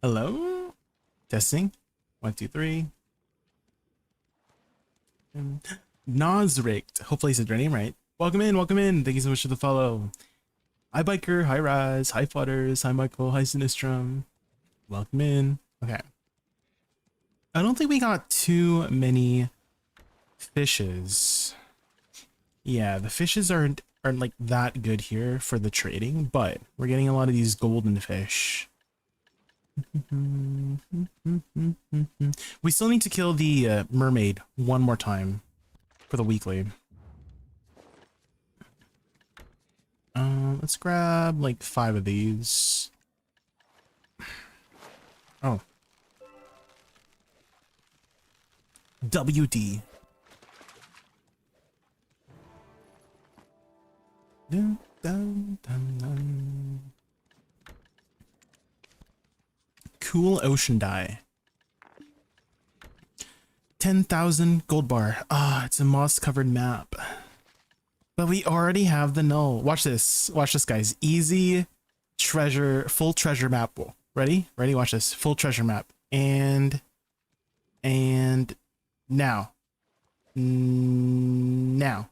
Hello? Testing. 1, 2, 3. Nosricked. Hopefully I said your name right. Welcome in, welcome in. Thank you so much for the follow. Hi Biker, hi Raz, hi Futters, hi Michael, hi Sinistrum. Welcome in. Okay. I don't think we got too many fishes. Yeah, the fishes aren't like that good here for the trading, but we're getting a lot of these golden fish. We still need to kill the mermaid one more time for the weekly. Let's grab like 5 of these. Oh. WD. Dun, dun, dun, dun. Cool ocean dye. 10,000 gold bar. Ah, it's a moss covered map. But we already have the null. Watch this. Watch this, guys. Easy treasure, full treasure map. Ready? Ready? Watch this. Full treasure map. And now. Now.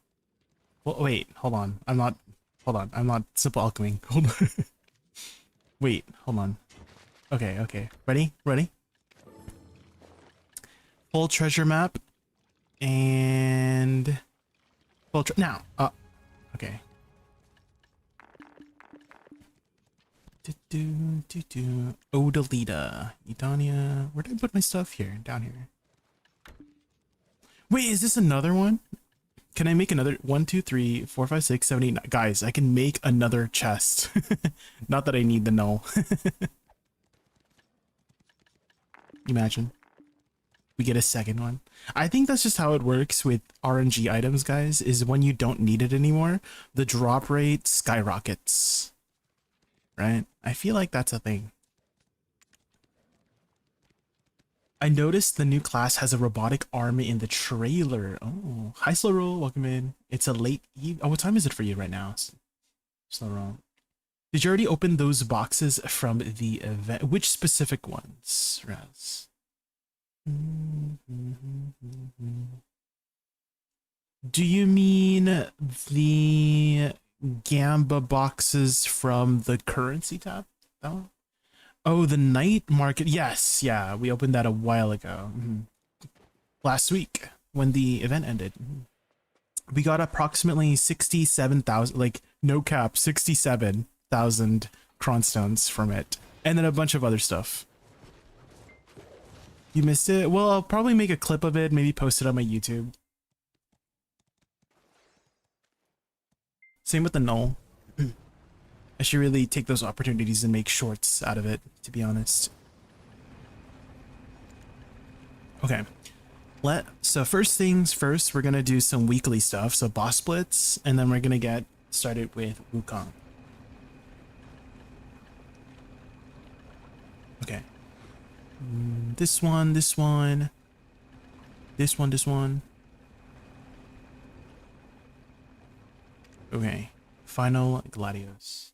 Well, wait, hold on. Hold on. I'm not simple alchemy. Hold on. Wait, hold on. Okay, okay. Ready? Ready? Full treasure map. And now. Okay. Odalita. Edania. Where did I put my stuff here? Down here. Wait, is this another one? Can I make another 1, 2, 3, 4, 5, 6, 7, 8, 9? Guys, I can make another chest. Not that I need the null. Imagine. We get a second one. I think that's just how it works with RNG items, guys, is when you don't need it anymore, the drop rate skyrockets. Right? I feel like that's a thing. I noticed the new class has a robotic arm in the trailer. Oh, hi Slow Roll, welcome in. It's a late eve. Oh, what time is it for you right now? Slow Roll. Did you already open those boxes from the event? Which specific ones, Raz? Do you mean the Gamba boxes from the currency tab? That one? Oh, the night market. Yes, yeah, we opened that a while ago. Last week when the event ended. We got approximately 67,000, like no cap, 67,000 cronstones from it. And then a bunch of other stuff. You missed it? Well, I'll probably make a clip of it, maybe post it on my YouTube. Same with the null. I should really take those opportunities and make shorts out of it, to be honest. Okay. So first things first, we're gonna do some weekly stuff, so boss splits, and then we're gonna get started with WUKONG. Okay. This one, this one, this one, this one. Okay. Final Gladios.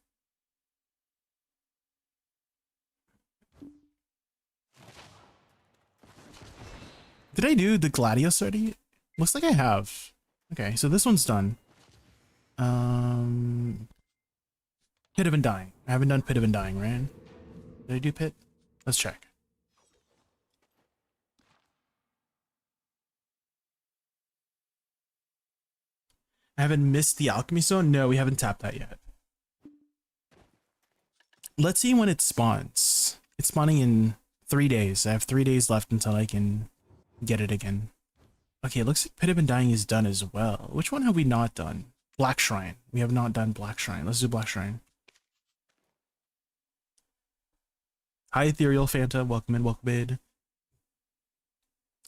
Did I do the Gladius already? Looks like I have. Okay, so this one's done. Pit of Undying. I haven't done Pit of Undying, right? Did I do Pit? Let's check. I haven't missed the Alchemy Zone? No, we haven't tapped that yet. Let's see when it spawns. It's spawning in 3 days. I have 3 days left until I can get it again. Okay, it looks like Pit of Undying is done as well. Which one have we not done? Black Shrine. We have not done Black Shrine. Let's do Black Shrine. Hi, Ethereal Fanta. Welcome in, welcome in.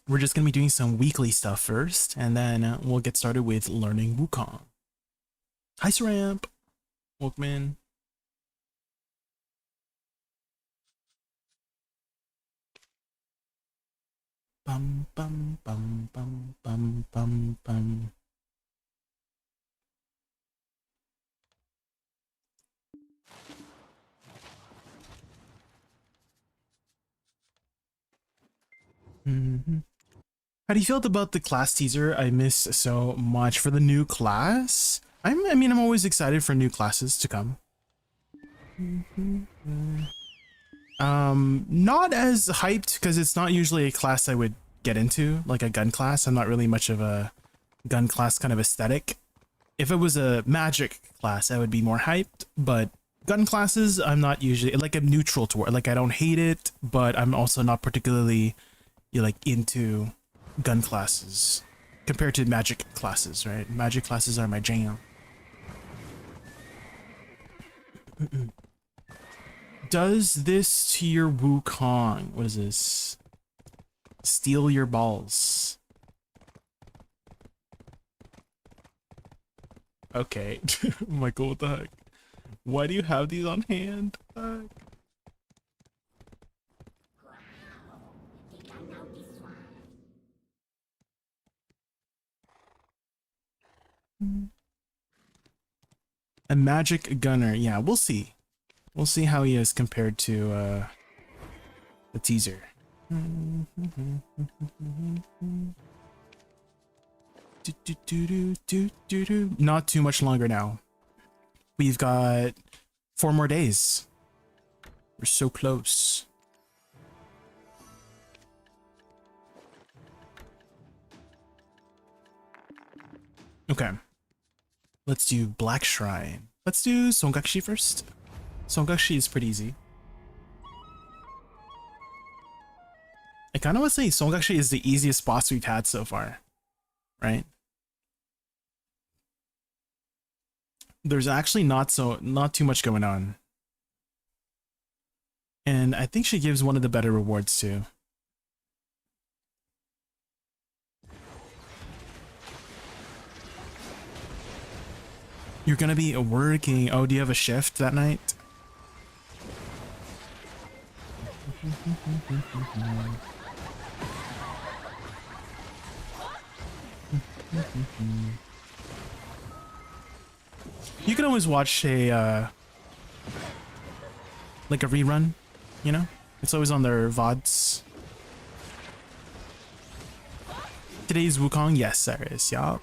We're just going to be doing some weekly stuff first, and then we'll get started with learning WUKONG. Hi, Saramp. Welcome in. Bum, bum, bum, bum, bum, bum, bum. Mm-hmm. How do you feel about the class teaser? I miss so much for the new class. I mean, I'm always excited for new classes to come. Not as hyped because it's not usually a class I would get into, like a gun class. I'm not really much of a gun class kind of aesthetic. If it was a magic class, I would be more hyped, but gun classes, I'm not usually, like, I'm neutral toward. Like, I don't hate it, but I'm also not particularly, like, into gun classes compared to magic classes, right? Magic classes are my jam. Does this to your Wukong? What is this? Steal your balls. Okay. Michael, what the heck? Why do you have these on hand? A magic gunner. Yeah, we'll see. We'll see how he is compared to the teaser. Not too much longer now. We've got 4 more days. We're so close. Okay. Let's do Black Shrine. Let's do Songakshi first. Songakshi is pretty easy. I kind of want to say Songakshi is the easiest boss we've had so far, right? There's actually not too much going on. And I think she gives one of the better rewards too. You're gonna be working. Oh, do you have a shift that night? You can always watch a like a rerun, you know? It's always on their VODs. Today's Wukong? Yes, there is, yeah.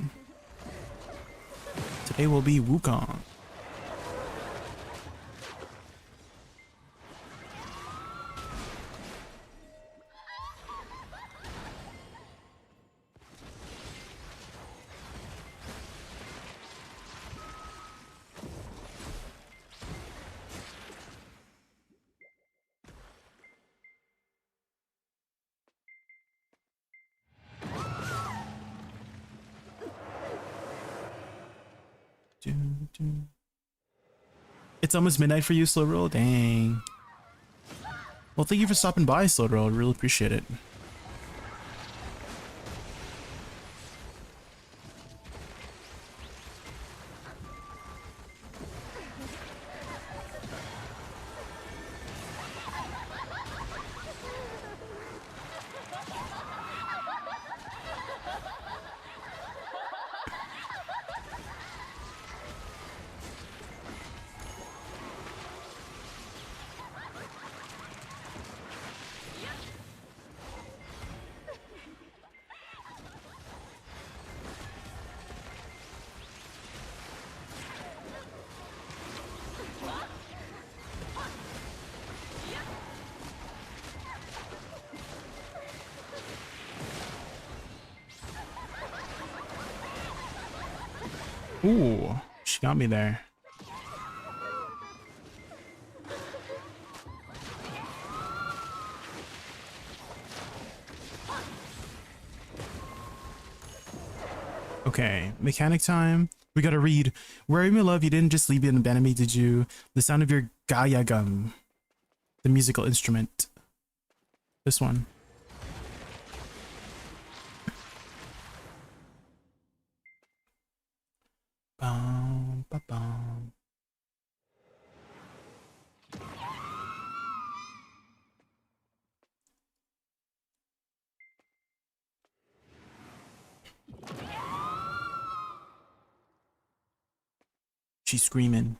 Today will be Wukong. It's almost midnight for you, Slow Roll? Dang. Well, thank you for stopping by, Slow Roll. I really appreciate it. Ooh, she got me there. Okay, mechanic time. We gotta read. Where are you, my love? You didn't just leave me and abandon me, did you? The sound of your Gaia gum. The musical instrument. This one. Bum, ba, bum. She's screaming.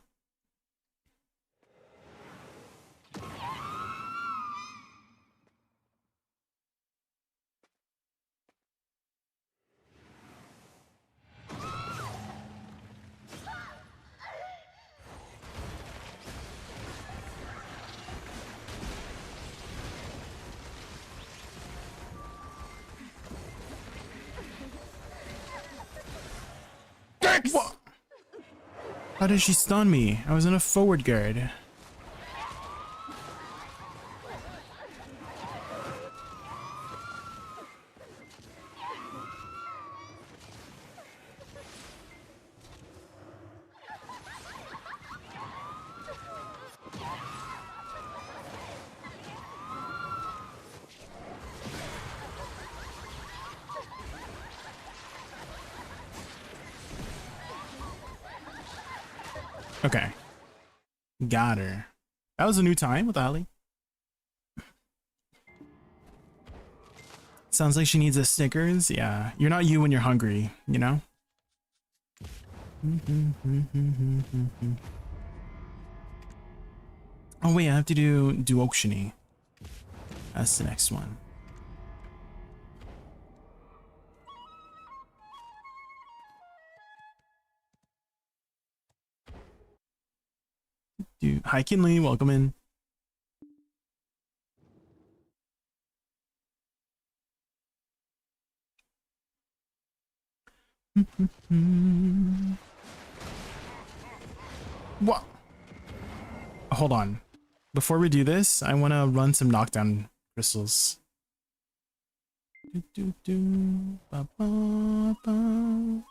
works! What? How did she stun me? I was in a forward guard. Okay. Got her. That was a new time with Ali. Sounds like she needs a Snickers. Yeah. You're not you when you're hungry, you know? Oh wait, I have to do WUKONG. That's the next one. Hi Kinley, welcome in. What? Hold on. Before we do this, I want to run some knockdown crystals. Ba, ba, ba.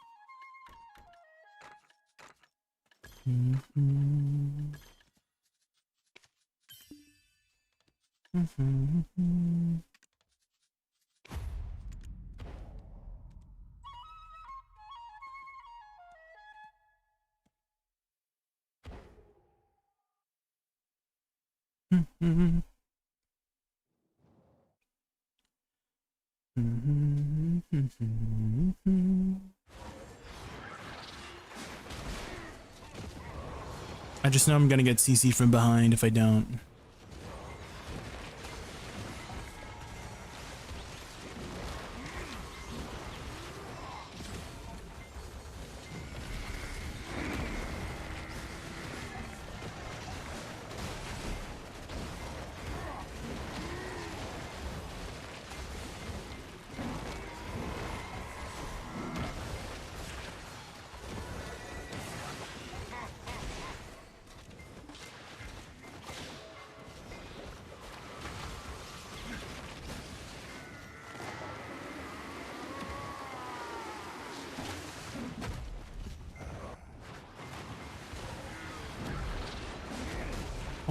I just know I'm gonna get CC from behind if I don't.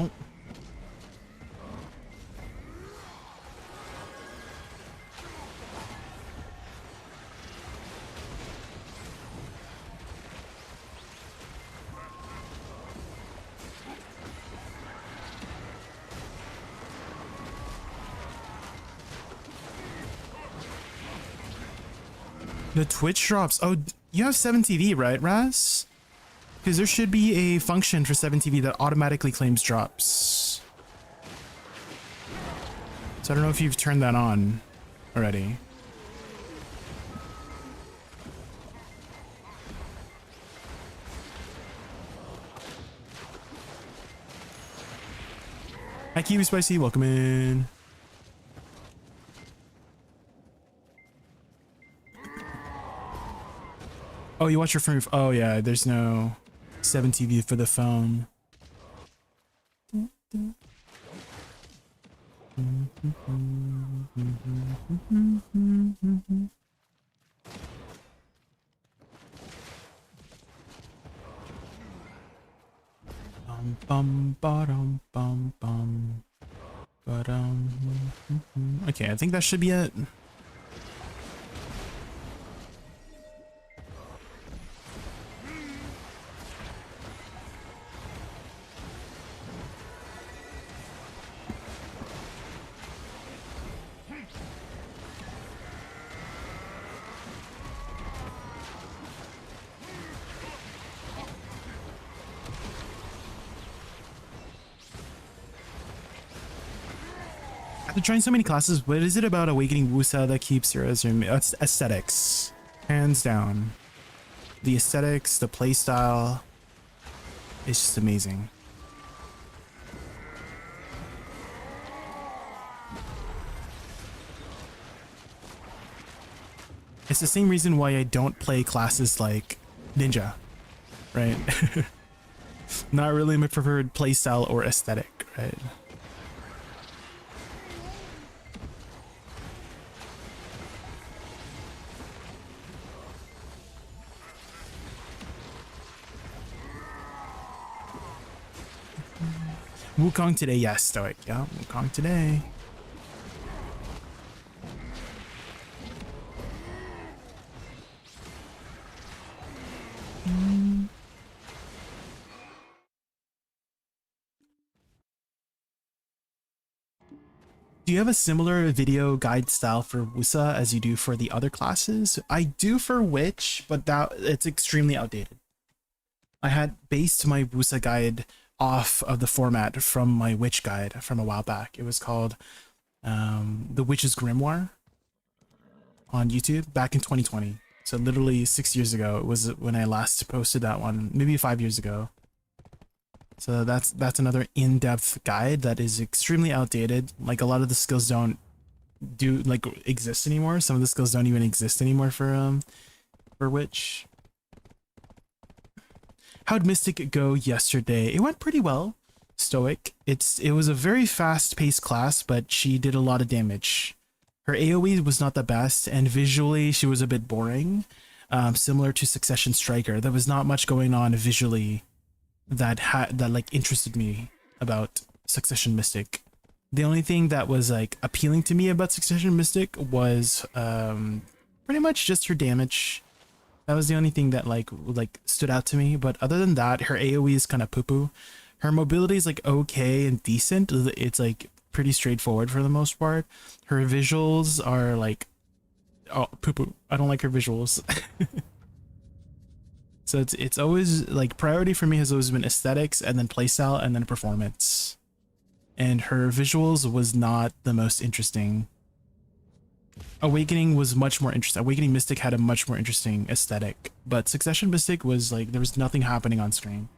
Oh. The Twitch drops. Oh, you have 7TV, right, Raz? Because there should be a function for 7TV that automatically claims drops. So I don't know if you've turned that on already. Hi, Kiwi Spicy, welcome in. Oh, you watch your phone. Oh yeah, there's no 7TV for the phone. Okay, I think that should be it. After trying so many classes, what is it about Awakening Wusa that keeps your aesthetics? Hands down. The aesthetics, the playstyle, it's just amazing. It's the same reason why I don't play classes like ninja, right? Not really my preferred playstyle or aesthetic, right? Wukong today, yes, Stoic. Yeah, Wukong today. Do you have a similar video guide style for Wusa as you do for the other classes? I do for Witch, but that it's extremely outdated. I had based my Wusa guide off of the format from my Witch guide from a while back. It was called The Witch's Grimoire on YouTube back in 2020. So literally 6 years ago, it was when I last posted that one, maybe 5 years ago. So that's another in-depth guide that is extremely outdated. Like a lot of the skills don't exist anymore. Some of the skills don't even exist anymore for Witch. How'd Mystic go yesterday? It went pretty well. Stoic. It was a very fast-paced class, but she did a lot of damage. Her AoE was not the best, and visually she was a bit boring. Similar to Succession Striker. There was not much going on visually that like interested me about Succession Mystic. The only thing that was like appealing to me about Succession Mystic was pretty much just her damage. That was the only thing that like stood out to me. But other than that, her AoE is kind of poo-poo. Her mobility is like okay and decent. It's like pretty straightforward for the most part. Her visuals are like, oh, poo-poo. I don't like her visuals. So it's always like priority for me has always been aesthetics and then playstyle and then performance. And her visuals was not the most interesting. Awakening was much more interesting. Awakening Mystic had a much more interesting aesthetic, but Succession Mystic was like there was nothing happening on screen,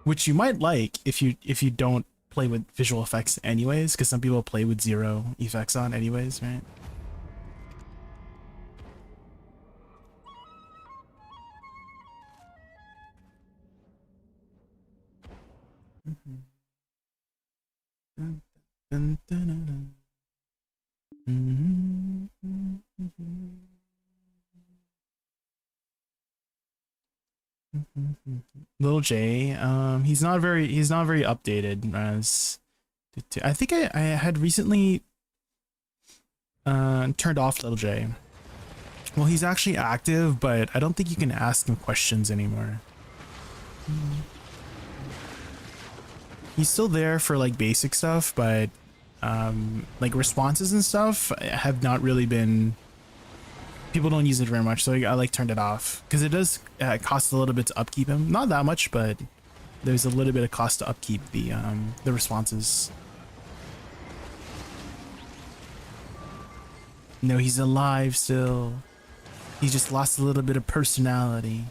which you might like if you don't play with visual effects anyways, because some people play with 0 effects on anyways, right? Little J, he's not very updated as I think I had recently turned off Little J. Well, he's actually active, but I don't think you can ask him questions anymore. He's still there for like basic stuff, but like responses and stuff have not really been, people don't use it very much, so I like turned it off because it does cost a little bit to upkeep him. Not that much, but there's a little bit of cost to upkeep the responses. No, he's alive still. He just lost a little bit of personality.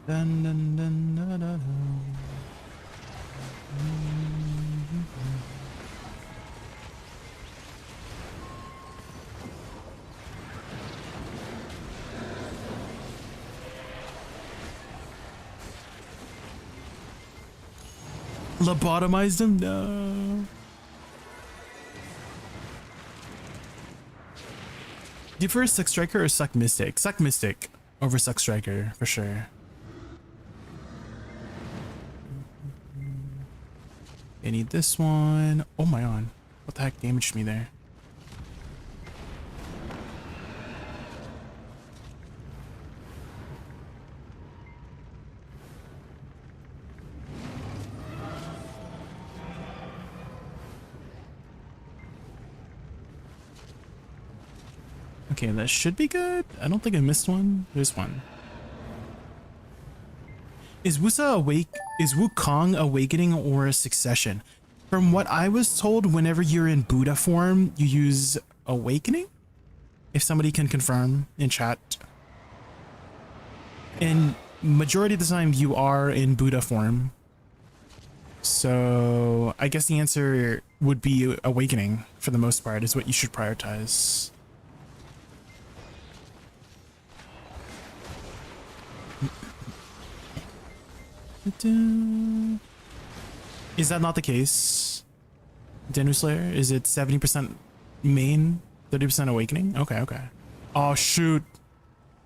Dun, dun, dun, dun, dun, dun. Lobotomized him? No. Do you prefer Suck Striker or Suck Mystic? Suck Mystic over Suck Striker for sure. I need this one. Oh my god. What the heck damaged me there? Okay, that should be good. I don't think I missed one. There's one. Is Wukong awakening or a succession? From what I was told, whenever you're in Buddha form, you use awakening. If somebody can confirm in chat. And majority of the time you are in Buddha form. So I guess the answer would be awakening for the most part is what you should prioritize. Is that not the case? Denu Slayer? Is it 70% main, 30% awakening? Okay, okay. Oh shoot.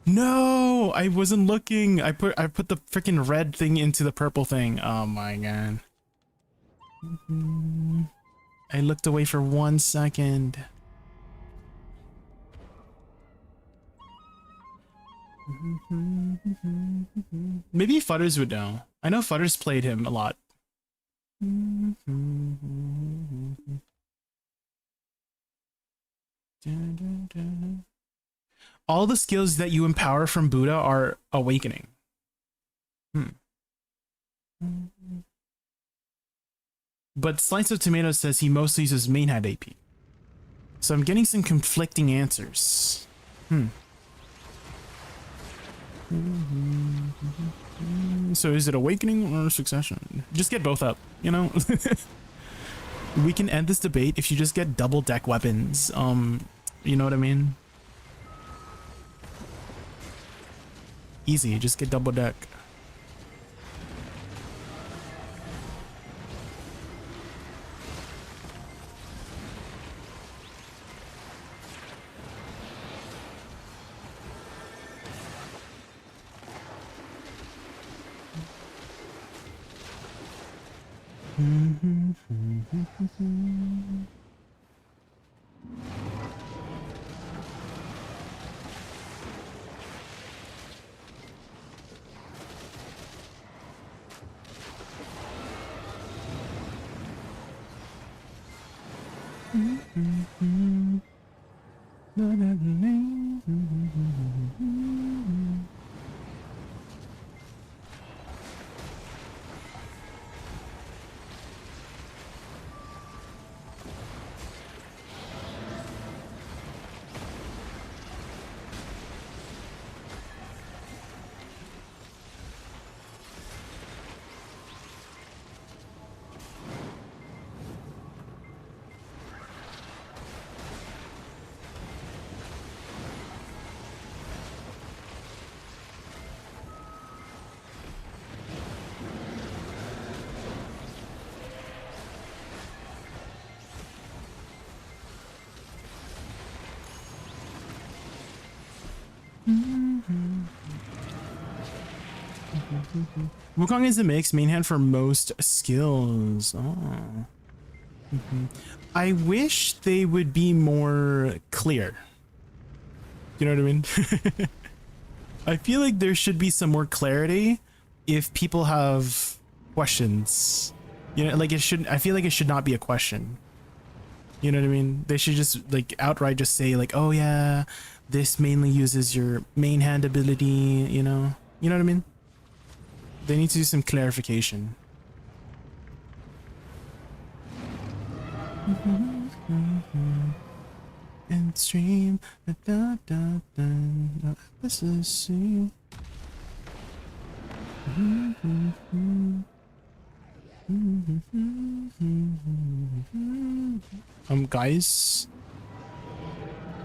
No, I wasn't looking. I put the freaking red thing into the purple thing. Oh my god. I looked away for 1 second. Maybe Futters would know. I know Futters played him a lot. All the skills that you empower from Buddha are awakening. But Slice of Tomato says he mostly uses main hand AP. So I'm getting some conflicting answers. So is it awakening or succession? Just get both up, you know? We can end this debate if you just get double deck weapons. You know what I mean? Easy, just get double deck. Wukong is a mix main hand for most skills. Oh. I wish they would be more clear. You know what I mean? I feel like there should be some more clarity if people have questions. You know, like it should. I feel like it should not be a question. You know what I mean? They should just like outright just say like, oh yeah, this mainly uses your main hand ability. You know what I mean? They need to do some clarification. And stream this is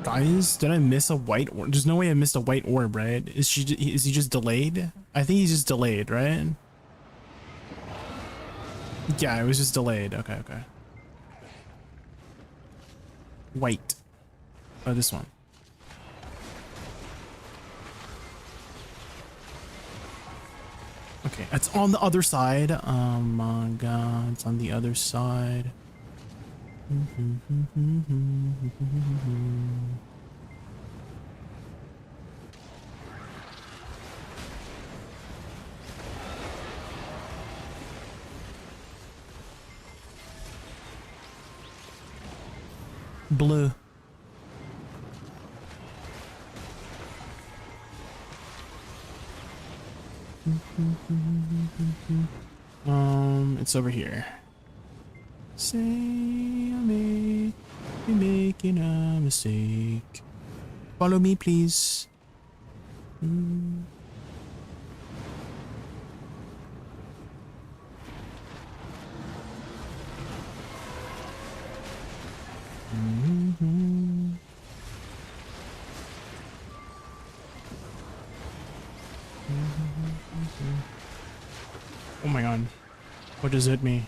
guys, did I miss a white orb? There's no way I missed a white orb, right? Is he just delayed? I think he's just delayed, right? Yeah, it was just delayed. Okay. White. Oh, this one. Okay, it's on the other side. Oh my god, it's on the other side. Blue. It's over here. Say I may be making a mistake. Follow me, please. Oh my god. What does it mean?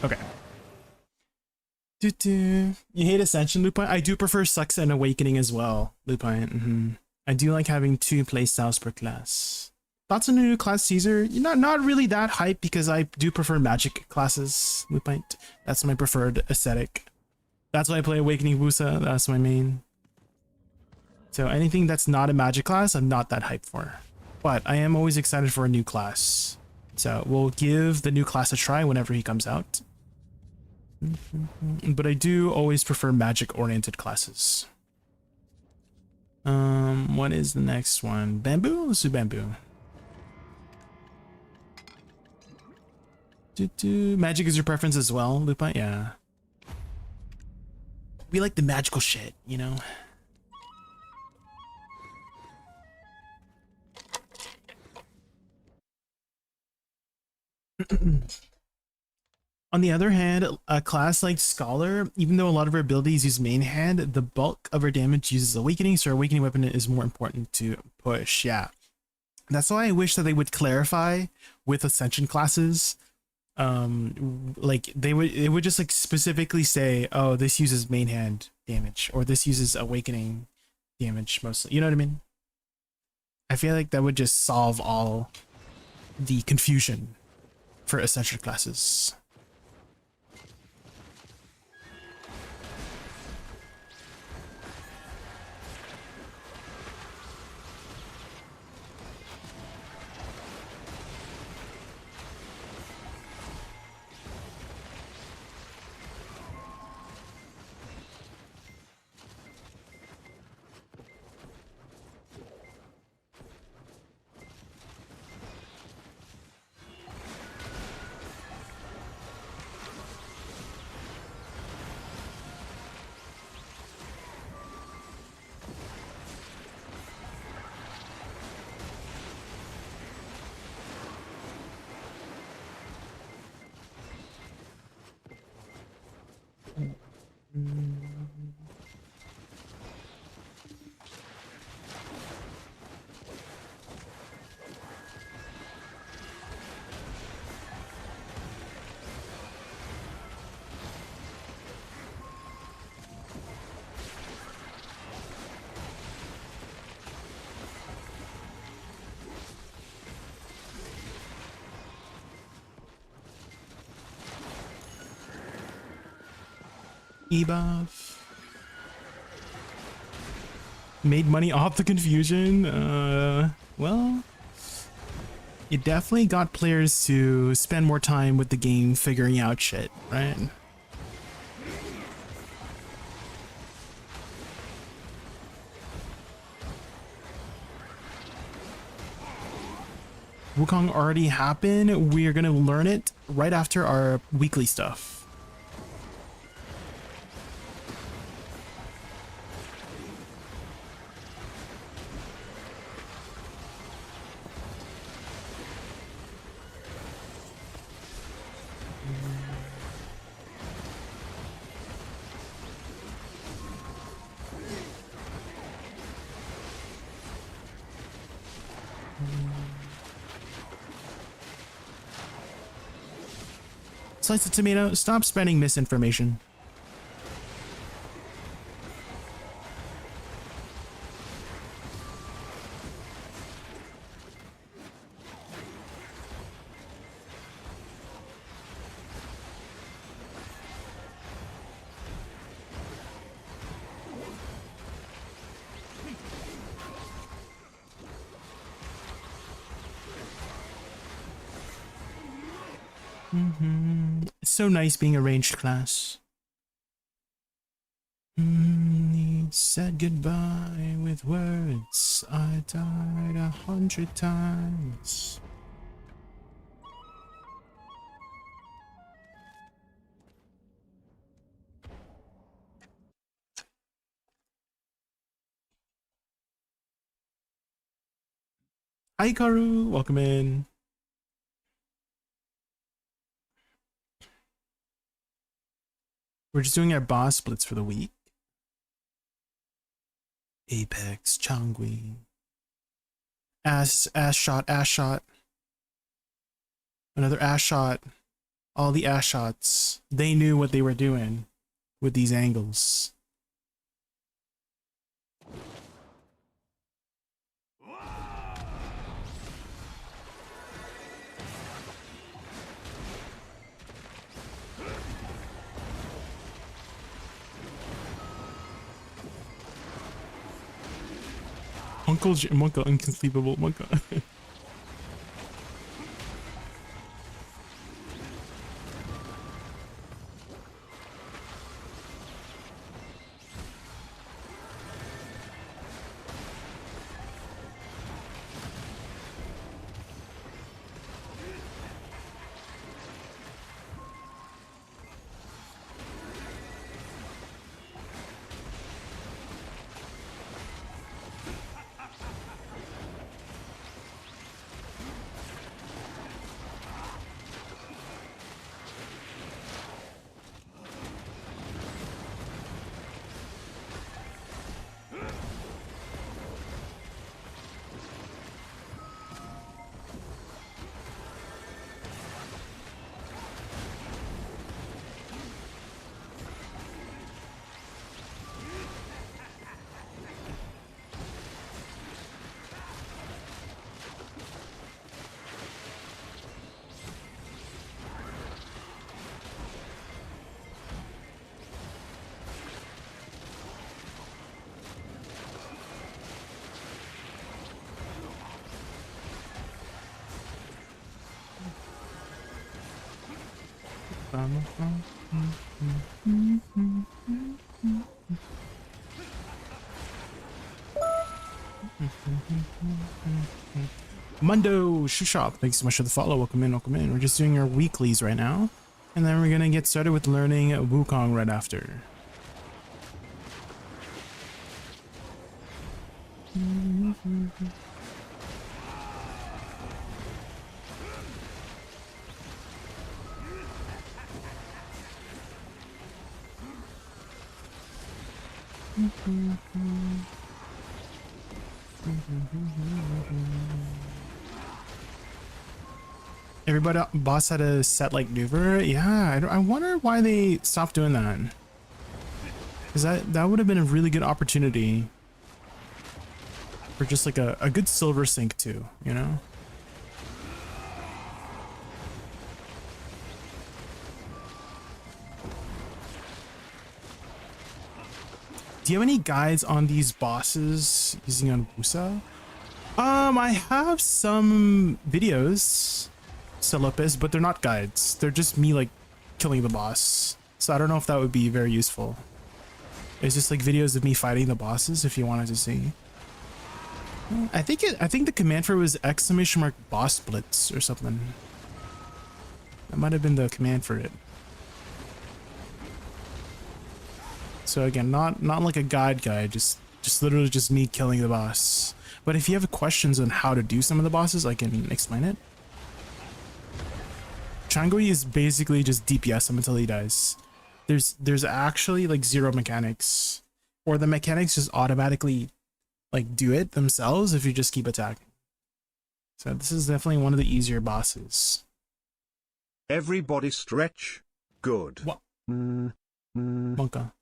Okay. You hate Ascension, Lupine? I do prefer Sucks and Awakening as well, Lupine. I do like having 2 playstyles per class. Thoughts on a new class, Caesar? Not really that hype because I do prefer magic classes, Lupine. That's my preferred aesthetic. That's why I play Awakening Wusa. That's my main. So anything that's not a magic class, I'm not that hyped for. But I am always excited for a new class. So we'll give the new class a try whenever he comes out. But I do always prefer magic-oriented classes. What is the next one? Bamboo? Let's do bamboo. Magic is your preference as well, Lupa? Yeah. We like the magical shit, you know? On the other hand, a class like Scholar, even though a lot of her abilities use main hand, the bulk of her damage uses Awakening, so her Awakening weapon is more important to push. Yeah. That's why I wish that they would clarify with Ascension classes. Like it would just like specifically say, oh, this uses main hand damage, or this uses Awakening damage mostly. You know what I mean? I feel like that would just solve all the confusion for Ascension classes. Ebuff. Made money off the confusion. Well, it definitely got players to spend more time with the game figuring out shit, right? Wukong already happened. We're gonna learn it right after our weekly stuff. Slice of tomato, stop spreading misinformation. It's so nice being a ranged class. Need Said goodbye with words. I died 100 times. Hi Karu, welcome in. We're just doing our boss splits for the week. Apex, Changui. Ass shot, ass shot. Another ass shot. All the ass shots. They knew what they were doing with these angles. Monka, inconceivable Monka. Mundo Shoe Shop, thanks so much for the follow. Welcome in, welcome in. We're just doing our weeklies right now, and then we're gonna get started with learning Wukong right after. Everybody, boss had a set like maneuver. Yeah, I wonder why they stopped doing that. Because that would have been a really good opportunity for just like a good silver sync too, you know? Do you have any guides on these bosses using on Wusa? I have some videos set up as, but they're not guides. They're just me like killing the boss. So I don't know if that would be very useful. It's just like videos of me fighting the bosses if you wanted to see. I think the command for it was ! boss splits or something. That might have been the command for it. So again, not like a guide, just literally just me killing the boss. But if you have questions on how to do some of the bosses, I can explain it. Changui is basically just DPS him until he dies. There's actually like zero mechanics, or the mechanics just automatically like do it themselves if you just keep attacking. So this is definitely one of the easier bosses. Everybody stretch. Good. What? Monka.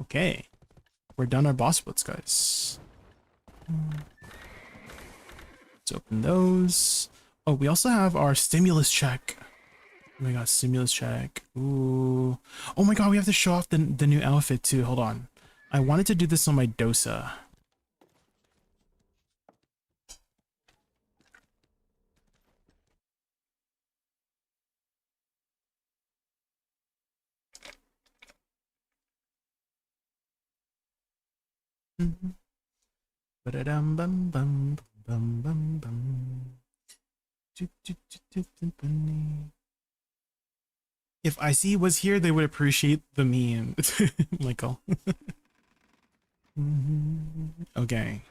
Okay, we're done our boss splits, guys. Let's open those. Oh, we also have our stimulus check. Oh my god, stimulus check. Ooh. Oh my god, we have to show off the new outfit too. Hold on. I wanted to do this on my Dosa. Ba-da-dum bum bum bum bum bum. If IC was here, they would appreciate the meme, Michael. Okay.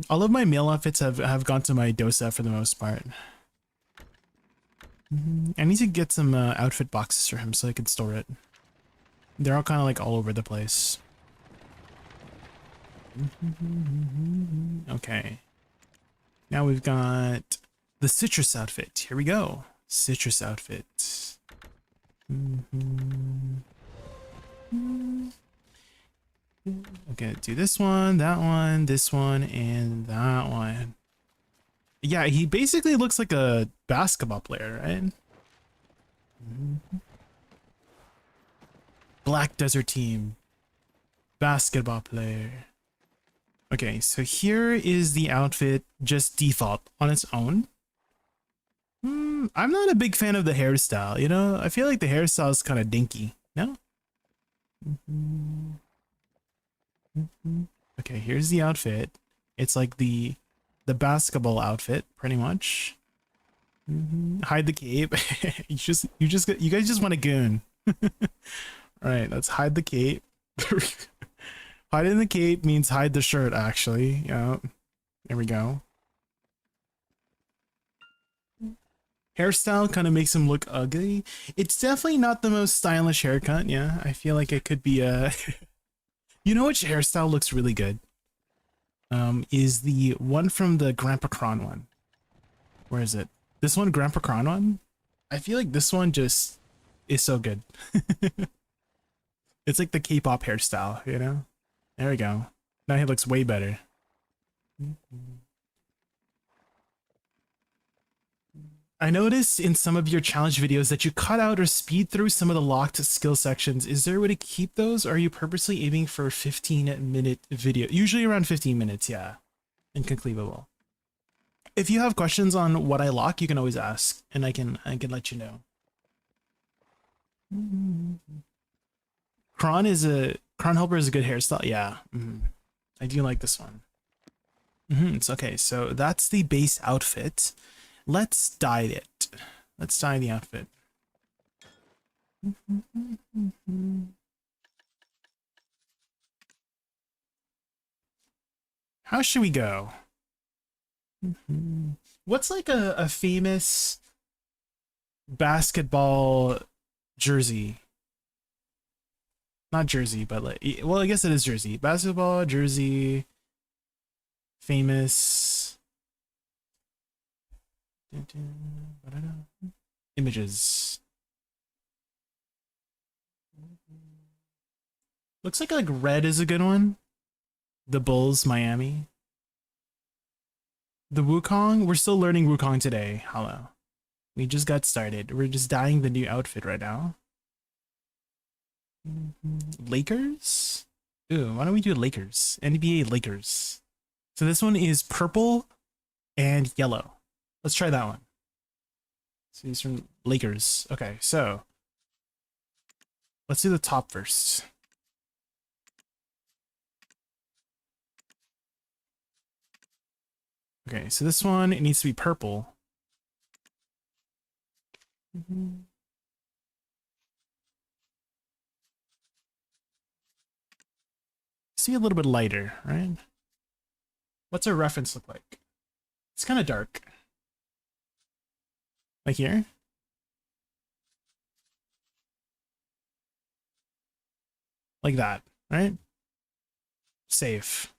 All of my male outfits have gone to my Dosa for the most part. I need to get some outfit boxes for him so I can store it. They're all kind of like all over the place. Okay. Now we've got the citrus outfit. Here we go. Citrus outfit. Okay, do this one, this one, and that one. Yeah, he basically looks like a basketball player, right? Black Desert Team. Basketball player. Okay, so here is the outfit just default on its own. I'm not a big fan of the hairstyle, you know? I feel like the hairstyle is kind of dinky, no? Okay, here's the outfit. It's like the basketball outfit, pretty much. Hide the cape. You guys just want a goon. All right, let's hide the cape. Hiding the cape means hide the shirt, actually. Yeah, there we go. Hairstyle kind of makes him look ugly. It's definitely not the most stylish haircut. Yeah, I feel like it could be a. You know which hairstyle looks really good? Is the one from the Grandpa Kron one. Where is it? This one, Grandpa Kron one? I feel like this one just is so good. It's like the K-pop hairstyle, you know? There we go. Now he looks way better. I noticed in some of your challenge videos that you cut out or speed through some of the locked skill sections. Is there a way to keep those, or are you purposely aiming for a 15-minute video? Usually around 15 minutes, yeah. Inconcludable. If you have questions on what I lock, you can always ask, and I can let you know. Kron Helper is a good hairstyle. Yeah, I do like this one. It's okay. So that's the base outfit. Let's dye it. Let's dye the outfit. How should we go? What's like a famous basketball jersey? Not jersey, but like, well, I guess it is jersey. Basketball jersey. Famous. Images. Looks like red is a good one. The Bulls, Miami. The Wukong, we're still learning Wukong today. Hello. We just got started. We're just dyeing the new outfit right now. Lakers? Ooh, why don't we do Lakers? NBA Lakers. So this one is purple and yellow. Let's try that one. So these from Lakers. Okay, so let's do the top first. Okay, so this one, it needs to be purple. See, a little bit lighter, right? What's our reference look like? It's kind of dark. Like here? Like that, right? Safe.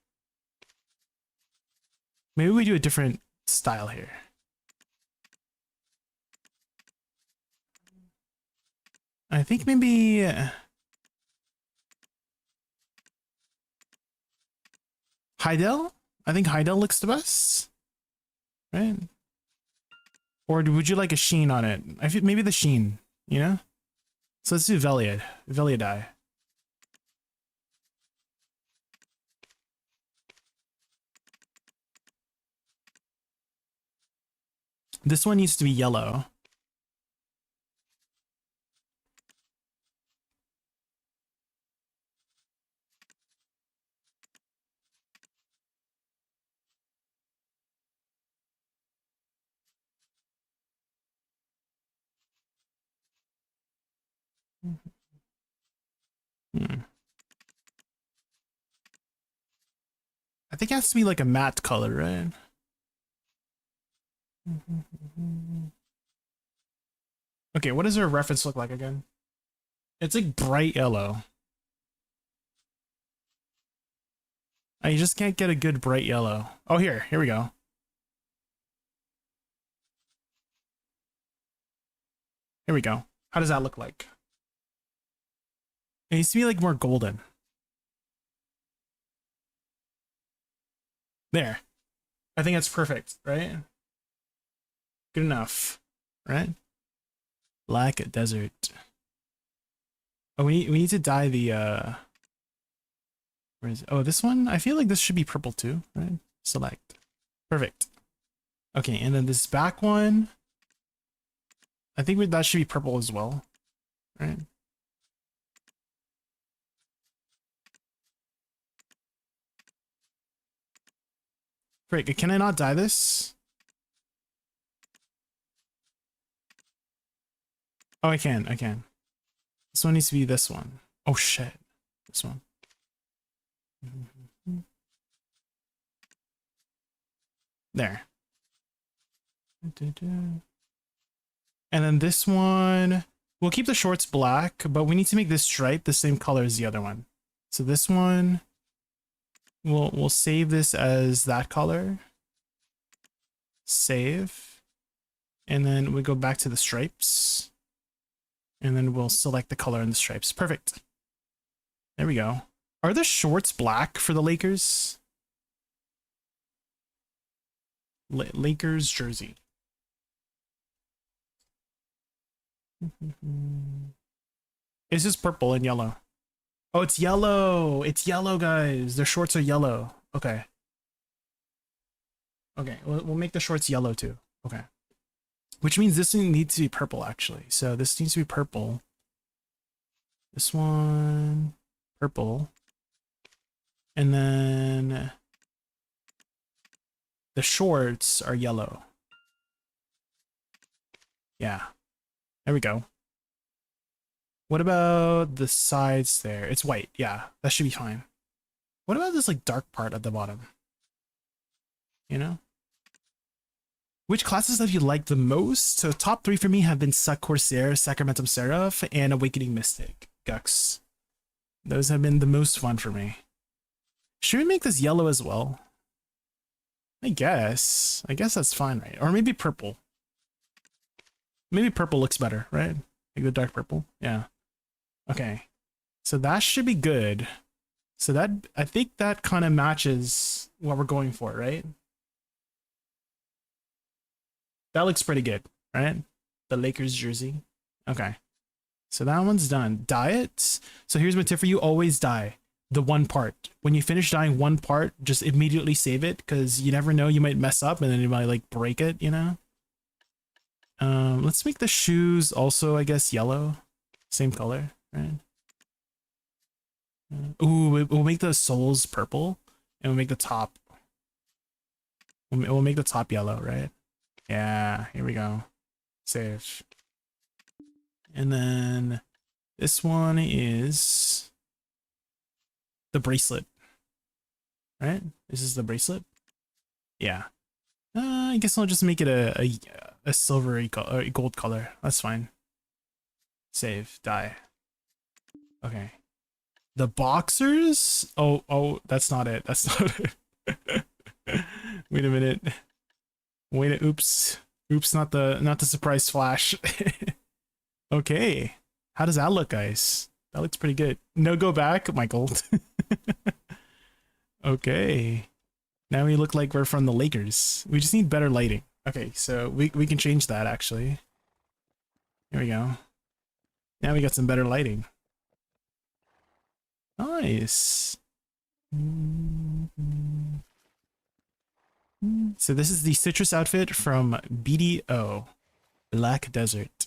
Maybe we do a different style here. I think maybe Heidel? I think Heidel looks the best, right? Or would you like a sheen on it? I feel maybe the sheen, you know? So let's do Velia dye. This one needs to be yellow. Hmm. I think it has to be like a matte color, right? Okay, what does our reference look like again? It's like bright yellow. I just can't get a good bright yellow. Oh, here we go. Here we go. How does that look like? It needs to be like more golden. There. I think that's perfect, right? Good enough, right? Black desert. Oh, we need to dye the where is it? Oh, this one? I feel like this should be purple too, right? Select. Perfect. Okay, and then this back one, I think that should be purple as well, right? Great. Can I not dye this? Oh, I can. This one needs to be this one. Oh shit. This one. There. And then this one, we'll keep the shorts black, but we need to make this stripe the same color as the other one. So this one, we'll save this as that color. Save. And then we go back to the stripes. And then we'll select the color in the stripes. Perfect. There we go. Are the shorts black for the Lakers? Lakers jersey. It's just purple and yellow. Oh, it's yellow. It's yellow, guys. Their shorts are yellow. Okay. Okay, we'll make the shorts yellow too. Okay. Which means this thing needs to be purple, actually. So this needs to be purple. This one, purple. And then the shorts are yellow. Yeah. There we go. What about the sides there? It's white. Yeah, that should be fine. What about this like dark part at the bottom? You know? Which classes have you liked the most? So top 3 for me have been Suck Corsair, Sacramentum Seraph, and Awakening Mystic. Gux. Those have been the most fun for me. Should we make this yellow as well? I guess that's fine, right? Or maybe purple. Maybe purple looks better, right? Like the dark purple. Yeah. Okay. So that should be good. So that, I think that kind of matches what we're going for, right? That looks pretty good, right? The Lakers jersey. Okay. So that one's done. Dye it. So here's my tip for you. Always dye the one part. When you finish dyeing one part, just immediately save it, because you never know, you might mess up and then you might like break it, you know? Let's make the shoes also, I guess, yellow. Same color, right? Ooh, we'll make the soles purple, and we'll make the top. We'll make the top yellow, right? Yeah, here we go. Save. And then this one is the bracelet, right? This is the bracelet. Yeah. I guess I'll just make it a silvery gold color. That's fine. Save. Die. Okay. The boxers? Oh, that's not it. That's not it. Wait a minute. Oops. Oops, not the surprise flash. Okay. How does that look, guys? That looks pretty good. No, go back, Michael. Okay. Now we look like we're from the Lakers. We just need better lighting. Okay, so we can change that, actually. Here we go. Now we got some better lighting. Nice. So this is the citrus outfit from BDO. Black Desert.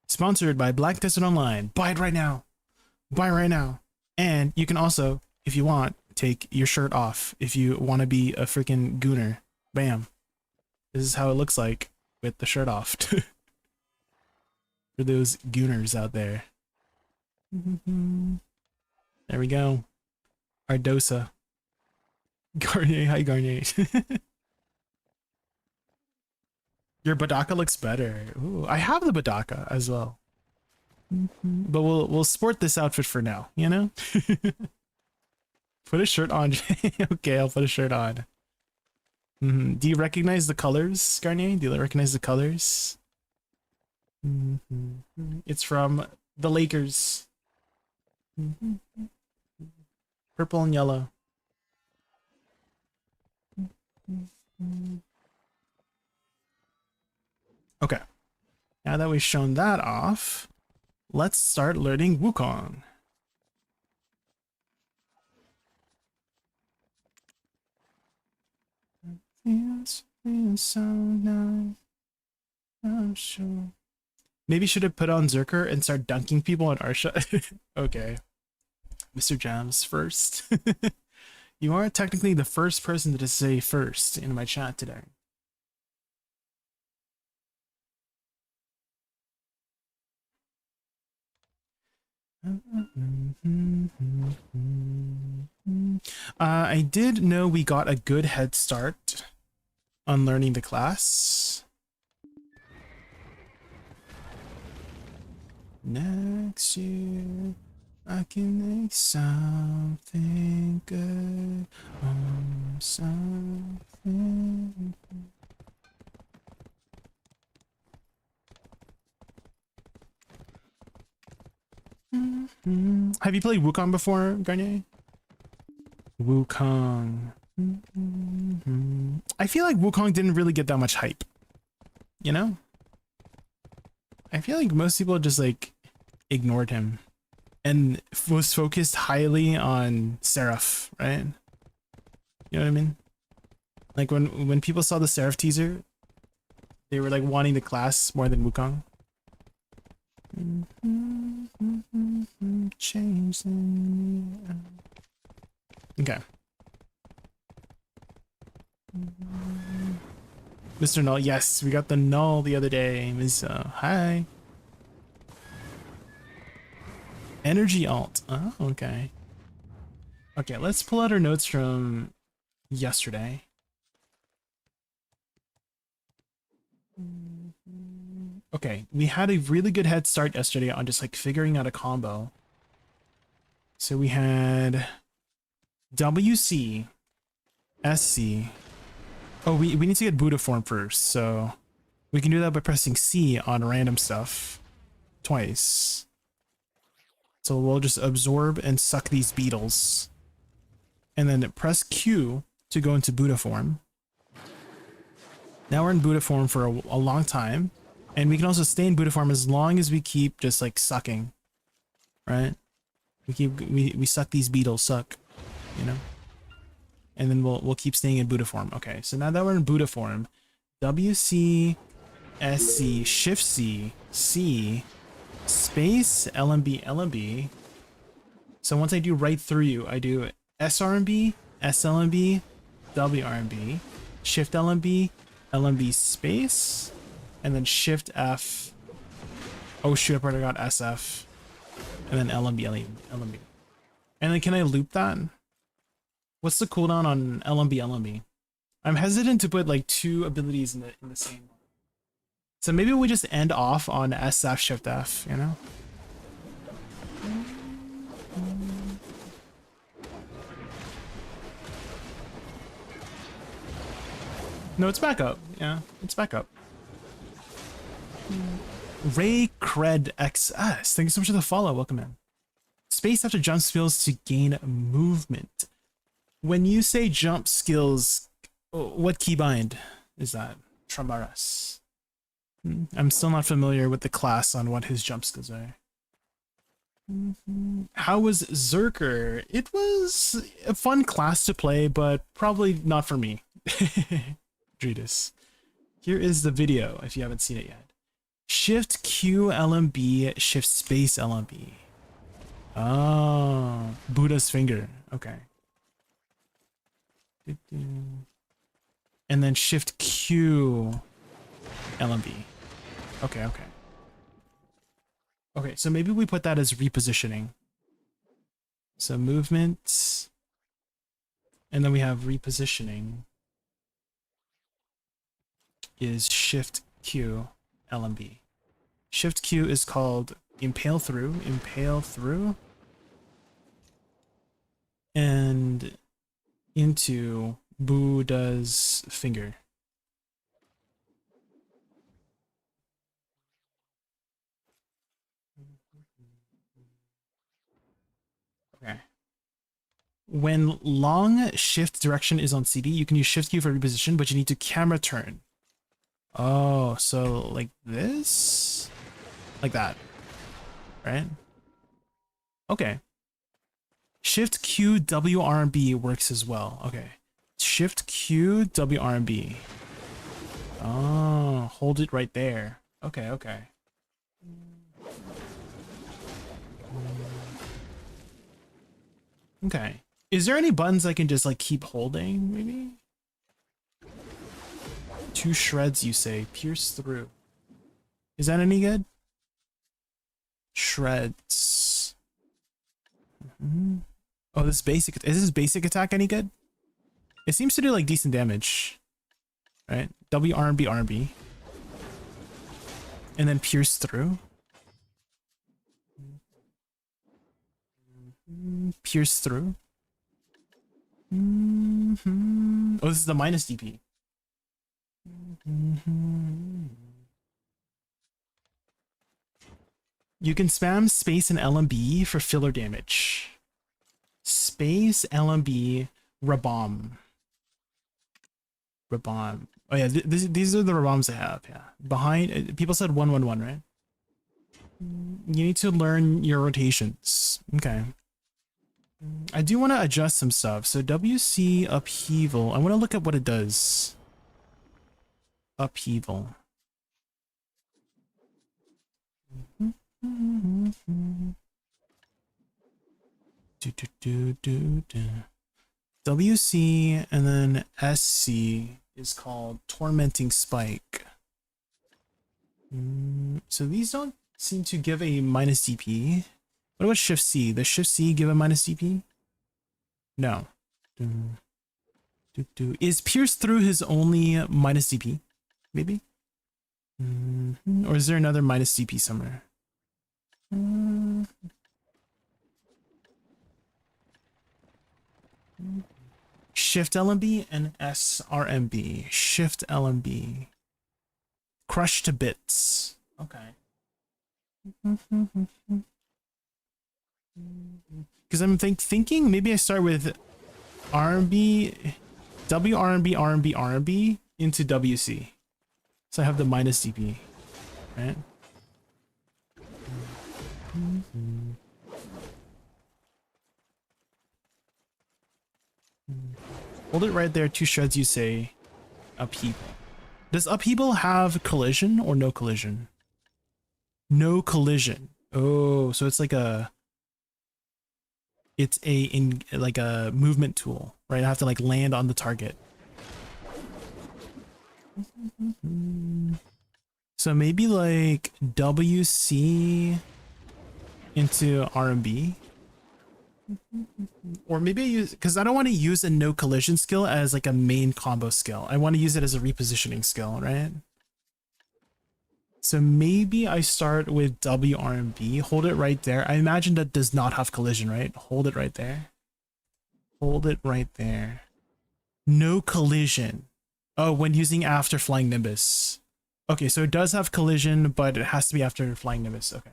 Sponsored by Black Desert Online. Buy it right now. Buy right now. And you can also, if you want, take your shirt off if you want to be a freaking gooner. Bam. This is how it looks like. with the shirt off. For those gooners out there. There we go. Ardosa. Garnier, hi Garnier. Your Badaka looks better. Ooh, I have the Badaka as well. But we'll sport this outfit for now, you know? Put a shirt on. Okay, I'll put a shirt on. Do you recognize the colors, Garnier? Do you recognize the colors? It's from the Lakers. Purple and yellow. Okay. Now that we've shown that off, let's start learning Wukong. Feels so nice. I'm sure. Maybe should have put on Zerker and start dunking people on Arsha. Okay. Mr. Jams first. You are technically the first person to say first in my chat today. I did know we got a good head start on learning the class. Next year, I can make something good. Something. Have you played Wukong before, Garnier? Wukong. I feel like Wukong didn't really get that much hype. You know? I feel like most people just like ignored him and was focused highly on Seraph, right? You know what I mean? Like when people saw the Seraph teaser, they were like wanting the class more than Wukong. Change okay. Mr. Null, yes, we got the null the other day. Hi. Energy alt. Oh, okay. Okay, let's pull out our notes from yesterday. Okay, we had a really good head start yesterday on just like figuring out a combo. So we had WC, SC. Oh, we need to get Buddha form first, so we can do that by pressing C on random stuff twice. So we'll just absorb and suck these beetles. And then press Q to go into Buddha form. Now we're in Buddha form for a long time. And we can also stay in Buddha form as long as we keep just like sucking. Right? We suck these beetles, suck. You know? And then we'll keep staying in Buddha form. Okay, so now that we're in Buddha form, WC, SC, Shift C, C, space, LMB, LMB. So once I do right through you, I do SRMB, SLMB, WRMB, Shift LMB, LMB space, and then Shift F. Oh shoot, I already got SF. And then LMB, LMB. And then can I loop that? What's the cooldown on LMB, LMB? I'm hesitant to put like two abilities in the same one. So maybe we just end off on SF, Shift F, you know? No, it's back up. Yeah, it's back up. Ray Cred XS, thank you so much for the follow. Welcome in. Space after jump skills to gain movement. When you say jump skills, what keybind is that? Tramaras. I'm still not familiar with the class on what his jump skills are. How was Zerker? It was a fun class to play, but probably not for me. Dredus. Here is the video if you haven't seen it yet. Shift Q LMB, Shift Space LMB. Oh, Buddha's finger. Okay. And then Shift Q LMB. Okay, okay. Okay, so maybe we put that as repositioning. So movement, and then we have repositioning is Shift Q LMB. Shift Q is called impale through, and into Buddha's finger. Okay. When long shift direction is on CD, you can use Shift Q for reposition, but you need to camera turn. Oh, so like this? Like that, right? Okay. Shift Q WRB works as well. Okay. Shift Q WRB. Oh, hold it right there. Okay, okay. Okay. Is there any buttons I can just like keep holding, maybe? 2 shreds, you say. Pierce through. Is that any good? Shreds. Oh, this basic. Is this basic attack any good? It seems to do like decent damage. Right? W R&B R&B. And then pierce through. Pierce through. Oh, this is the minus DP. You can spam space and LMB for filler damage. Space LMB Rabomb. Rabomb. Oh yeah, these are the Rabombs I have. Yeah, behind people said 111, right? You need to learn your rotations. Okay. I do want to adjust some stuff. So WC upheaval. I want to look at what it does. Upheaval. WC and then SC is called Tormenting Spike. So these don't seem to give a minus DP. What about Shift C? Does Shift C give a minus DP? No. Is Pierce Through his only minus DP? Maybe? Or is there another minus DP somewhere? Shift LMB and SRMB. Shift LMB. Crush to bits. Okay. Because I'm thinking maybe I start with RMB, WRMB, RMB, RMB into WC. So I have the minus DP, right? Hold it right there, 2 shreds, you say upheaval. Does upheaval have collision or no collision? No collision. Oh, so it's like a like a movement tool, right? I have to like land on the target. So maybe like WC into RMB. Or maybe I use, because I don't want to use a no collision skill as like a main combo skill. I want to use it as a repositioning skill, right? So maybe I start with WRMB, hold it right there. I imagine that does not have collision, right? Hold it right there. Hold it right there. No collision. Oh, when using after Flying Nimbus. Okay, so it does have collision, but it has to be after Flying Nimbus. Okay.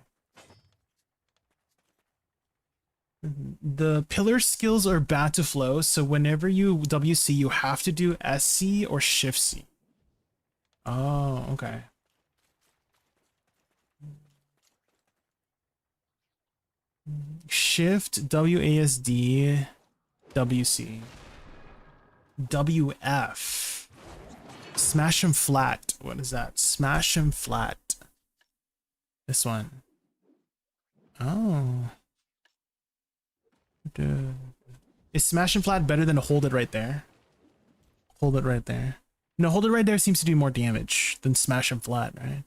The pillar skills are bad to flow, so whenever you WC, you have to do SC or Shift C. Oh, okay. Shift WASD WC. WF. Smash him flat. What is that? Smash him flat. This one. Oh. Is smash him flat better than to hold it right there? Hold it right there. No, hold it right there seems to do more damage than smash him flat, right?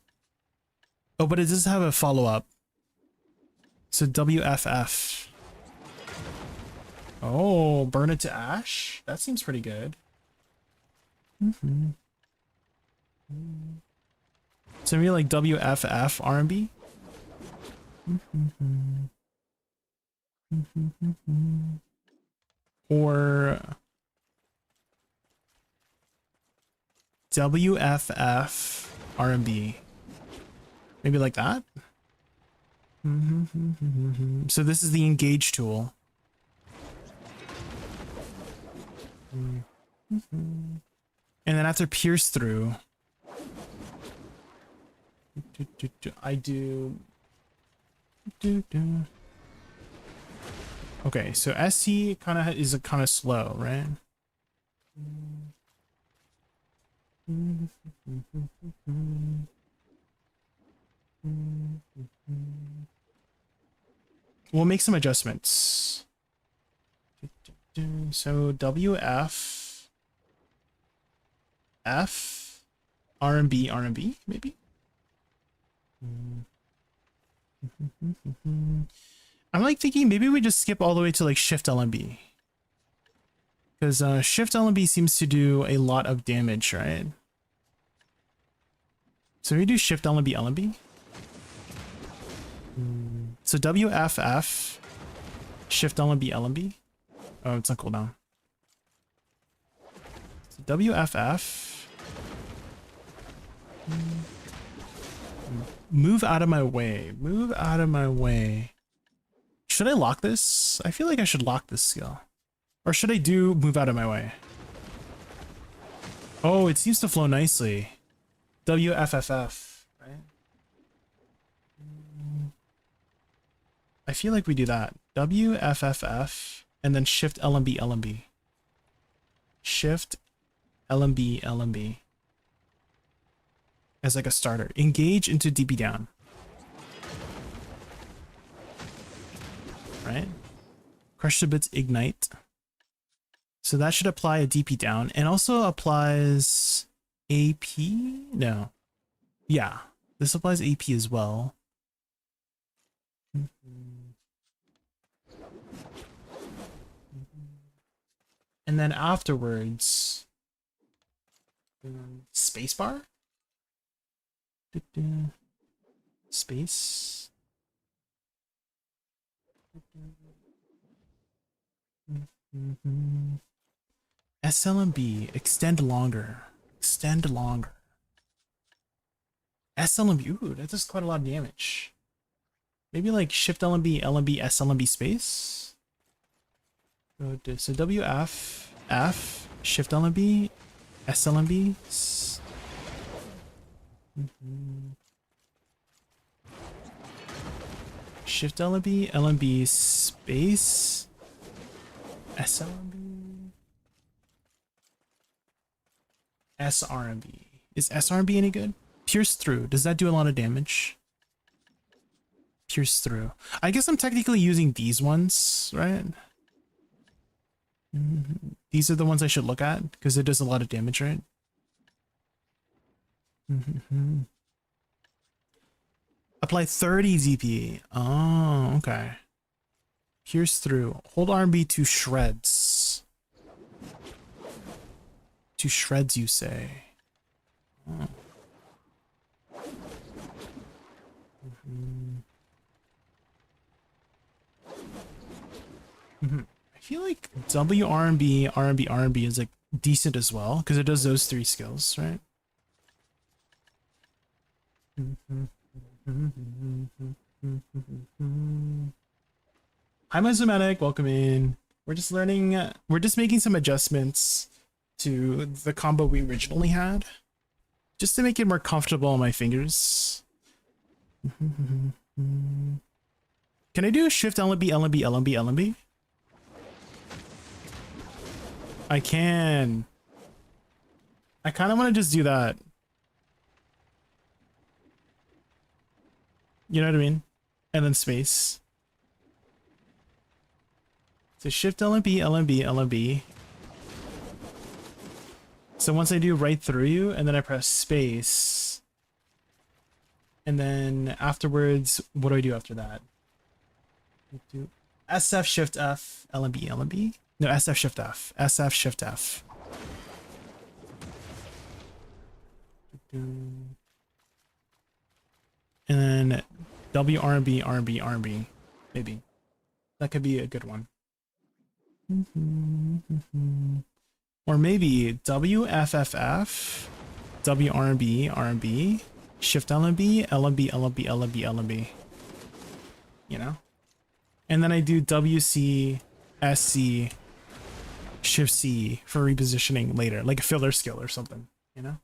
Oh, but it does have a follow-up. So WFF. Oh, burn it to ash? That seems pretty good. So maybe like WFF R&B? Or WFF R&B. Maybe like that? So this is the engage tool. And then after pierce through, I do. Okay, so SC kind of is kind of slow, right? We'll make some adjustments. So WF F R&B maybe. I'm like thinking maybe we just skip all the way to like Shift LMB. Because Shift LMB seems to do a lot of damage, right? So we do Shift LMB. So WFF, Shift LMB. Oh, it's on cooldown. So WFF. Move out of my way. Move out of my way. Should I lock this? I feel like I should lock this skill. Or should I do move out of my way? Oh, it seems to flow nicely. WFFF, right? I feel like we do that. WFFF and then Shift LMB. Shift LMB. As like a starter. Engage into DP down. Right? Crush the bits ignite. So that should apply a DP down and also applies AP? No. Yeah. This applies AP as well. And then afterwards, spacebar? Space. SLMB, extend longer. SLMB, ooh, that does quite a lot of damage. Maybe like Shift LMB, SLMB space? So WF, F, Shift LMB, SLMB. Shift LMB space, SLMB, SRMB. Is SRMB any good? Pierce through. Does that do a lot of damage? Pierce through. I guess I'm technically using these ones, right? These are the ones I should look at because it does a lot of damage, right? Apply 30 ZP. Oh, okay. Pierce through. Hold R&B to shreds. To shreds, you say. Oh. I feel like R&B is like decent as well because it does those three skills, right? Hi, Mazumatic, welcome in. We're just learning, we're just making some adjustments to the combo we originally had, just to make it more comfortable on my fingers. Can I do a Shift LMB? I can. I kind of want to just do that. You know what I mean? And then space. So Shift LMB. So once I do right through you, and then I press space, and then afterwards, what do I do after that? Do SF Shift F, LMB, LMB? No, SF Shift F, SF Shift F. And then WRB, RB, RB, maybe. That could be a good one. Or maybe WFFF, WRB, RB, Shift LMB, LMB, LMB, LMB, LMB. You know? And then I do WC, SC, Shift C for repositioning later, like a filler skill or something, you know?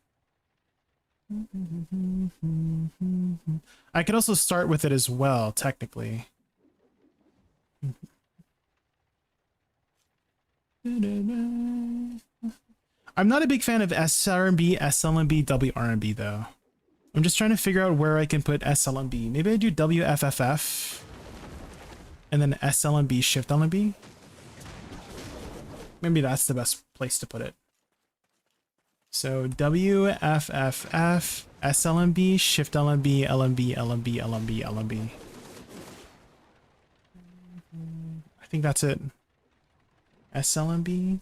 I could also start with it as well, technically. I'm not a big fan of SRMB, SLMB, WRMB though. I'm just trying to figure out where I can put SLMB. Maybe I do WFFF and then SLMB, Shift LMB. Maybe that's the best place to put it. So WFFF, SLMB, Shift LMB, LMB, LMB, LMB, LMB. I think that's it. SLMB.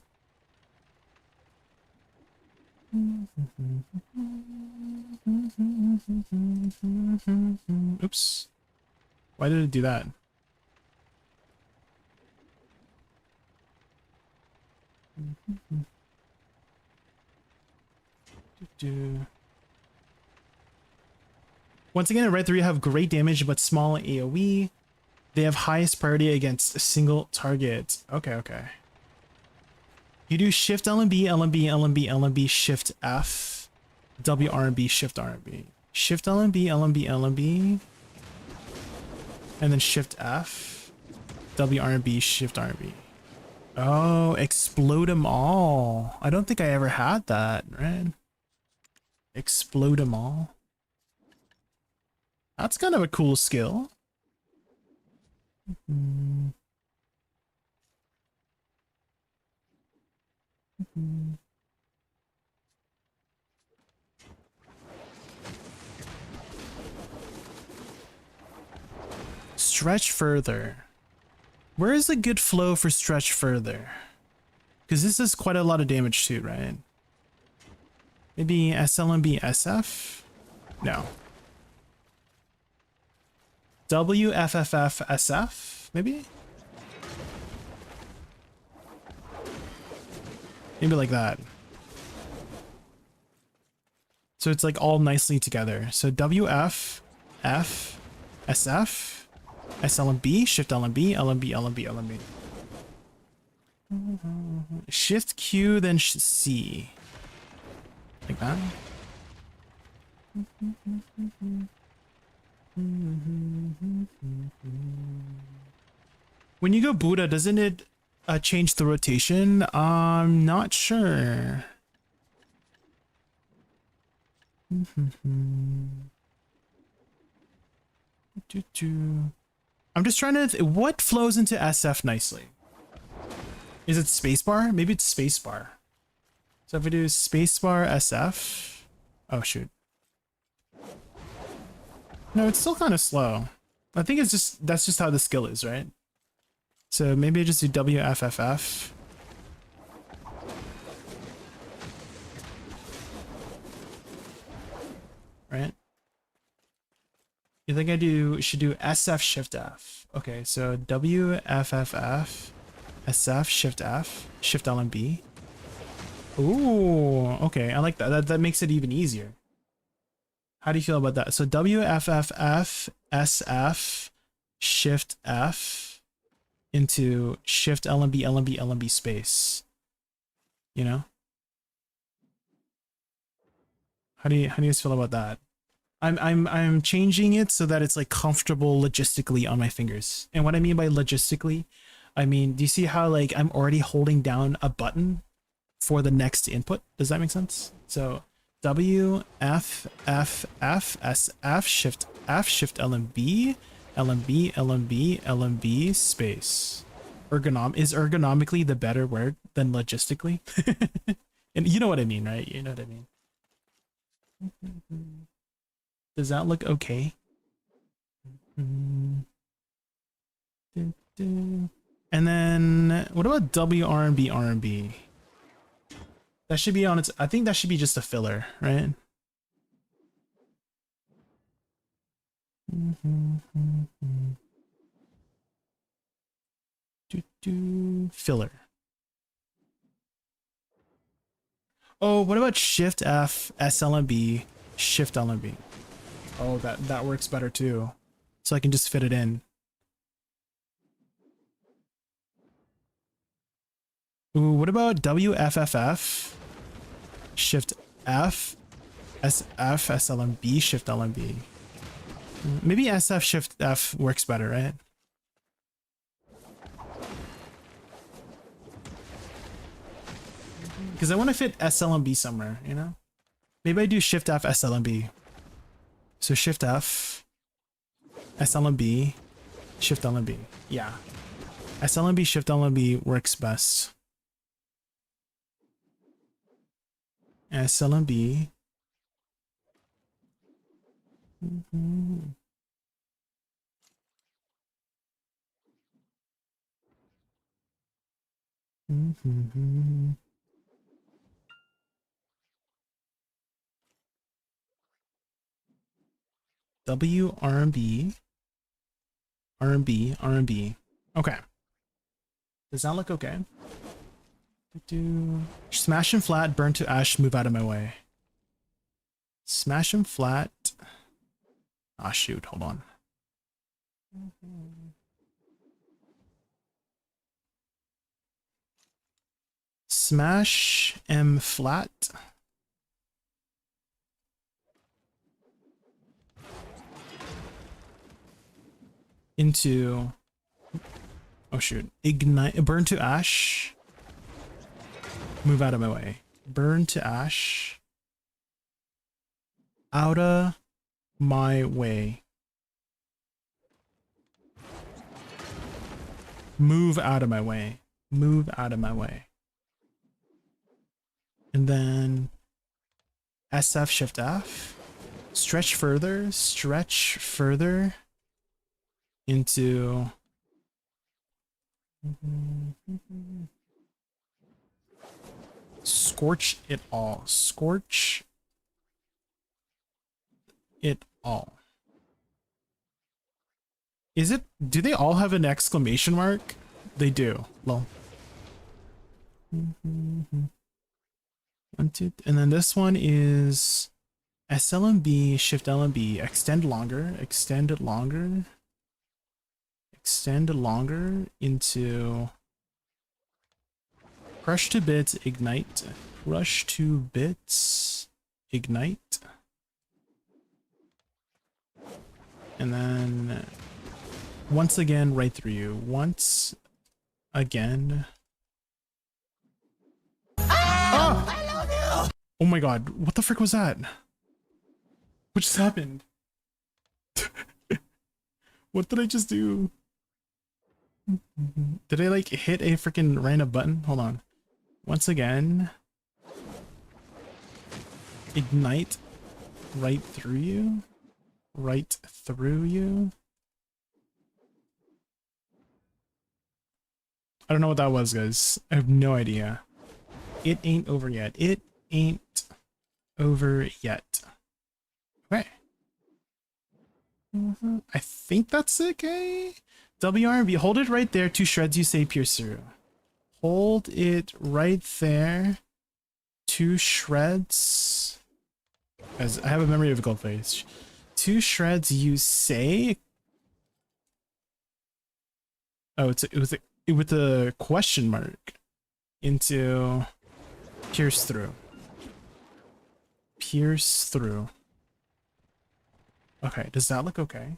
Oops. Why did it do that? Once again, at right 3 have great damage but small AoE. They have highest priority against a single target. Okay, okay. You do Shift LMB, LMB, LMB, LMB, Shift F, WRB, Shift RB. Shift LMB, LMB, LMB, and then Shift F, WRB, Shift RB. Oh, explode them all. I don't think I ever had that, right? Explode them all. That's kind of a cool skill. Stretch further. Where is a good flow for stretch further? Because this is quite a lot of damage too, right? Maybe SLMB SF? No. WFFF SF? Maybe? Maybe like that. So it's like all nicely together. So WF, F, SF, SLMB, Shift LMB, LMB, LMB, LMB. Shift Q, then C. Like that. When you go Buddha, doesn't it change the rotation? I'm not sure. I'm just trying to what flows into SF nicely? Is it spacebar? Maybe it's spacebar. So if I do spacebar SF, oh shoot. No, it's still kind of slow. I think it's just that's just how the skill is, right? So maybe I just do WFFF. Right? You think I should do SF Shift F. Okay, so WFFF, SF Shift F, Shift LMB. Ooh, okay, I like that. That makes it even easier. How do you feel about that? So WFFF, SF, Shift F into Shift LMB, LMB, LMB space. You know? How do you guys feel about that? I'm changing it so that it's like comfortable logistically on my fingers. And what I mean by logistically, I mean, do you see how like I'm already holding down a button for the next input? Does that make sense? So W F F F S F Shift LMB LMB LMB LMB space. Is ergonomically the better word than logistically? And you know what I mean, right? You know what I mean. Does that look okay? And then what about WRB R&B? That should be on its, I think that should be just a filler, right? Filler. Oh, what about Shift F, SLMB, Shift LMB? Oh, that works better too. So I can just fit it in. Ooh, what about WFFF, Shift F, SF, SLMB, Shift LMB? Maybe SF, Shift F works better, right? Because I want to fit SLMB somewhere, you know? Maybe I do Shift F, SLMB. So Shift F, SLMB, Shift LMB. Yeah. SLMB, Shift LMB works best. SLMB. W R&B, R&B, R&B. Okay. Does that look okay? Smash him flat, burn to ash, move out of my way. Smash him flat. Ah, shoot, hold on. Smash M flat. Into, oh shoot, ignite, burn to ash, move out of my way. Burn to ash, out of my way. Move out of my way. Move out of my way. And then SF, Shift F, stretch further, into scorch it all. Scorch it all. Is it, do they all have an exclamation mark? They do. Lol. 1, 2, and then this one is SLMB, Shift LMB, extend longer, extend longer. Extend longer into crush to bits, ignite, crush to bits, ignite, and then once again right through you. Once again. Ah! I love you! Oh my god, what the frick was that? What just happened? What did I just do? Did I like hit a freaking random button? Hold on. Once again. Ignite right through you. Right through you. I don't know what that was, guys. I have no idea. It ain't over yet. It ain't over yet. Okay. I think that's okay. WRB, hold it right there. 2 shreds, you say pierce through. Hold it right there. 2 shreds. Guys, I have a memory of a gold face. 2 shreds, you say. Oh, it was with a question mark. Into pierce through. Pierce through. Okay, does that look okay?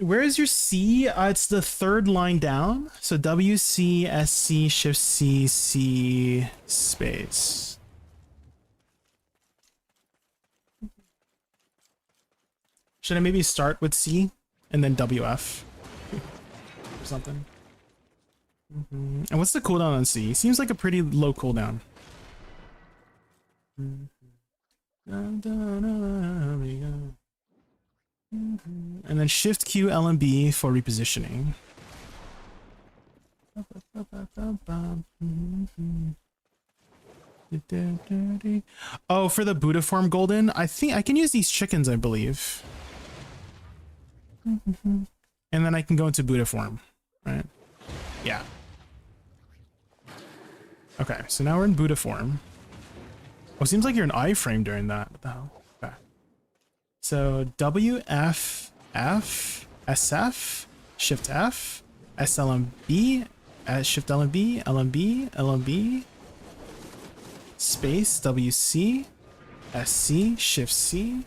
Where is your C? It's the 3rd line down. So WC, SC, Shift C, C, space. Should I maybe start with C and then WF? Or something? And what's the cooldown on C? Seems like a pretty low cooldown. And then Shift Q L and B for repositioning. Oh, for the Buddha form golden, I think I can use these chickens, I believe. And then I can go into Buddha form, right? Yeah. Okay, so now we're in Buddha form. Oh, it seems like you're in iframe during that. What the hell? Okay. So W, F, F, SF, Shift F, SLMB, Shift LMB, LMB, LMB, space, WC, SC, Shift C,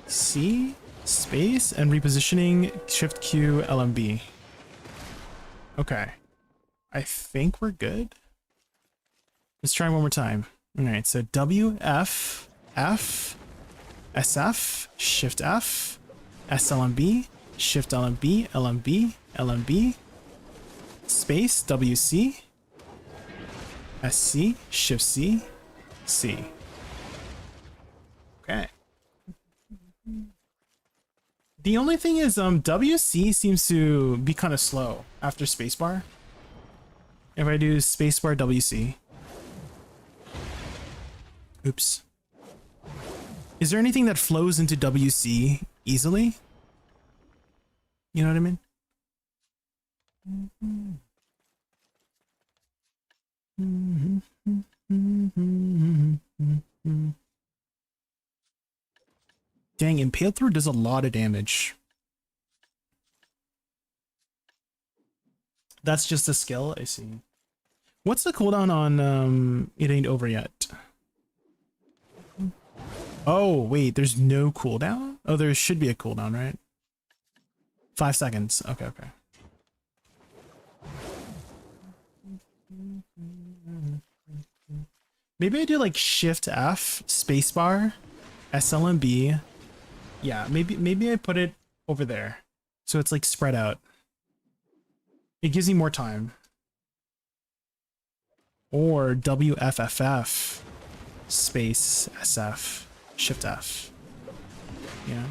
C, space, and repositioning, Shift Q, LMB. Okay. I think we're good. Let's try one more time. All right, so W, F, F, SF, Shift F, SLMB, Shift LMB, LMB, LMB, space, WC, SC, Shift C, C. Okay. The only thing is, WC seems to be kind of slow after spacebar. If I do spacebar WC. Oops. Is there anything that flows into WC easily? You know what I mean? Dang, Impale Through does a lot of damage. That's just a skill, I see. What's the cooldown on It Ain't Over Yet? Oh, wait, there's no cooldown? Oh, there should be a cooldown, right? 5 seconds. Okay, okay. Maybe I do like Shift F, spacebar, SLMB. Yeah, maybe I put it over there. So it's like spread out. It gives me more time. Or WFFF, space SF. Shift F. Yeah.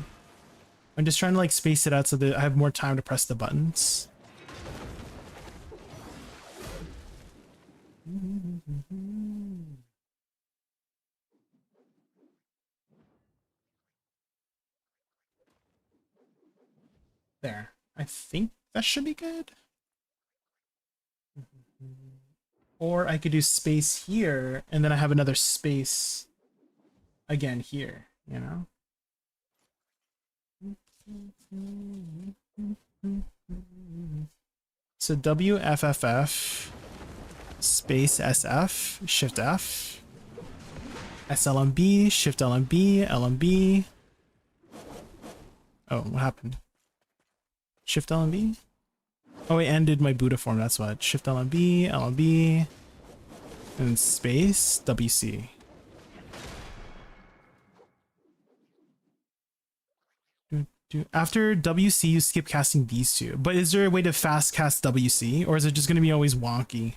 I'm just trying to like space it out so that I have more time to press the buttons. There. I think that should be good. Or I could do space here, and then I have another space again here, you know? So WFFF, space SF, Shift F, SLMB, Shift LMB, LMB. Oh, what happened? Shift LMB? Oh, I ended my Buddha form, that's what. Shift LMB, LMB, and space, WC. After WC, you skip casting these two. But is there a way to fast cast WC, or is it just going to be always wonky?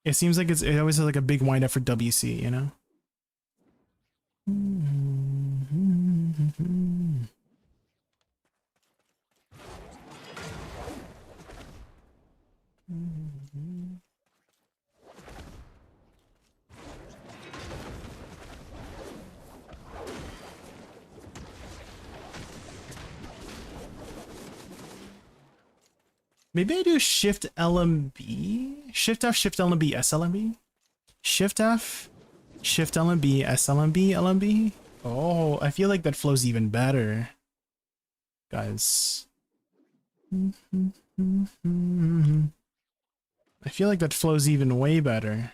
It seems like it always has like a big windup for WC, you know? Maybe I do Shift LMB? Shift F, Shift LMB, SLMB? Shift F, Shift LMB, SLMB, LMB? Oh, I feel like that flows even better. Guys. I feel like that flows even way better.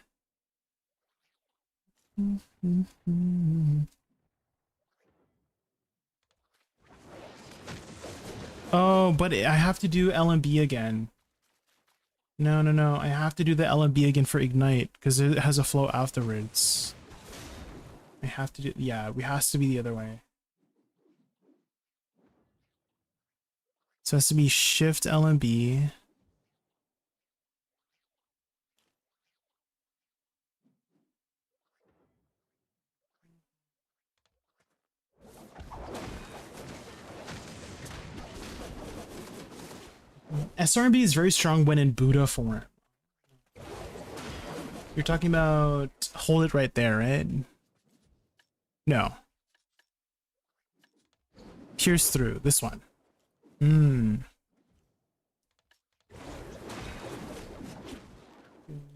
Oh, but I have to do LMB again. No. I have to do the LMB again for Ignite because it has a flow afterwards. I have to do, yeah, it has to be the other way. So it has to be Shift LMB. SRB is very strong when in Buddha form. You're talking about hold it right there, right? No. Pierce through, this one.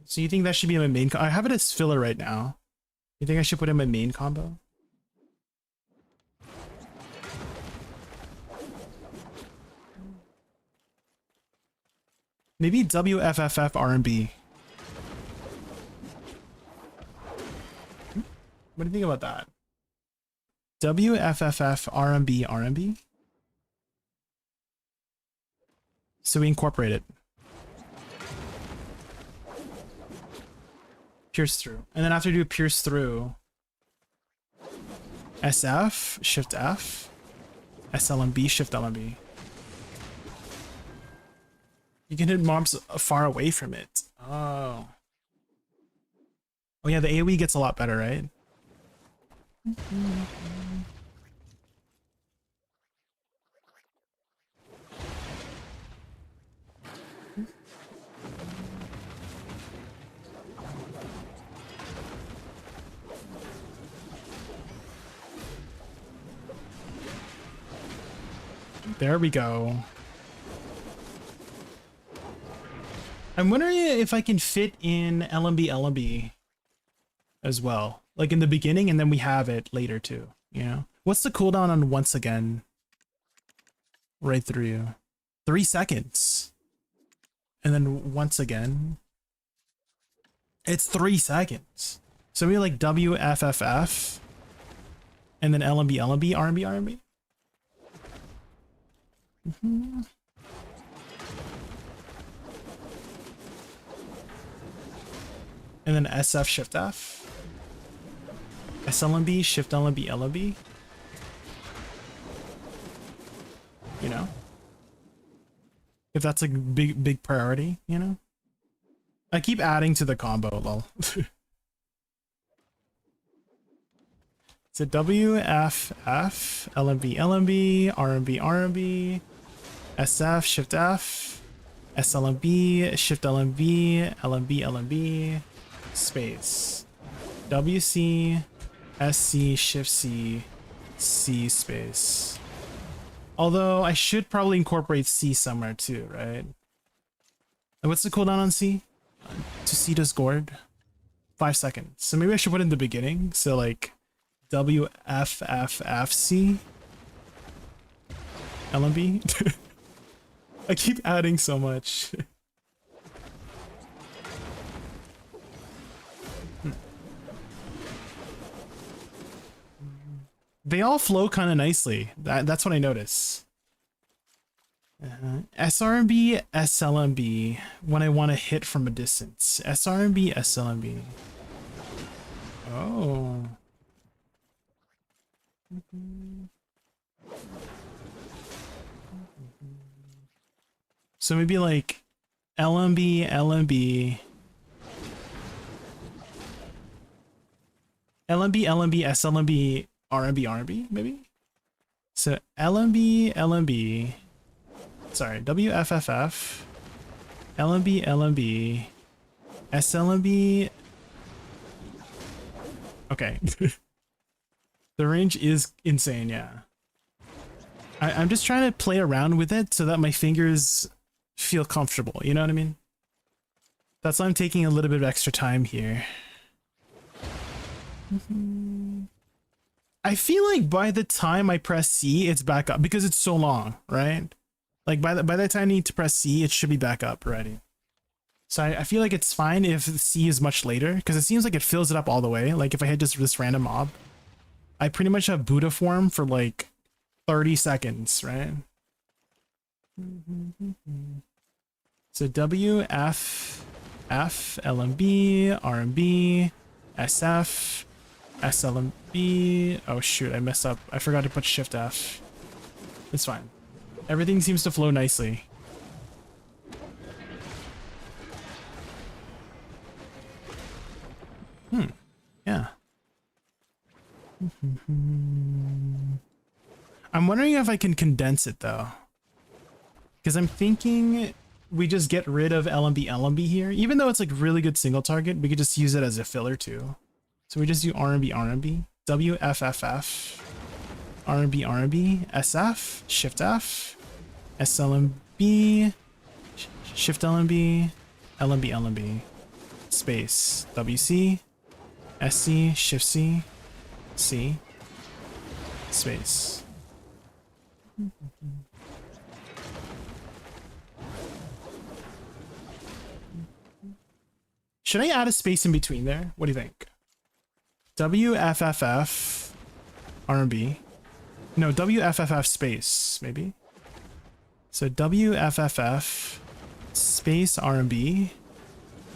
So you think that should be my main I have it as filler right now. You think I should put in my main combo? Maybe WFFF RMB. What do you think about that? WFFF RMB. So we incorporate it. Pierce through. And then after you do pierce through, SF, Shift F, SLMB, Shift LMB. You can hit mobs far away from it. Oh. Oh yeah, the AoE gets a lot better, right? There we go. I'm wondering if I can fit in LMB as well. Like in the beginning, and then we have it later too, you know? What's the cooldown on once again? Right through you. 3 seconds. And then once again. It's 3 seconds. So we like WFFF. And then LMB, RMB. And then SF, Shift F. SLMB, Shift LMB. You know? If that's a big priority, you know? I keep adding to the combo, lol. So WFF, LMB, RMB, SF, Shift F, SLMB, Shift LMB, space. WC, SC, Shift C, C space. Although I should probably incorporate C somewhere too, right? What's the cooldown on C? To C does Gourd? 5 seconds. So maybe I should put it in the beginning. So like WFFFC LMB. I keep adding so much. They all flow kind of nicely. That's what I notice. SRMB, SLMB when I want to hit from a distance. SRMB, SLMB. Oh. So maybe like LMB, SLMB, RMB, maybe? So LMB, sorry, WFFF, LMB, SLMB. Okay. The range is insane, yeah. I'm just trying to play around with it so that my fingers feel comfortable, you know what I mean? That's why I'm taking a little bit of extra time here. I feel like by the time I press C, it's back up because it's so long, right? Like by the time I need to press C, it should be back up already. So I feel like it's fine if C is much later because it seems like it fills it up all the way. Like if I hit just this random mob, I pretty much have Buddha form for like 30 seconds, right? So WF, LMB, RMB, SF, SLMB. Oh shoot, I messed up. I forgot to put Shift F. It's fine. Everything seems to flow nicely. Yeah. I'm wondering if I can condense it though. Because I'm thinking we just get rid of LMB here. Even though it's like really good single target, we could just use it as a filler too. So we just do RMB, WFFF, RMB, SF, Shift F, SLMB, Shift LMB, LMB, space, WC, SC, Shift C, C, space. Should I add a space in between there? What do you think? WFFF RMB. No, WFFF space, maybe. So WFFF space RMB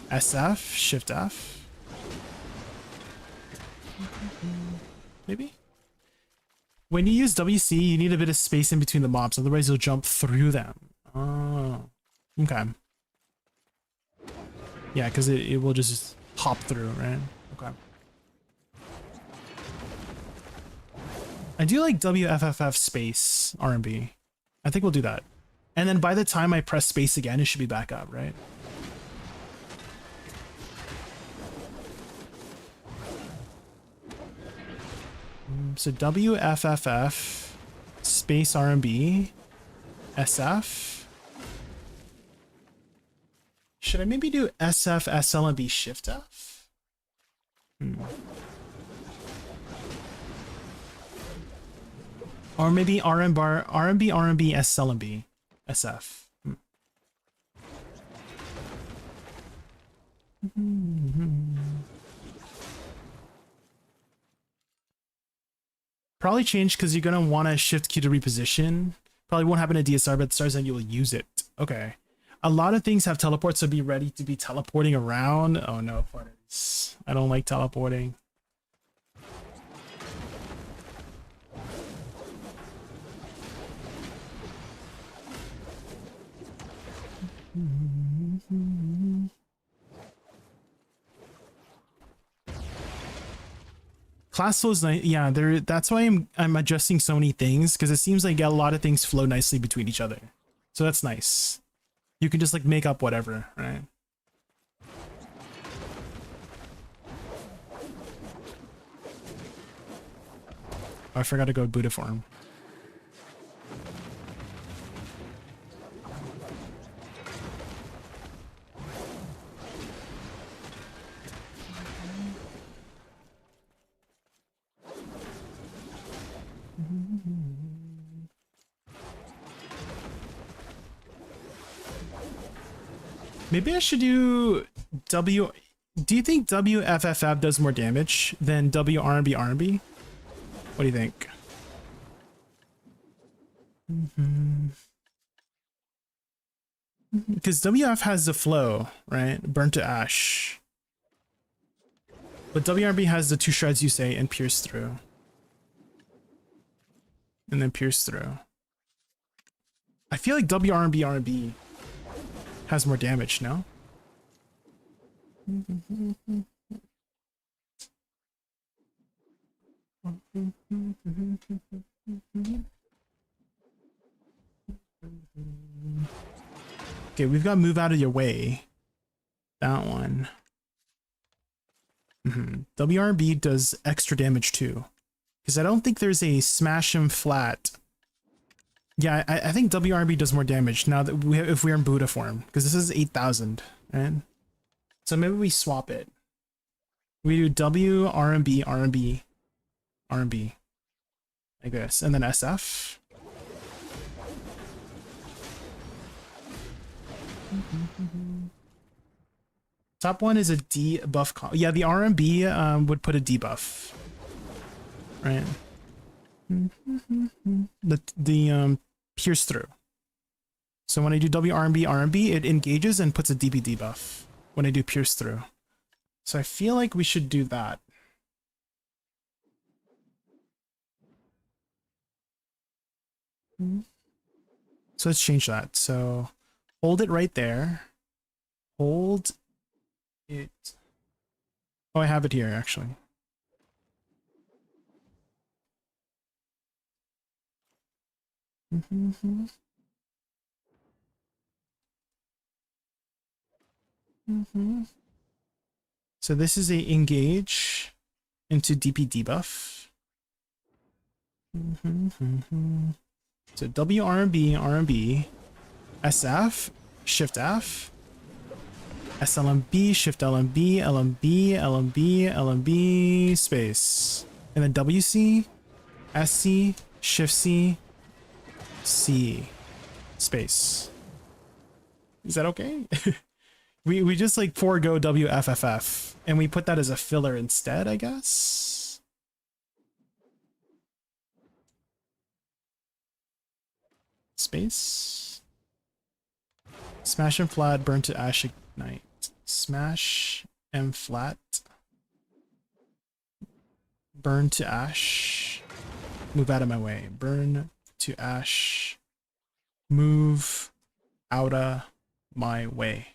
SF Shift F. Maybe? When you use WC, you need a bit of space in between the mobs, otherwise you'll jump through them. Oh, okay. Yeah, because it will just hop through, right? Okay. I do like WFFF space RMB. I think we'll do that. And then by the time I press space again, it should be back up, right? So WFFF space RMB SF. Should I maybe do SF SLMB Shift F? Or maybe RMB SLMB SF. Probably change because you're gonna want to shift Q to reposition. Probably won't happen at DSR, but stars and you will use it. Okay. A lot of things have teleports, so be ready to be teleporting around. Oh no, Farters. I don't like teleporting. Class flows nice. Yeah, that's why I'm adjusting so many things, because it seems like a lot of things flow nicely between each other. So that's nice. You can just like make up whatever, right? Oh, I forgot to go Buddha form. Maybe I should do W. Do you think WFFF does more damage than WRMB? What do you think? Because WF has the flow, right? Burn to ash. But WRB has the 2 shreds, you say, and pierce through. And then pierce through. I feel like WRB has more damage, no? Okay, we've got move out of your way. That one. WRB does extra damage too. Because I don't think there's a smash him flat. Yeah, I think WRB does more damage now that if we're in Buddha form. Because this is 8,000, right? So maybe we swap it. We do WRMB. Like this. And then SF. Top one is a debuff. Yeah, the RMB would put a debuff. Right. The pierce through. So when I do WRMB, it engages and puts a DB debuff when I do pierce through. So I feel like we should do that. So let's change that. So hold it right there. Hold it. Oh, I have it here actually. So this is a engage into DP debuff. So W RMB, SF, Shift F, SLMB, Shift LMB, LMB, LMB, LMB, space. And then WC, SC, Shift C, C, space. Is that okay? we just like forego WFFF and we put that as a filler instead, I guess. Space. Smash and flat, burn to ash, ignite. Smash and flat. Burn to ash. Move out of my way. Burn to ash. Move out of my way.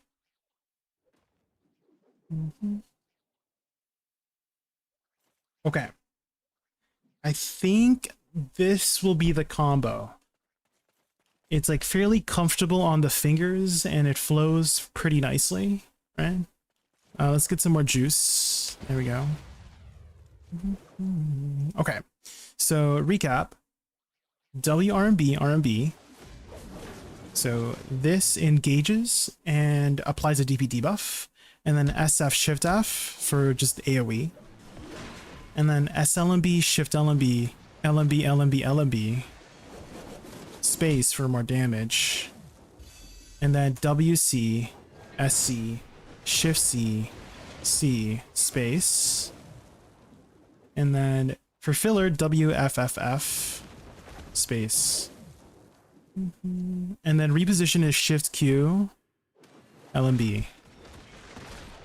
Okay. I think this will be the combo. It's like fairly comfortable on the fingers and it flows pretty nicely, right? Let's get some more juice. There we go. Okay. So recap. WRMB, RMB. So this engages and applies a DP debuff. And then SF Shift F for just AoE. And then SLMB, Shift LMB, LMB, LMB, LMB. Space for more damage. And then WC, SC, Shift C, C, space. And then for filler, WFFF, space. And then reposition is Shift Q, LMB.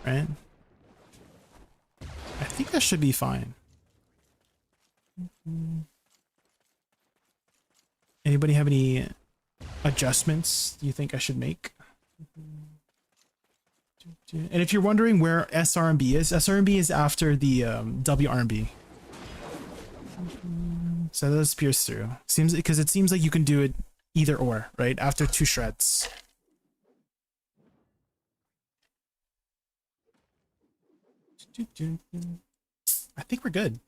Right? I think that should be fine. Anybody have any adjustments you think I should make? And if you're wondering where SRMB is after the WRMB. So that pierce through. Seems because it seems like you can do it either or, right? After 2 shreds. I think we're good.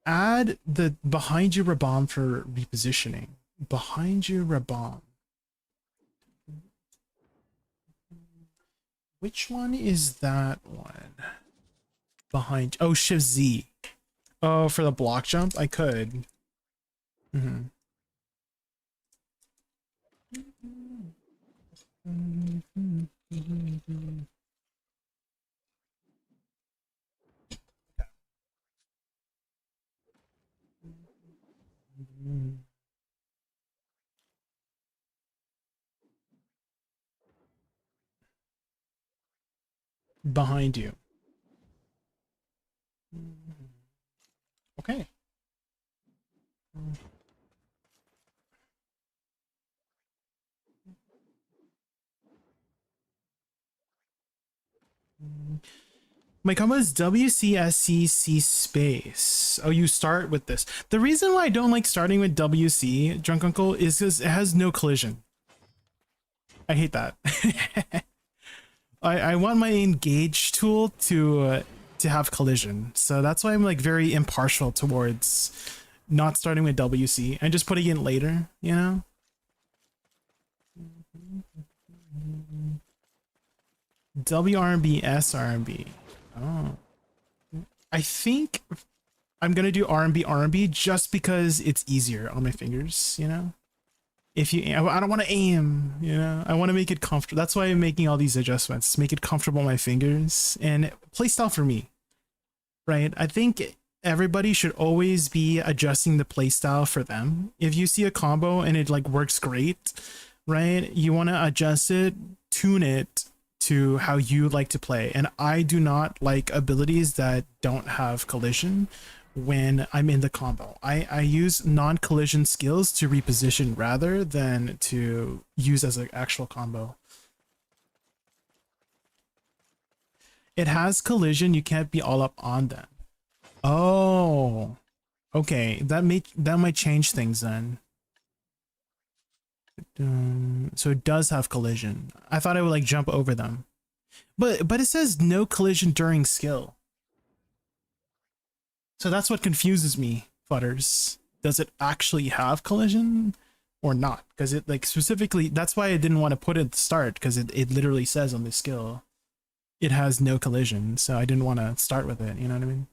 Add the behind you Rabomb for repositioning. Behind you Rabomb. Which one is that one? Behind. Oh, Shift Z. Oh, for the block jump? I could. Behind you. Okay. My combo is WCSCC space. Oh, you start with this. The reason why I don't like starting with WC, Drunk Uncle, is because it has no collision. I hate that. I want my engage tool to have collision. So that's why I'm like very impartial towards not starting with WC and just putting it in later, you know? WRMB, SRMB. Oh. I think I'm gonna do RMB just because it's easier on my fingers, you know? If you, I don't want to aim, you know? I want to make it comfortable. That's why I'm making all these adjustments, to make it comfortable on my fingers and playstyle for me, right? I think everybody should always be adjusting the playstyle for them. If you see a combo and it like works great, right? You want to adjust it, tune it to how you like to play. And I do not like abilities that don't have collision when I'm in the combo. I use non-collision skills to reposition rather than to use as an actual combo. It has collision, you can't be all up on them. Oh, okay, that might change things then. So it does have collision. I thought I would like jump over them. But it says no collision during skill. So that's what confuses me, Futters. Does it actually have collision or not? Because it like specifically, that's why I didn't want to put it at the start, because it literally says on the skill it has no collision. So I didn't want to start with it, you know what I mean?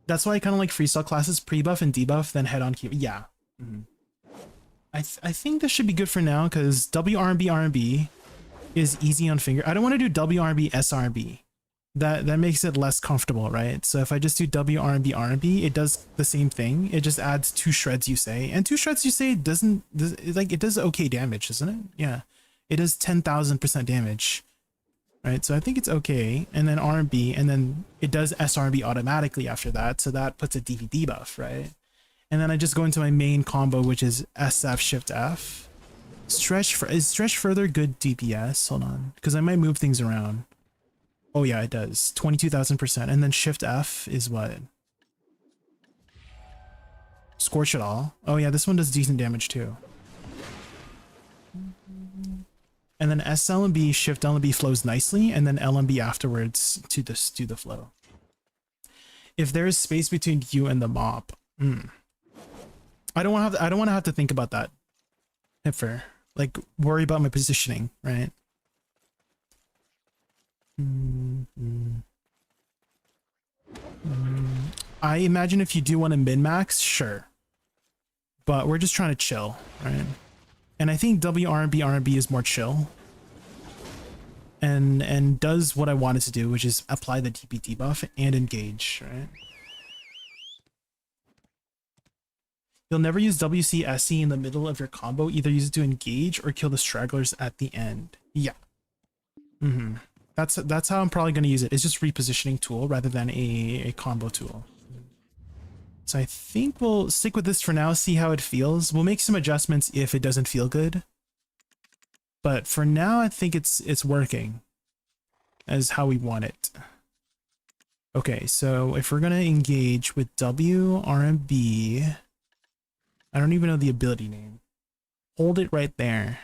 That's why I kind of like freestyle classes, pre-buff and debuff, then head on key. Yeah. I think this should be good for now, because WRB RB is easy on finger. I don't want to do WRB SRB. That makes it less comfortable, right? So if I just do WRB RB, it does the same thing. It just adds 2 shreds, you say. And 2 shreds, you say, it does okay damage, doesn't it? Yeah. It does 10,000% damage. Right, so I think it's okay, and then RB, and then it does SRB automatically after that, so that puts a DV debuff, right? And then I just go into my main combo, which is SF Shift F. Is stretch further good DPS? Hold on, because I might move things around. Oh yeah, it does 22,000%, and then Shift F is what? Scorch it all. Oh yeah, this one does decent damage too. And then SLMB, Shift LMB flows nicely, and then LMB afterwards to the flow. If there is space between you and the mob, I don't want to have to think about that. Hipfer, like worry about my positioning, right? I imagine if you do want to min-max, sure, but we're just trying to chill, right? And I think WRB RB is more chill and does what I wanted to do, which is apply the TP debuff and engage, right? You'll never use WCSE in the middle of your combo, either use it to engage or kill the stragglers at the end. Yeah. That's how I'm probably going to use it. It's just repositioning tool rather than a combo tool. So I think we'll stick with this for now, see how it feels. We'll make some adjustments if it doesn't feel good. But for now, I think it's working as how we want it. Okay, so if we're going to engage with WRB, I don't even know the ability name. Hold it right there.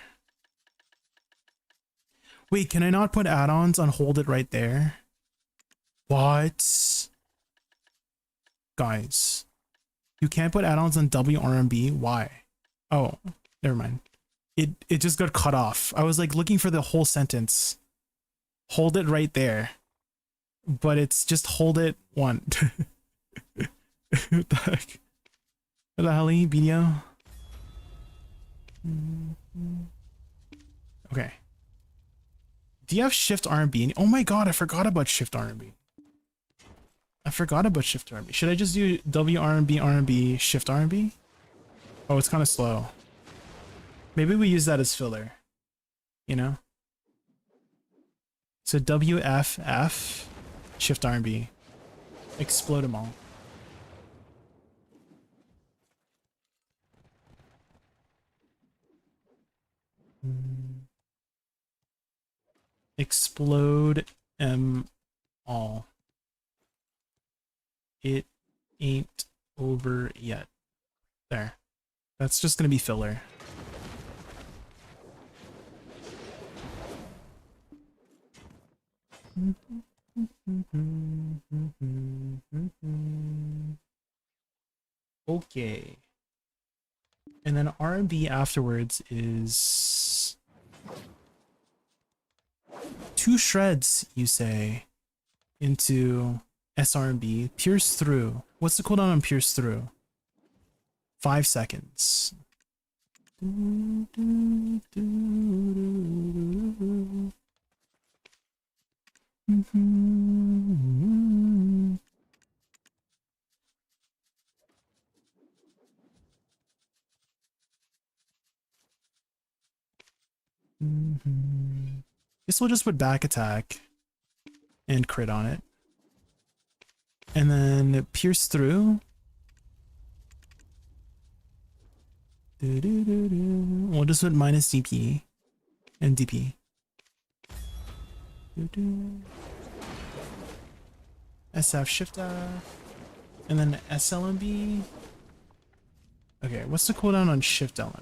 Wait, can I not put add-ons on hold it right there? What? Guys. You can't put add-ons on WRMB? Why? Oh, never mind. It just got cut off. I was like looking for the whole sentence. Hold it right there. But it's just hold it one. What the heck? What the hell, video? Okay. Do you have Shift RMB? Oh my god, I forgot about Shift RMB. Should I just do WRMB RMB Shift RMB? Oh, it's kind of slow. Maybe we use that as filler. You know? So WFF Shift RMB. Explode them all. Explode them all. It ain't over yet. There. That's just gonna be filler. Okay. And then R&B afterwards is 2 shreds, you say, into SRB. Pierce through. What's the cooldown on pierce through? 5 seconds. Guess we'll just put back attack and crit on it. And then pierce through. We'll just put minus DP and DP. SF Shift F, and then SLMB. Okay, what's the cooldown on Shift LMB?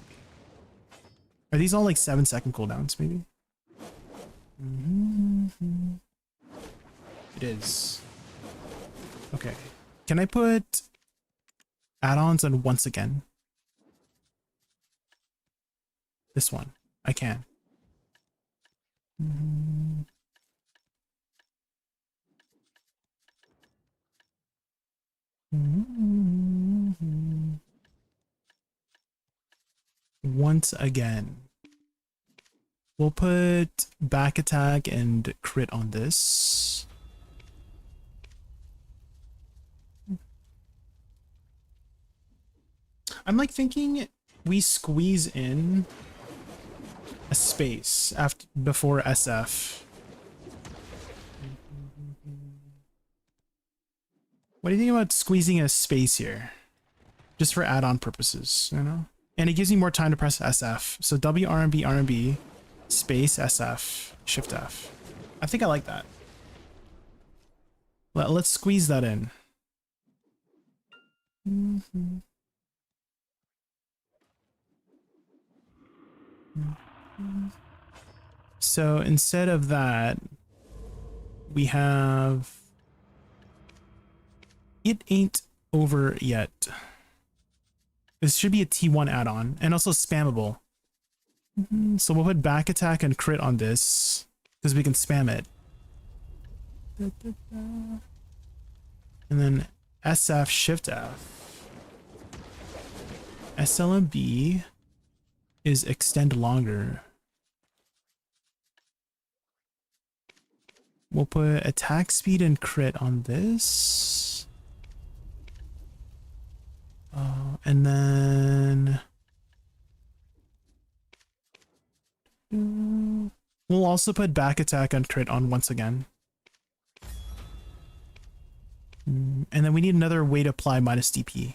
Are these all like 7-second cooldowns, maybe? It is. Okay. Can I put add-ons on once again? This one. I can. Once again. We'll put back attack and crit on this. I'm like thinking we squeeze in a space before SF. What do you think about squeezing a space here? Just for add-on purposes, you know? And it gives me more time to press SF. So WRMB, RMB, space, SF, Shift F. I think I like that. Let's squeeze that in. So instead of that, we have... It ain't over yet. This should be a T1 add-on, and also spammable. So we'll put back attack and crit on this, because we can spam it. And then SF Shift F. SLMB is extend longer. We'll put attack speed and crit on this. And then we'll also put back attack and crit on once again. And then we need another way to apply minus DP.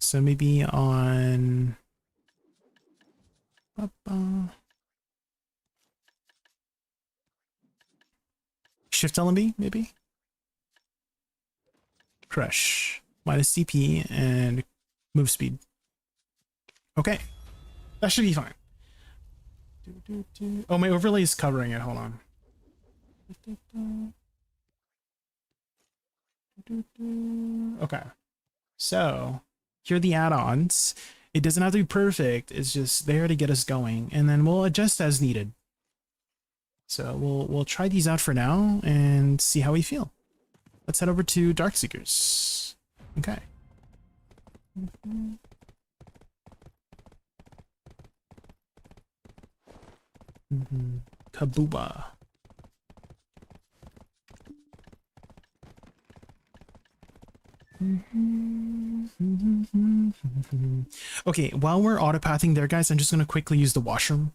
So maybe on Shift LMB, maybe? Crush. Minus CP and move speed. Okay. That should be fine. Oh, my overlay is covering it. Hold on. Okay. So, here are the add-ons. It doesn't have to be perfect. It's just there to get us going. And then we'll adjust as needed. So we'll try these out for now and see how we feel. Let's head over to Darkseekers. Okay. Kabooba. Okay, while we're autopathing there, guys, I'm just gonna quickly use the washroom.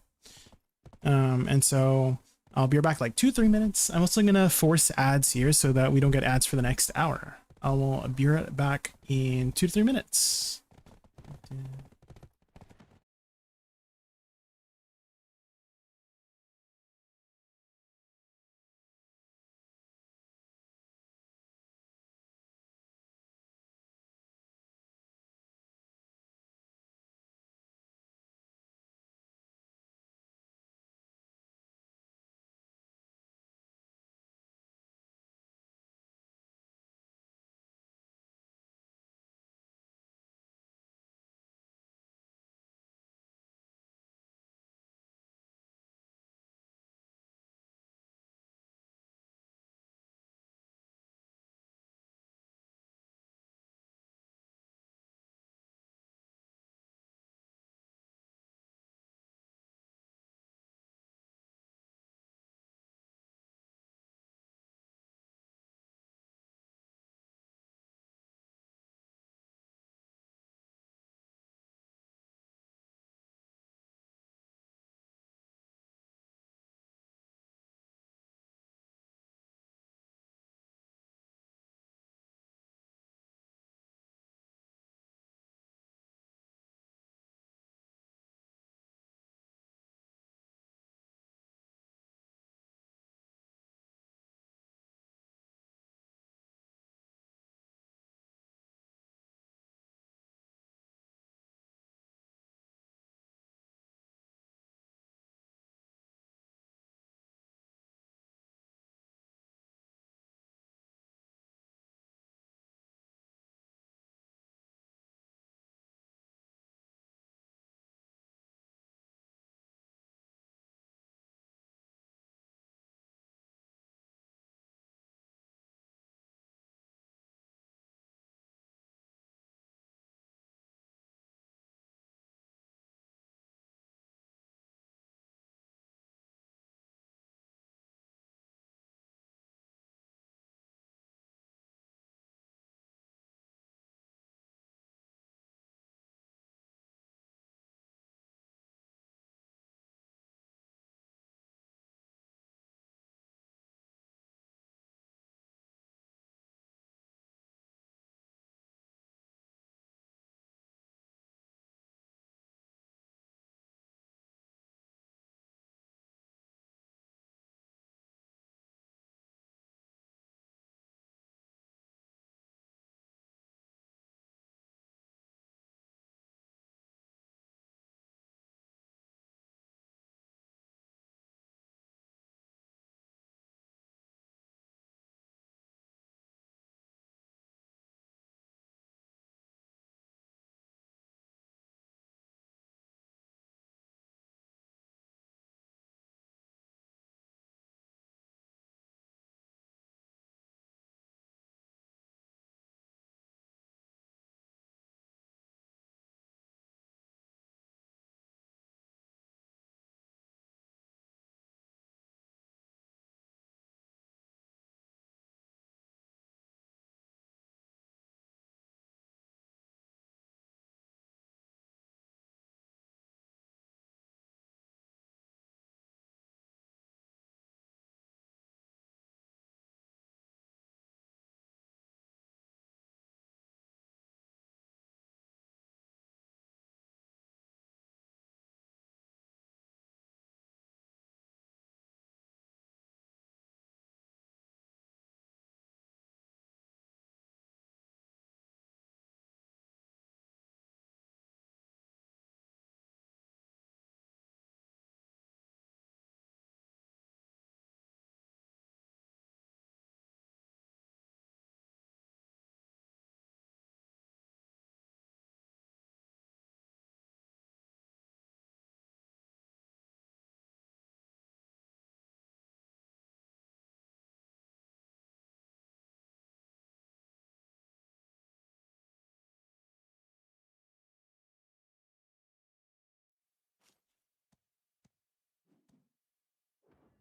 And so I'll be back like 2-3 minutes. I'm also gonna force ads here so that we don't get ads for the next hour. I will be right back in 2-3 minutes.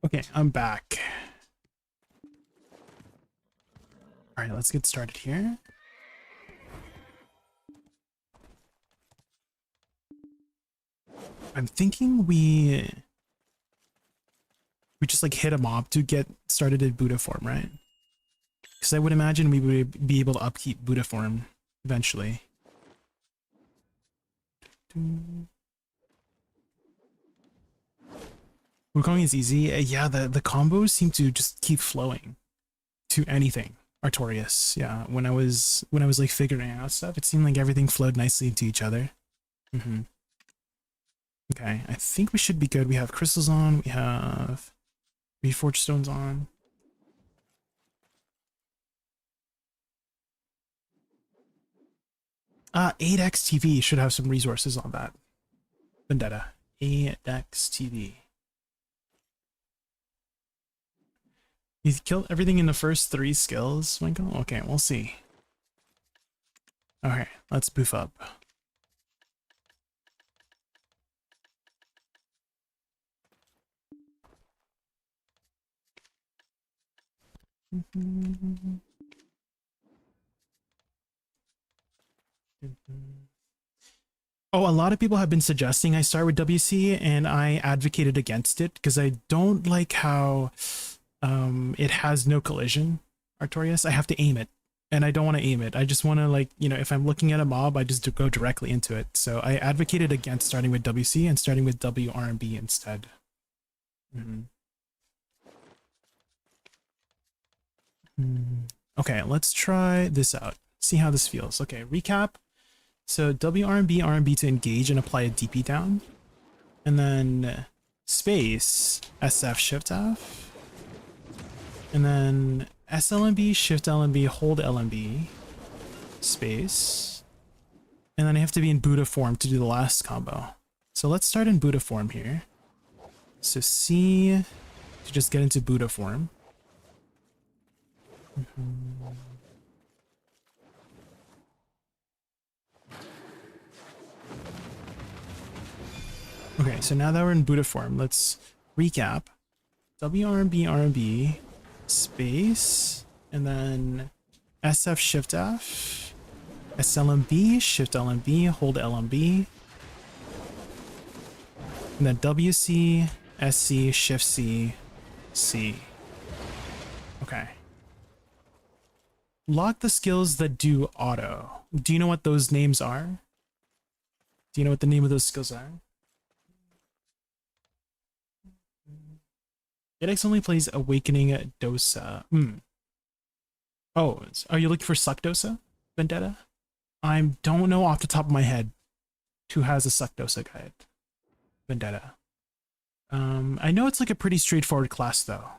Okay, I'm back. All right, let's get started here. I'm thinking we just like hit a mob to get started at Buddha form, right? Because I would imagine we would be able to upkeep Buddha form eventually. Wukong is easy. Yeah, the combos seem to just keep flowing to anything. Artorias, yeah. When I was like figuring out stuff, it seemed like everything flowed nicely into each other. Okay, I think we should be good. We have crystals on. We have reforged stones on. ADVgg TV should have some resources on that. Vendetta. ADVgg TV. You killed everything in the first 3 skills, Michael? Okay, we'll see. Okay, let's boof up. Oh, a lot of people have been suggesting I start with WC, and I advocated against it because I don't like how it has no collision, Artorias. I have to aim it, and I don't want to aim it. I just want to, like, you know, if I'm looking at a mob, I just go directly into it. So I advocated against starting with WC and starting with WRMB instead. Okay, let's try this out. See how this feels. Okay, recap. So WRMB, RMB to engage and apply a DP down. And then space, SF, Shift F. And then SLMB, Shift LMB, hold LMB. Space. And then I have to be in Buddha form to do the last combo. So let's start in Buddha form here. So C to just get into Buddha form. Okay, so now that we're in Buddha form, let's recap. WRMB, RMB, space, and then SF, Shift F, SLMB, Shift LMB, hold LMB, and then WC, SC, Shift C, C. Okay. Lock the skills that do auto. Do you know what those names are? Do you know what the name of those skills are? ADVgg only plays Awakening Dosa. Oh, are you looking for Suck Dosa, Vendetta? I don't know off the top of my head who has a Suck Dosa guide, Vendetta. I know it's like a pretty straightforward class though.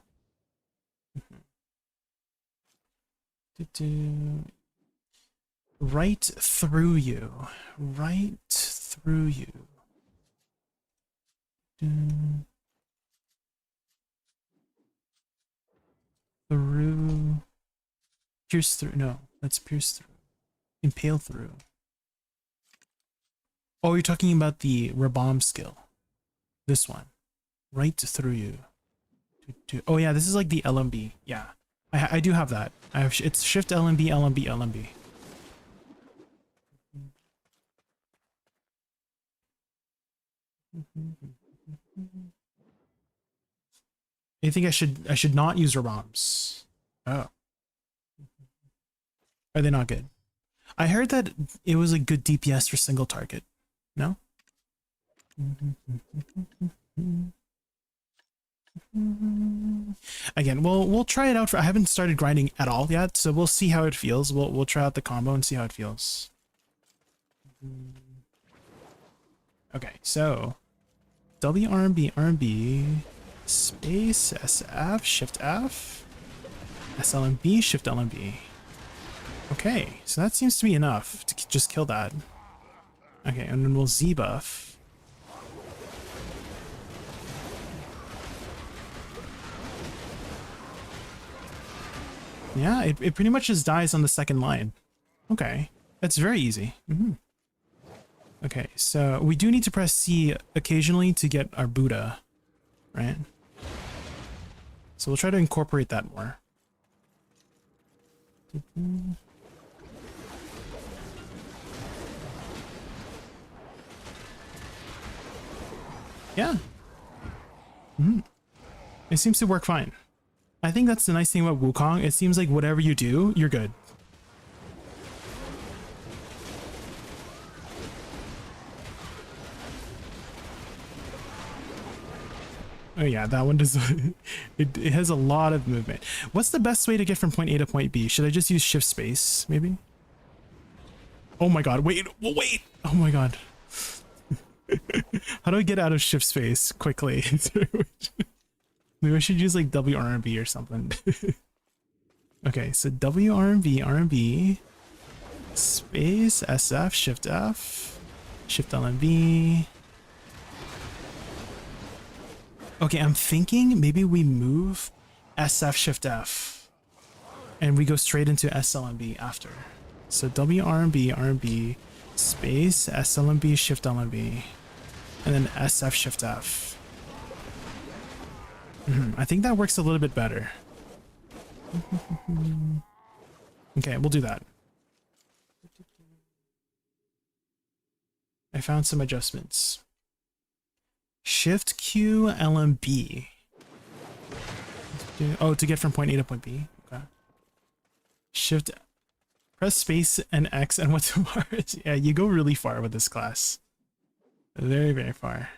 Right through you. Right through you. Through. Pierce through. No, that's pierce through. Impale through. Oh, you're talking about the Rabam skill. This one. Right through you. Oh yeah, this is like the LMB. Yeah. I do have that. I have it's Shift LMB, LMB, LMB. I think I should not use ROMs. Oh. Are they not good? I heard that it was a good DPS for single target. No? Again, we'll try it out for I haven't started grinding at all yet, so we'll see how it feels. We'll try out the combo and see how it feels. Okay, so WRMB, RMB, space, SF, Shift F, SLMB, Shift LMB. Okay, so that seems to be enough to just kill that. Okay, and then we'll Z buff. Yeah, it pretty much just dies on the second line. Okay, that's very easy. Okay, so we do need to press C occasionally to get our Buddha, right? So we'll try to incorporate that more. Yeah. It seems to work fine. I think that's the nice thing about Wukong. It seems like whatever you do, you're good. Oh yeah, that one does. it has a lot of movement. What's the best way to get from point A to point B? Should I just use shift space, maybe? Oh my god, wait, wait! Oh my god. How do I get out of shift space quickly? Maybe I should use like WRMB or something. Okay, so WRMB, space, SF, shift F, shift LMB. Okay, I'm thinking maybe we move SF shift F and we go straight into SLMB after. So WRMB, RMB, space, SLMB, shift LMB, and then SF shift F. I think that works a little bit better. Okay, we'll do that. I found some adjustments. Shift Q LMB. Oh, to get from point A to point B. Okay. Shift, press space and X and what's the Yeah, you go really far with this class. Very, very far.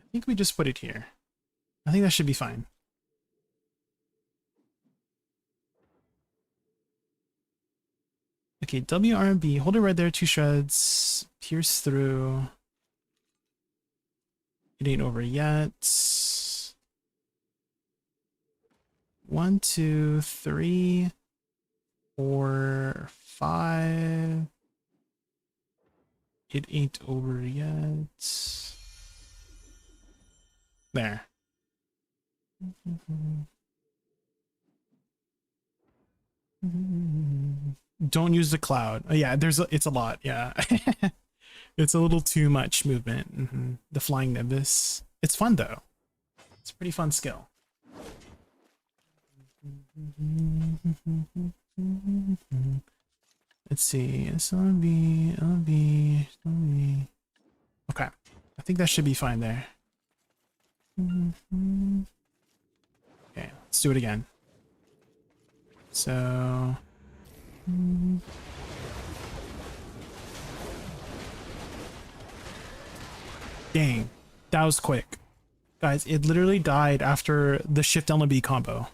I think we just put it here. I think that should be fine. Okay, WRMB, hold it right there, 2 shreds, pierce through. It ain't over yet. 1, 2, 3, 4, 5. It ain't over yet. There. Don't use the cloud. Oh yeah, it's a lot. Yeah. It's a little too much movement. The flying nimbus. It's fun though. It's a pretty fun skill. Let's see. SLB, LB, LB. Okay. I think that should be fine there. Okay, let's do it again. So... Dang, that was quick. Guys, it literally died after the shift LMB combo.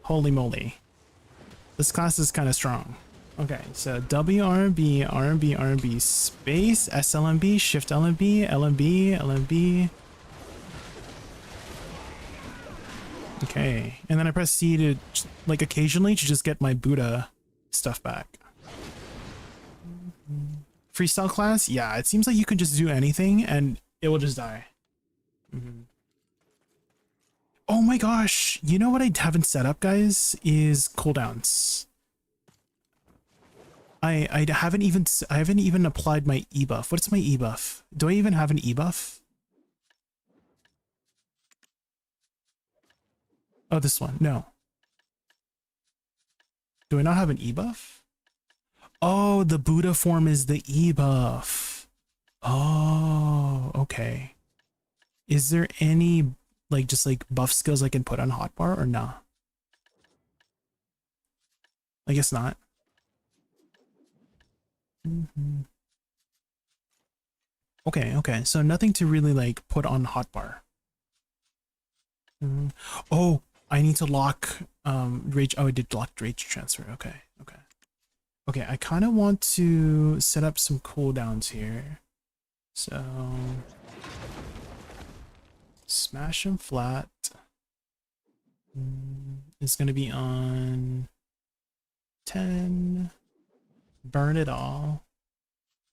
Holy moly. This class is kind of strong. Okay, so WRMB, RMB, RMB, space, SLMB, shift LMB, LMB, LMB. Okay, and then I press C to, like, occasionally to just get my Buddha stuff back. Freestyle class? Yeah, it seems like you can just do anything and it will just die. Oh my gosh, you know what I haven't set up, guys, is cooldowns. I haven't even applied my e-buff. What's my e-buff? Do I even have an e-buff? Oh, this one. No. Do I not have an e-buff? Oh, the Buddha form is the e-buff. Oh, okay. Is there any, like, just like buff skills I can put on hotbar or nah? I guess not. Okay, okay. So nothing to really like put on hotbar. Oh, I need to lock rage. Oh, I did lock rage transfer. Okay, okay. Okay, I kind of want to set up some cooldowns here. So smash them flat. It's going to be on 10. Burn it all.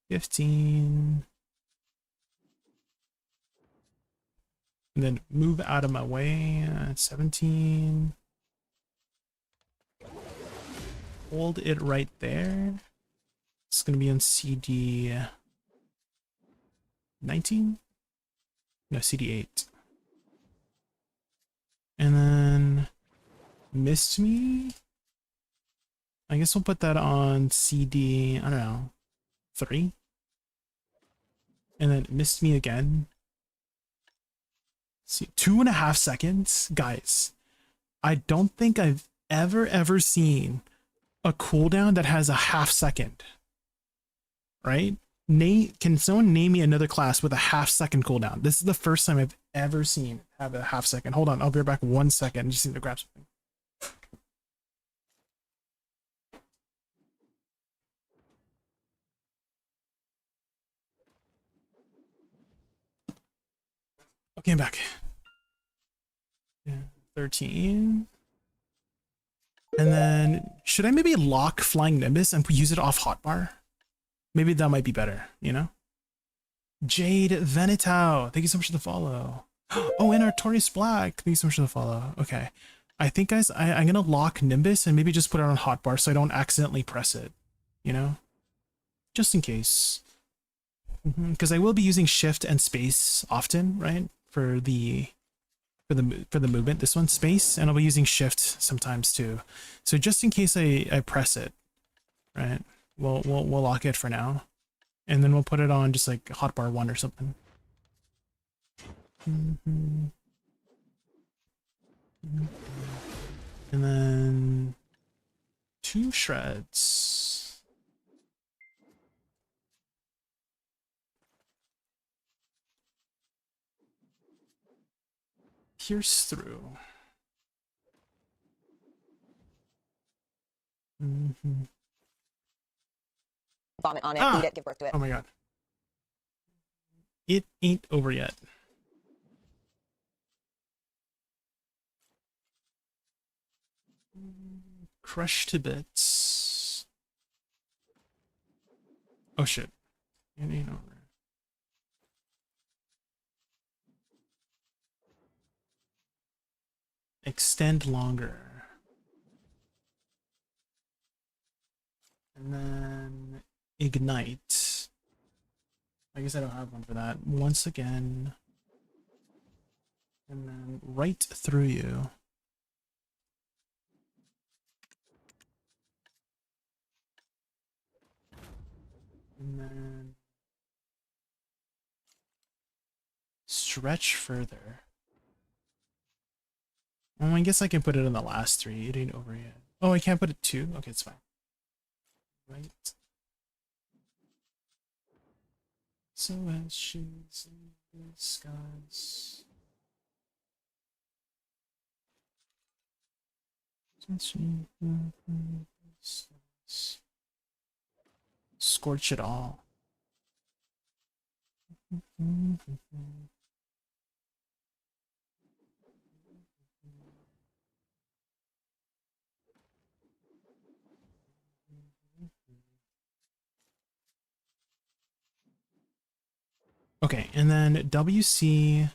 15. And then move out of my way. 17. Hold it right there. It's going to be on CD 19? No, CD 8. And then missed me. I guess we'll put that on CD, I don't know, 3. And then missed me again. See, 2.5 seconds. Guys, I don't think I've ever seen a cooldown that has a half second. Right? Can someone name me another class with a half-second cooldown? This is the first time I've ever seen it have a half-second. Hold on, I'll be right back 1 second. Just need to grab something. Okay, I'm back. Yeah, 13. And then, should I maybe lock Flying Nimbus and use it off hotbar? Maybe that might be better, you know? Jade Venitao, thank you so much for the follow. Oh, and Artorius Black, thank you so much for the follow. Okay. I think, guys, I'm gonna lock Nimbus and maybe just put it on hotbar so I don't accidentally press it, you know? Just in case. Because I will be using shift and space often, right? For the movement, this one's space, and I'll be using shift sometimes too. So just in case I press it, right? We'll lock it for now, and then we'll put it on just like hotbar 1 or something. And then 2 shreds. Pierce through. Vomit on it, eat it, give birth to it. Oh my god. It ain't over yet. Crush to bits. Oh shit. It ain't over. Extend longer. And then ignite. I guess I don't have one for that. Once again. And then right through you. And then stretch further. Oh, I guess I can put it in the last 3. It ain't over yet. Oh, I can't put it 2? Okay, it's fine. Right. So as she's in the skies. Scorch it all. Okay, and then WC,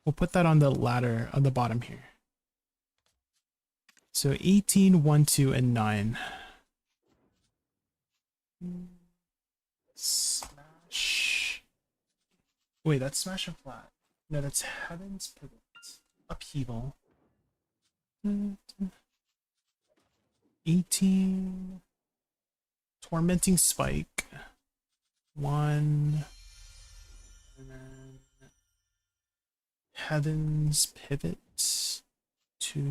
we'll put that on the ladder on the bottom here. So 18, 1, 2, and 9. Smash. Wait, that's smash and flat. No, that's heaven's pivot. Upheaval. 18. Tormenting spike. 1. And then heaven's pivot. 2.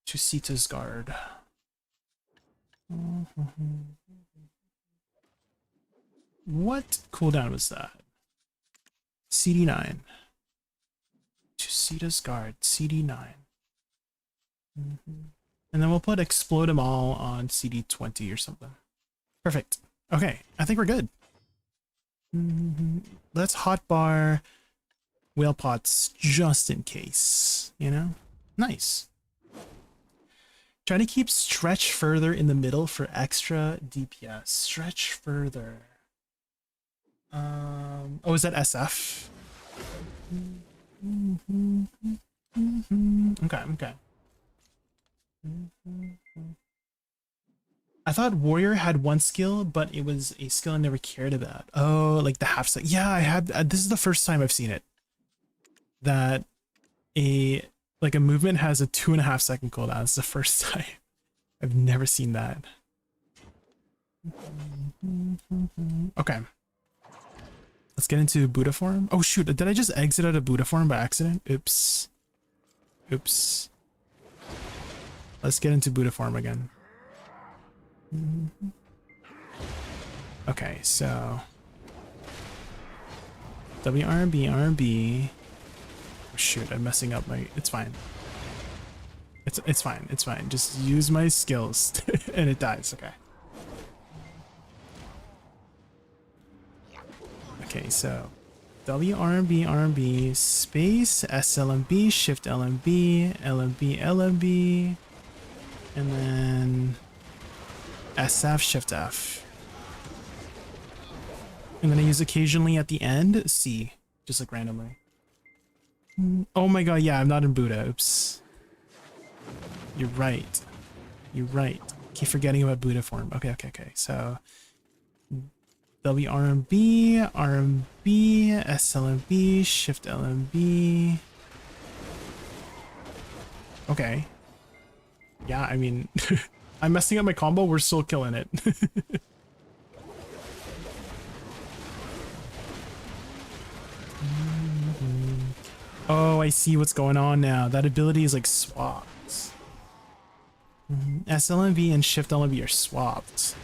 To Sita's guard. What cooldown was that? CD9. To Sita's guard, CD9. And then we'll put explode them all on CD20 or something. Perfect. Okay, I think we're good. Let's hotbar whale pots just in case, you know? Nice. Trying to keep stretch further in the middle for extra DPS. Stretch further. Oh, is that SF? Okay, okay. I thought warrior had one skill, but it was a skill I never cared about. Oh, like the half second. Yeah, I had. This is the first time I've seen it. That a movement has a 2.5 second cooldown. It's the first time. I've never seen that. Okay. Let's get into Buddha form. Oh shoot, did I just exit out of Buddha form by accident? Oops. Oops. Let's get into Buddha form again. Okay, so WRB, RB. Oh shoot, I'm messing up my. It's fine. It's fine. It's fine. Just use my skills, and it dies. Okay. Okay, so WRB, RB, space, SLMB, Shift LMB, LMB, LMB, and then SF, Shift F. And then I use occasionally at the end, C, just like randomly. Oh my god, yeah, I'm not in Buddha. Oops. You're right. You're right. Keep forgetting about Buddha form. Okay, okay, okay. So WRMB, RMB, SLMB, Shift LMB. Okay. Yeah, I mean, I'm messing up my combo. We're still killing it. Oh, I see what's going on now. That ability is like swapped. SLMB and Shift LMB are swapped.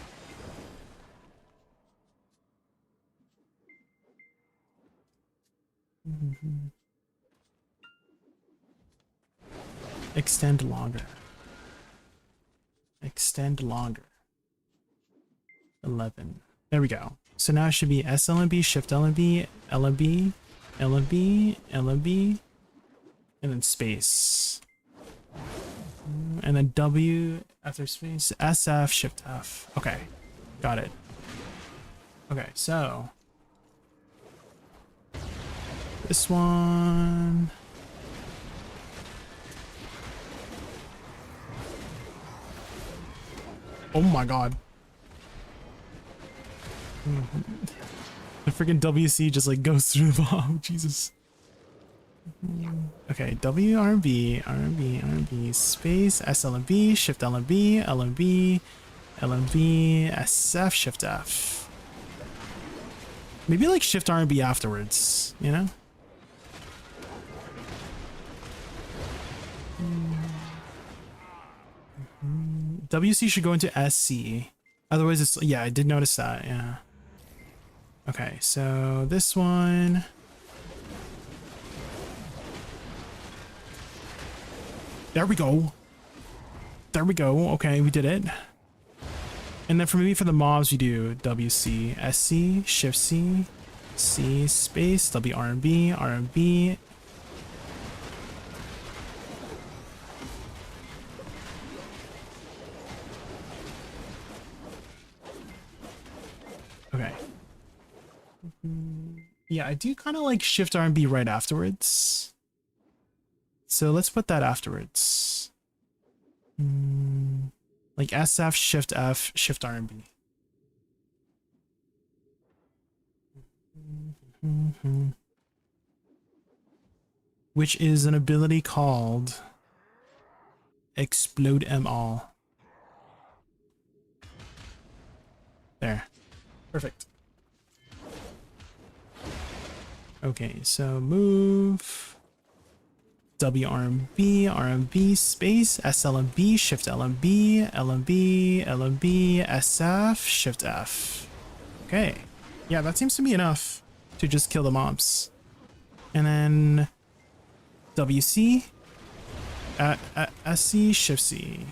Extend longer. Extend longer. 11. There we go. So now it should be SLMB, Shift LMB, LMB, LMB, LMB, and then space. And then W after space, SF, Shift F. Okay, got it. Okay, so this one. Oh my god. The freaking WC just like goes through the bomb. Jesus. Okay, WRB, RB, RB, space, SLMB, Shift LMB, LMB, LMB, SF, Shift F. Maybe like Shift RB afterwards, you know? WC should go into SC. Otherwise it's, yeah, I did notice that, yeah. Okay, so this one. There we go. There we go. Okay, we did it. And then for maybe for the mobs, we do WC, SC, Shift C, C, space, WRMB, RMB. Okay. Yeah, I do kind of like Shift RMB right afterwards. So let's put that afterwards. Like SF, Shift F, Shift RMB. Which is an ability called Explode 'em all. There. Perfect. Okay, so move. WRMB, RMB, space, SLMB, Shift LMB, LMB, LMB, SF, Shift F. Okay. Yeah, that seems to be enough to just kill the mobs. And then WC, SC, Shift C.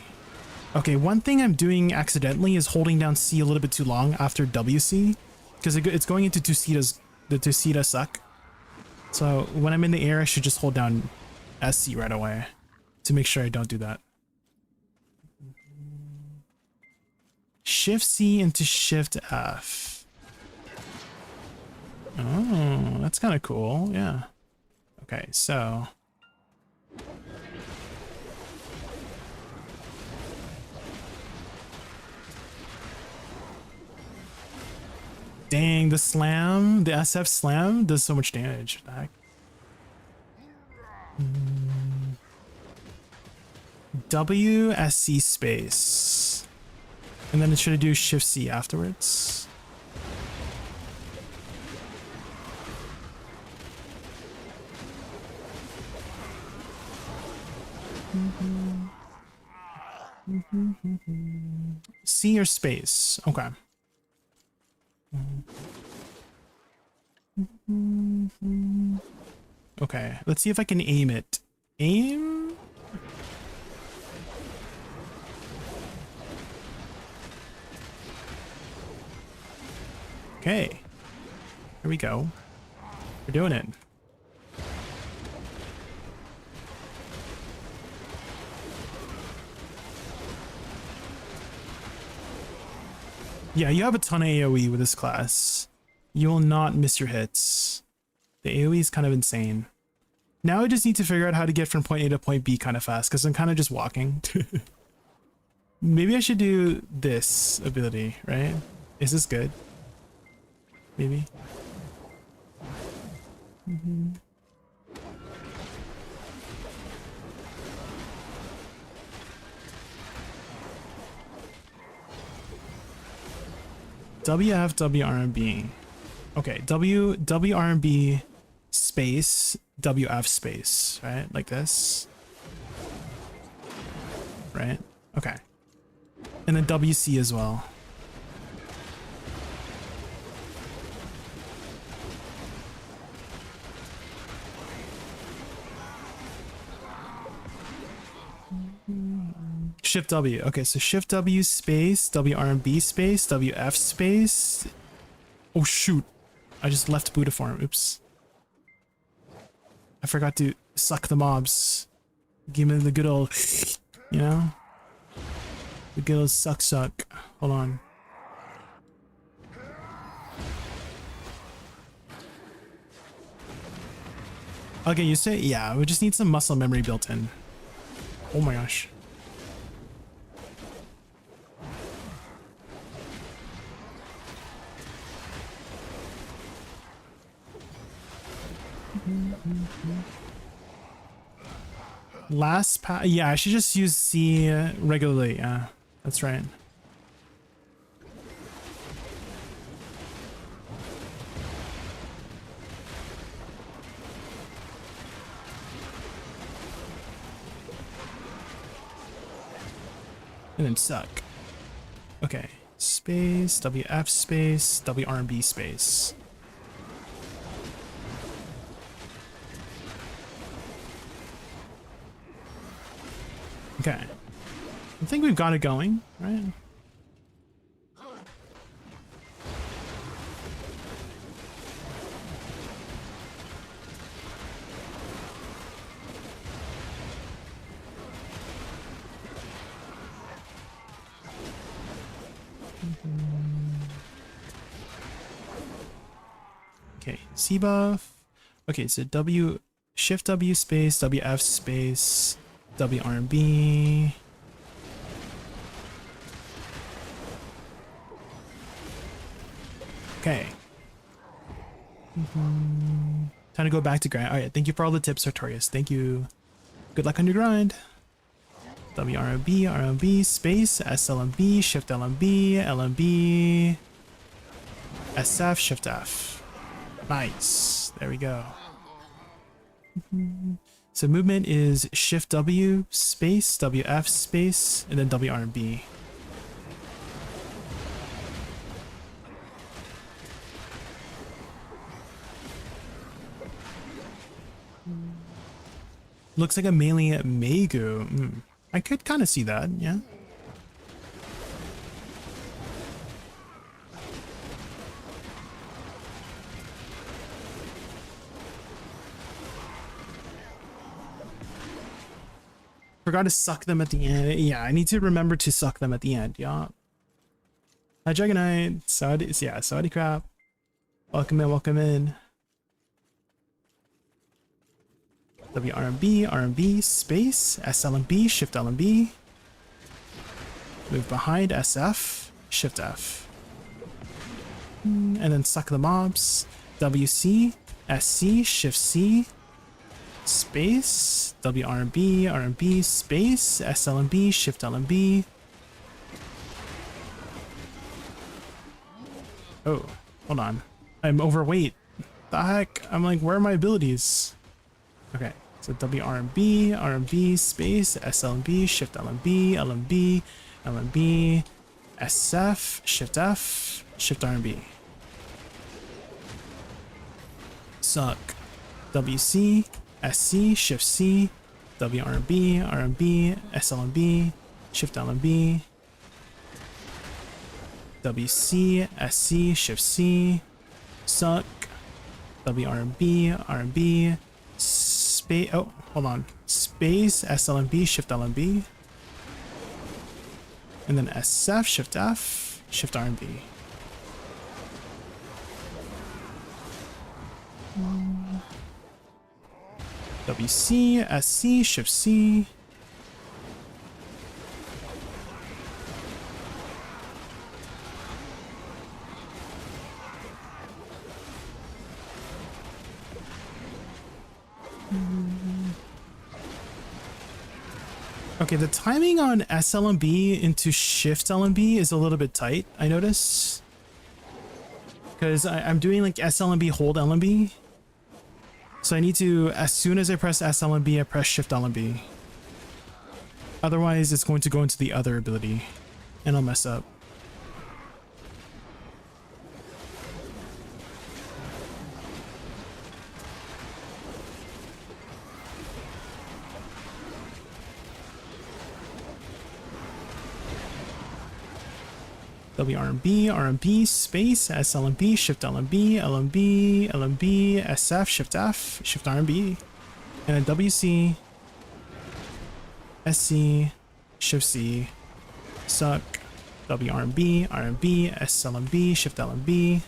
Okay, one thing I'm doing accidentally is holding down C a little bit too long after WC, because it's going into the Tusita suck. So when I'm in the air, I should just hold down SC right away to make sure I don't do that. Shift C into Shift F. Oh, that's kind of cool. Yeah. Okay, so. Dang, the slam, the SF slam does so much damage. What the heck? WSC space. And then should I do Shift C afterwards? C or space? Okay. Okay, let's see if I can aim it. Aim? Okay. Here we go. We're doing it. Yeah, you have a ton of AoE with this class. You will not miss your hits. The AoE is kind of insane. Now I just need to figure out how to get from point A to point B kind of fast, because I'm kind of just walking. Maybe I should do this ability, right? Is this good? Maybe. WF, WRMB. Okay, WRMB space, WF space, right? Like this. Right? Okay. And then WC as well. Shift W. Okay, so Shift W space, WRMB space, WF space. Oh shoot. I just left Buddha form. Oops. I forgot to suck the mobs. Give me the good old, you know? The good old suck. Hold on. Okay, you say, yeah, we just need some muscle memory built in. Oh my gosh. Last pass. Yeah, I should just use C regularly. Yeah, that's right. And then suck. Okay. Space, WF space, WRMB space. Okay. I think we've got it going, right? Okay, C buff. Okay, so Shift W space, WF space, WRB. Okay. Time to go back to grind. Alright, thank you for all the tips, Sartorius. Thank you. Good luck on your grind. WRB, RMB, space, SLMB, Shift LMB, LMB, SF, Shift F. Nice. There we go. So movement is Shift W space, WF space, and then WRB. Looks like a melee Megu. I could kind of see that, yeah. Forgot to suck them at the end. Yeah, I need to remember to suck them at the end, yeah. Hi, Dragonite. Saudi, yeah, Saudi crap. Welcome in, welcome in. WRMB, RMB, space, SLMB, shift LMB. Move behind SF, shift F. And then suck the mobs. WC, SC, shift C, space, WRMB, RMB, space, SLMB, shift LMB. Oh, hold on. I'm overweight. The heck? I'm like, where are my abilities? Okay, so WRMB, RMB, space, SLMB, shift LMB, LMB, LMB, SF, shift F, shift RMB. Suck. WC, SC, shift C, WRMB, RMB, SLMB, shift LMB. WC, SC, shift C, suck. WRMB, RMB, space, oh, hold on. Space, SLMB, shift LMB. And then SF, shift F, shift RMB. WC, SC, shift C. Okay, the timing on SLMB into shift LMB is a little bit tight, I notice. Because I'm doing like SLMB hold LMB. So I need to, as soon as I press SLMB, I press shift LMB. Otherwise, it's going to go into the other ability, and I'll mess up. WRMB, RMB, space, SLMB, shift LMB, LMB, LMB, SF, shift F, shift RMB, and then WC, SC, shift C, suck, WRMB, RMB, SLMB, shift LMB.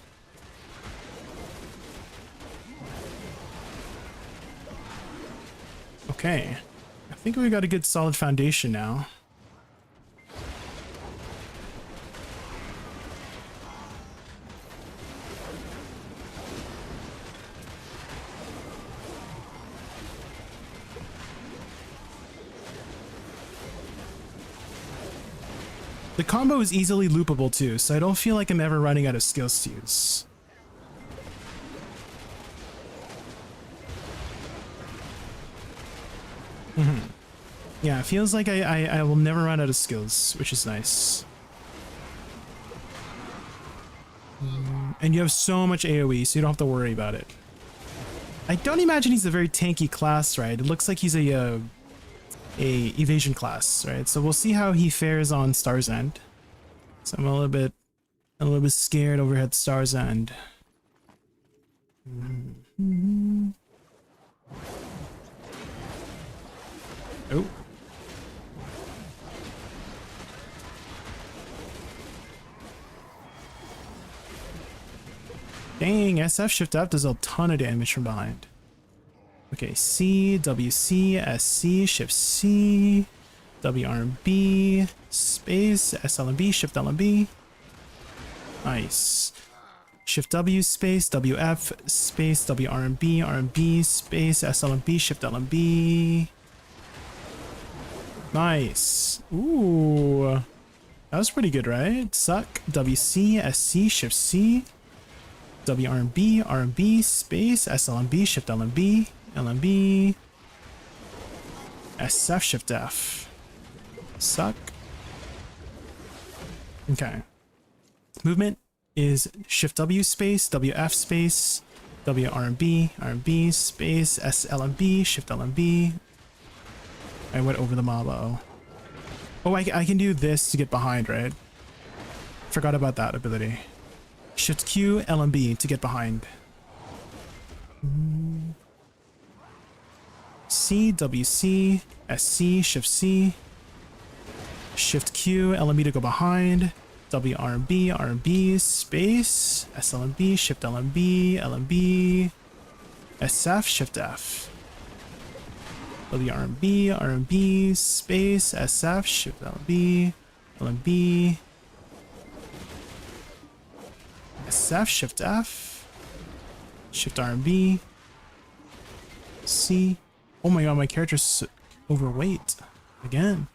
Okay, I think we got a good solid foundation now. The combo is easily loopable too, so I don't feel like I'm ever running out of skills to use. Yeah, it feels like I will never run out of skills, which is nice. And you have so much AoE, so you don't have to worry about it. I don't imagine he's a very tanky class, right? It looks like he's a evasion class, right? So we'll see how he fares on Star's End. So I'm a little bit scared over at Star's End. Oh. Dang, SF shift up does a ton of damage from behind. Okay, C, WC, SC, shift C, WRMB, space, SLMB, shift LMB. Nice. Shift W, space, WF, space, WRMB, RMB, space, SLMB, shift LMB. Nice. Ooh. That was pretty good, right? Suck, WC, SC, shift C, WRMB, RMB, space, SLMB, shift LMB. LMB, SF, shift F. Suck. Okay. Movement is shift W space, WF space, WRMB, RMB space, SLMB, shift LMB. I went over the mob. Oh, I can do this to get behind, right? Forgot about that ability. Shift Q, LMB to get behind. C, WC, SC, shift C, shift Q, LMB to go behind, WRB, RB, space, SLMB, shift LMB, LMB, SF, shift F. WRB, RB, space, SF, shift LMB, LMB, SF, shift F, shift RB, C. Oh my god, my character's overweight again.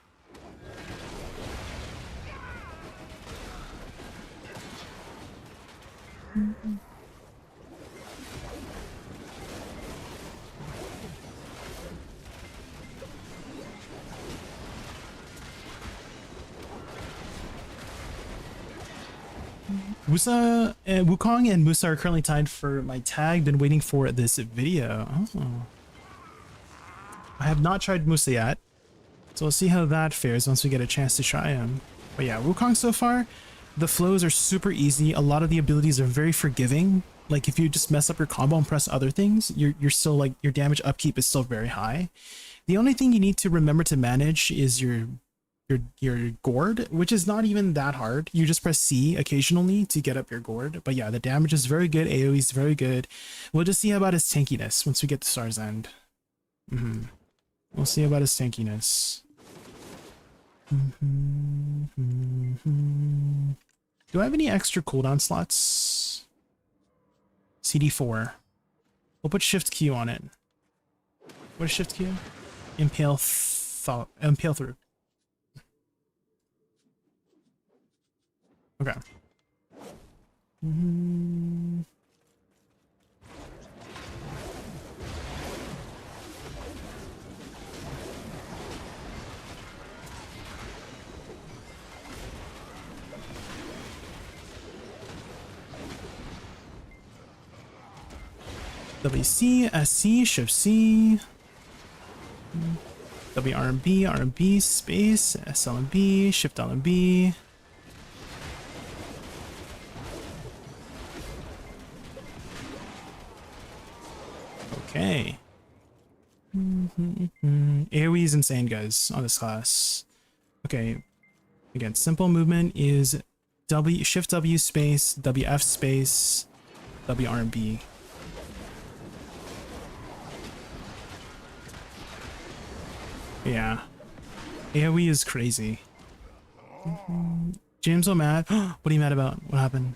Musa, Wukong and Musa are currently tied for my tag. Been waiting for this video. Oh. I have not tried Musa yet, so we'll see how that fares once we get a chance to try him. But yeah, Wukong so far, the flows are super easy. A lot of the abilities are very forgiving. Like if you just mess up your combo and press other things, you're still like, your damage upkeep is still very high. The only thing you need to remember to manage is your gourd, which is not even that hard. You just press C occasionally to get up your gourd. But yeah, the damage is very good. AoE is very good. We'll just see about his tankiness once we get to Star's End. We'll see about his tankiness. Do I have any extra cooldown slots? CD4. We'll put Shift Q on it. What is Shift Q? Impale through. Okay. WC, SC, Shift C. WRB, RB, space, SLMB, Shift LMB. Okay. AoE is insane, guys, on this class. Okay. Again, simple movement is Shift W space, WF space, WRB. Yeah. AoE is crazy. James so mad. What are you mad about? What happened?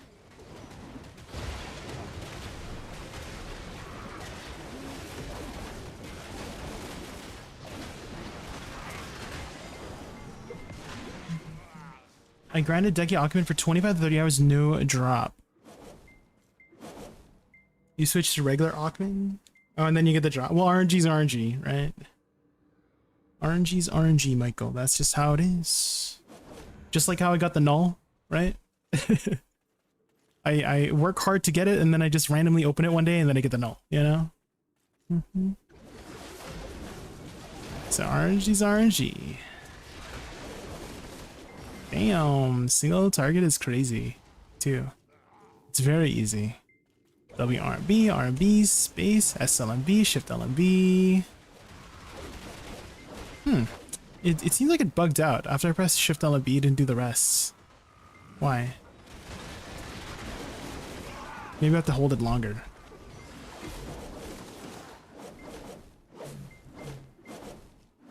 I grinded Decky Occupant for 25 to 30 hours, no drop. You switch to regular Occupant? Oh, and then you get the drop. Well, RNG's RNG, right? RNG's RNG, Michael. That's just how it is. Just like how I got the null, right? I work hard to get it, and then I just randomly open it one day, and then I get the null, you know? So RNG's RNG. Damn, single target is crazy, too. It's very easy. WRB, RB, space, SLMB, Shift LMB. It seems like it bugged out. After I pressed Shift LMB, it didn't do the rest. Why? Maybe I have to hold it longer.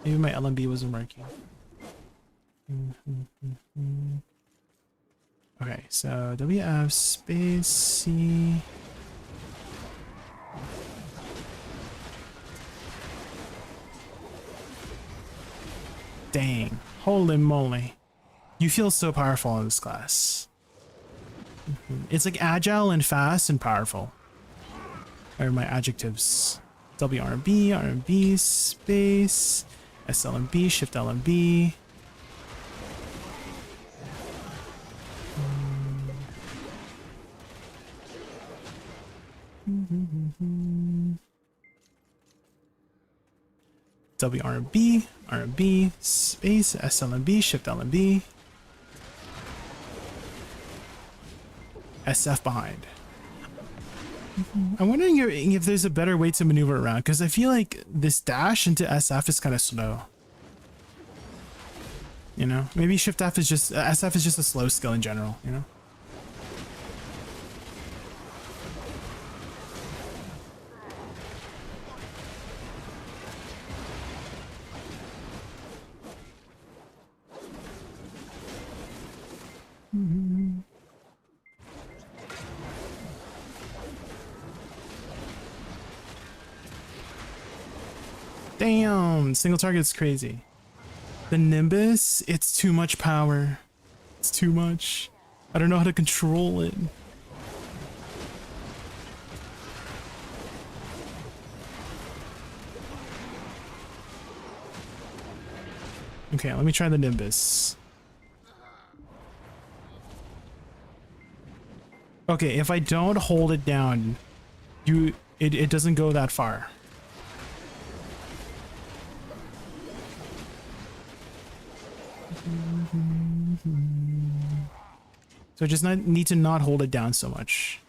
Maybe my LMB wasn't working. Okay, so WF space C. Dang, holy moly. You feel so powerful in this class. It's like agile and fast and powerful. Are my adjectives. WRB, RB, space, SLMB, Shift LMB. WRB, RB, space, SLMB, Shift LMB. SF behind. I'm wondering if there's a better way to maneuver around, because I feel like this dash into SF is kind of slow. You know, maybe Shift F is just SF is just a slow skill in general. You know. Damn, single target's crazy. The Nimbus, it's too much power. It's too much. I don't know how to control it. Okay, let me try the Nimbus. Okay, if I don't hold it down, it doesn't go that far. So I just need to not hold it down so much.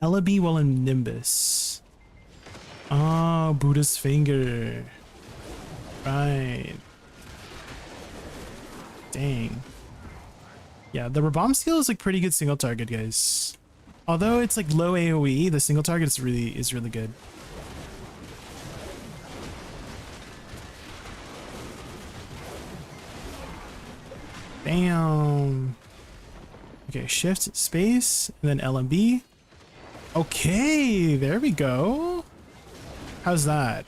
Ellaby while in Nimbus. Oh, Buddha's finger. Right. Dang. Yeah, the Rabomb skill is like pretty good single target, guys. Although it's like low AoE, the single target is really good. Damn. Okay, shift space and then LMB. Okay, there we go. How's that?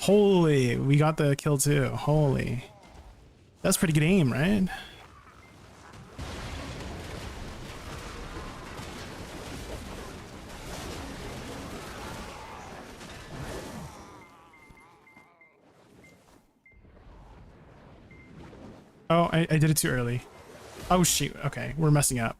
Holy, we got the kill too. Holy. That's pretty good aim, right? Oh, I did it too early. Oh shoot, okay, we're messing up.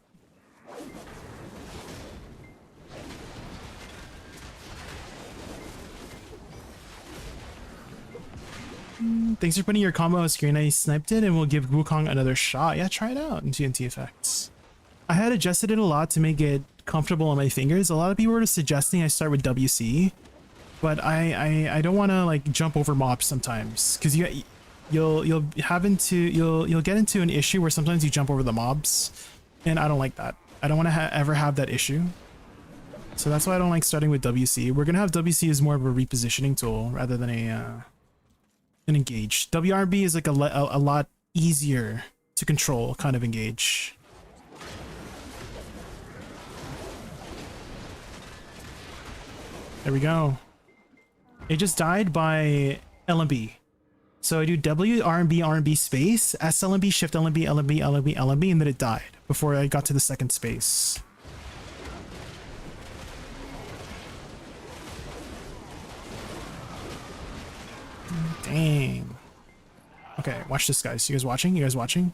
Thanks for putting your combo on screen. I sniped it and we'll give Wukong another shot. Yeah, try it out in TNT effects. I had adjusted it a lot to make it comfortable on my fingers. A lot of people were suggesting I start with WC, but I don't want to like jump over mobs sometimes because you'll get into an issue where sometimes you jump over the mobs, and I don't like that. I don't want to ever have that issue. So that's why I don't like starting with WC. We're gonna have WC as more of a repositioning tool rather than an engage. WRB is like a lot easier to control kind of engage. There we go. It just died by LMB. So I do W, RMB, RMB space, S LMB, shift LMB, LMB, LMB, LMB, and then it died before I got to the second space. Dang. Okay, watch this, guys. You guys watching? You guys watching?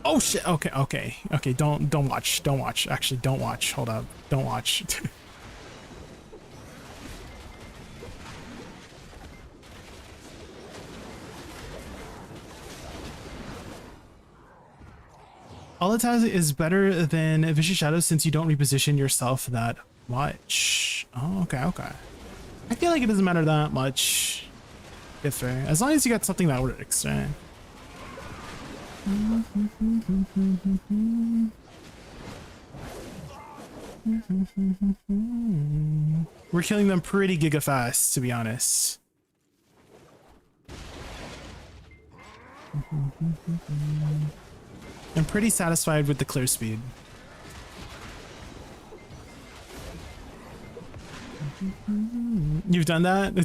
Oh shit. Okay, okay, okay. Don't watch. Don't watch. Actually, don't watch. Hold up. Don't watch. Alita's is better than Vicious Shadows since you don't reposition yourself that much. Oh, okay, okay. I feel like it doesn't matter that much. If as long as you got something that works, right? We're killing them pretty giga fast, to be honest. I'm pretty satisfied with the clear speed. You've done that?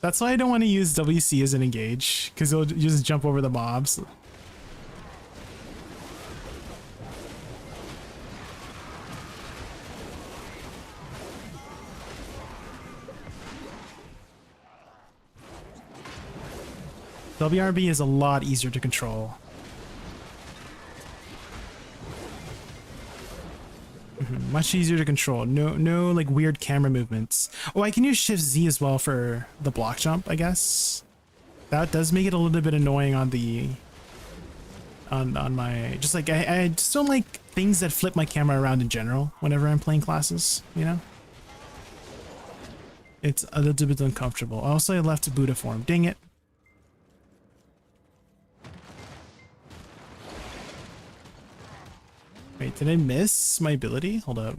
That's why I don't want to use WC as an engage, because it'll just jump over the mobs. WRB is a lot easier to control. Much easier to control. No like weird camera movements. Oh, I can use Shift Z as well for the block jump, I guess. That does make it a little bit annoying on the on my, just like I just don't like things that flip my camera around in general whenever I'm playing classes, you know? It's a little bit uncomfortable. Also, I left Buddha form. Dang it. Wait, did I miss my ability? Hold up.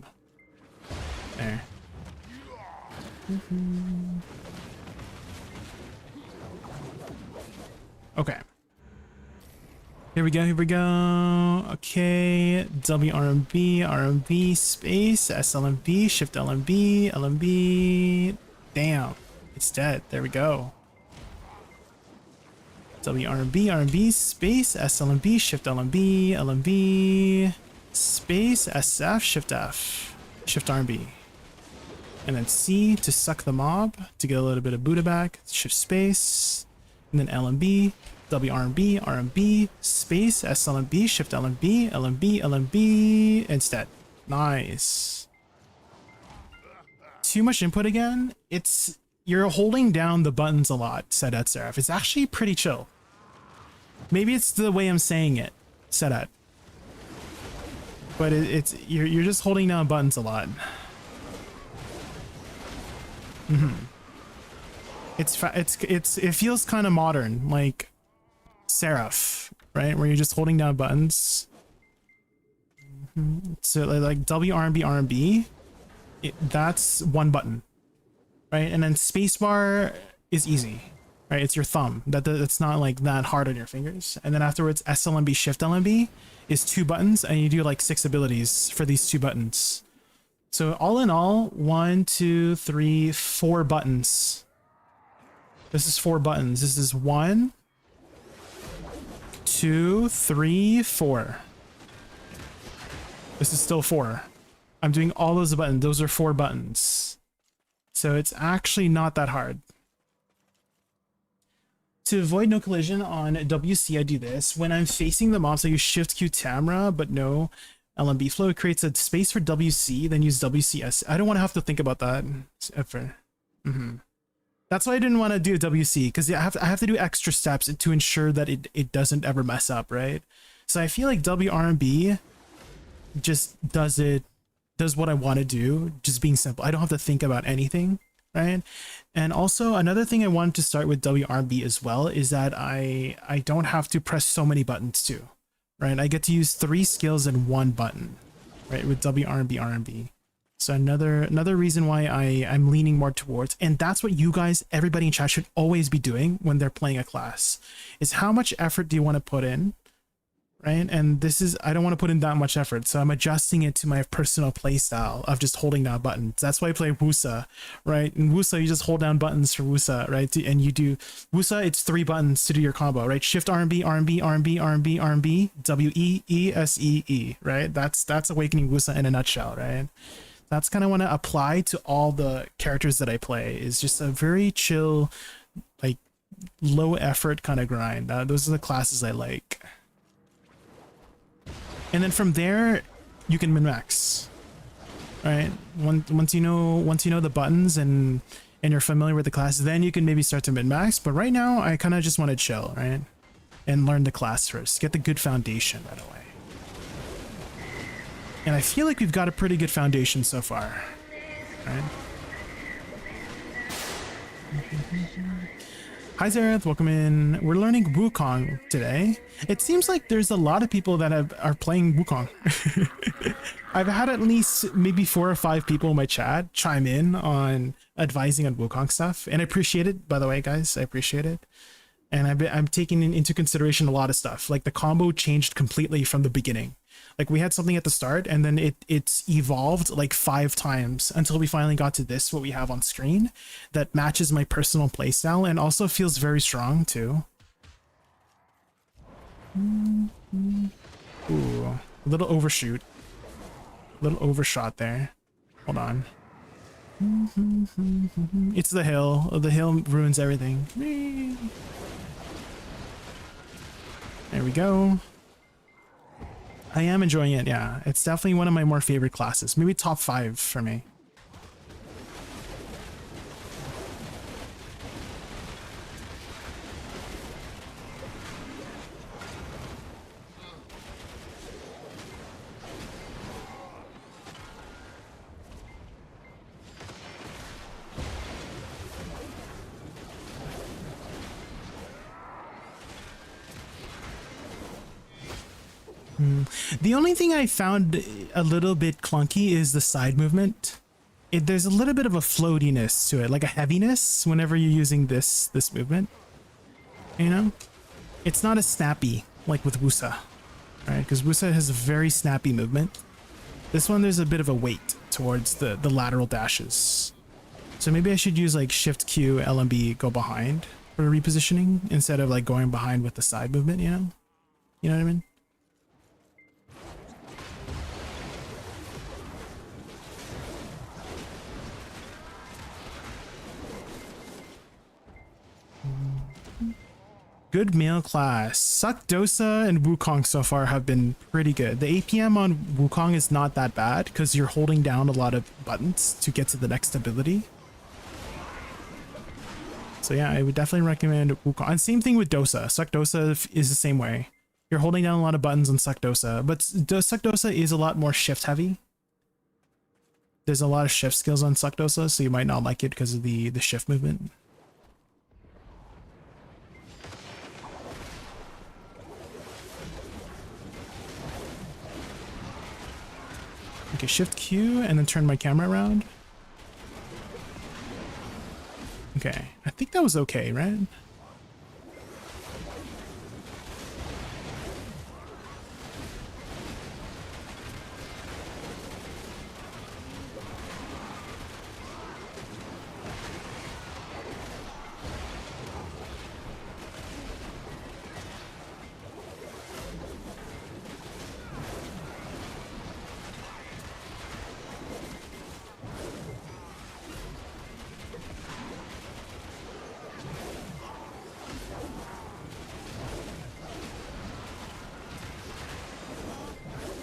There. Okay. Here we go, here we go. Okay, WRMB, RMB, space, SLMB, Shift LMB, LMB. Damn, it's dead. There we go. WRMB, RMB, space, SLMB, Shift LMB, LMB, space, SF, Shift F, Shift RMB. And then C to suck the mob to get a little bit of Buddha back, Shift space, and then LMB. WRMB, RMB, space, SLMB, Shift LMB, LMB, LMB, instead. Nice. Too much input again? You're holding down the buttons a lot, said at Seraph. It's actually pretty chill. Maybe it's the way I'm saying it, said at. But you're just holding down buttons a lot. It feels kind of modern, like Seraph, right? Where you're just holding down buttons. So like WRMB, RMB, that's one button, right? And then spacebar is easy, right? It's your thumb. That's not like that hard on your fingers. And then afterwards, SLMB, Shift LMB is 2 buttons, and you do like 6 abilities for these 2 buttons. So all in all, 1, 2, 3, 4 buttons. This is 4 buttons. This is 1, 2, 3, 4. This is still 4. I'm doing all those buttons. Those are 4 buttons. So it's actually not that hard. To avoid no collision on WC, I do this. When I'm facing the mobs, I use Shift Q Tamra, but no LMB flow. It creates a space for WC, then use WCS. I don't want to have to think about that ever. That's why I didn't want to do WC, because I have to do extra steps to ensure that it doesn't ever mess up, right? So I feel like WRMB just does what I want to do, just being simple. I don't have to think about anything, right? And also another thing I wanted to start with WRMB as well is that I don't have to press so many buttons too, right? I get to use 3 skills in 1 button, right? With WRMB, RMB. So another reason why I'm leaning more towards, and that's what you guys, everybody in chat should always be doing when they're playing a class, is how much effort do you want to put in, right? And I don't want to put in that much effort, so I'm adjusting it to my personal play style of just holding down buttons. That's why I play Wusa, right? In Wusa, you just hold down buttons for Wusa, right? And you do Wusa, it's 3 buttons to do your combo, right? Shift RMB, RMB, RMB, RMB, RMB, WE, E, S, E, E, right? That's Awakening Wusa in a nutshell, right? That's kind of want to apply to all the characters that I play, is just a very chill, like low effort kind of grind. Those are the classes I like. And then from there, you can min-max, right? Once you know the buttons and you're familiar with the classes, then you can maybe start to min-max. But right now, I kind of just want to chill, right? And learn the class first, get the good foundation right away. And I feel like we've got a pretty good foundation so far, right? Hi Zerath, welcome in. We're learning Wukong today. It seems like there's a lot of people that are playing Wukong. I've had at least maybe 4 or 5 people in my chat chime in on advising on Wukong stuff, and I appreciate it, by the way, guys. I appreciate it. And I'm taking into consideration a lot of stuff. Like the combo changed completely from the beginning. Like we had something at the start, and then it's evolved like 5 times until we finally got to this, what we have on screen, that matches my personal playstyle and also feels very strong too. Ooh, a little overshoot. A little overshot there. Hold on. It's the hill. The hill ruins everything. There we go. I am enjoying it, yeah. It's definitely one of my more favorite classes. Maybe top 5 for me. The only thing I found a little bit clunky is the side movement. There's a little bit of a floatiness to it, like a heaviness whenever you're using this movement. You know? It's not as snappy like with Wusa, right? Because Wusa has a very snappy movement. This one, there's a bit of a weight towards the lateral dashes. So maybe I should use like Shift Q, LMB, go behind for repositioning instead of like going behind with the side movement, you know? You know what I mean? Good male class. SuccDosa and WUKONG so far have been pretty good. The APM on WUKONG is not that bad because you're holding down a lot of buttons to get to the next ability. So yeah, I would definitely recommend WUKONG. And same thing with Dosa. SuccDosa is the same way. You're holding down a lot of buttons on SuccDosa, but SuccDosa is a lot more shift heavy. There's a lot of shift skills on SuccDosa, so you might not like it because of the shift movement. Okay, Shift Q and then turn my camera around. Okay, I think that was okay, right?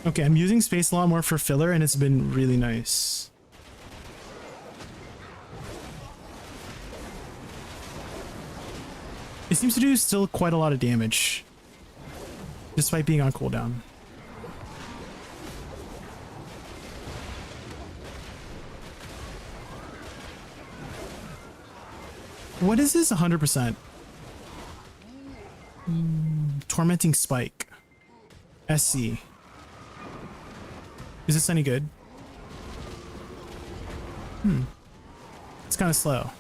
Okay, I'm using space a lot more for filler and it's been really nice. It seems to do still quite a lot of damage, despite being on cooldown. What is this 100%? Tormenting Spike. SC. Is this any good? It's kind of slow.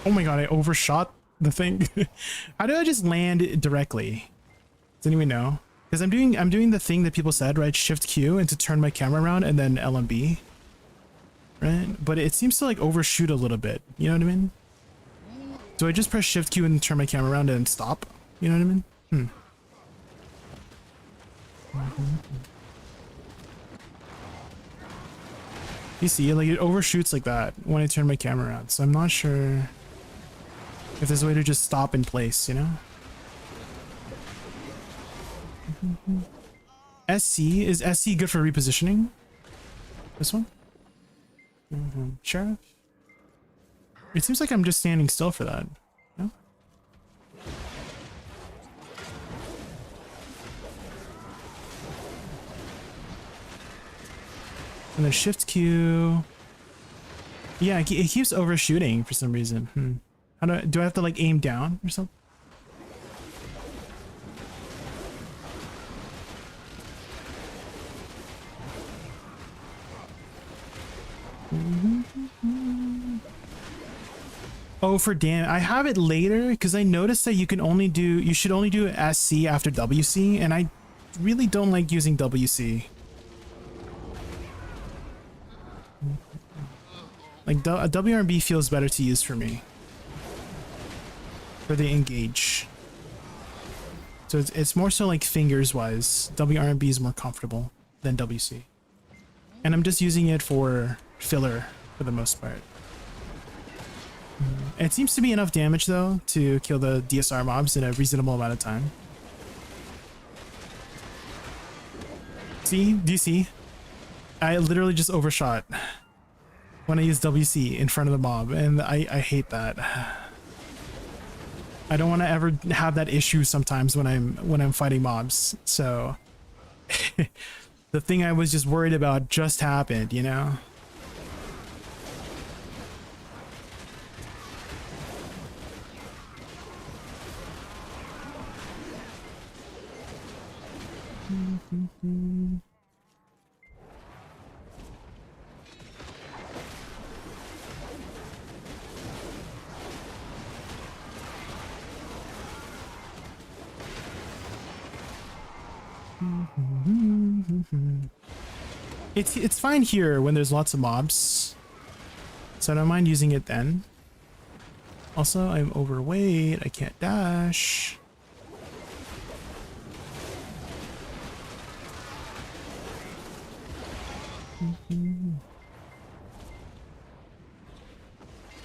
Oh my god, I overshot the thing. How do I just land directly? Does anyone know? Because I'm doing the thing that people said, right? Shift Q and to turn my camera around and then LMB. Right? But it seems to like overshoot a little bit. You know what I mean? Do I just press Shift Q and turn my camera around and stop? You know what I mean? You see, like it overshoots like that when I turn my camera around. So I'm not sure if there's a way to just stop in place, you know? SC, is SC good for repositioning? This one? Sheriff? It seems like I'm just standing still for that. No? And then Shift Q. Yeah, it keeps overshooting for some reason. How do I have to like aim down or something? Oh, for damn, I have it later because I noticed that you should only do SC after WC, and I really don't like using WC. Like a WRB feels better to use for me. For the engage. So it's more so like fingers wise. WRB is more comfortable than WC. And I'm just using it for filler for the most part. It seems to be enough damage though to kill the DSR mobs in a reasonable amount of time. See? Do you see? I literally just overshot when I use WC in front of the mob, and I hate that. I don't want to ever have that issue sometimes when I'm fighting mobs. So the thing I was just worried about just happened, you know? It's fine here when there's lots of mobs, so I don't mind using it then. Also, I'm overweight. I can't dash.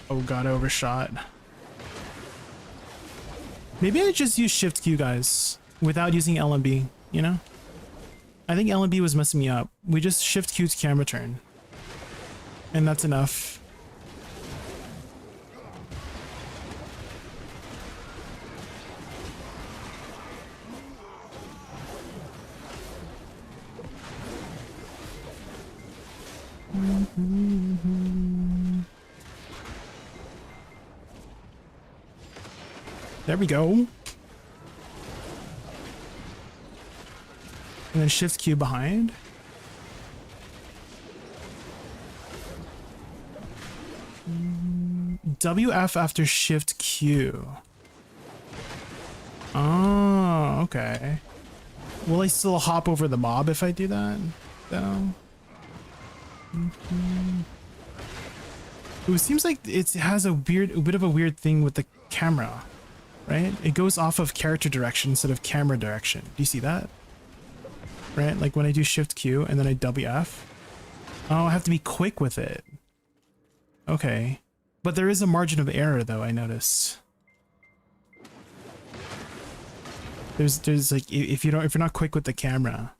Oh god, I overshot. Maybe I just use Shift Q, guys, without using LMB, you know? I think LMB was messing me up. We just Shift Q's camera turn. And that's enough. There we go. And then Shift Q behind. WF after Shift Q. Oh, okay. Will I still hop over the mob if I do that? Though? Ooh, it seems like it has a bit of a weird thing with the camera, right? It goes off of character direction instead of camera direction. Do you see that? Right? Like when I do Shift Q and then I WF. Oh, I have to be quick with it. Okay. But there is a margin of error though, I noticed. There's like if you're not quick with the camera.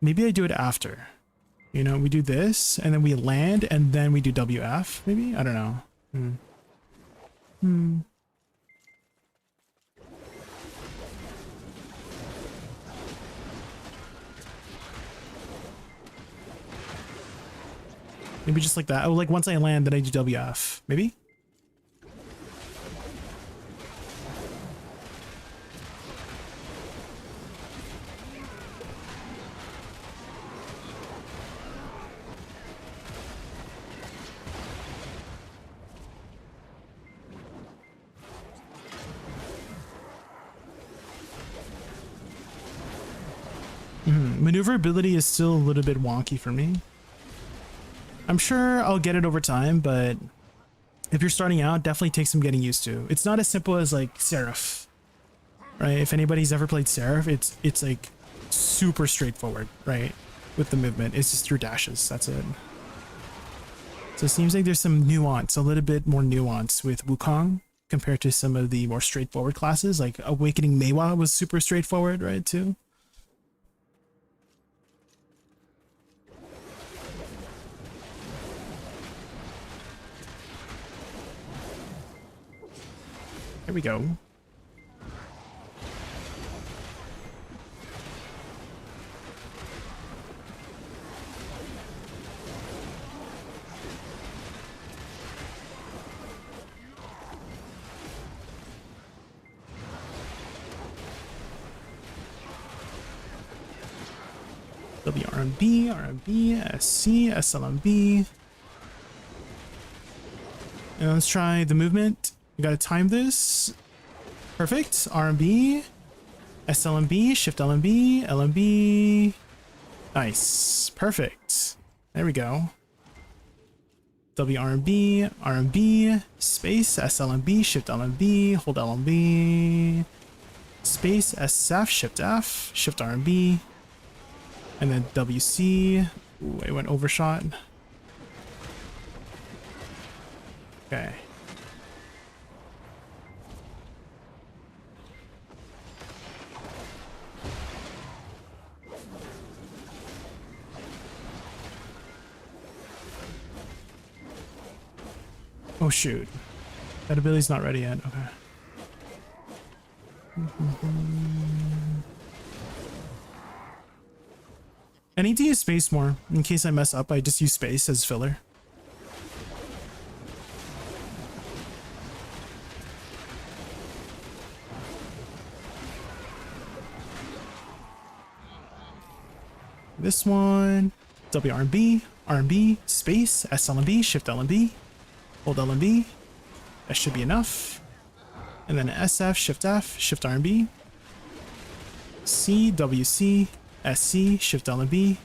Maybe I do it after. You know, we do this and then we land and then we do WF, maybe? I don't know. Maybe just like that. Oh, like once I land, then I do WF. Maybe? Maneuverability is still a little bit wonky for me. I'm sure I'll get it over time, but if you're starting out, definitely takes some getting used to. It's not as simple as like Seraph, right? If anybody's ever played Seraph, it's like super straightforward, right? With the movement, it's just through dashes. That's it. So it seems like there's some nuance, a little bit more nuance with Wukong compared to some of the more straightforward classes. Like Awakening Meiwa was super straightforward, right? Too. Here we go. WRMB, RMB, SC, SLMB. And let's try the movement. We gotta time this. Perfect. RMB, SLMB, Shift LMB, LMB. Nice. Perfect. There we go. WRMB, RMB, space, SLMB, Shift LMB, hold LMB. space SF, shift F, shift R and B, and then WC. Ooh, I went overshot. Okay. Oh shoot. That ability's not ready yet. Okay. I need to use space more. In case I mess up, I just use space as filler. This one, WRB, RB, space, SLMB, shift LMB, hold LMB. That should be enough. And then SF, shift F, shift RB, C, WC, SC, shift LMB,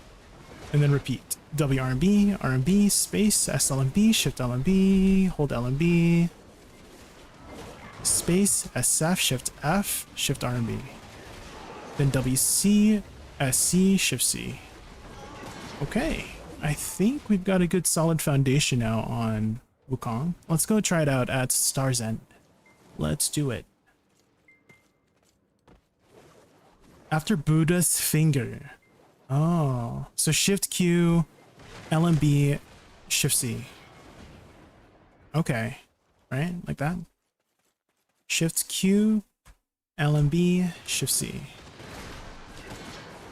and then repeat. WRB, RB, space, SLMB, shift LMB, hold LMB, space, SF, shift F, shift RB. Then WC, SC, shift C. Okay, I think we've got a good solid foundation now on Wukong. Let's go try it out at Star's End. Let's do it. After Buddha's finger. Oh, so shift Q, LMB, shift C. Okay, right, like that. Shift Q, LMB, shift C.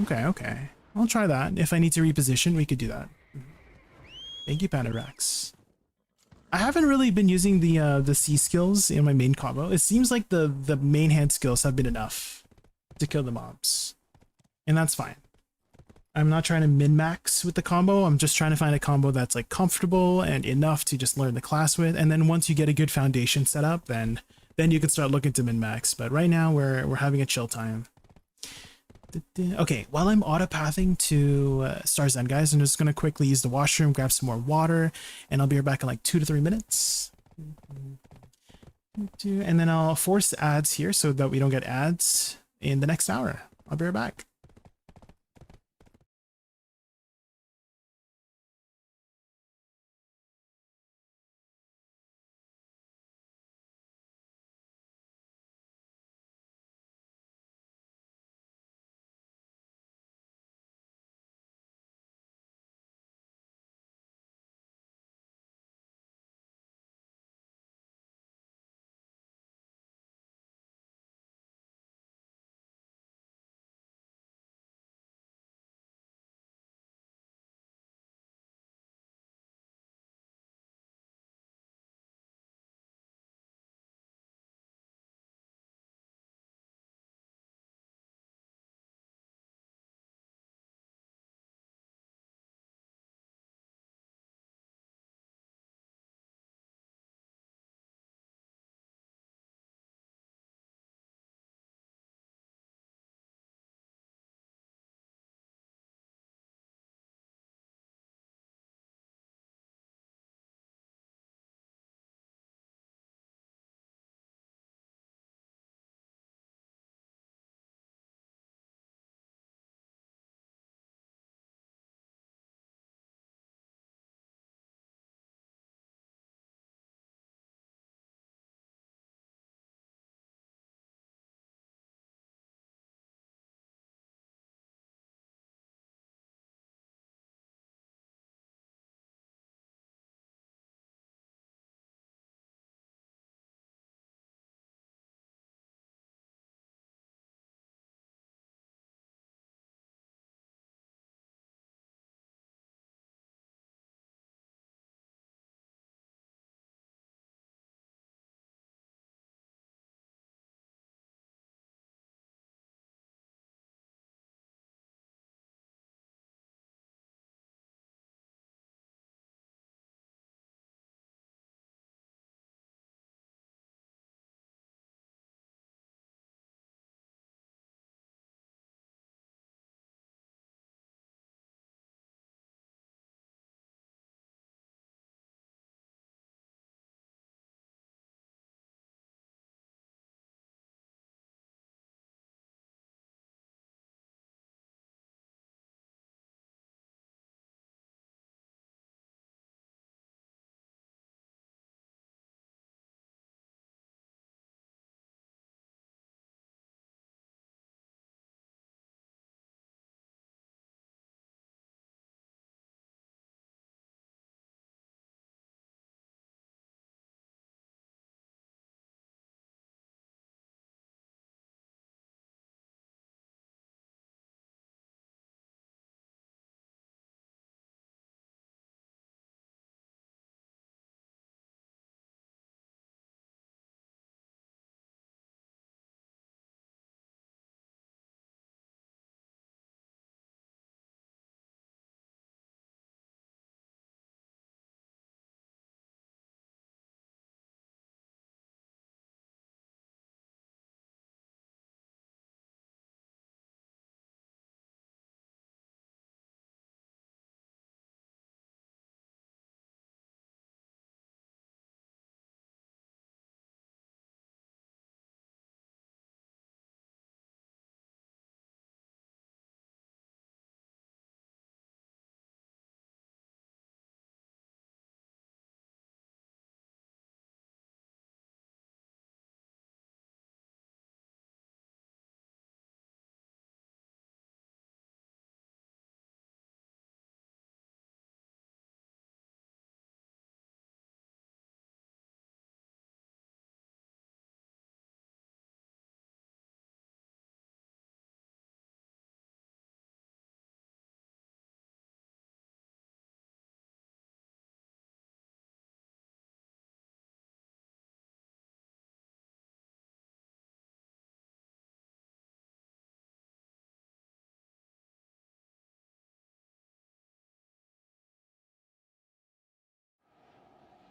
Okay. I'll try that. If I need to reposition, we could do that. Thank you, Panarex. I haven't really been using the C skills in my main combo. It seems like the main hand skills have been enough to kill the mobs. And that's fine. I'm not trying to min-max with the combo. I'm just trying to find a combo that's like comfortable and enough to just learn the class with. And then once you get a good foundation set up, then you can start looking to min-max. But right now we're having a chill time. Okay, while I'm autopathing to Star's End, guys, I'm just going to quickly use the washroom, grab some more water, and I'll be right back in like 2 to 3 minutes. And then I'll force ads here so that we don't get ads in the next hour. I'll be right back.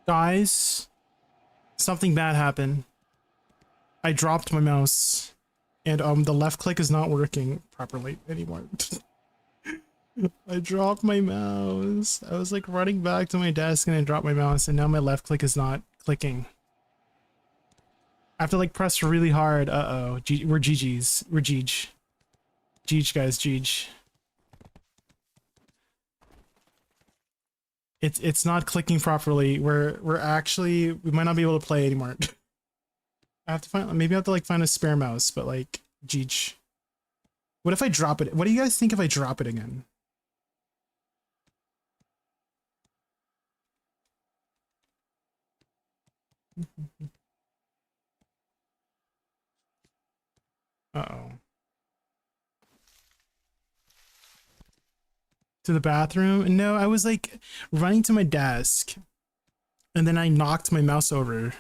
Guys, something bad happened. I dropped my mouse, and the left click is not working properly anymore. I dropped my mouse. I was like running back to my desk and I dropped my mouse, and now my left click is not clicking. I have to like press really hard. Uh-oh. We're GG's. We're GG. GG, guys. GG. It's not clicking properly. We're actually, we might not be able to play anymore. I have to find, maybe I have to like find a spare mouse, but like GG. What if I drop it? What do you guys think if I drop it again? Uh-oh. To the bathroom? No, I was like running to my desk and then I knocked my mouse over.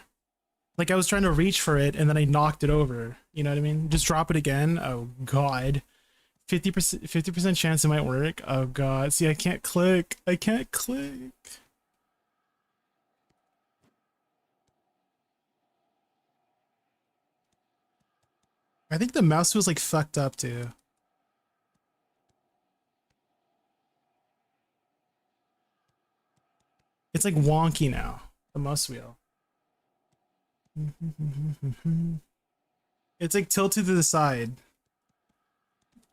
Like I was trying to reach for it and then I knocked it over. You know what I mean? Just drop it again. Oh god. 50% chance it might work. Oh god. See, I can't click. I can't click. I think the mouse was like fucked up too. It's like wonky now, the mouse wheel. It's like tilted to the side.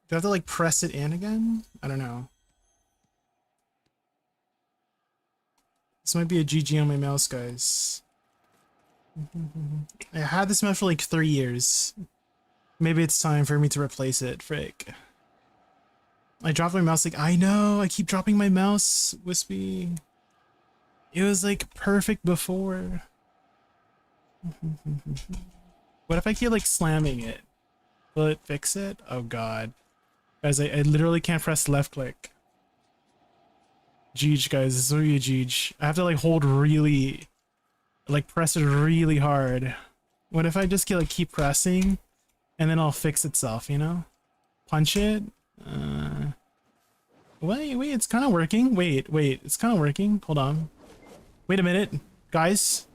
Do I have to like press it in again? I don't know. This might be a GG on my mouse, guys. I had this mouse for like 3 years. Maybe it's time for me to replace it, frick. I dropped my mouse like, I know, I keep dropping my mouse, Wispy. It was like perfect before. What if I keep like slamming it? Will it fix it? Oh god. Guys, I literally can't press left click. GG, guys, this is really a GG. I have to like hold really, like press it really hard. What if I just keep pressing and then it'll fix itself, you know? Punch it. Wait, it's kind of working. Wait, it's kind of working. Hold on. Wait a minute, guys.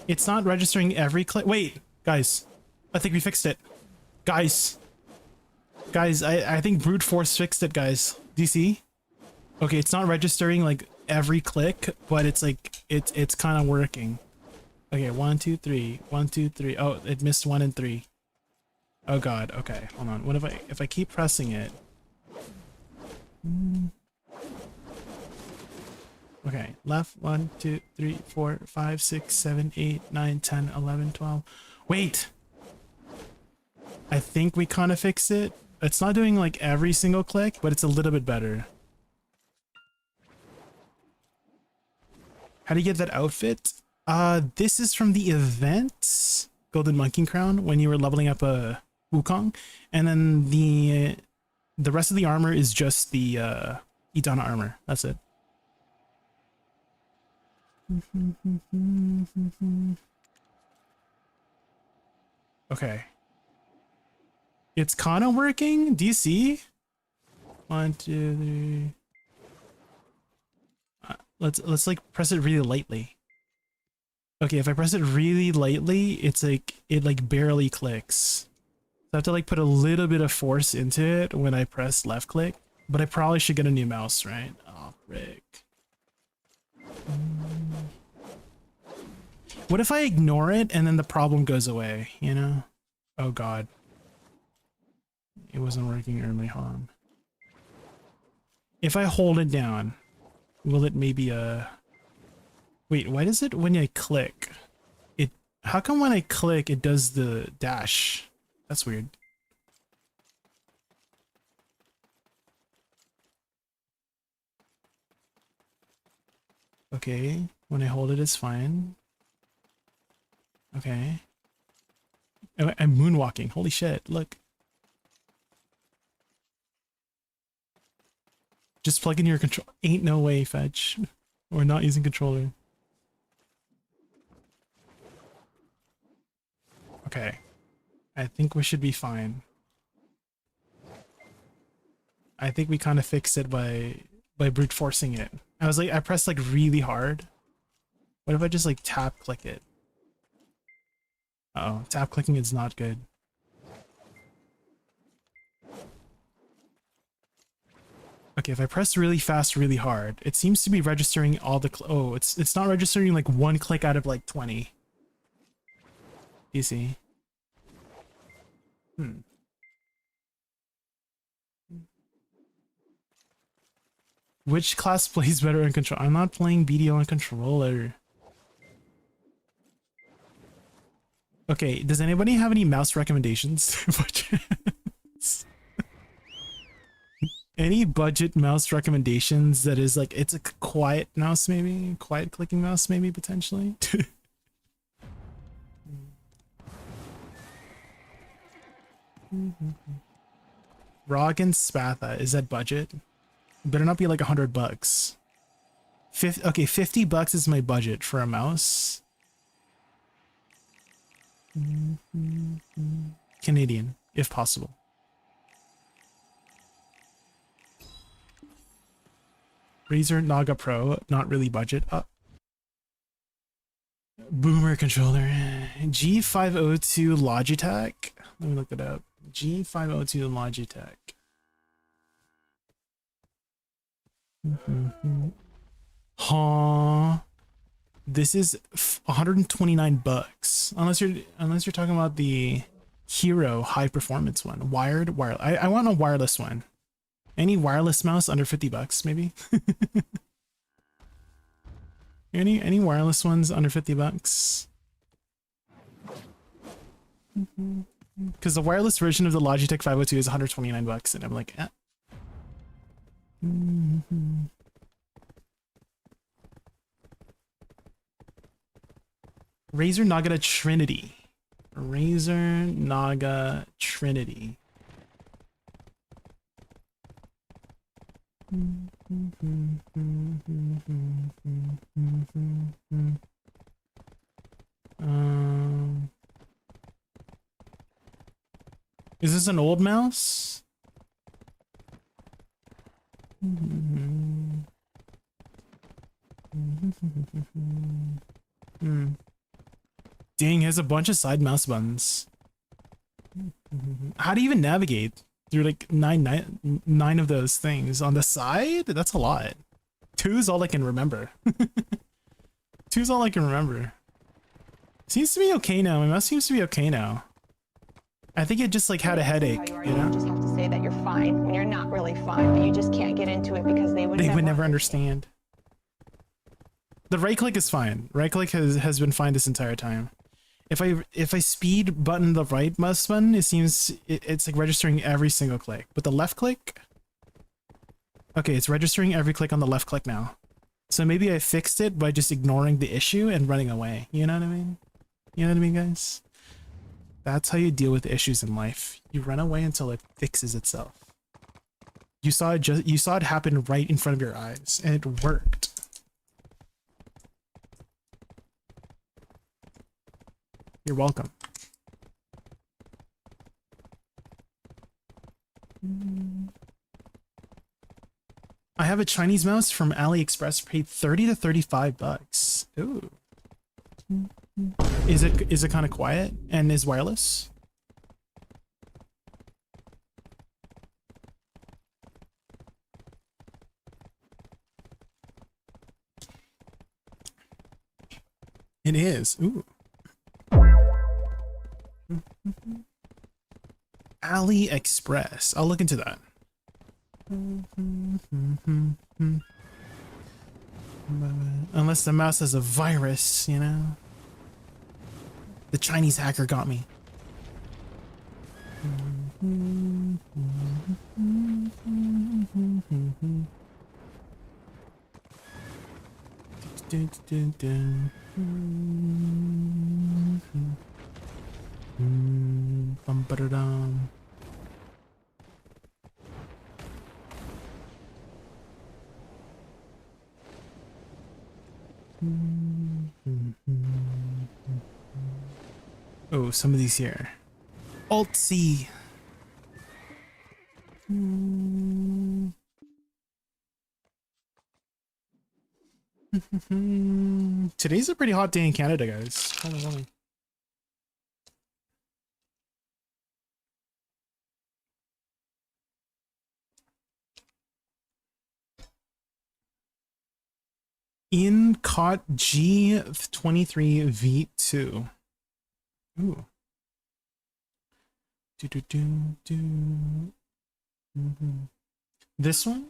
It's not registering every click. Wait, guys. I think we fixed it. Guys, I think brute force fixed it, guys. Do you see? Okay, it's not registering like every click, but it's like it's kind of working. Okay, 1, 2, 3. 1, 2, 3. Oh, it missed 1 and 3. Oh god. Okay, hold on. What if I keep pressing it? Okay, left 1, 2, 3, 4, 5, 6, 7, 8, 9, 10, 11, 12. Wait! I think we kind of fixed it. It's not doing like every single click, but it's a little bit better. How do you get that outfit? This is from the event, Golden Monkey Crown, when you were leveling up a WUKONG, and then the rest of the armor is just the Idana armor. That's it. Okay. It's kind of working. Do you see? 1, 2, 3. Let's like press it really lightly. Okay, if I press it really lightly, it's like it like barely clicks. So I have to like put a little bit of force into it when I press left click. But I probably should get a new mouse, right? Oh, frick. What if I ignore it and then the problem goes away, you know? Oh god. It wasn't working early on. If I hold it down, will it maybe wait, why does it when I click? How come when I click it does the dash? That's weird. Okay, when I hold it it's fine. Okay. I'm moonwalking. Holy shit, look. Just plug in your control. Ain't no way, Fetch. We're not using controller. Okay. I think we should be fine. I think we kind of fixed it by brute forcing it. I pressed like really hard What if I just like tap click it? Uh oh, tap clicking is not good. Okay, if I press really fast, really hard, it seems to be registering all the oh, it's not registering like one click out of like 20. You see? Which class plays better on control? I'm not playing BDO on controller. Okay, does anybody have any mouse recommendations? Any budget mouse recommendations that is like, it's a quiet mouse maybe? Quiet clicking mouse maybe, potentially? Rog and Spatha, is that budget? Better not be like $100. Okay, $50 is my budget for a mouse. Canadian, if possible. Razer Naga Pro, not really budget. Boomer controller. G502 Logitech. Let me look it up. G502 Logitech. Huh. This is $129. Unless you're talking about the Hero high performance one. Wired, wireless. I want a wireless one. Any wireless mouse under $50 maybe? Any wireless ones under $50? Because the wireless version of the Logitech 502 is $129 and I'm like, eh. Razer Naga Trinity. Razer Naga Trinity. Is this an old mouse? Dang, has a bunch of side mouse buttons. How do you even navigate through like nine of those things on the side? That's a lot. 2 is all I can remember. 2 is all I can remember. Seems to be okay now. My mouse seems to be okay now. I think it just like had a headache, you know? You just have to say that you're fine when you're not really fine, but you just can't get into it because they would never understand. The right click is fine. Right click has been fine this entire time. If I speed button the right mouse button, it seems it's like registering every single click. But the left click, okay, it's registering every click on the left click now. So maybe I fixed it by just ignoring the issue and running away. You know what I mean? You know what I mean, guys? That's how you deal with issues in life. You run away until it fixes itself. You saw it happen right in front of your eyes, and it worked. You're welcome. I have a Chinese mouse from AliExpress, paid $30 to $35. Ooh. Is it kind of quiet and is wireless? It is. Ooh. AliExpress. I'll look into that. Unless the mouse has a virus, you know? The Chinese hacker got me. Bum-ba-da-dum. Oh, some of these here. Alt-C. Today's a pretty hot day in Canada, guys. Hold on. In caught G23V2. Ooh. This one?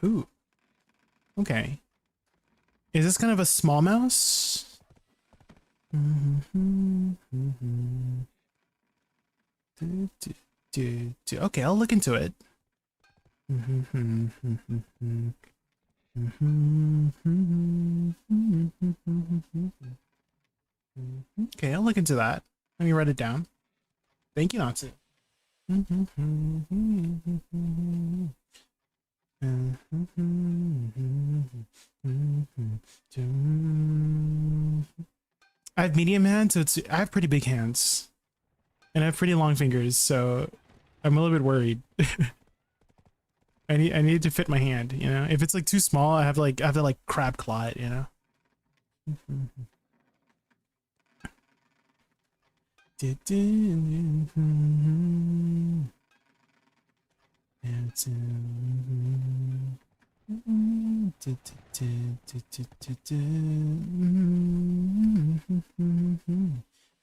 Ooh. Okay. Is this kind of a small mouse? Okay, I'll look into it. Okay, I'll look into that. Let me write it down. Thank you, Natsu. I have medium hands, so I have pretty big hands. And I have pretty long fingers, so I'm a little bit worried. I need to fit my hand, you know? If it's like too small, I have to like crab claw it, you know?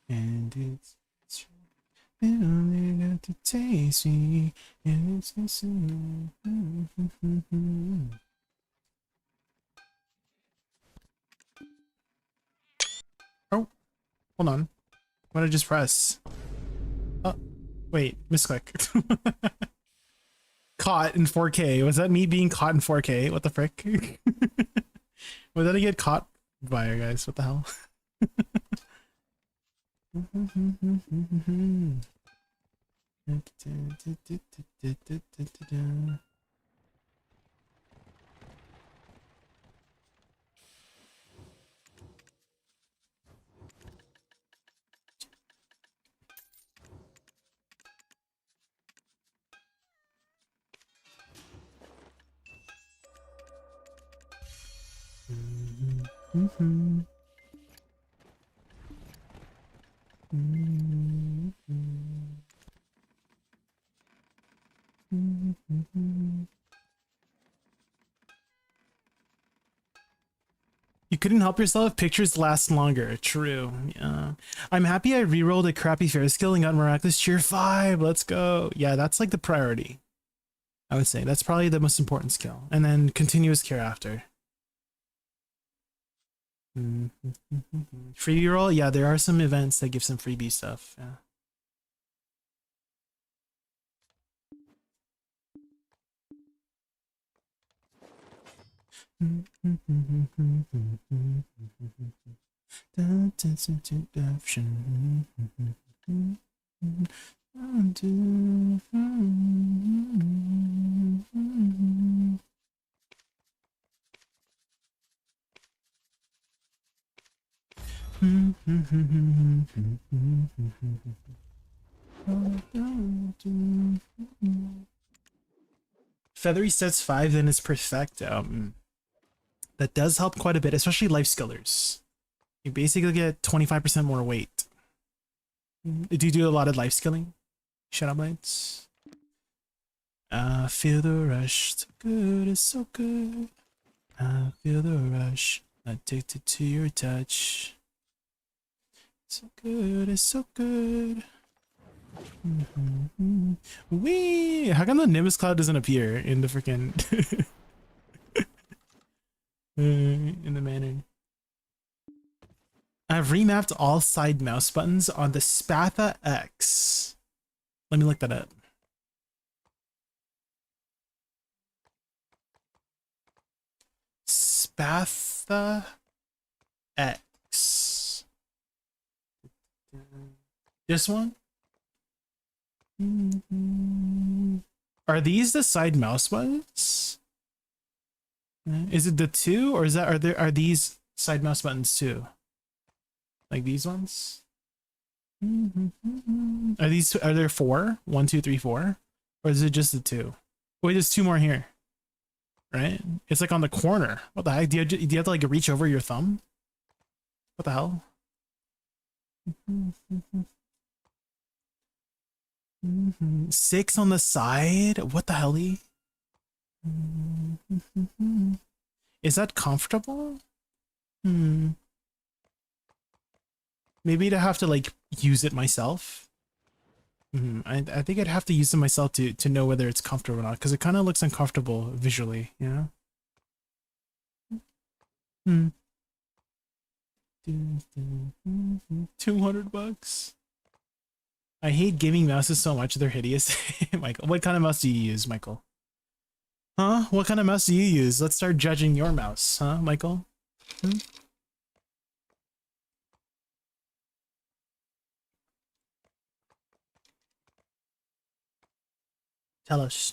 And it's only got to taste me, and it's oh, hold on. What did I just press? Oh, wait, misclick. Caught in 4K. Was that me being caught in 4K? What the frick? Was that I get caught by you guys? What the hell? You couldn't help yourself. Pictures last longer. True. Yeah. I'm happy I rerolled a crappy fair skill and got miraculous cheer 5. Let's go. Yeah, that's like the priority. I would say that's probably the most important skill, and then continuous care after. Freebie roll. Yeah, there are some events that give some freebie stuff. Yeah. Feathery sets 5, then it's perfecto. That does help quite a bit, especially life skillers. You basically get 25% more weight. Do you do a lot of life skilling? Shadow Blades? Feel the rush, so good, it's so good. I feel the rush, addicted to your touch. So good, it's so good. Wee! How come the Nimbus Cloud doesn't appear in the freaking in the manner? I've remapped all side mouse buttons on the Spatha X. Let me look that up. Spatha X. This one? Are these the side mouse buttons? Is it the 2, or is that are these side mouse buttons too? Like these ones? Are there 4? 1, 2, 3, 4? Or is it just the 2? Wait, there's 2 more here. right? It's like on the corner. What the heck? Do you have to like reach over your thumb? What the hell? 6 on the side? What the hell? Is that comfortable? Maybe to have to like use it myself. I think I'd have to use it myself to know whether it's comfortable or not, because it kind of looks uncomfortable visually, you know? 200 bucks. I hate gaming mouses so much, they're hideous. Michael, what kind of mouse do you use, Michael? Huh? What kind of mouse do you use? Let's start judging your mouse, huh, Michael? Tell us.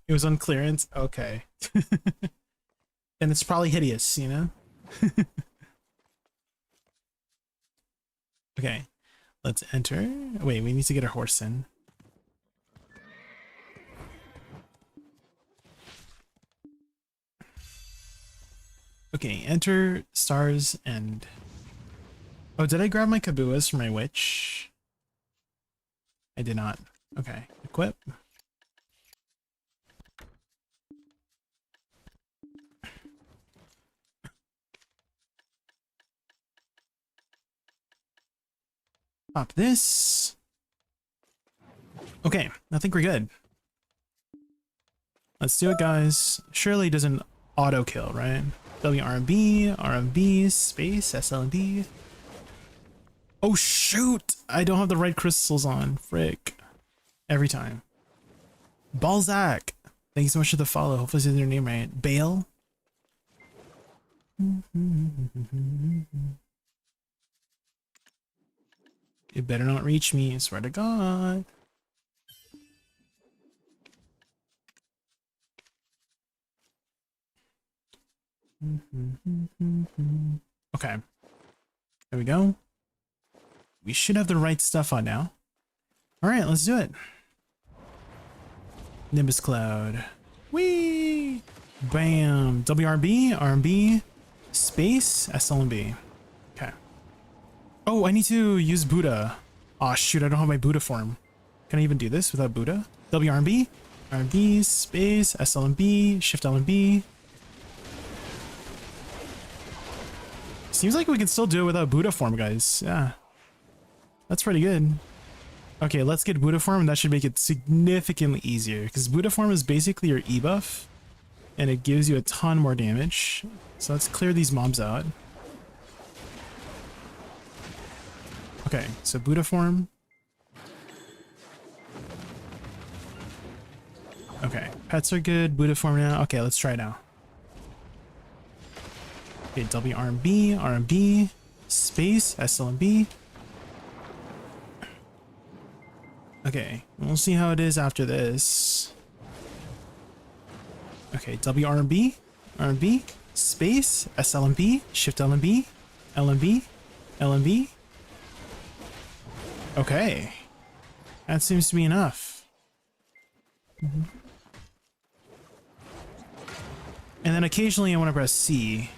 It was on clearance? Okay. And it's probably hideous, you know? Okay. Let's enter. Wait, we need to get a horse in. Okay, enter stars and... Oh, did I grab my kabuas for my witch? I did not. Okay, equip. Pop this. Okay, I think we're good. Let's do it, guys. Surely it doesn't auto kill, right? WRB, RMB, space, SLB. Oh shoot! I don't have the right crystals on. Frick. Every time. Balzac! Thank you so much for the follow. Hopefully I said your name right. Bale? You better not reach me, I swear to God. Okay. There we go. We should have the right stuff on now. Alright, let's do it. Nimbus Cloud. Whee! Bam! WRB, RMB, space, SLB. Okay. Oh, I need to use Buddha. Oh shoot, I don't have my Buddha form. Can I even do this without Buddha? WRMB, RMB, space, SLB, Shift LMB. Seems like we can still do it without Buddha form, guys. Yeah. That's pretty good. Okay, let's get Buddha form, and that should make it significantly easier, because Buddha form is basically your E buff, and it gives you a ton more damage. So let's clear these mobs out. Okay, so Buddha form. Okay, pets are good. Buddha form now. Okay, let's try now. Okay, WRMB, RMB, space, SLMB. Okay, we'll see how it is after this. Okay, WRMB, RMB, space, SLMB, Shift LMB, LMB, LMB. Okay, that seems to be enough. And then occasionally I want to press C.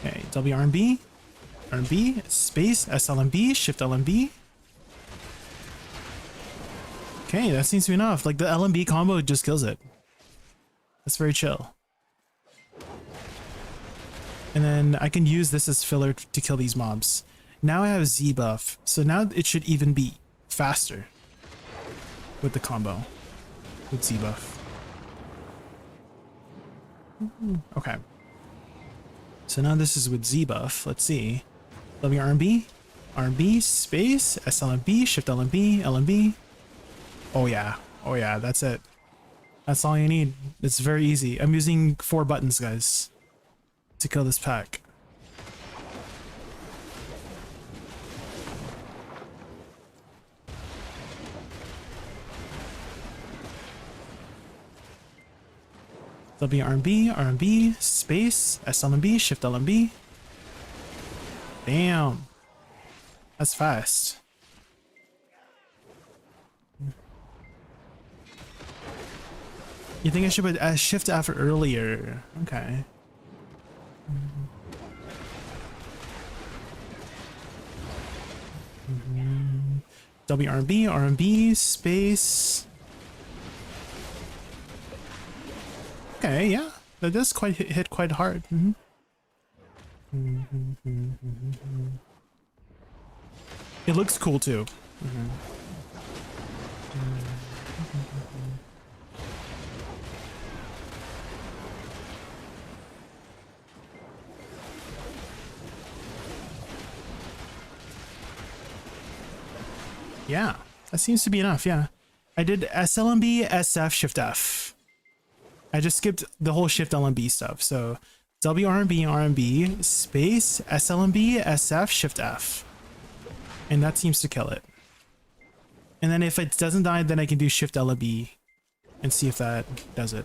Okay, WRMB, RMB, space, SLMB, Shift LMB. Okay, that seems to be enough. Like the LMB combo just kills it. That's very chill. And then I can use this as filler to kill these mobs. Now I have Z buff, so now it should even be faster with the combo with Z buff. Okay. So now this is with Z buff. Let's see. WRMB, RMB, space, SLMB, Shift LMB, LMB. Oh yeah. Oh yeah, that's it. That's all you need. It's very easy. I'm using 4 buttons, guys, to kill this pack. WRMB, RMB, space, SLMB, Shift LMB. Damn. That's fast. You think I should put a shift F earlier? Okay. WRB, RMB, space. Okay, yeah. That does quite hit quite hard. It looks cool too. Yeah, that seems to be enough. Yeah, I did SLMB, SF, Shift F. I just skipped the whole Shift LMB stuff. So WRMB, RMB, space, SLMB, SF, Shift F. And that seems to kill it. And then if it doesn't die, then I can do Shift LMB and see if that does it.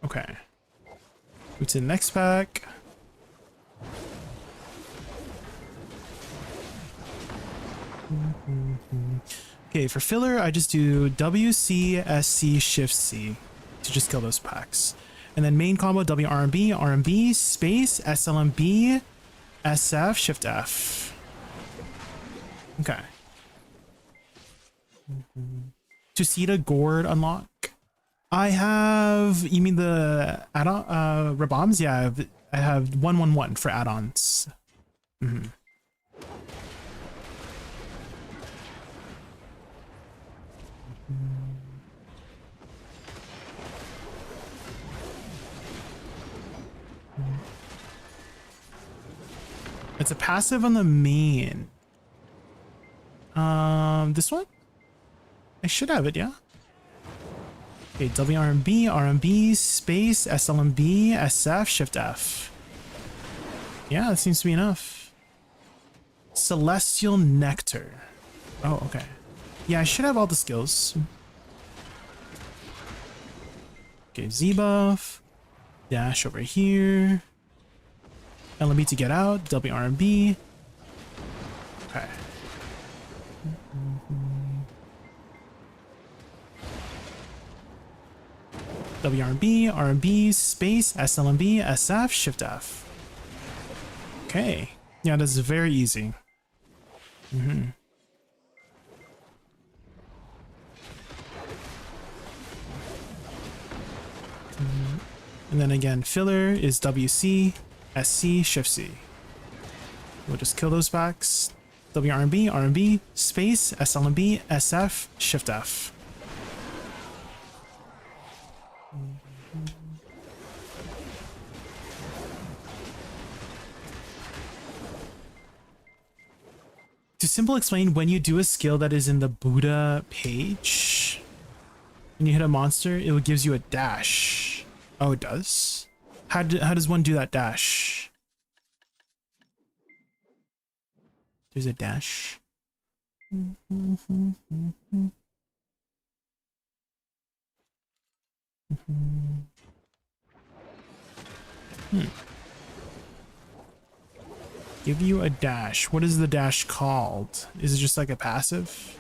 Okay. Move to the next pack. Okay, for filler, I just do WC, SC, Shift C to just kill those packs. And then main combo WRMB, RMB, space, SLMB, SF, Shift F. Okay. Tusita Gourd unlock. I have, you mean the add-on, Raboms? Yeah, I have 111 for add-ons. It's a passive on the main. This one? I should have it, yeah? Okay, WRMB, RMB, space, SLMB, SF, Shift F. Yeah, that seems to be enough. Celestial Nectar. Oh, okay. Yeah, I should have all the skills. Okay, Z buff. Dash over here. LMB to get out. WRMB. Okay. WRB, RMB, space, SLMB, SF, Shift F. Okay. Yeah, this is very easy. And then again, filler is WC, SC, Shift C. We'll just kill those packs. WRB, RMB, space, SLMB, SF, Shift F. To simple explain, when you do a skill that is in the Buddha page, when you hit a monster, it gives you a dash. Oh, it does? How does one do that dash? There's a dash. Give you a dash. What is the dash called? Is it just like a passive?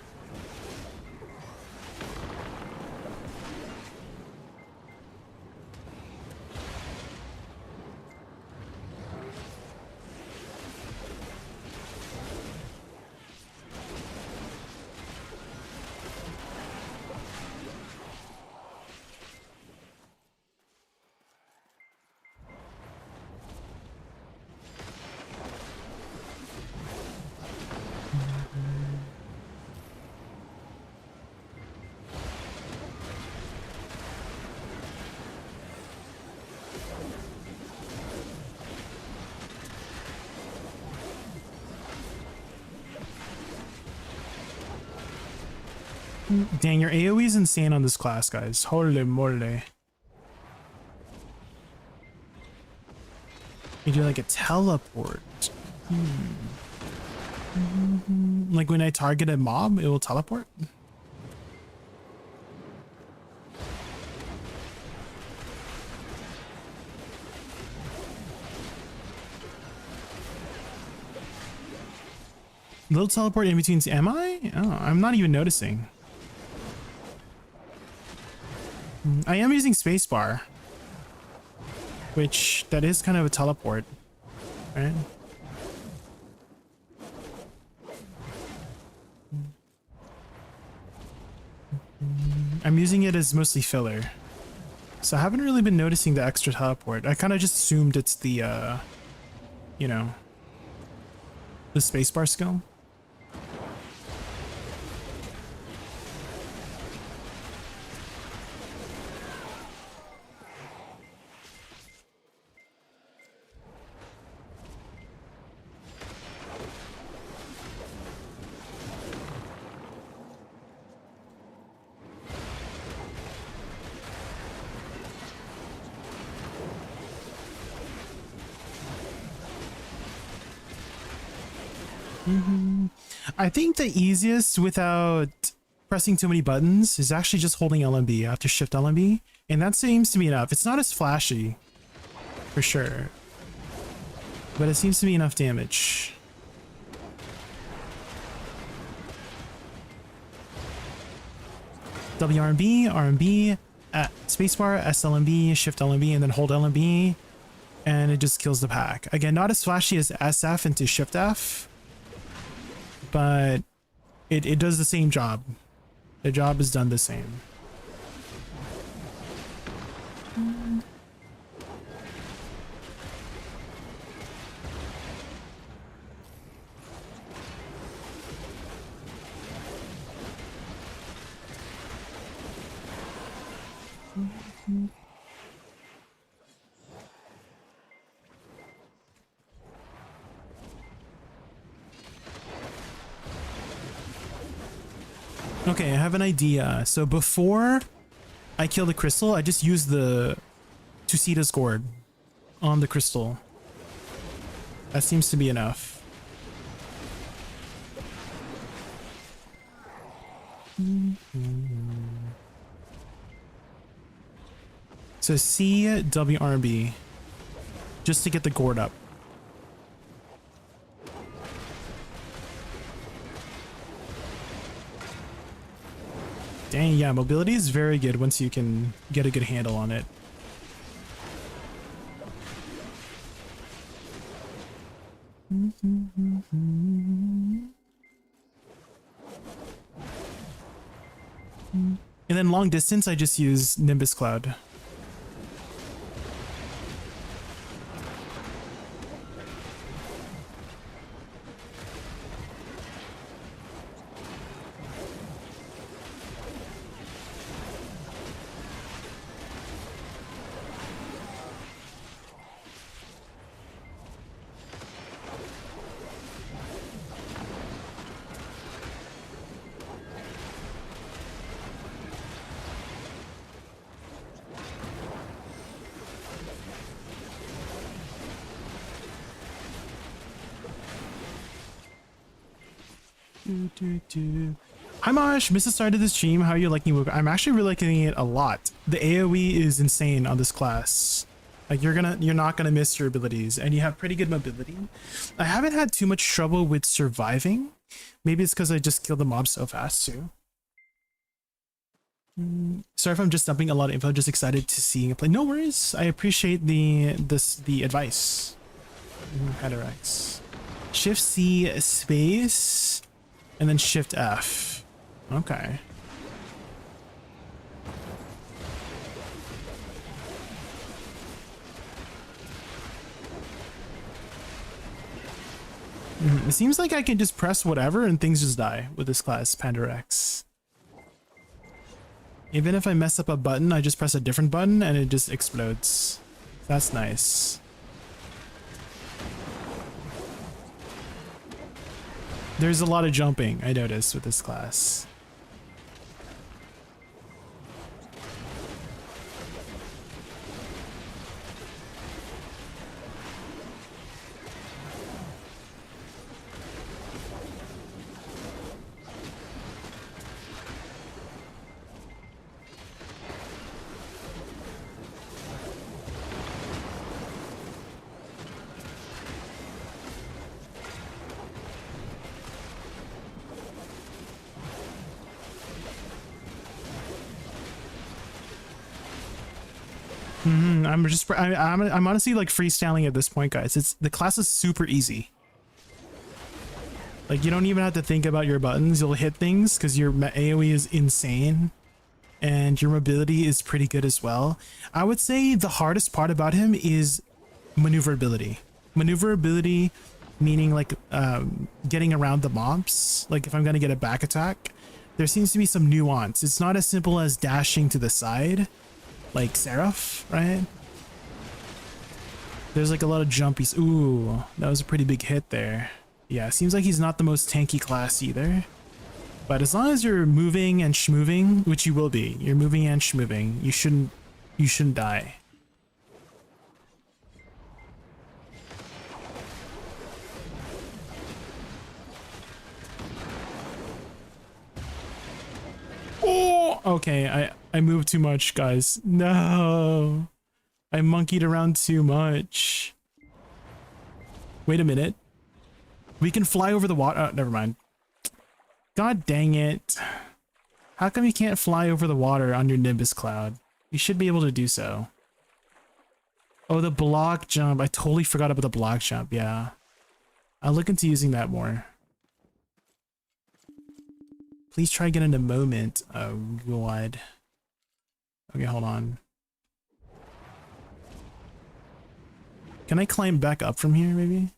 Dang, your AoE is insane on this class, guys. Holy moly. You do like a teleport. Like when I target a mob, it will teleport. Little teleport in between. Am I? Oh, I'm not even noticing. I am using spacebar, which that is kind of a teleport, right? I'm using it as mostly filler, so I haven't really been noticing the extra teleport. I kind of just assumed it's the, you know, the spacebar skill. I think the easiest without pressing too many buttons is actually just holding LMB after shift LMB, and that seems to be enough. It's not as flashy, for sure, but it seems to be enough damage. WRMB, RMB, spacebar, SLMB, shift LMB, and then hold LMB, and it just kills the pack. Again, not as flashy as SF into shift F, but it does the same job. The job is done the same. Okay, I have an idea. So before I kill the crystal, I just use the Tusida's gourd on the crystal. That seems to be enough. So CWRB, just to get the gourd up. Dang, yeah, mobility is very good once you can get a good handle on it. And then long distance, I just use Nimbus Cloud. Hi Mosh, missed the start of this stream. How are you liking WUKONG? I'm actually really liking it a lot. The AoE is insane on this class. Like you're not gonna miss your abilities, and you have pretty good mobility. I haven't had too much trouble with surviving. Maybe it's because I just kill the mobs so fast too. Sorry if I'm just dumping a lot of info. Just excited to see it play. No worries. I appreciate the advice. Heterex. Shift C space. And then shift F. Okay. It seems like I can just press whatever and things just die with this class, Pandarex. Even if I mess up a button, I just press a different button and it just explodes. That's nice. There's a lot of jumping, I noticed, with this class. I'm honestly like freestyling at this point, guys. The class is super easy. Like you don't even have to think about your buttons. You'll hit things because your AoE is insane. And your mobility is pretty good as well. I would say the hardest part about him is maneuverability. Maneuverability meaning like getting around the mobs. Like if I'm gonna get a back attack, there seems to be some nuance. It's not as simple as dashing to the side, like Seraph, right? There's like a lot of jumpies. Ooh, that was a pretty big hit there. Yeah, seems like he's not the most tanky class either. But as long as you're moving and schmoving, which you will be, you're moving and schmoving, you shouldn't die. Oh, okay, I moved too much, guys. No. I monkeyed around too much. Wait a minute. We can fly over the water. Oh, never mind. God dang it. How come you can't fly over the water on your Nimbus cloud? You should be able to do so. Oh, the block jump. I totally forgot about the block jump. Yeah. I'll look into using that more. Please try getting a moment. Oh, God. Okay, hold on. Can I climb back up from here, maybe?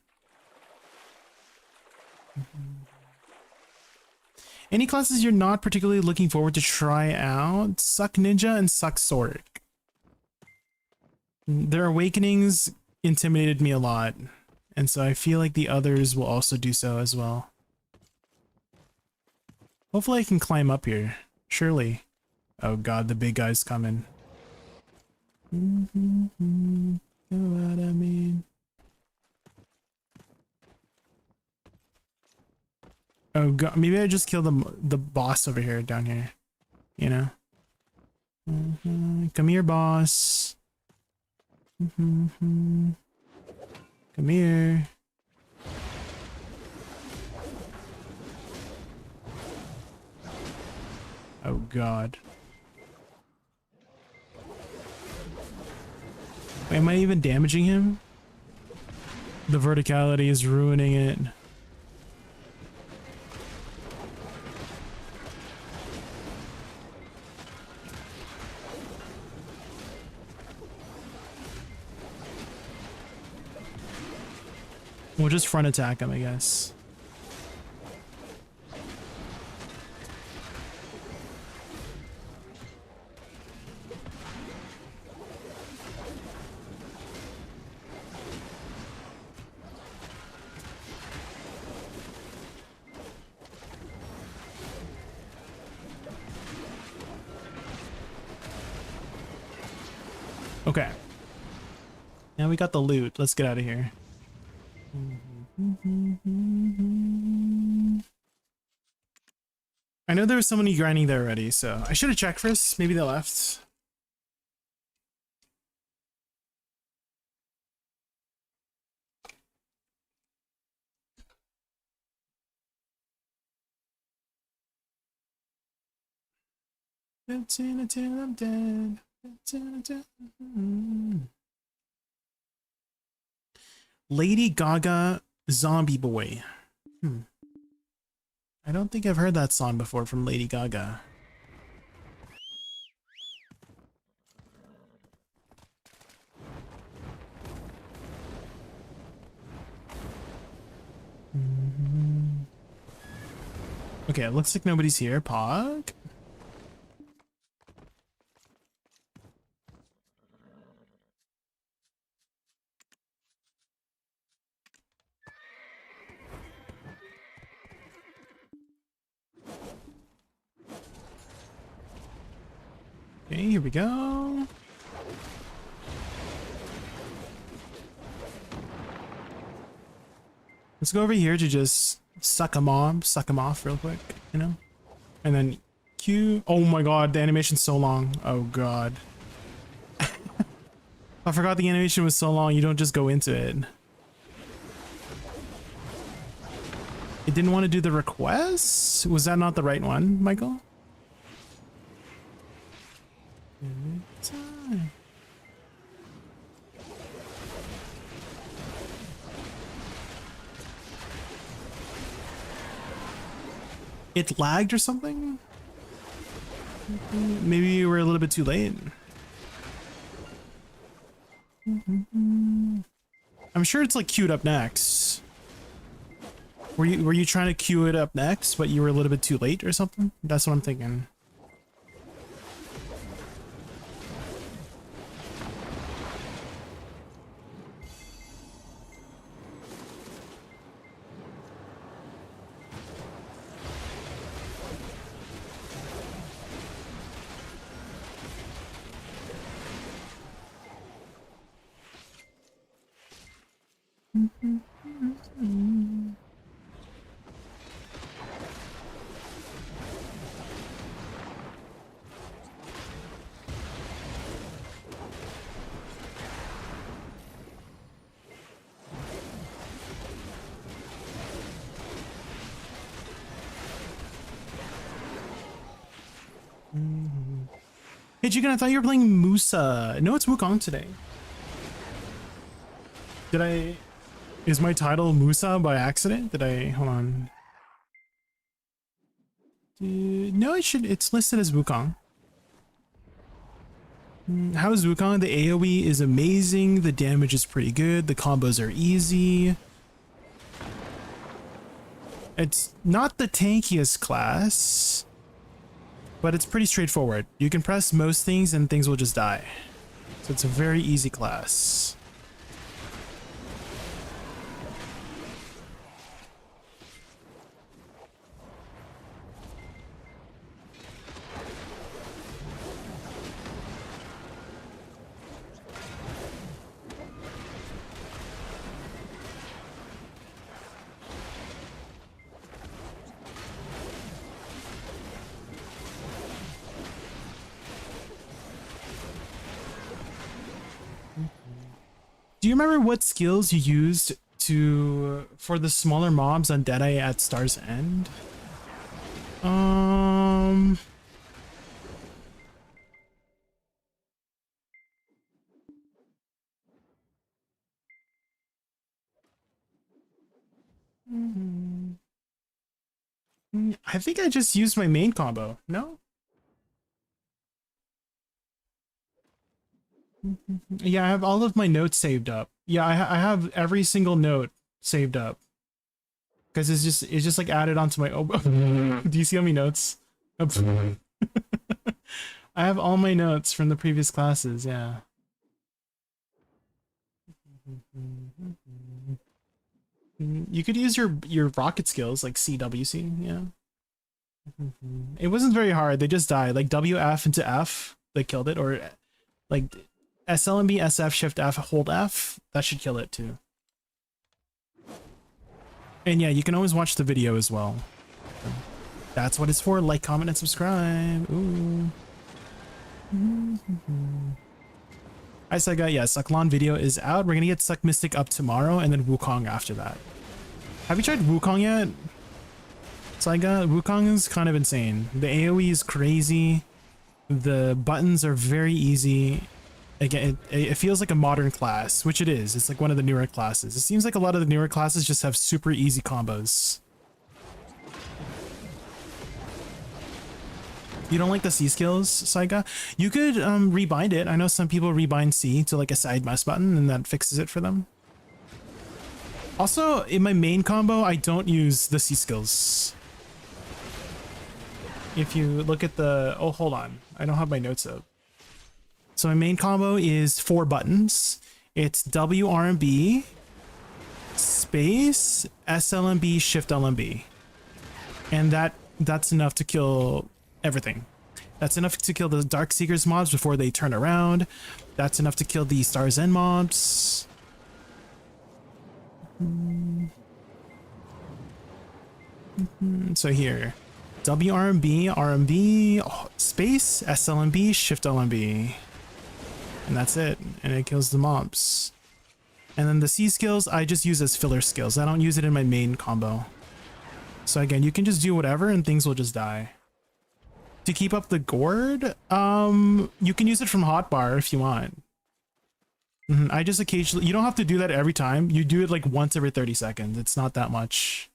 Any classes you're not particularly looking forward to try out? Suck Ninja and Suck Sorg. Their awakenings intimidated me a lot, and so I feel like the others will also do so as well. Hopefully I can climb up here. Surely. Oh god, the big guy's coming. Know what I mean? Oh god, maybe I just killed the boss over here, down here. You know? Come here, boss. Come here. Oh god. Wait, am I even damaging him? The verticality is ruining it. We'll just front attack him, I guess. Okay. Now we got the loot. Let's get out of here. I know there was somebody grinding there already, so I should have checked first. Maybe they left. Until I'm dead. Lady Gaga Zombie Boy. I don't think I've heard that song before from Lady Gaga. Okay, it looks like nobody's here. Pog. Okay, here we go. Let's go over here to just suck him off real quick, you know? And then Q. Oh my god, the animation's so long. Oh god. I forgot the animation was so long, you don't just go into it. It didn't want to do the request? Was that not the right one, Michael? It lagged or something? Maybe you were a little bit too late. I'm sure it's like queued up next. Were you trying to queue it up next, but you were a little bit too late or something? That's what I'm thinking. Hey, Jigen, I thought you were playing Musa. No, it's Wukong today. Did I... Is my title Musa by accident? Did I... Hold on. No, it's listed as Wukong. How is Wukong? The AoE is amazing. The damage is pretty good. The combos are easy. It's not the tankiest class, but it's pretty straightforward. You can press most things and things will just die. So it's a very easy class. Do you remember what skills you used for the smaller mobs on Deadeye at Star's End? I think I just used my main combo. No? Yeah, I have all of my notes saved up. Yeah, I have every single note saved up. Because it's just like added onto my... Oh, do you see how many notes? I have all my notes from the previous classes, yeah. You could use your rocket skills, like CWC, yeah. It wasn't very hard, they just died. Like WF into F, they killed it, or like SLMB, SF, Shift F, hold F, that should kill it too. And yeah, you can always watch the video as well. That's what it's for. Like, comment, and subscribe. Ooh. Hi, Saiga. Yeah, SuccLahn video is out. We're gonna get Suck Mystic up tomorrow, and then Wukong after that. Have you tried Wukong yet? Saiga, Wukong is kind of insane. The AoE is crazy. The buttons are very easy. Again, it feels like a modern class, which it is. It's like one of the newer classes. It seems like a lot of the newer classes just have super easy combos. You don't like the C skills, Saiga? You could rebind it. I know some people rebind C to like a side mouse button and that fixes it for them. Also, in my main combo, I don't use the C skills. If you look at the... Oh, hold on. I don't have my notes up. So my main combo is 4 buttons. It's W, R, and B, space, SLMB, Shift LMB. And that's enough to kill everything. That's enough to kill the Dark Seekers mobs before they turn around. That's enough to kill the Star's End mobs. So here, W, R, and B, space, SLMB, Shift LMB. And that's it, and it kills the mobs. And then the C skills I just use as filler skills. I don't use it in my main combo. So again, you can just do whatever and things will just die. To keep up the gourd, you can use it from hotbar if you want. I just occasionally, you don't have to do that every time. You do it like once every 30 seconds. It's not that much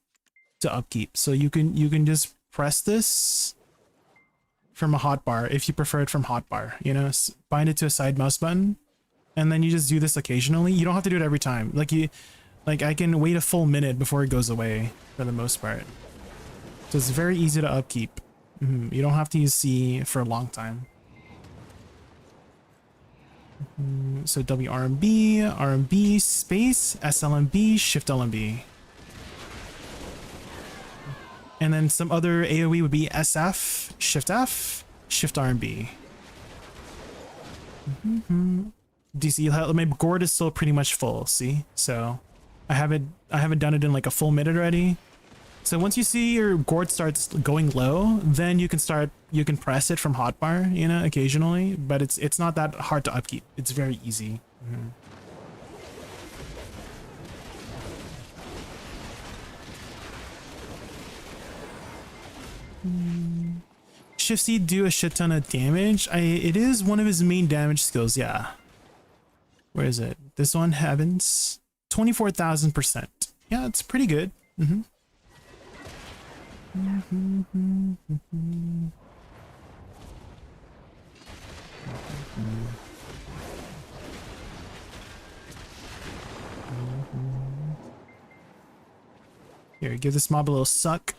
to upkeep. So you can just press this from a hotbar if you prefer it from hotbar, you know, bind it to a side mouse button, and then you just do this occasionally. You don't have to do it every time. Like I can wait a full minute before it goes away for the most part. So it's very easy to upkeep. You don't have to use C for a long time. So WRMB, RMB, space, SLMB, Shift LMB. And then some other AoE would be SF, Shift F, Shift RMB. DC, my gourd is still pretty much full, see? So I haven't done it in like a full minute already. So once you see your gourd starts going low, then you can press it from hotbar, you know, occasionally, but it's not that hard to upkeep. It's very easy. Shift C do a shit ton of damage. It is one of his main damage skills, yeah. Where is it? This one, Heavens. 24,000%. Yeah, it's pretty good. Here, give this mob a little suck.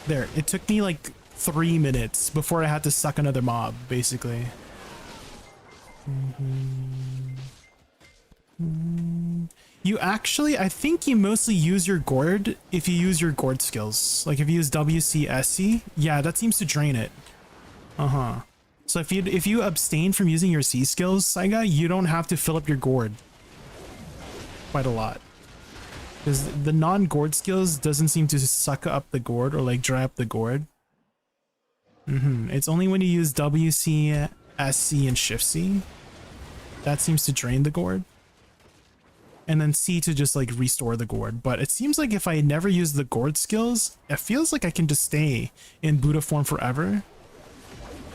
There, it took me like 3 minutes before I had to suck another mob, basically. You actually, I think you mostly use your gourd if you use your gourd skills. Like if you use WCSC, yeah, that seems to drain it. So if you abstain from using your C skills, Saiga, you don't have to fill up your gourd quite a lot. Because the non-gourd skills doesn't seem to suck up the gourd or like dry up the gourd. It's only when you use WC, SC, and Shift C that seems to drain the gourd. And then C to just like restore the gourd. But it seems like if I never use the gourd skills, it feels like I can just stay in Buddha form forever.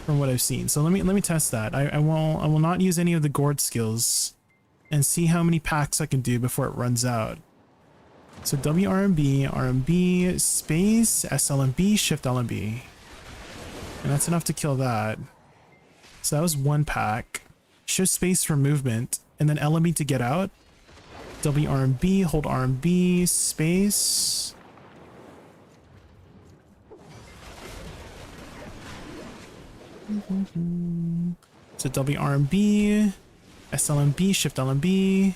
From what I've seen. So let me test that. I will not use any of the gourd skills and see how many packs I can do before it runs out. So WRMB, RMB, space, SLMB, Shift LMB. And that's enough to kill that. So that was one pack. Shift space for movement, and then LMB to get out. WRMB, hold RMB, space. So WRMB, SLMB, Shift LMB.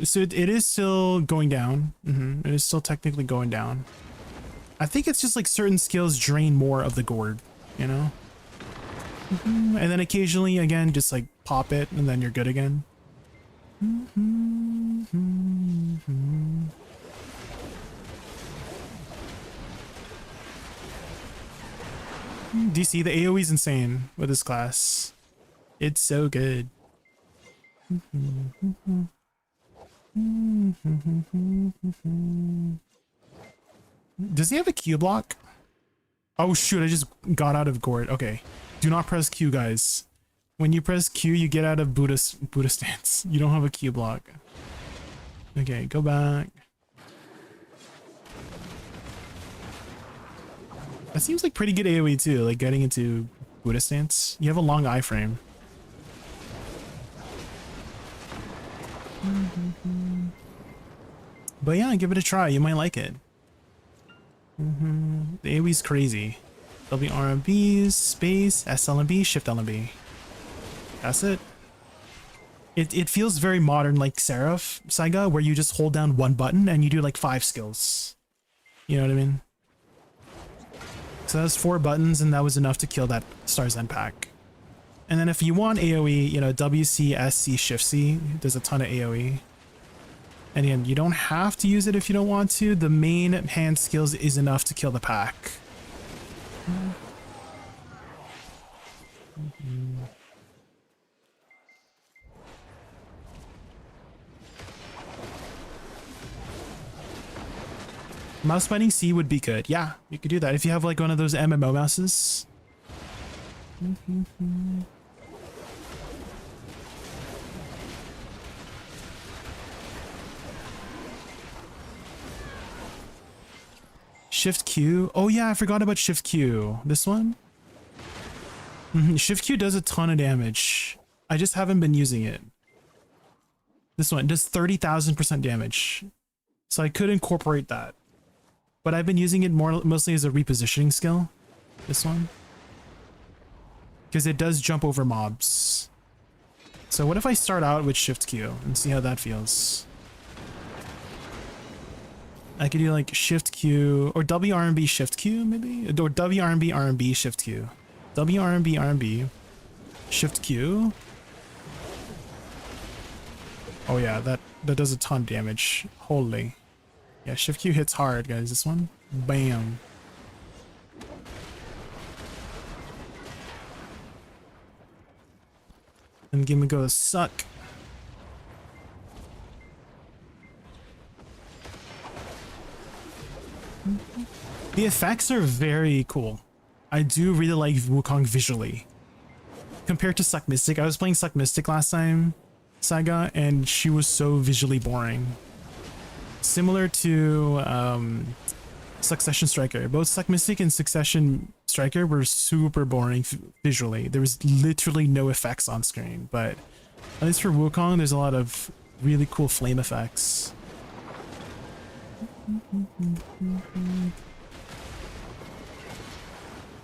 So it is still going down. It is still technically going down. I think it's just like certain skills drain more of the gourd, you know? And then occasionally, again, just like pop it and then you're good again. DC, the AoE is insane with this class. It's so good. Does he have a Q block? Oh shoot, I just got out of gourd. Okay. Do not press Q, guys. When you press Q, you get out of Buddha stance. You don't have a Q block. Okay, go back. That seems like pretty good AoE too, like getting into Buddha stance. You have a long iframe. But yeah, give it a try. You might like it. The AoE's crazy. WRMB, space, SLMB, Shift LMB. That's it. It feels very modern, like Seraph Saiga, where you just hold down one button and you do like 5 skills. You know what I mean? So that's 4 buttons, and that was enough to kill that Star's End pack. And then if you want AoE, you know, WC, SC, Shift C, there's a ton of AoE. And again, you don't have to use it if you don't want to. The main hand skills is enough to kill the pack. Mouse binding C would be good. Yeah, you could do that if you have like one of those MMO mouses. Shift Q. Oh yeah, I forgot about Shift Q. This one? Shift Q does a ton of damage. I just haven't been using it. This one does 30,000% damage. So I could incorporate that. But I've been using it mostly as a repositioning skill. This one. Because it does jump over mobs. So what if I start out with Shift Q and see how that feels? I could do like Shift Q or WRMB Shift Q maybe? Or WRMB RMB Shift Q. WRMB RMB Shift Q. Oh yeah, that does a ton of damage. Holy. Yeah, Shift Q hits hard, guys. This one. Bam. And give me go suck. The effects are very cool. I do really like Wukong visually. Compared to Suck Mystic, I was playing Suck Mystic last time, Saga, and she was so visually boring. Similar to Succession Striker. Both Suck Mystic and Succession Striker were super boring visually. There was literally no effects on screen, but at least for Wukong, there's a lot of really cool flame effects.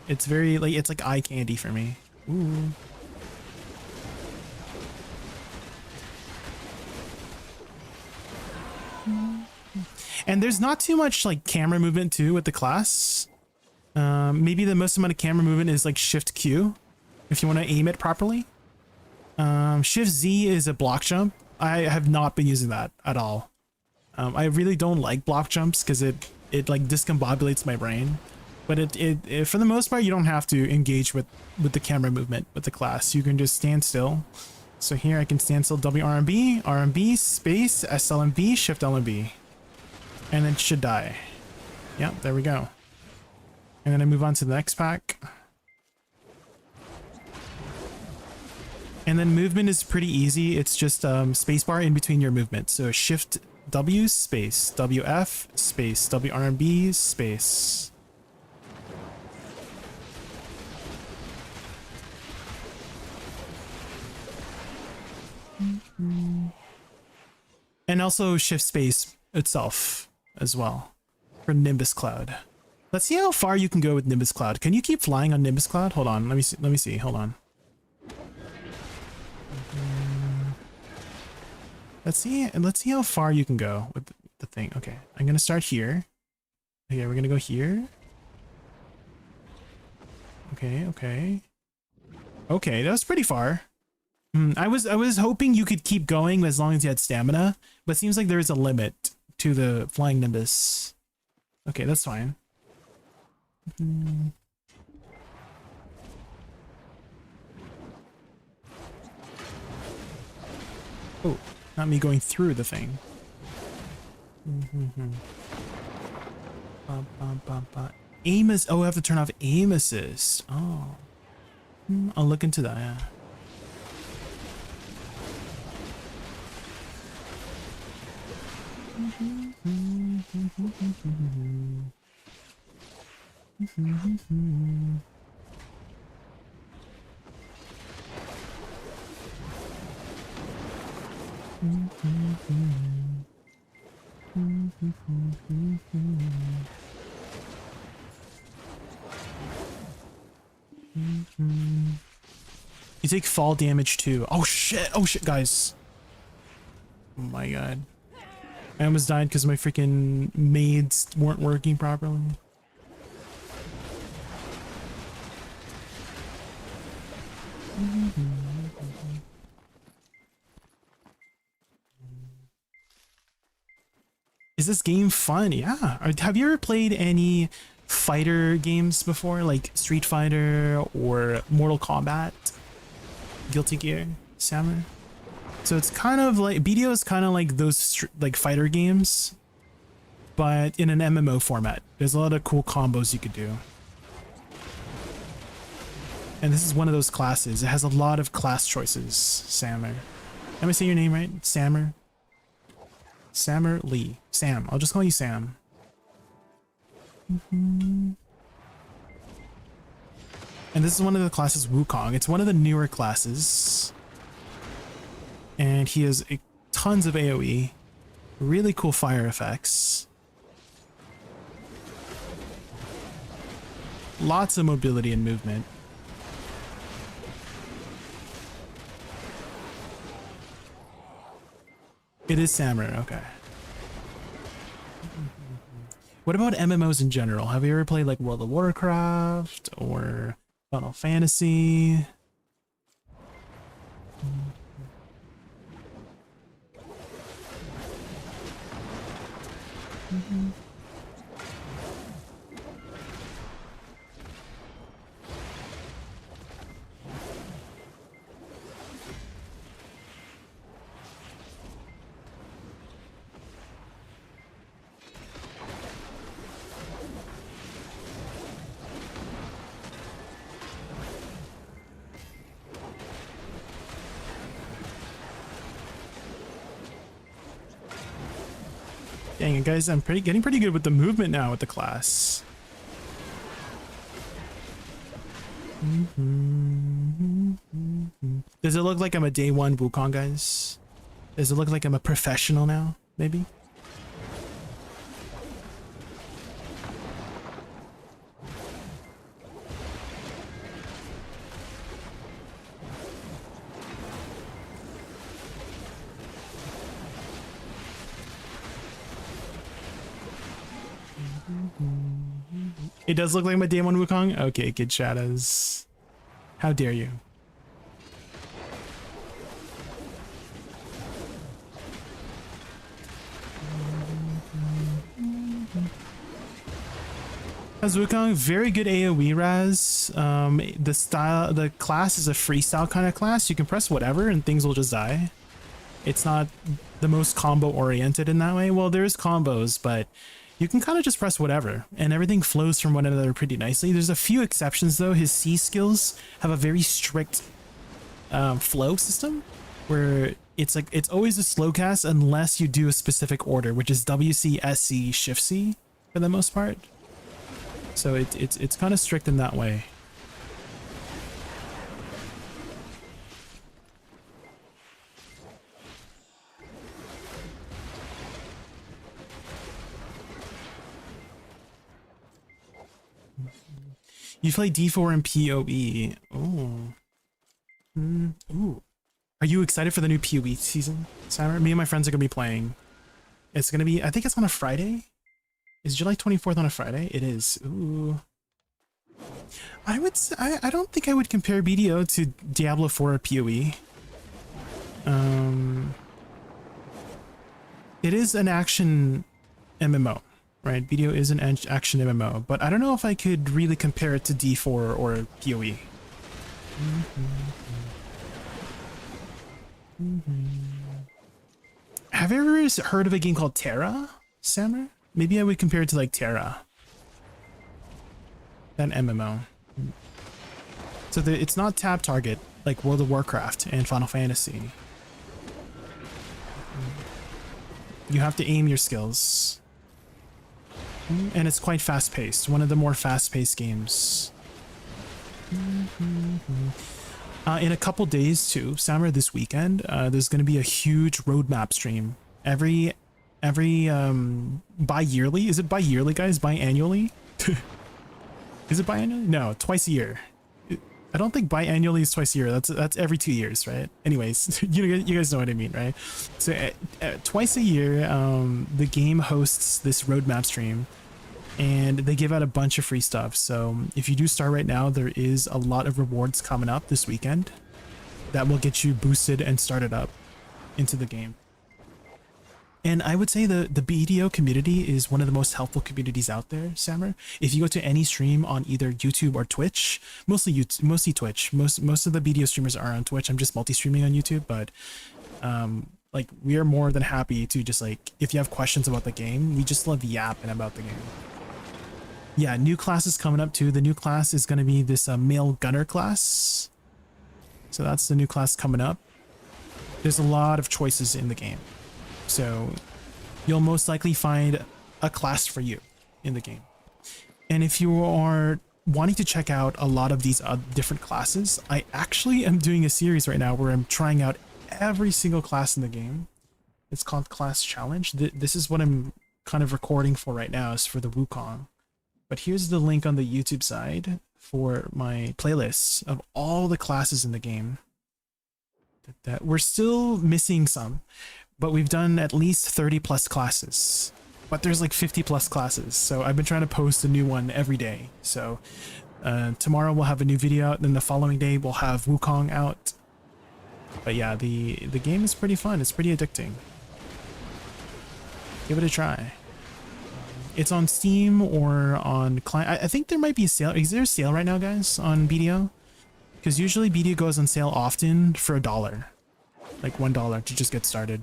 It's very like it's like eye candy for me. Ooh. And there's not too much like camera movement too with the class. Maybe the most amount of camera movement is like Shift Q if you want to aim it properly. Shift Z is a block jump. I have not been using that at all. I really don't like block jumps because it like discombobulates my brain. But it for the most part you don't have to engage with the camera movement with the class. You can just stand still. So here I can stand still WRMB, RMB, space, SLMB, Shift LMB. And then should die. Yep, there we go. And then I move on to the next pack. And then movement is pretty easy. It's just spacebar in between your movement. So Shift W, space, WF, space, WRMB, space. And also Shift Space itself as well for Nimbus Cloud. Let's see how far you can go with Nimbus Cloud. Can you keep flying on Nimbus Cloud? Hold on, let me see. Hold on. Let's see how far you can go with the thing. Okay, I'm gonna start here. Okay, we're gonna go here. Okay, that was pretty far. I was hoping you could keep going as long as you had stamina, but it seems like there is a limit to the flying Nimbus. Okay, that's fine. Oh, not me going through the thing. Aim is. Oh, I have to turn off aim assist. Oh, I'll look into that. Yeah. You take fall damage too. Oh shit, guys. Oh my god. I almost died because my freaking maids weren't working properly. Is this game fun? Yeah. Have you ever played any fighter games before, like Street Fighter or Mortal Kombat? Guilty Gear, Samurai? So it's kind of like BDO is kind of like those like fighter games, but in an MMO format. There's a lot of cool combos you could do. And this is one of those classes. It has a lot of class choices. Samer. Am I saying your name right? Samer? Samer Lee. Sam. I'll just call you Sam. And this is one of the classes, Wukong. It's one of the newer classes. And he has tons of AoE. Really cool fire effects. Lots of mobility and movement. It is Samurai, okay. What about MMOs in general? Have you ever played like World of Warcraft or Final Fantasy? Dang it, guys, I'm getting pretty good with the movement now with the class. Does it look like I'm a day one Wukong, guys? Does it look like I'm a professional now, maybe? It does look like my day one Wukong? Okay, Kid Shadows. How dare you? As Wukong, very good AoE Raz. The class is a freestyle kind of class. You can press whatever and things will just die. It's not the most combo oriented in that way. Well, there's combos, but you can kind of just press whatever and everything flows from one another pretty nicely. There's a few exceptions though. His C skills have a very strict flow system where it's like it's always a slow cast unless you do a specific order, which is WC, SC, Shift C for the most part. So it's kind of strict in that way. You play D4 and PoE. Oh. Ooh. Are you excited for the new PoE season, Simon? Me and my friends are going to be playing. It's going to be, I think it's on a Friday. Is July 24th on a Friday? It is. Ooh. I don't think I would compare BDO to Diablo 4 or PoE. It is an action MMO. Right, BDO is an action MMO, but I don't know if I could really compare it to D4 or PoE. Have you ever heard of a game called Terra, Samurai? Maybe I would compare it to like Terra. That MMO. So it's not tab target like World of Warcraft and Final Fantasy. You have to aim your skills. And it's quite fast-paced. One of the more fast-paced games. In a couple days too, Samurai, this weekend, there's going to be a huge roadmap stream. Every bi-yearly? Is it bi-yearly, guys? Bi-annually? Is it bi-annually? No, twice a year. I don't think biannually is twice a year. That's every 2 years, right? Anyways, you guys know what I mean, right? So twice a year, the game hosts this roadmap stream, and they give out a bunch of free stuff. So if you do start right now, there is a lot of rewards coming up this weekend that will get you boosted and started up into the game. And I would say the BDO community is one of the most helpful communities out there, Samurai. If you go to any stream on either YouTube or Twitch, mostly Twitch. Most of the BDO streamers are on Twitch. I'm just multi-streaming on YouTube, but like we are more than happy to just like, if you have questions about the game, we just love yapping about the game. Yeah, new classes coming up too. The new class is going to be this male gunner class. So that's the new class coming up. There's a lot of choices in the game. So you'll most likely find a class for you in the game. And if you are wanting to check out a lot of these different classes, I actually am doing a series right now where I'm trying out every single class in the game. It's called Class Challenge. This is what I'm kind of recording for right now, is for the Wukong. But here's the link on the YouTube side for my playlists of all the classes in the game. That we're still missing some, but we've done at least 30 plus classes. But there's like 50 plus classes, so I've been trying to post a new one every day. So tomorrow we'll have a new video out, and then the following day we'll have Wukong out. But yeah, the game is pretty fun. It's pretty addicting. Give it a try. It's on Steam or on client. I think there might be a sale. Is there a sale right now, guys, on BDO? Because usually BDO goes on sale often for $1, like $1 to just get started.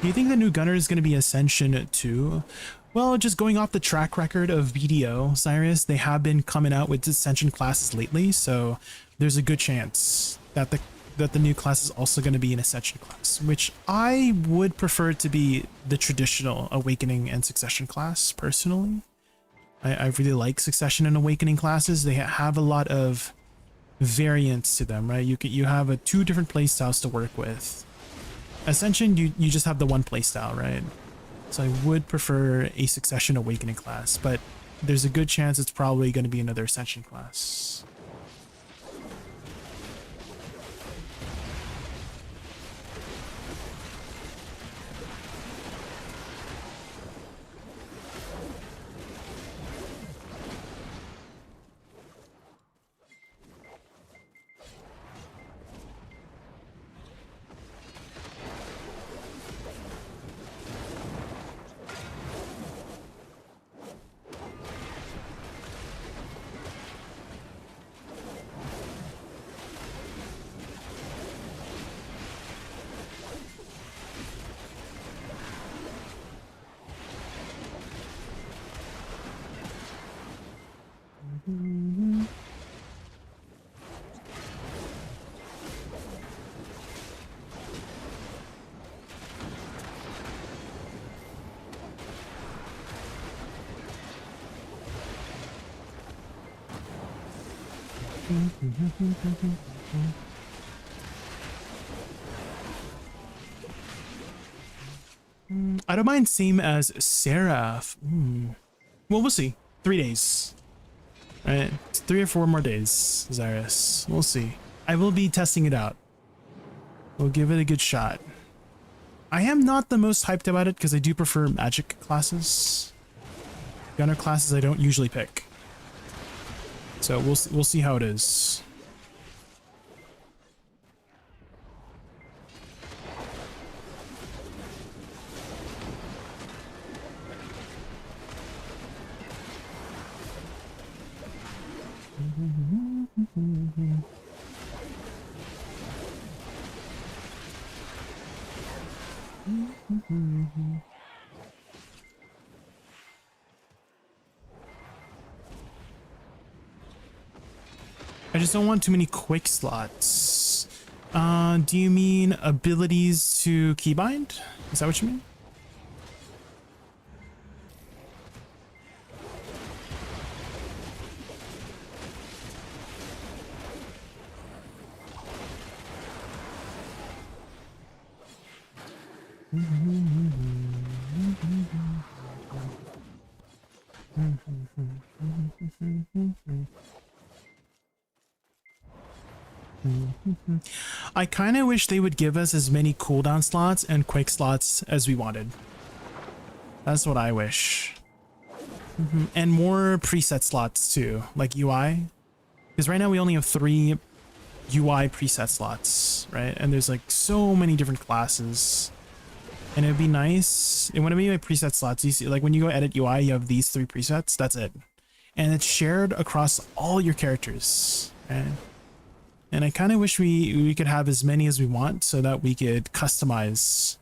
Do you think the new gunner is going to be Ascension 2? Well, just going off the track record of BDO, Cyrus, they have been coming out with Ascension classes lately, so there's a good chance that the new class is also going to be an Ascension class, which I would prefer to be the traditional Awakening and Succession class, personally. I really like Succession and Awakening classes. They have a lot of variants to them, right? You have two different playstyles to work with. Ascension, you just have the one playstyle, right? So I would prefer a Succession Awakening class, but there's a good chance it's probably going to be another Ascension class. I don't mind same as Seraph. Well, we'll see. 3 days. Right? 3 or 4 more days, Zyrus. We'll see. I will be testing it out. We'll give it a good shot. I am not the most hyped about it because I do prefer magic classes. Gunner classes I don't usually pick. So we'll see how it is. I just don't want too many quick slots. Do you mean abilities to keybind? Is that what you mean? I kind of wish they would give us as many cooldown slots and quick slots as we wanted. That's what I wish. And more preset slots too, like UI. Because right now we only have 3 UI preset slots, right? And there's like so many different classes. And it would be nice. And when I mean by preset slots, you see, like when you go edit UI, you have these 3 presets. That's it. And it's shared across all your characters, right? And I kind of wish we could have as many as we want so that we could customize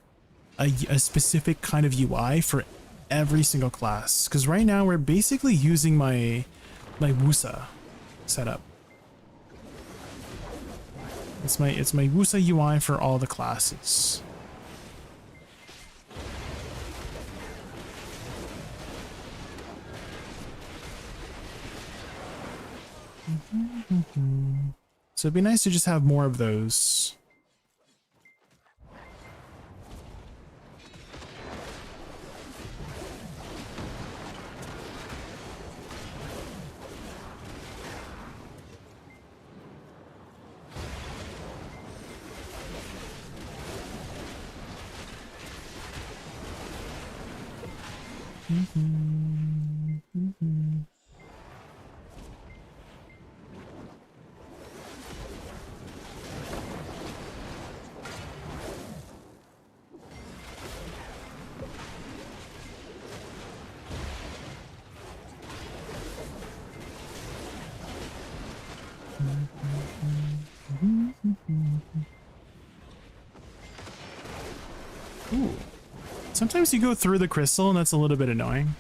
a specific kind of UI for every single class. Because right now we're basically using my WUSA setup. It's my WUSA UI for all the classes. So it'd be nice to just have more of those. Ooh. Sometimes you go through the crystal and that's a little bit annoying.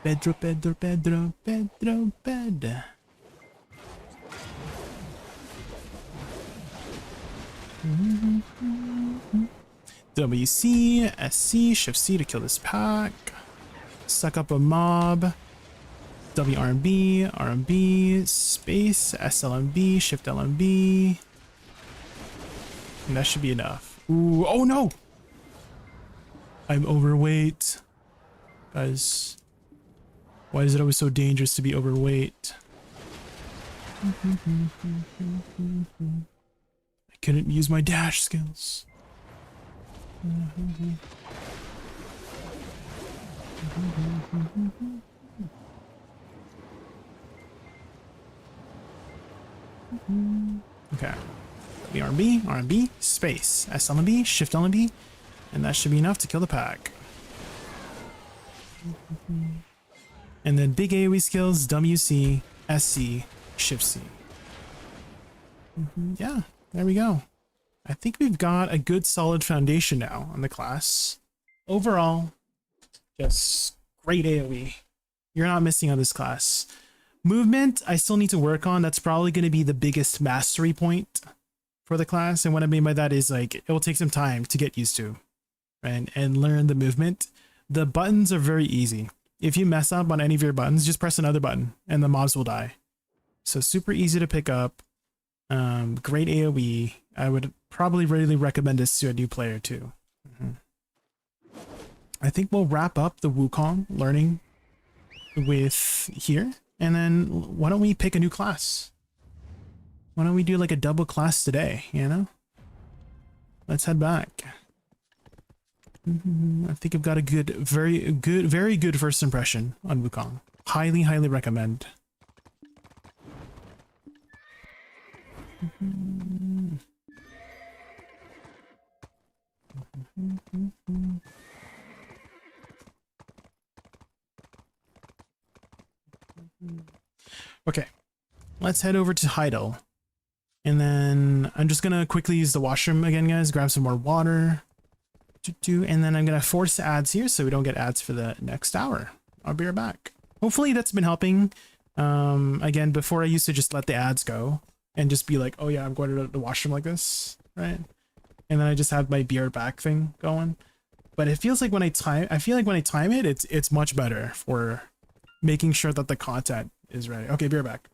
Pedro, Pedro, Pedro, Pedro, Pedro. WC, SC, Shift C to kill this pack. Suck up a mob. WRMB, RMB, space, SLMB, Shift LMB. And that should be enough. Ooh, oh no! I'm overweight. Guys, why is it always so dangerous to be overweight? I couldn't use my dash skills. Okay. RMB, RMB, space, SLMB, Shift LMB, and that should be enough to kill the pack. And then big AoE skills, WC, SC, Shift C. Yeah, there we go. I think we've got a good solid foundation now on the class. Overall, just great AoE. You're not missing on this class. Movement, I still need to work on. That's probably going to be the biggest mastery point for the class. And what I mean by that is like, it will take some time to get used to, right? And learn the movement. The buttons are very easy. If you mess up on any of your buttons, just press another button and the mobs will die. So super easy to pick up. Great AoE. I would probably really recommend this to a new player too. I think we'll wrap up the Wukong learning with here. And then why don't we pick a new class? Why don't we do like a double class today, you know? Let's head back. I think I've got a good, very good first impression on Wukong. Highly, highly recommend. Okay, let's head over to Heidel. And then I'm just gonna quickly use the washroom again, guys, grab some more water. And then I'm gonna force ads here so we don't get ads for the next hour. I'll be right back. Hopefully that's been helping. Again, before I used to just let the ads go and just be like, oh yeah, I'm going to the washroom like this, right? And then I just have my beer back thing going. But it feels like when I time it, it's much better for making sure that the content is ready. Okay, be right back.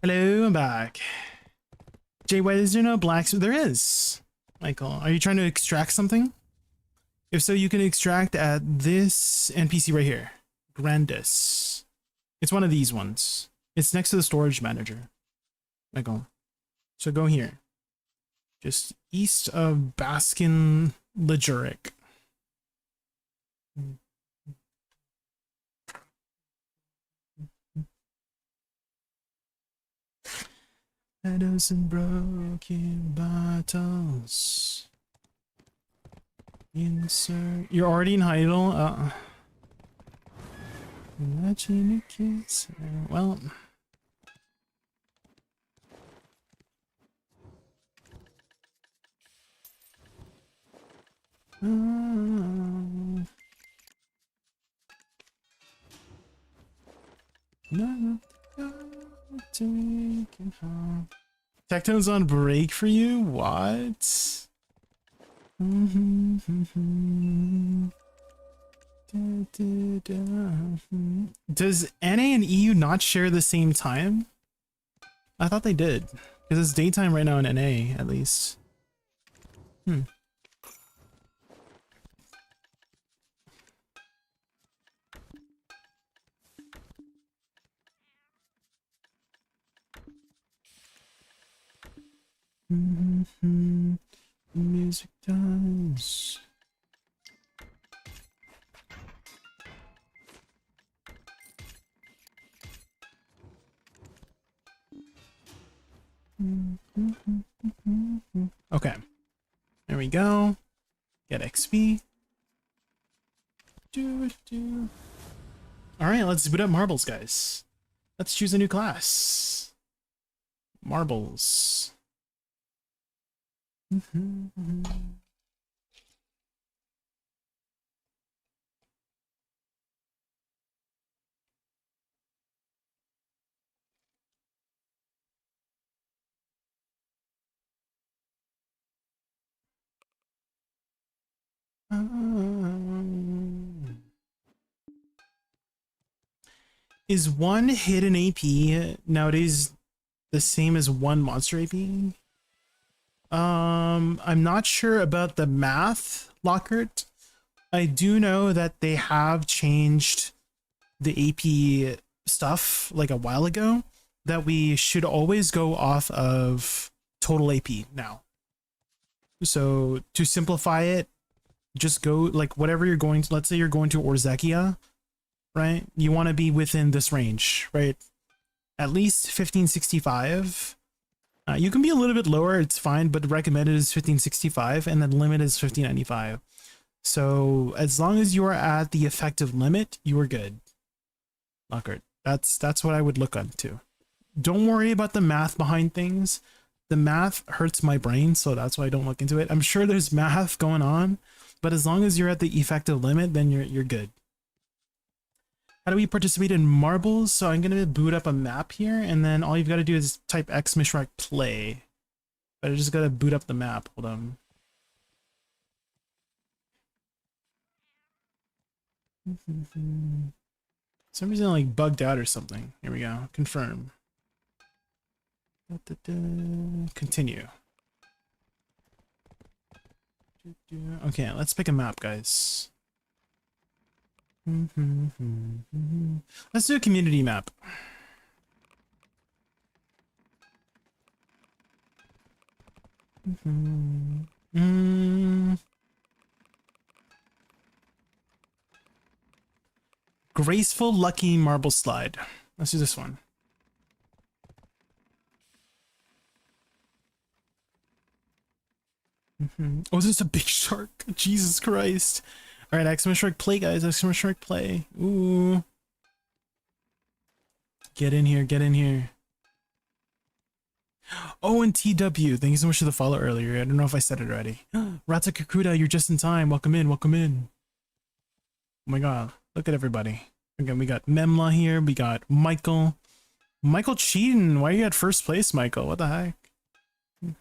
Hello, I'm back. Jay, why is there no blacksmith? There is. Michael, are you trying to extract something? If so, you can extract at this NPC right here. Grandis. It's one of these ones. It's next to the storage manager. Michael. So go here. Just east of Baskin Leguric. Shadows and broken bottles. Insert. You're already in idle. Imagine a kiss. Well. No. Taking home. Tectone's on break for you? What? Does NA and EU not share the same time? I thought they did. Because it's daytime right now in NA, at least. Music does. Okay. There we go. Get XP. Alright, let's boot up marbles, guys. Let's choose a new class. Marbles. Is one hidden AP nowadays the same as one monster AP? I'm not sure about the math, Lockhart. I do know that they have changed the AP stuff like a while ago, that we should always go off of total AP now. So to simplify it, just go like whatever you're going to, let's say you're going to Orzekia, right? You want to be within this range, right? At least 1565. You can be a little bit lower, it's fine, but recommended is 1565 and then limit is 1595. So as long as you are at the effective limit, you are good. Lockhart. That's what I would look into. Don't worry about the math behind things. The math hurts my brain, so that's why I don't look into it. I'm sure there's math going on, but as long as you're at the effective limit, then you're good. How do we participate in marbles? So I'm gonna boot up a map here, and then all you've got to do is type X_Mishrak play. But I just gotta boot up the map. Hold on. For some reason, like bugged out or something. Here we go. Confirm. Continue. Okay, let's pick a map, guys. Let's do a community map. Graceful Lucky Marble Slide. Let's do this one. Oh, this is a big shark. Jesus Christ. All right, X_Shark play, guys. X_Shark play. Ooh. Get in here. Get in here. Oh, and TW. Thank you so much for the follow earlier. I don't know if I said it already. Rata Kakuda, you're just in time. Welcome in. Welcome in. Oh my God. Look at everybody. Again, we got Memla here. We got Michael. Michael cheating. Why are you at first place, Michael? What the heck?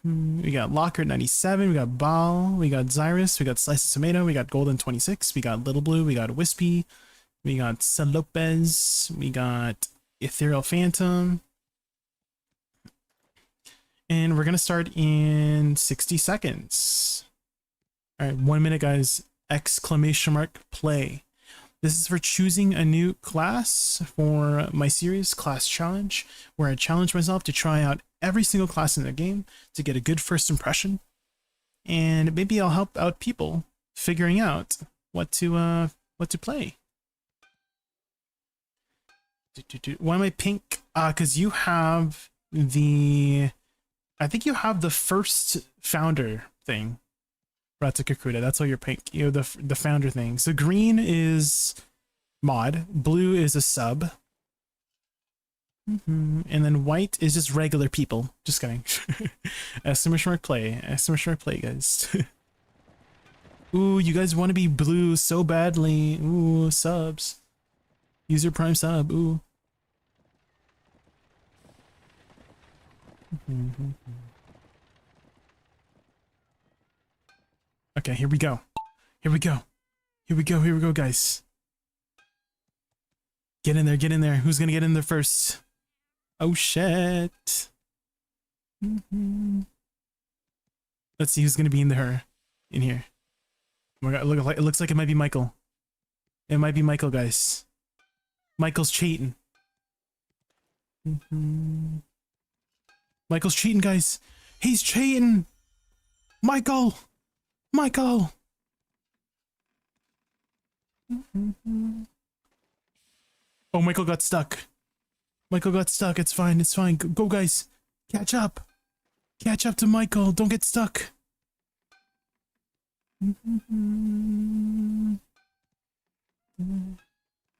We got Lockhart 97, we got Baal, we got Zyrus, we got Slice of Tomato, we got Golden 26, we got Little Blue, we got Wispy, we got Salopez, we got Ethereal Phantom. And we're going to start in 60 seconds. All right, 1 minute, guys. Exclamation mark play. This is for choosing a new class for my series, Class Challenge, where I challenge myself to try out every single class in the game to get a good first impression. And maybe I'll help out people figuring out what to play. Why am I pink? Because you have the... I think you have the first founder thing. Ratsukakuda, that's why you're pink. You know, the founder thing. So green is mod, blue is a sub, and then white is just regular people. Just kidding. Exclamation mark play. Exclamation mark play, guys. Ooh, you guys want to be blue so badly. Ooh, subs. User Prime sub. Ooh. Okay, here we go. Here we go. Here we go. Here we go, guys. Get in there. Get in there. Who's gonna get in there first? Oh shit. Let's see who's gonna be in here. Oh my god! It looks like it might be Michael. It might be Michael, guys. Michael's cheating. Michael's cheating, guys. He's cheating. Michael. Michael. Oh, Michael got stuck. Michael got stuck. It's fine. It's fine. Go, guys. Catch up. Catch up to Michael. Don't get stuck.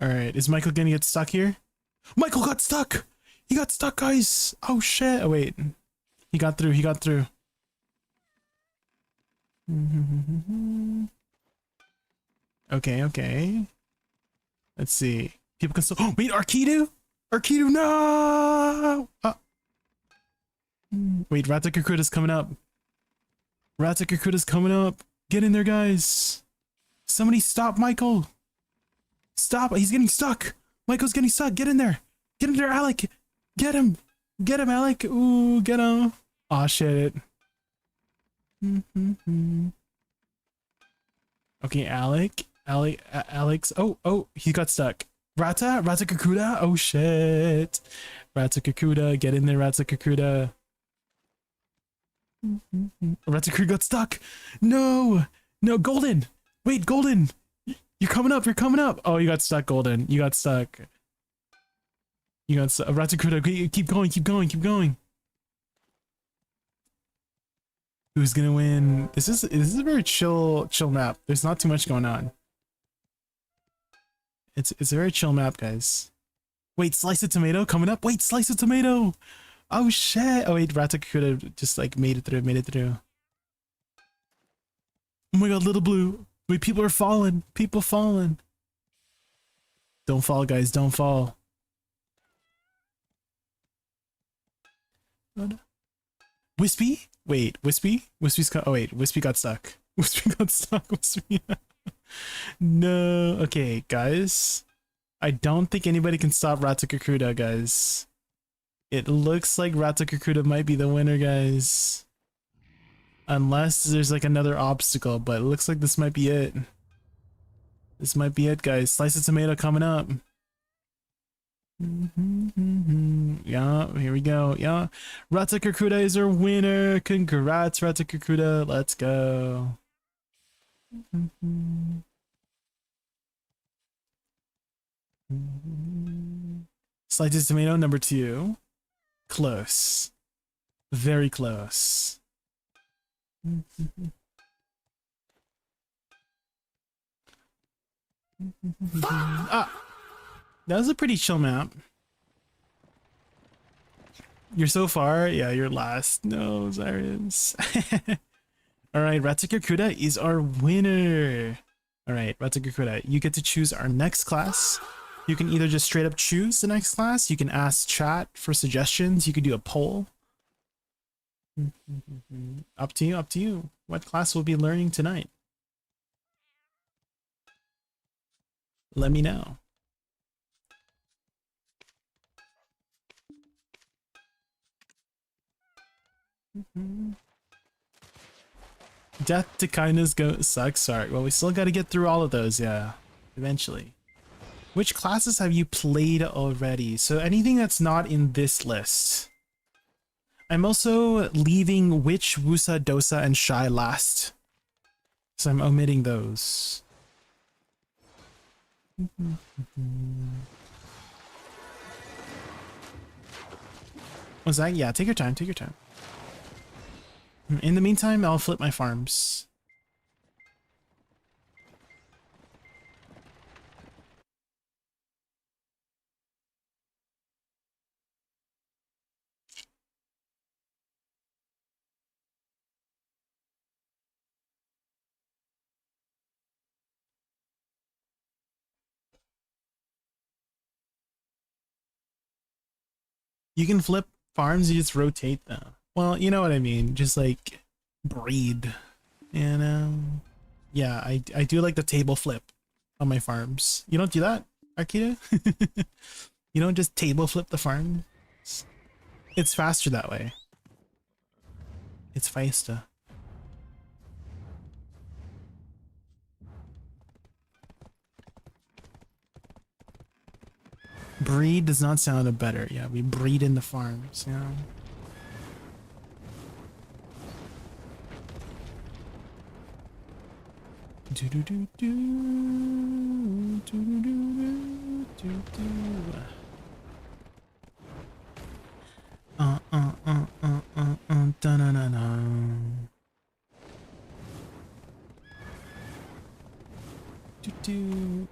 Alright, is Michael gonna get stuck here? Michael got stuck! He got stuck, guys! Oh shit! Oh wait. He got through, he got through. Okay, okay. Let's see. People can still— oh wait, Arkidu? Arkidu, no! Wait, Ratsukakuda's coming up. Ratsukakuda's coming up. Get in there, guys. Somebody stop Michael. Stop. He's getting stuck. Michael's getting stuck. Get in there. Get in there, Alec. Get him. Get him, Alec. Ooh, get him. Aw, shit. Okay, Alec. Alex. Oh, he got stuck. Ratsukakuda. Oh, shit. Ratsukakuda. Get in there, Ratsukakuda. Ratsukakuda got stuck. No, Golden. Wait, Golden. You're coming up. You're coming up. Oh, you got stuck, Golden. You got stuck. You got stuck. Ratsukakuda. Keep going. Keep going. Keep going. Who's gonna win? This is a very chill map. There's not too much going on. It's a very chill map, guys. Wait, Slice of Tomato coming up. Wait, Slice of Tomato. Oh shit! Oh wait, Ratsukakuda just like made it through. Oh my god, Little Blue. Wait, people are falling. People falling. Don't fall, guys. Don't fall. Wispy? Wait, Wispy? Oh wait, Wispy got stuck. Wispy got stuck. Wispy. No. Okay, guys. I don't think anybody can stop Ratsukakuda, guys. It looks like Ratsukakuda might be the winner, guys. Unless there's like another obstacle, but it looks like this might be it. This might be it, guys. Slice of Tomato coming up. Yeah, here we go. Yeah. Ratsukakuda is our winner. Congrats, Ratsukakuda. Let's go. Slice of Tomato number 2. Close. Very close. Ah! That was a pretty chill map. You're so far? Yeah, you're last. No, Zarius. Alright, Ratsukakuda is our winner. Alright, Ratsukakuda, you get to choose our next class. You can either just straight up choose the next class, you can ask chat for suggestions, you can do a poll. Up to you, up to you. What class we'll be learning tonight? Let me know. Death to kindness sucks. Sorry. Well, we still got to get through all of those. Yeah, eventually. Which classes have you played already? So anything that's not in this list. I'm also leaving Witch, Wusa, Dosa, and Shy last. So I'm omitting those. Was that? Yeah, take your time, take your time. In the meantime, I'll flip my farms. You can flip farms, you just rotate them. Well, you know what I mean, just like breed. And yeah, I do like the table flip on my farms. You don't do that, Arkita? You don't just table flip the farm? It's faster that way. It's faster. Breed does not sound better. Yeah, we breed in the farms, yeah. Do do do do do do do do do. Da na na na.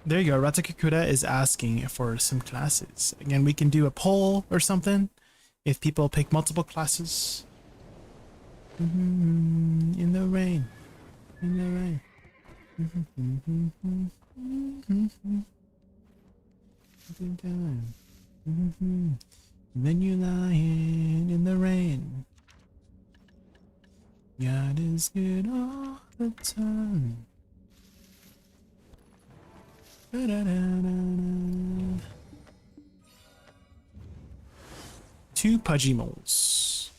There you go. Ratakakura is asking for some classes. Again, we can do a poll or something if people pick multiple classes. In the rain. In the rain. Then you lying in the rain. God is good all the time. Two pudgy moles.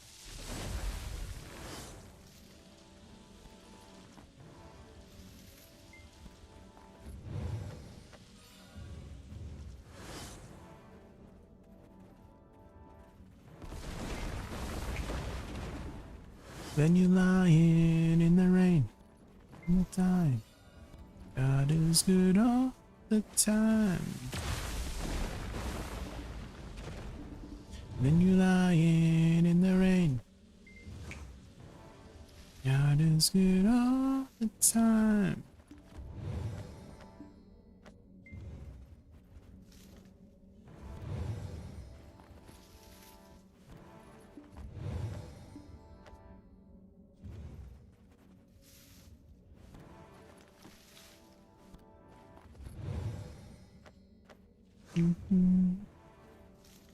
Then you lying in the rain, in the time. God is good all the time. Then you lying in the rain. God is good all the time.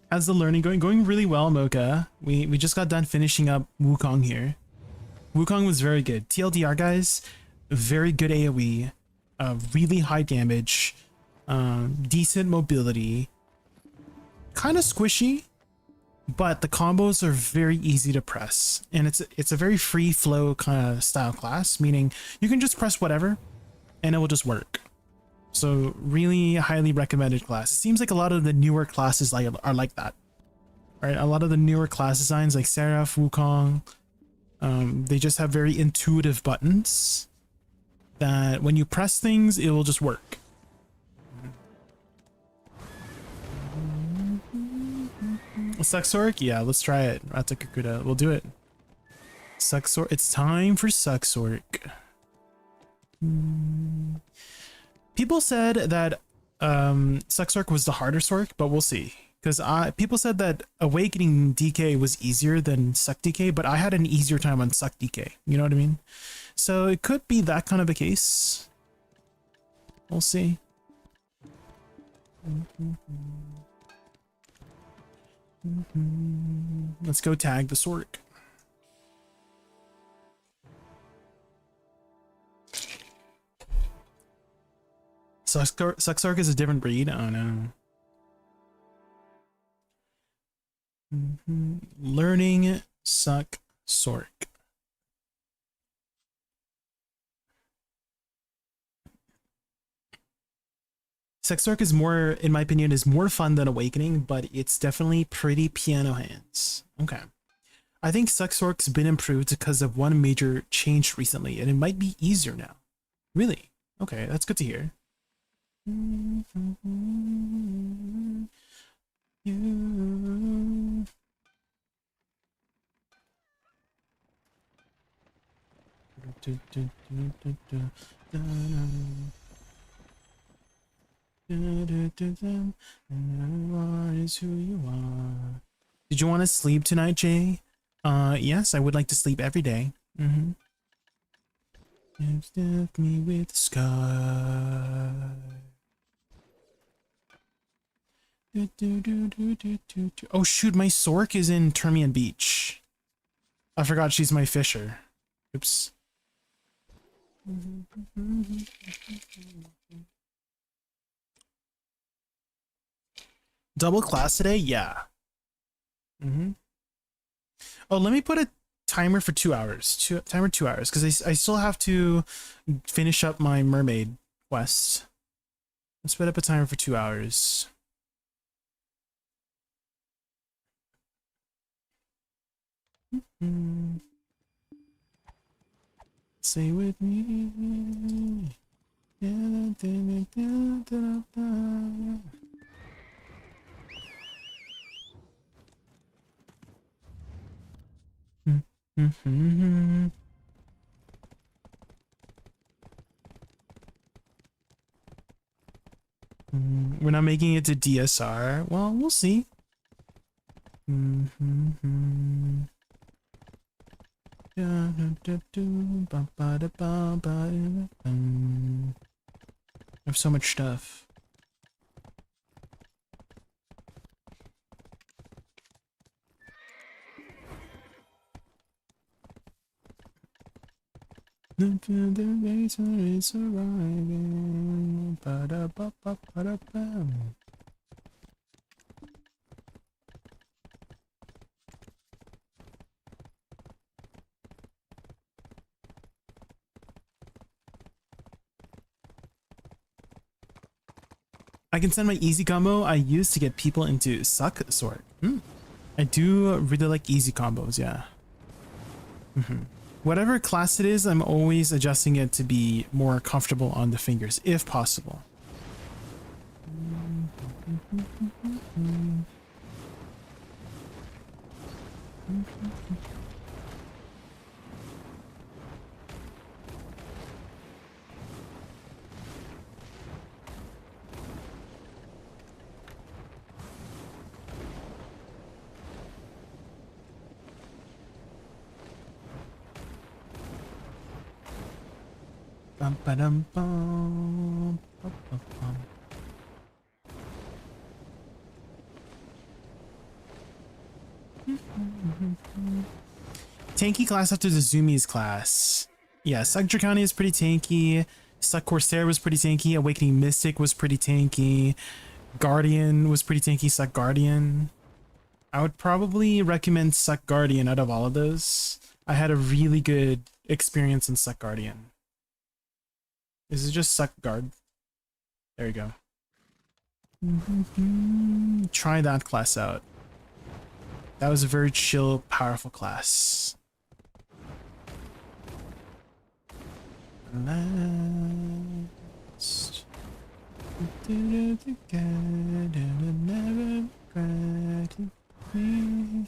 How's the learning going? Going really well, Mocha. We just got done finishing up Wukong here. Wukong was very good. TLDR, guys, very good AoE, really high damage, decent mobility, kind of squishy, but the combos are very easy to press, and it's a very free flow kind of style class, meaning you can just press whatever, and it will just work. So really highly recommended class. It seems like a lot of the newer classes are like that, right? A lot of the newer class designs like Seraph, Wukong, they just have very intuitive buttons that when you press things, it will just work. Suxoric? Yeah, let's try it. Ratakakuda, we'll do it. Suxoric, it's time for Suxoric. People said that SuccLahn was the harder Sork, but we'll see. Because people said that Awakening DK was easier than Suck DK, but I had an easier time on Suck DK. You know what I mean? So it could be that kind of a case. We'll see. Let's go tag the Sork. SuccLahn is a different breed. Oh no. Learning Suck Sork. Sork is more, in my opinion, is more fun than Awakening, but it's definitely pretty piano hands. Okay. I think Sork's been improved because of one major change recently, and it might be easier now. Really? Okay, that's good to hear. Is who you are. Did you want to sleep tonight, Jay? Yes, I would like to sleep every day. Lift me with the sky. Oh shoot, my Sork is in Termian Beach. I forgot she's my fisher. Oops. Double class today? Yeah. Oh, let me put a timer for 2 hours. Timer 2 hours, because I still have to finish up my mermaid quest. Let's put up a timer for 2 hours. Say with me. We're not making it to DSR. Well, we'll see. I have so much stuff. The razor is arriving. Ba-da-ba-ba-ba-da-bam. I can send my easy combo I use to get people into SuccSword. I do really like easy combos, yeah. Whatever class it is, I'm always adjusting it to be more comfortable on the fingers, if possible. Bum, ba-dum, bum, bum, bum, bum. Tanky class after the Zoomies class. Yeah, Suck Draconi is pretty tanky. Suck Corsair was pretty tanky. Awakening Mystic was pretty tanky. Guardian was pretty tanky. Suck Guardian. I would probably recommend Suck Guardian out of all of those. I had a really good experience in Suck Guardian. Is it just Suck Guard? There you go. Try that class out. That was a very chill, powerful class. Last. Did it again and never regretted me.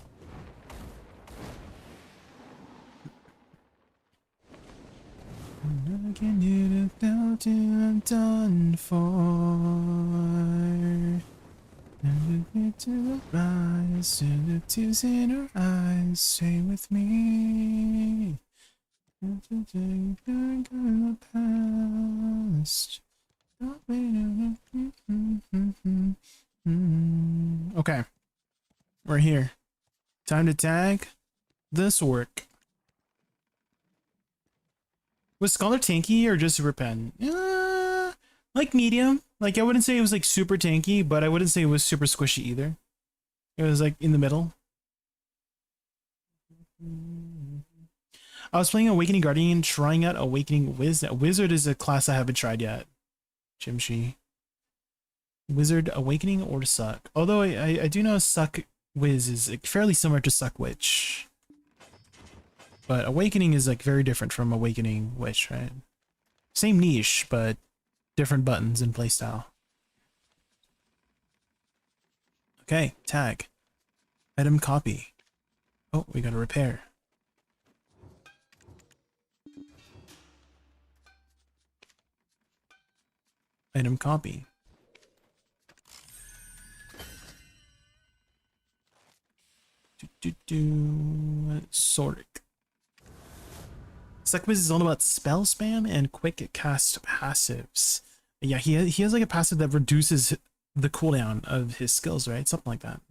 I can do it without you, I'm done for. And look to the rise, to the tears in her eyes, stay with me. And to take back in the past. Okay, we're here. Time to tag this work. Was Scholar tanky or just super pen? Like medium. Like I wouldn't say it was like super tanky, but I wouldn't say it was super squishy either. It was like in the middle. I was playing Awakening Guardian, trying out Awakening Wizard. Wizard is a class I haven't tried yet. Jimshi. Wizard Awakening or Suck. Although I do know Suck Wiz is like fairly similar to Suck Witch. But Awakening is like very different from Awakening Witch, right? Same niche, but different buttons and playstyle. Okay, tag. Item copy. Oh, we gotta repair. Item copy. Sork. Suckwiz is all about spell spam and quick cast passives. Yeah, he has like a passive that reduces the cooldown of his skills, right? Something like that.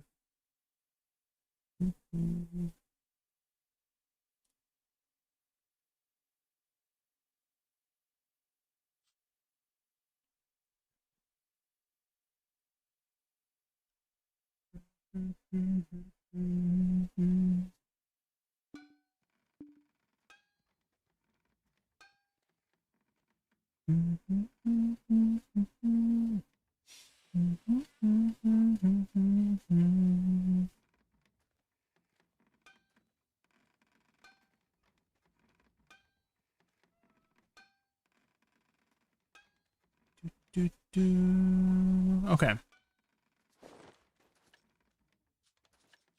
Okay.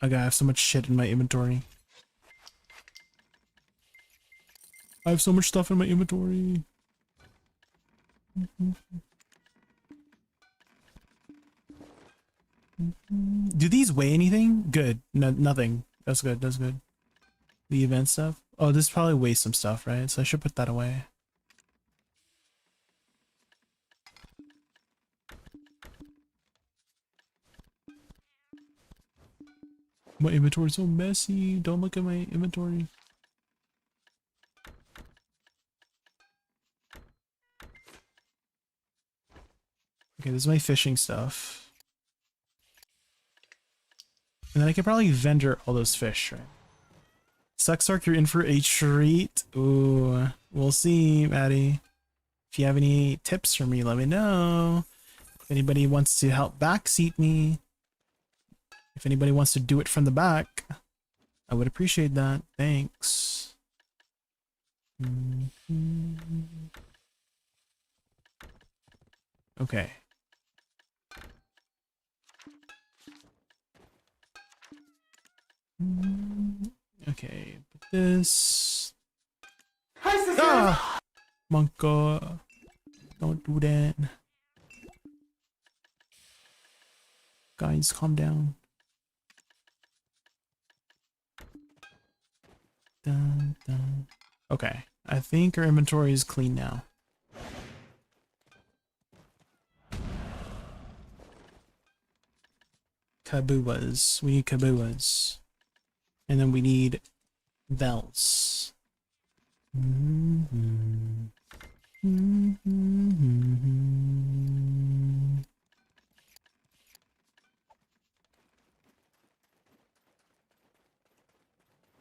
I have so much shit in my inventory. I have so much stuff in my inventory. Do these weigh anything? Good. No, nothing. That's good. That's good. The event stuff. Oh, this probably weighs some stuff, right? So I should put that away. My inventory's so messy. Don't look at my inventory. Okay, this is my fishing stuff. And then I could probably vendor all those fish, right? Sucksark, you're in for a treat. Ooh, we'll see, Maddie. If you have any tips for me, let me know. If anybody wants to help backseat me, if anybody wants to do it from the back, I would appreciate that. Thanks. Okay. Okay, put this. Ah! Monka. Don't do that. Guys, calm down. Dun, dun. Okay, I think our inventory is clean now. Kabuas. We need kabuas. And then we need bells.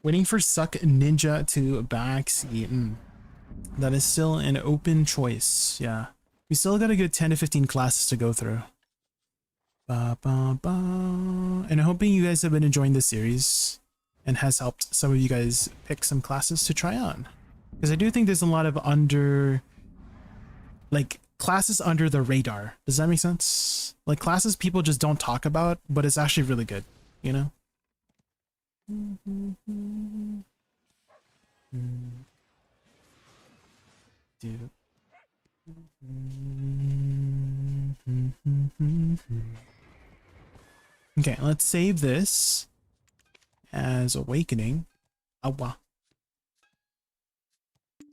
Waiting for Suck Ninja to backseat. That is still an open choice. Yeah. We still got a good 10 to 15 classes to go through. Ba, ba, ba. And I'm hoping you guys have been enjoying this series and has helped some of you guys pick some classes to try on. Because I do think there's a lot of classes under the radar. Does that make sense? Like classes people just don't talk about, but it's actually really good, you know? Okay, let's save this as Awakening. Awa.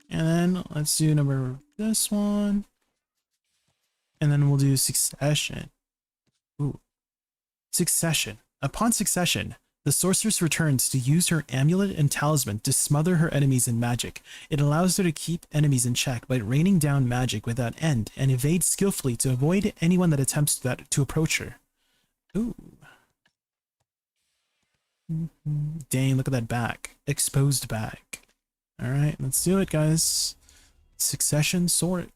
And then let's do this one. And then we'll do Succession. Ooh. Succession. Upon succession, the sorceress returns to use her amulet and talisman to smother her enemies in magic. It allows her to keep enemies in check by raining down magic without end and evade skillfully to avoid anyone that attempts to approach her. Ooh. Dang, look at that back. Exposed back. All right, let's do it, guys. Succession Sork.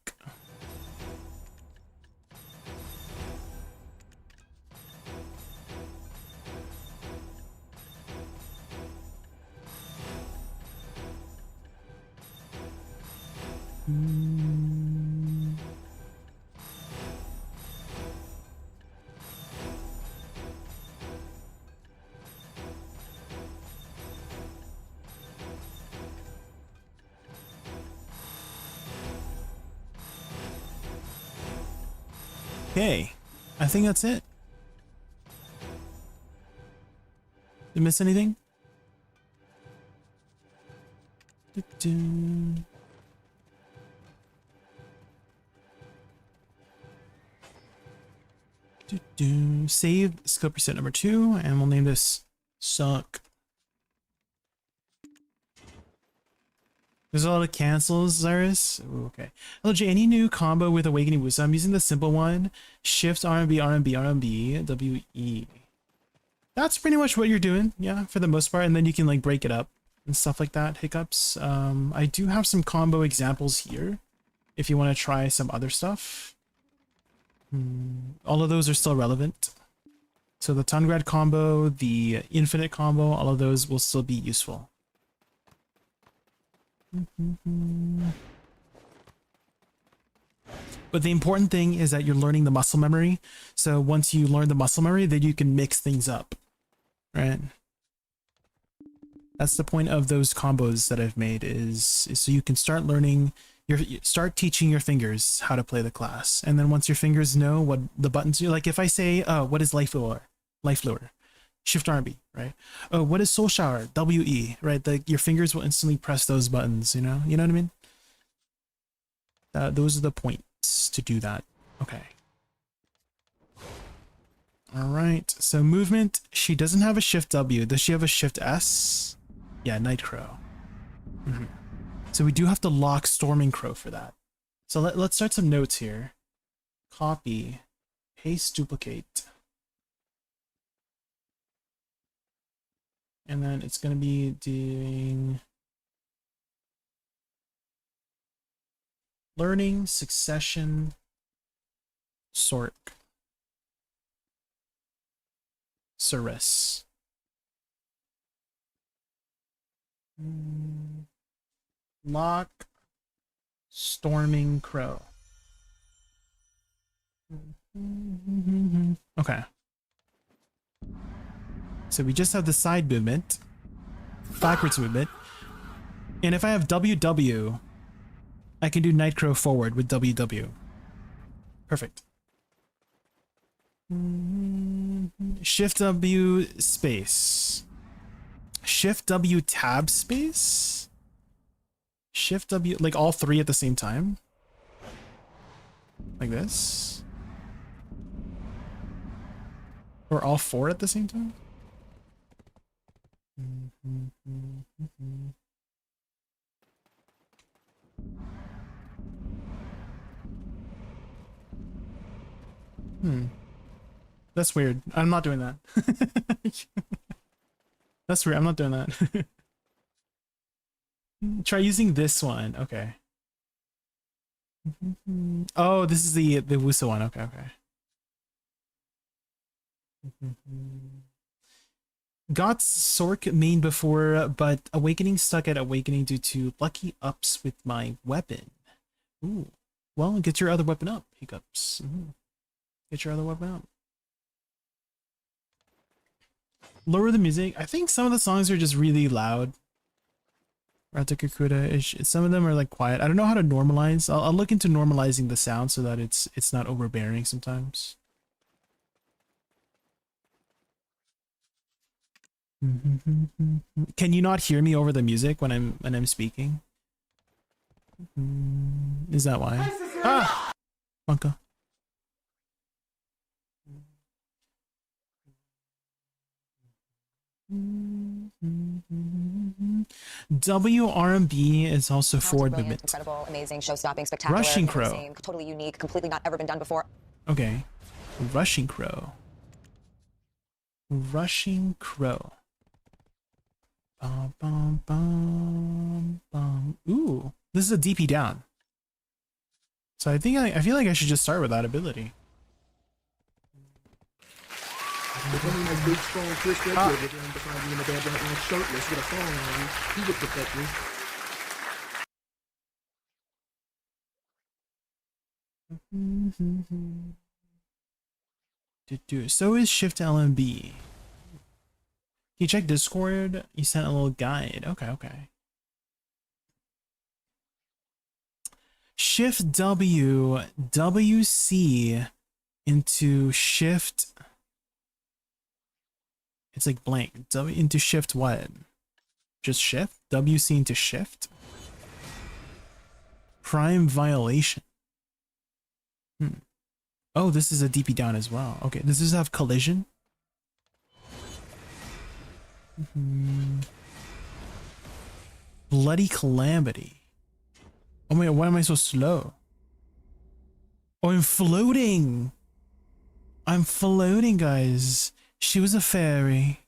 Okay, I think that's it. Did I miss anything? Do-do. Do-do. Save scope reset number 2, and we'll name this Suck. There's a lot of cancels, Cyrus. Ooh, okay. Hello, Jay. Any new combo with Awakening Boost? I'm using the simple one. Shift RMB, RMB, RMB, WE. That's pretty much what you're doing, yeah, for the most part. And then you can like break it up and stuff like that. Hiccups. I do have some combo examples here if you want to try some other stuff. All of those are still relevant. So the Tungrad combo, the Infinite combo, all of those will still be useful. But the important thing is that you're learning the muscle memory. So once you learn the muscle memory, then you can mix things up, right? That's the point of those combos that I've made is so you can start learning, start teaching your fingers how to play the class. And then once your fingers know what the buttons do, like if I say, what is Life Lure? Life Lure. Shift RB, right? Oh, what is Soul Shower? WE, right? Your fingers will instantly press those buttons, you know? You know what I mean? Those are the points to do that. Okay. All right, so movement, she doesn't have a Shift W. Does she have a Shift S? Yeah, Night Crow. So we do have to lock Storming Crow for that. So let's start some notes here. Copy, paste, duplicate. And then it's going to be doing learning, succession, Sork, Cirrus. Lock, Storming Crow. Okay. So we just have the side movement, backwards movement, and if I have WW, I can do Nightcrow forward with WW. Perfect. Shift W space. Shift W tab space. Shift W, like all three at the same time. Like this. Or all four at the same time. That's weird. I'm not doing that. That's weird. I'm not doing that. Try using this one. Okay. Oh, this is the Wusa one. Okay, okay. Got Sork main before, but Awakening stuck at Awakening due to lucky ups with my weapon. Ooh. Well, get your other weapon up, Hiccups. Get your other weapon up. Lower the music. I think some of the songs are just really loud. Ratakakuda-ish. Some of them are like quiet. I don't know how to normalize. I'll look into normalizing the sound so that it's not overbearing sometimes. Can you not hear me over the music when I'm speaking? Is that why? Ah! Bunka. WRMB is also forward movement. Incredible, amazing, show-stopping, spectacular. Rushing Crow. Insane, totally unique, completely not ever been done before. Okay. Rushing Crow. Rushing Crow. Bum, bum, bum, bum. Ooh, this is a DP down. So I think I feel like I should just start with that ability. Becoming a big, strong Chris Redfield with him beside me in the bed, like shirtless with a thong on. He would protect me. So is Shift LMB. Can you check Discord? You sent a little guide. Okay, okay. Shift W, WC into Shift. It's like blank. W into Shift what? Just Shift? WC into Shift? Prime violation. Oh, this is a DP down as well. Okay, does this have collision? Bloody calamity. Oh my god, why am I so slow? Oh, I'm floating! I'm floating, guys. She was a fairy.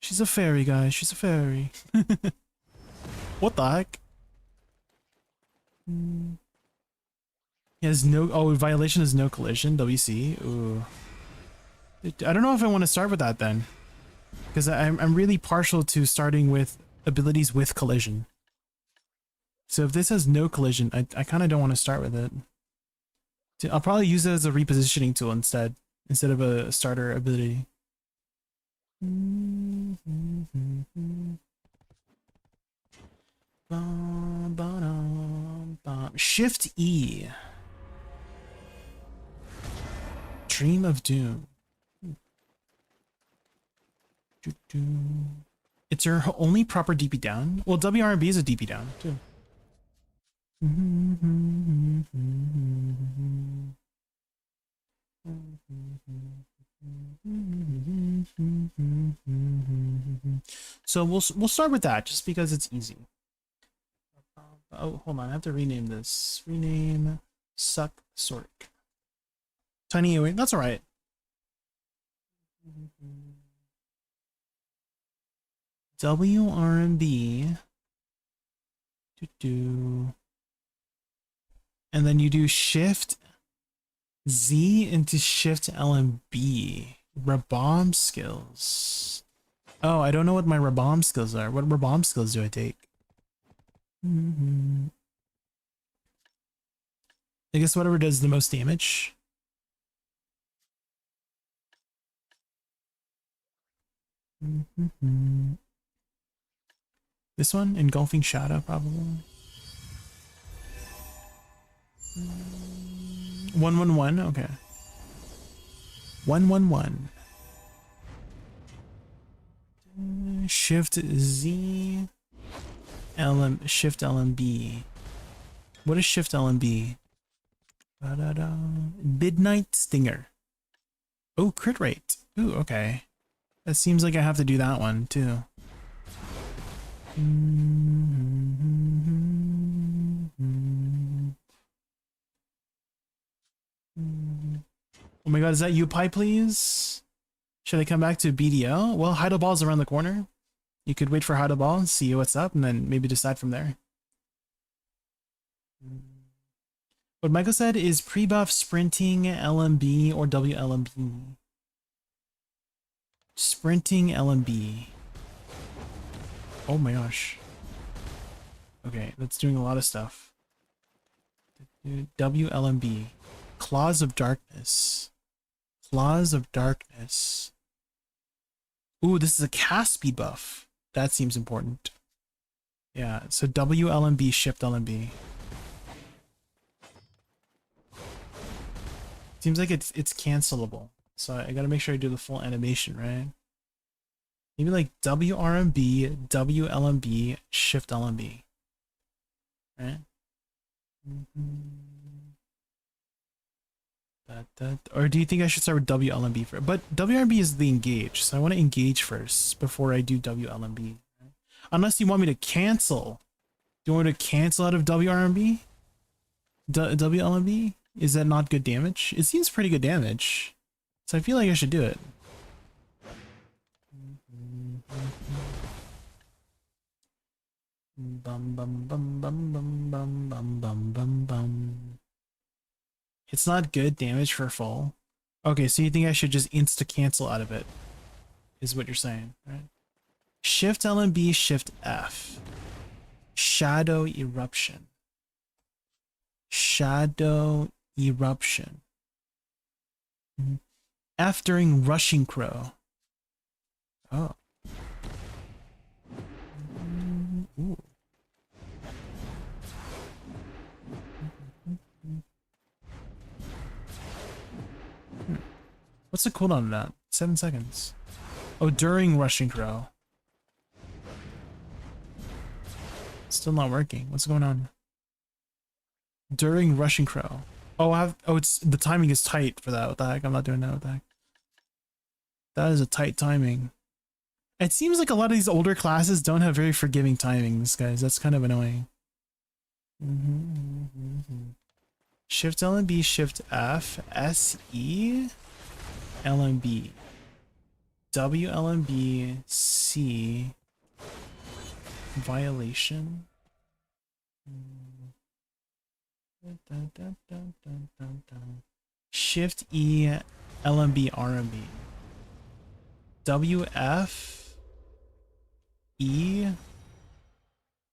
She's a fairy, guys. She's a fairy. What the heck? He has no... Oh, violation is no collision. WC. Ooh. I don't know if I want to start with that then. Because I'm really partial to starting with abilities with collision. So if this has no collision, I kind of don't want to start with it. I'll probably use it as a repositioning tool instead of a starter ability. Shift E. Dream of Doom. It's her only proper DP down. Well, WRB is a DP down too. So we'll start with that just because it's easy. Oh, hold on, I have to rename this. Rename SuccLahn. Tiny away. That's all right. WRB. And then you do Shift Z into Shift LMB. Rabomb skills. Oh, I don't know what my Rabomb skills are. What Rabomb skills do I take? I guess whatever does the most damage. This one? Engulfing Shadow, probably. 111, okay. 111. Shift Z. Shift LMB. What is Shift LMB? Midnight Stinger. Oh, crit rate. Ooh, okay. That seems like I have to do that one too. Oh my god, is that you, Pi, please? Should I come back to BDL? Well, Heidel Ball's around the corner. You could wait for Heidel Ball, see what's up, and then maybe decide from there. What Michael said is pre-buff sprinting LMB or WLMB. Sprinting LMB. Oh my gosh. Okay, that's doing a lot of stuff. WLMB. Claws of Darkness. Claws of Darkness. Ooh, this is a cast speed buff. That seems important. Yeah, so WLMB, Shift LMB. Seems like it's cancelable. So I gotta make sure I do the full animation, right? Maybe like WRMB, WLMB, Shift LMB. Right? Or do you think I should start with WLMB first? But WRMB is the engage, so I want to engage first before I do WLMB. Right? Unless you want me to cancel. Do you want me to cancel out of WRMB? WLMB? Is that not good damage? It seems pretty good damage. So I feel like I should do it. Bum bum bum bum bum bum bum bum bum bum. It's not good damage for full. Okay, so you think I should just insta cancel out of it? Is what you're saying, right? Shift LMB, Shift F. Shadow Eruption. Shadow Eruption. F during Rushing Crow. Oh. Ooh. What's the cooldown on that? 7 seconds. Oh, during Rushing Crow. Still not working. What's going on? During Rushing Crow. Oh, it's the timing is tight for that. What the heck? I'm not doing that. What the heck? That is a tight timing. It seems like a lot of these older classes don't have very forgiving timings, guys. That's kind of annoying. Shift LMB, Shift F, SE, LMB, W LMB, C, violation. Shift E, LMB, RMB, WF, E,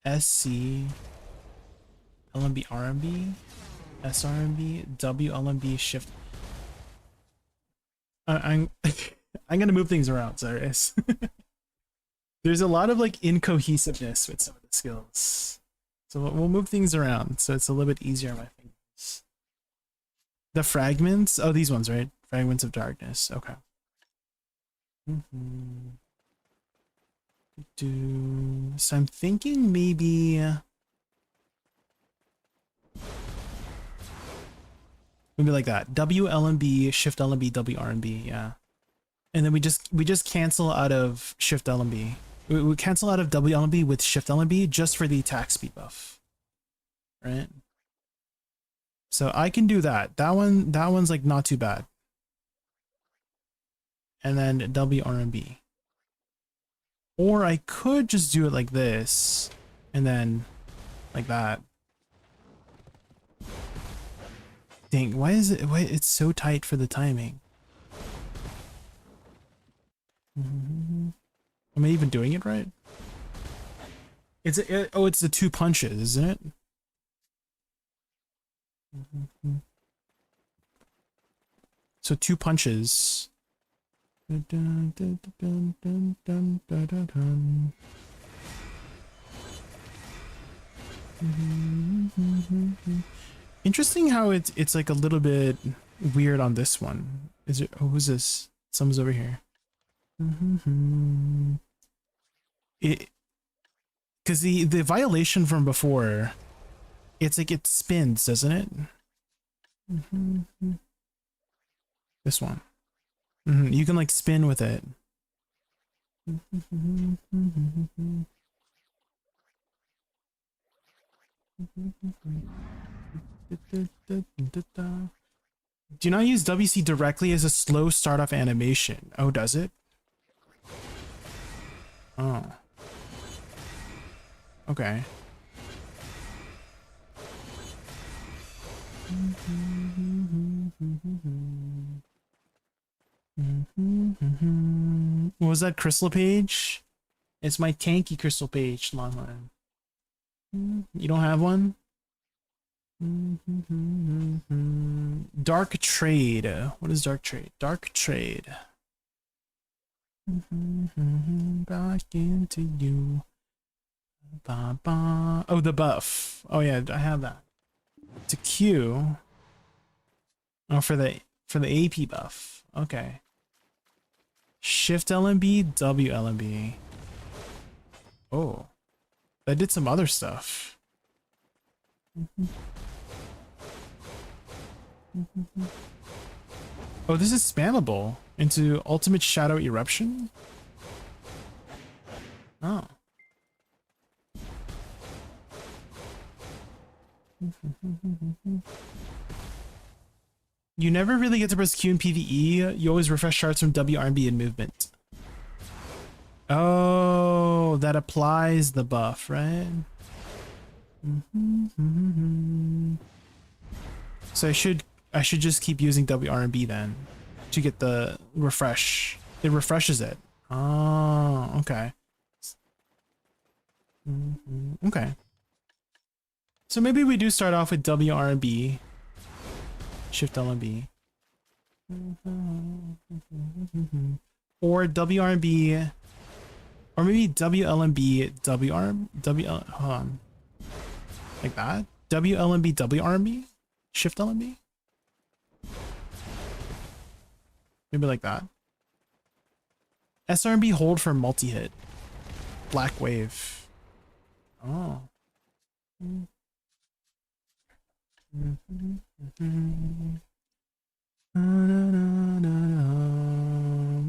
SC, LMB, RMB, SRMB, W, LMB, Shift. I'm gonna move things around, sorry. There's a lot of like incohesiveness with some of the skills. So we'll move things around so it's a little bit easier on my fingers. The fragments, oh, these ones, right? Fragments of darkness, okay. So I'm thinking maybe like that. W LMB, Shift LMB, W RMB, yeah. And then we just cancel out of Shift LMB. We cancel out of W LMB with Shift LMB just for the attack speed buff. Right? So I can do that. That one's like not too bad. And then W RMB. Or I could just do it like this and then like that. Dang, why it's so tight for the timing? Am I even doing it right? It's the 2 punches, isn't it? So 2 punches. Interesting how it's like a little bit weird on this one. Is it? Oh, who's this? Someone's over here. Because the violation from before, it's like it spins, doesn't it? This one. You can like spin with it. Do not use WC directly as a slow start off animation. Oh, does it? Oh. Okay. What was that crystal page? It's my tanky crystal page, Longhorn. You don't have one? Dark trade. What is dark trade? Dark trade. Back into you. Ba -ba. Oh, the buff. Oh yeah, I have that. To Q. Oh, for the AP buff. Okay. Shift LMB, W LMB. Oh, I did some other stuff. Oh, this is spammable into Ultimate Shadow Eruption? Oh. You never really get to press Q in PvE. You always refresh charts from W, RB, and movement. Oh, that applies the buff, right? So I should just keep using WRB then to get the refresh. It refreshes it. Oh, okay. Okay. So maybe we do start off with WRB, Shift LMB, or WRB, or maybe WLMB, hold on, like that. WLMB, WRB, Shift LMB. Maybe like that. SRB hold for multi-hit. Black wave. Oh.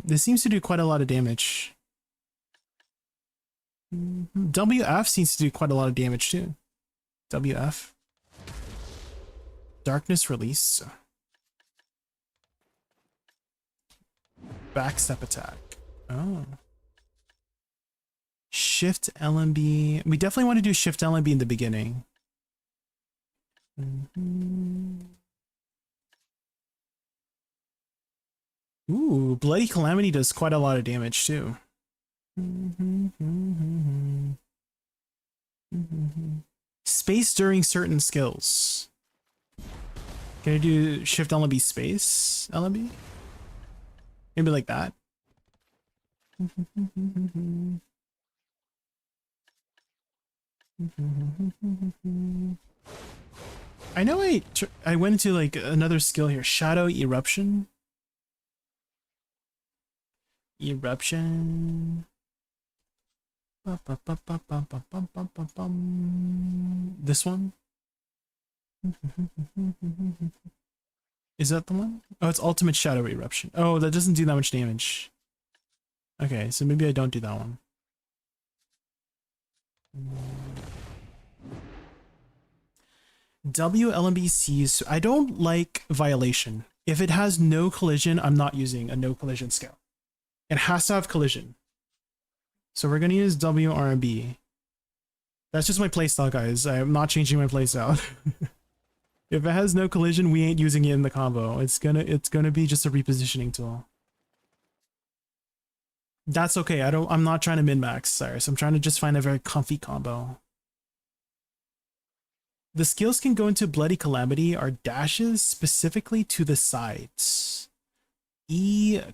This seems to do quite a lot of damage. WF seems to do quite a lot of damage too. WF. Darkness release. Backstep attack. Oh. Shift LMB. We definitely want to do Shift LMB in the beginning. Ooh, Bloody Calamity does quite a lot of damage too. Space during certain skills. Can I do Shift LMB space LMB? Maybe like that. I know I went into like another skill here. Shadow Eruption. Eruption. This one? Is that the one? Oh, it's Ultimate Shadow Eruption. Oh, that doesn't do that much damage. Okay, so maybe I don't do that one. WLMBCs. I don't like Violation. If it has no collision, I'm not using a no collision skill. It has to have collision. So we're going to use WRB. That's just my playstyle, guys. I'm not changing my playstyle. If it has no collision, we ain't using it in the combo. It's gonna be just a repositioning tool. That's okay. I'm not trying to min-max, Cyrus. I'm trying to just find a very comfy combo. The skills can go into Bloody Calamity are dashes specifically to the sides.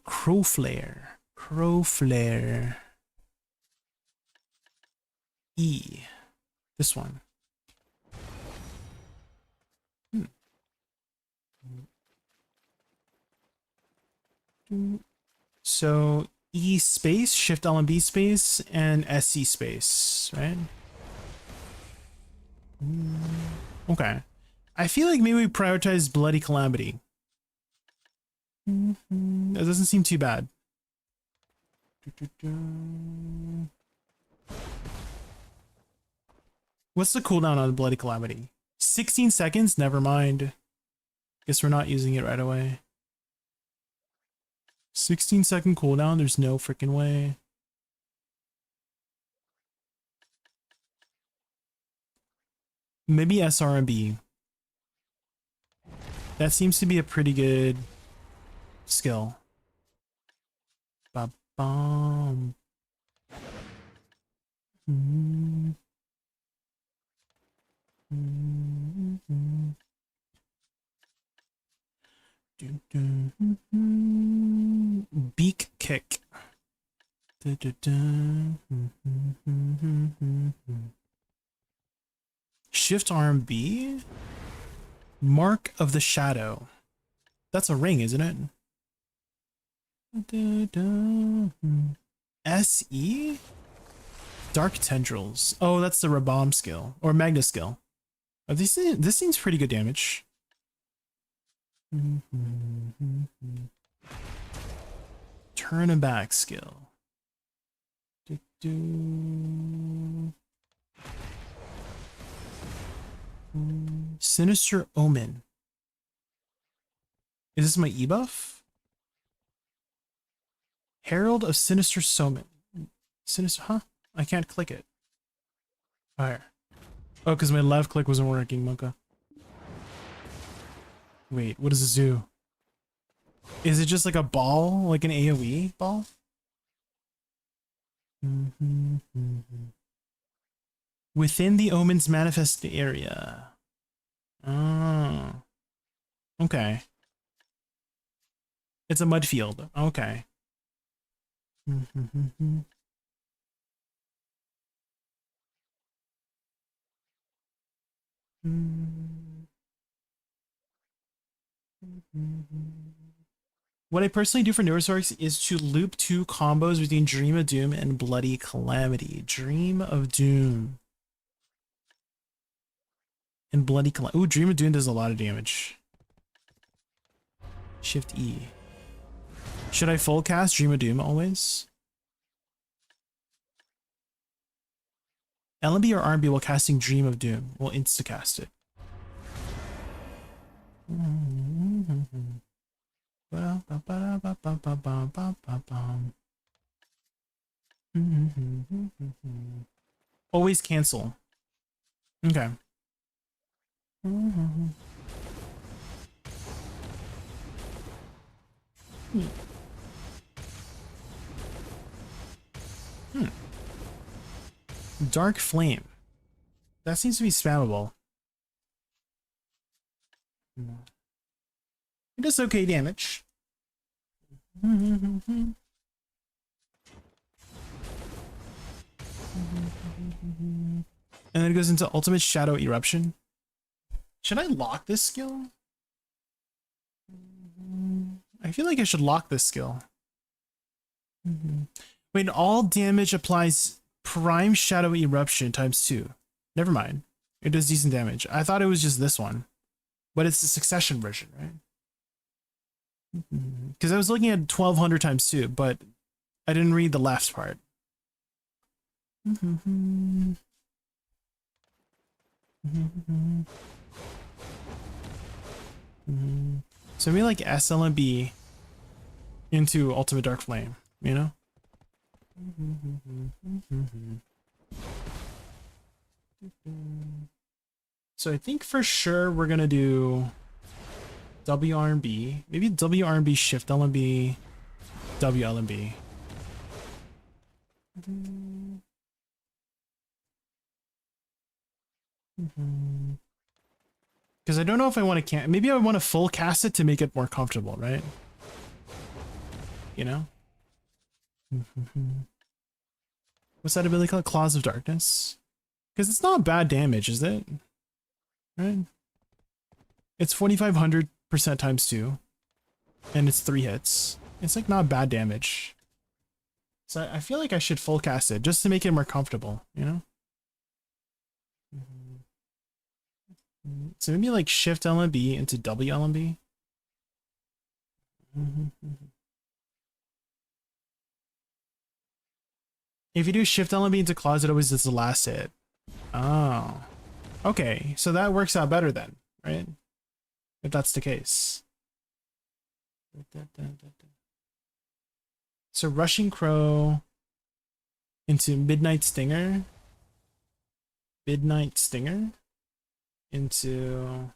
Crow Flare. Crow Flare. This one. So E space, Shift LMB space, and SC space, right? Okay. I feel like maybe we prioritize Bloody Calamity. That doesn't seem too bad. What's the cooldown on Bloody Calamity? 16 seconds? Never mind. Guess we're not using it right away. 16-second cooldown? There's no freaking way. Maybe SRB. That seems to be a pretty good skill. Ba-bum. Beak kick. Shift RMB. Mark of the Shadow. That's a ring, isn't it? SE? Dark Tendrils. Oh, that's the Rabam skill. Or Magna skill. Oh, this seems pretty good damage. Turn a back skill. Sinister Omen. Is this my ebuff? Herald of Sinister Omen. Sinister, huh? I can't click it. Fire. Oh, because my left click wasn't working, Mocha. Wait, what is a zoo? Is it just like a ball? Like an AoE ball? Within the Omen's manifest area. Oh. Okay. It's a mud field. Okay. What I personally do for Neurosaurus is to loop 2 combos between Dream of Doom and Bloody Calamity. Dream of Doom. And Bloody Calamity. Ooh, Dream of Doom does a lot of damage. Shift E. Should I full cast Dream of Doom always? LMB or RMB while casting Dream of Doom? We'll insta-cast it. Always cancel. Okay. Dark Flame. That seems to be spammable. It does okay damage. And then it goes into Ultimate Shadow Eruption. Should I lock this skill? I feel like I should lock this skill. Wait, all damage applies Prime Shadow Eruption ×2. Never mind. It does decent damage. I thought it was just this one. But it's the Succession version, right? Because I was looking at 1200 ×2, but I didn't read the left part. So maybe like SLMB into Ultimate Dark Flame, you know? So I think for sure we're gonna do WRMB, maybe WRMB Shift LMB, WLMB. Because I don't know if I want to maybe I want to full cast it to make it more comfortable, right? You know? What's that ability called? Claws of Darkness? Because it's not bad damage, is it? Right? It's 4500% ×2. And it's 3 hits. It's like not bad damage. So I feel like I should full cast it just to make it more comfortable, you know? So maybe like Shift LMB into WLMB. If you do Shift LMB into Claws, it always does the last hit. Oh. Okay, so that works out better then, right? If that's the case. So Rushing Crow into Midnight Stinger. Midnight Stinger into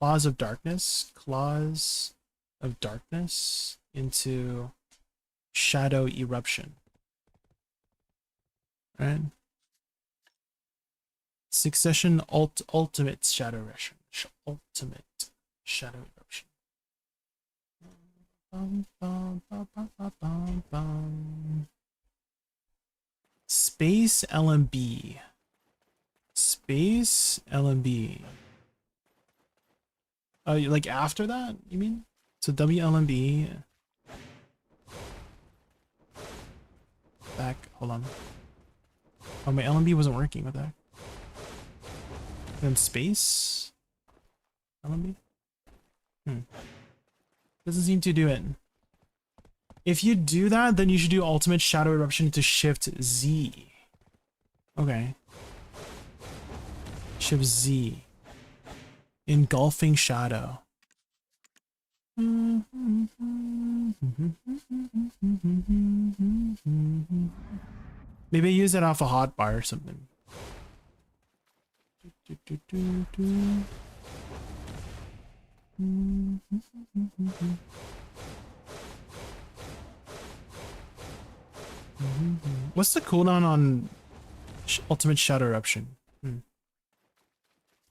Claws of Darkness. Claws of Darkness into Shadow Eruption. Right? Succession Ultimate Shadow Eruption. Ultimate Shadow Eruption. Space LMB. Space LMB. Oh, like after that, you mean? So WLMB. Back, hold on. Oh, my LMB wasn't working with that. Then space LMB? Doesn't seem to do it. If you do that, then you should do Ultimate Shadow Eruption to Shift Z. Okay. Shift Z. Engulfing Shadow. Maybe I use it off a hotbar or something. What's the cooldown on Ultimate Shadow Eruption?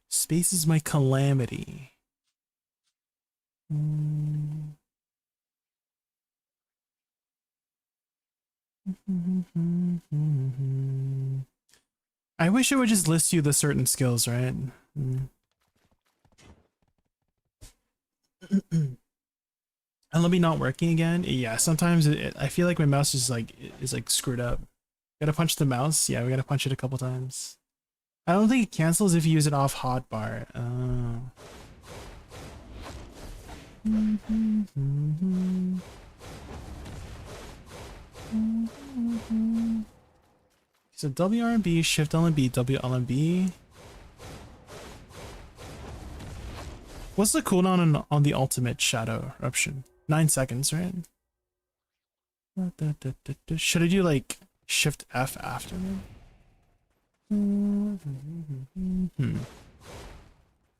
Space is my calamity. I wish it would just list you the certain skills, right? And let me not working again. Yeah, sometimes I feel like my mouse is like screwed up. Gotta punch the mouse. Yeah, we gotta punch it a couple times. I don't think it cancels if you use it off hotbar. Oh. So WRB, Shift LMB, WLMB. What's the cooldown on the ultimate shadow eruption? 9 seconds, right? Should I do like Shift F after?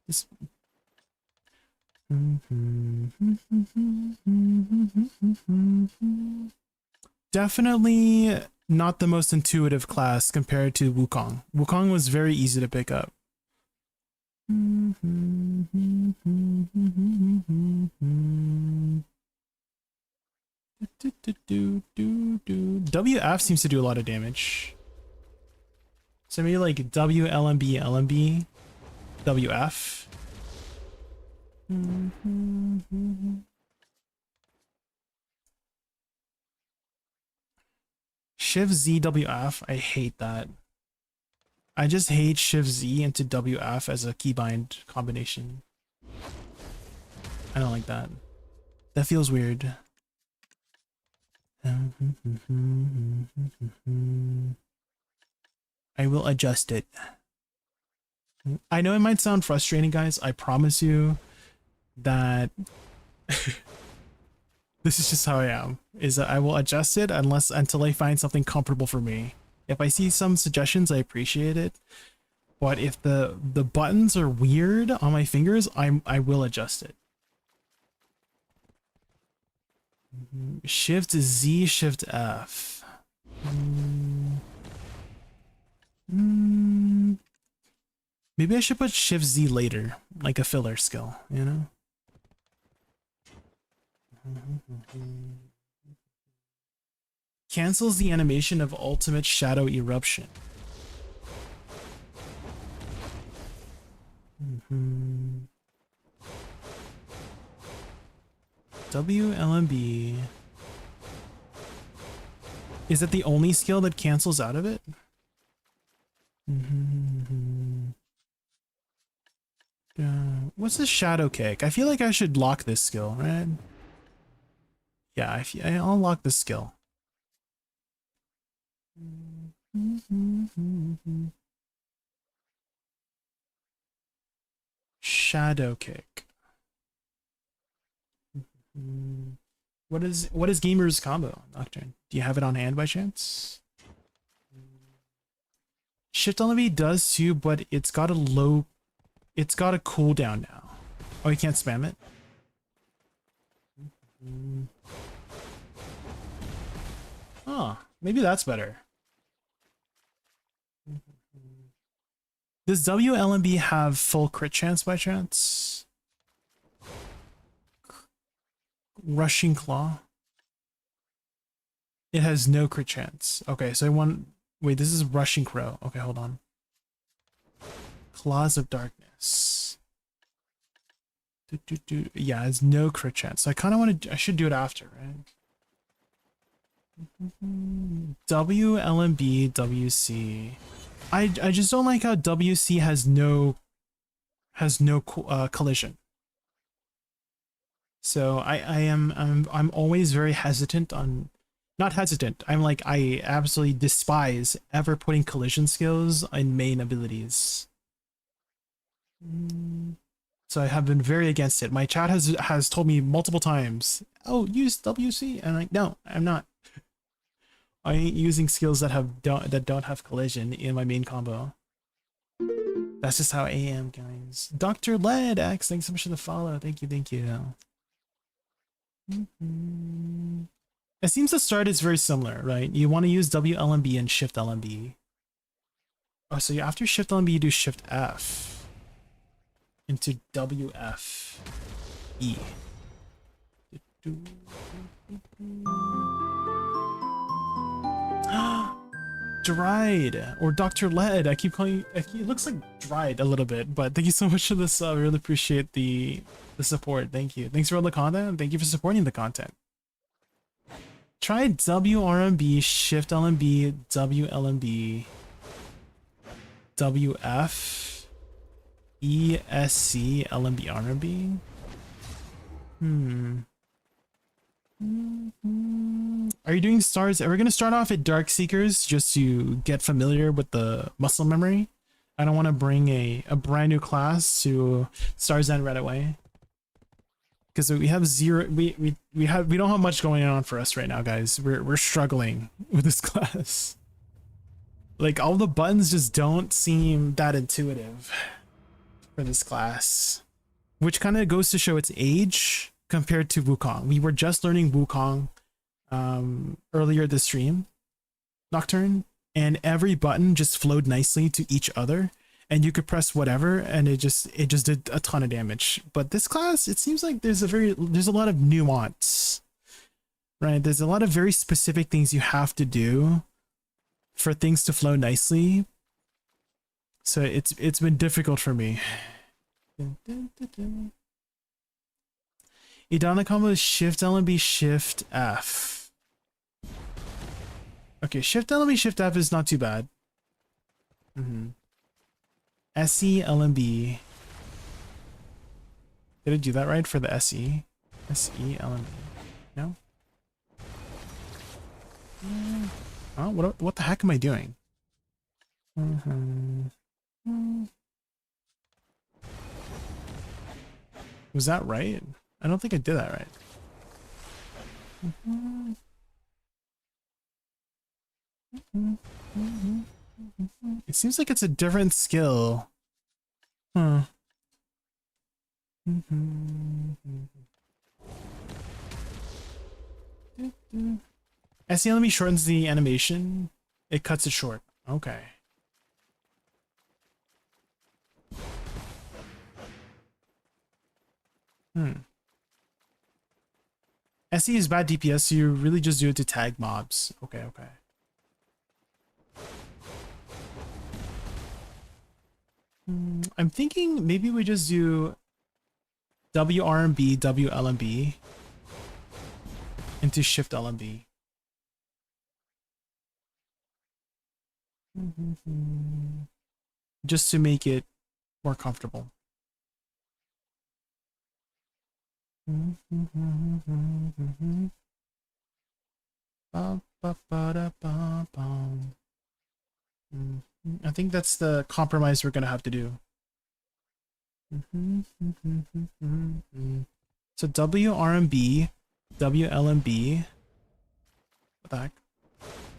This... Definitely not the most intuitive class compared to Wukong. Wukong was very easy to pick up. WF seems to do a lot of damage. So maybe like WLMB, LMB, WF. Shift Z WF, I hate that. I just hate Shift Z into WF as a keybind combination. I don't like that. That feels weird. I will adjust it. I know it might sound frustrating, guys. I promise you that this is just how I am. Is that I will adjust it until I find something comfortable for me. If I see some suggestions, I appreciate it. But if the buttons are weird on my fingers, I will adjust it. Shift Z, Shift F. Maybe I should put Shift Z later, like a filler skill, you know? Cancels the animation of Ultimate Shadow Eruption. WLMB. Is that the only skill that cancels out of it? What's the shadow kick? I feel like I should lock this skill, right? Yeah, I'll lock this skill. Shadow kick. What is Gamer's combo, Nocturne? Do you have it on hand by chance? Shift LMB does too, but it's got a cooldown now. Oh, you can't spam it? Oh, maybe that's better. Does WLMB have full crit chance by chance? Rushing Claw? It has no crit chance. Okay, so I want... Wait, this is Rushing Crow. Okay, hold on. Claws of Darkness. Yeah, it's no crit chance. So I kind of want to... I should do it after, right? WLMB, WC. I just don't like how WC has no collision. So I'm always very hesitant on... Not hesitant. I'm like, I absolutely despise ever putting collision skills in main abilities. So I have been very against it. My chat has told me multiple times, oh, use WC. And I'm like, no, I'm not. I ain't using skills that don't have collision in my main combo. That's just how I am, guys. Dr. Led X, thanks so much for the follow. Thank you, thank you. It seems the start is very similar, right? You want to use WLMB and Shift LMB. Oh, so after Shift LMB, you do Shift F into WF E. Dried or Dr. Led. I keep calling you, it looks like dried a little bit, but thank you so much for this. I really appreciate the support. Thank you. Thanks for all the content and thank you for supporting the content. Try WRMB, Shift LMB, WLMB, WF, ESC, LMB, RMB. Are you doing stars? Are we going to start off at Dark Seekers just to get familiar with the muscle memory? I don't want to bring a brand new class to Stars End right away. Because we have zero, we don't have much going on for us right now, guys. We're struggling with this class. Like all the buttons just don't seem that intuitive for this class, which kind of goes to show its age compared to Wukong. We were just learning Wukong earlier this stream, Nocturne, and every button just flowed nicely to each other, and you could press whatever and it just did a ton of damage. But this class, it seems like there's a lot of nuance, right? There's a lot of very specific things you have to do for things to flow nicely. So it's been difficult for me. Idana combo is Shift LMB, Shift F. Okay, Shift LMB, Shift F is not too bad. SE LMB. Did I do that right for the SE? SE LMB. No? Oh, what the heck am I doing? Was that right? I don't think I did that right. It seems like it's a different skill. Huh. SELME shortens the animation. It cuts it short. Okay. SE is bad DPS, so you really just do it to tag mobs. Okay, okay. I'm thinking maybe we just do WRMB, WLMB into Shift LMB. Just to make it more comfortable. I think that's the compromise we're gonna have to do. So WRMB, WLMB. What the heck?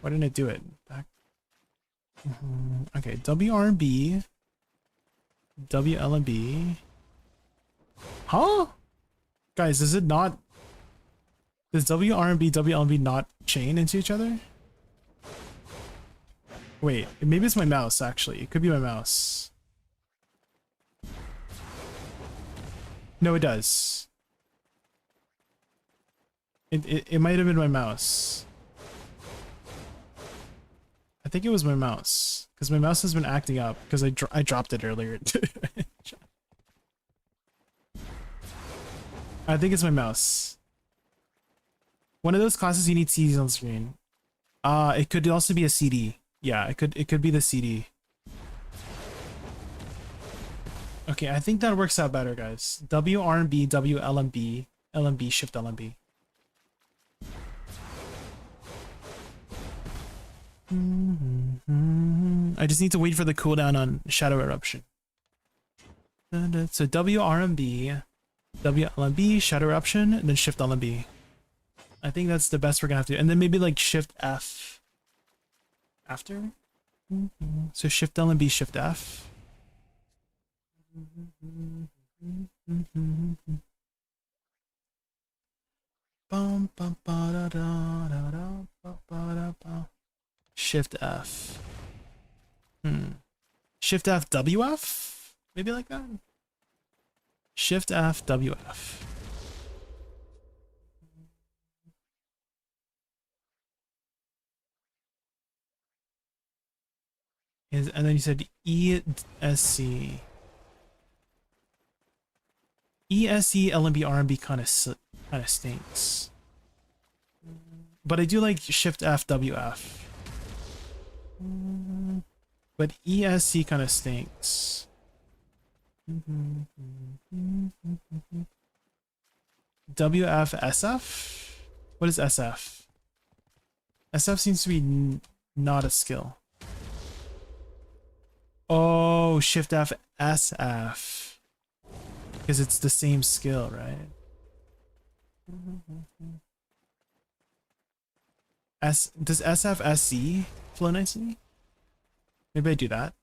Why didn't it do it? Back. Okay, WRMB, WLMB. Huh? Guys, is it not? Does WRMB, WLMB not chain into each other? Wait, maybe it's my mouse, actually. It could be my mouse. No, it does. It might have been my mouse. I think it was my mouse. Because my mouse has been acting up. Because I dropped it earlier. I think it's my mouse. One of those classes you need CDs on screen. It could also be a CD. Yeah, it could be the CD. Okay, I think that works out better, guys. WRMB, WLMB, LMB, Shift LMB. I just need to wait for the cooldown on Shadow Eruption. So WRMB, WLMB, Shadow Eruption, and then Shift LMB. I think that's the best we're gonna have to do. And then maybe like Shift F After? So Shift L and B, Shift F. Bum, bum, ba, da, da, da, da, ba, ba, da, ba. Shift F. Shift F, WF? Maybe like that? Shift F, WF. And then you said ESC. ESC, LMB, RMB kind of stinks. But I do like Shift F, WF. But ESC kind of stinks. WF, SF? What is SF? SF seems to be not a skill. Oh, Shift F, SF. Because it's the same skill, right? Does SF, SC flow nicely? Maybe I do that.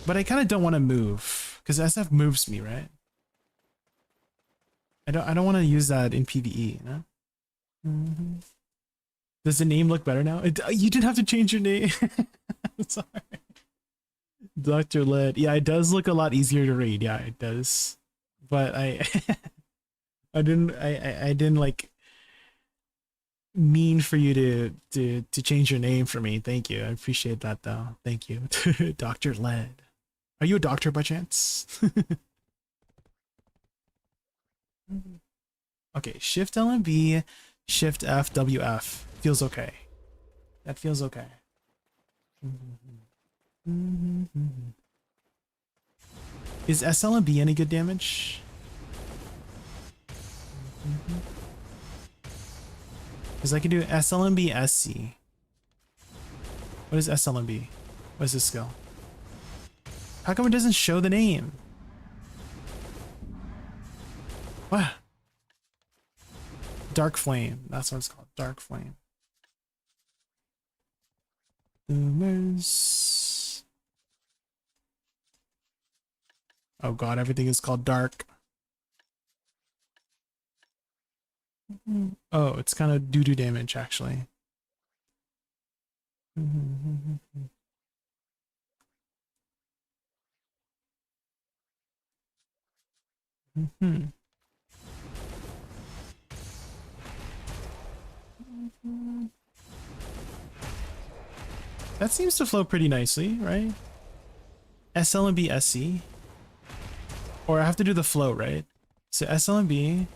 But I kind of don't want to move because SF moves me, right? I don't want to use that in PvE, you know? Does the name look better now? You didn't have to change your name. I'm sorry. Dr. Led. Yeah, it does look a lot easier to read. Yeah, it does. But I didn't like mean for you to change your name for me. Thank you. I appreciate that though. Thank you. Dr. Led. Are you a doctor by chance? Okay, Shift L and B, Shift F, WF. Feels okay. That feels okay. Is SL and B any good damage? Because I can do SL and B, SC. What is SL and B? What is this skill? How come it doesn't show the name? What? Dark Flame. That's what it's called. Dark Flame. Boomers. Oh god, everything is called dark. Oh, it's kind of doo-doo damage, actually. That seems to flow pretty nicely, right? SL and B, SC. Or I have to do the flow, right? So SL and B,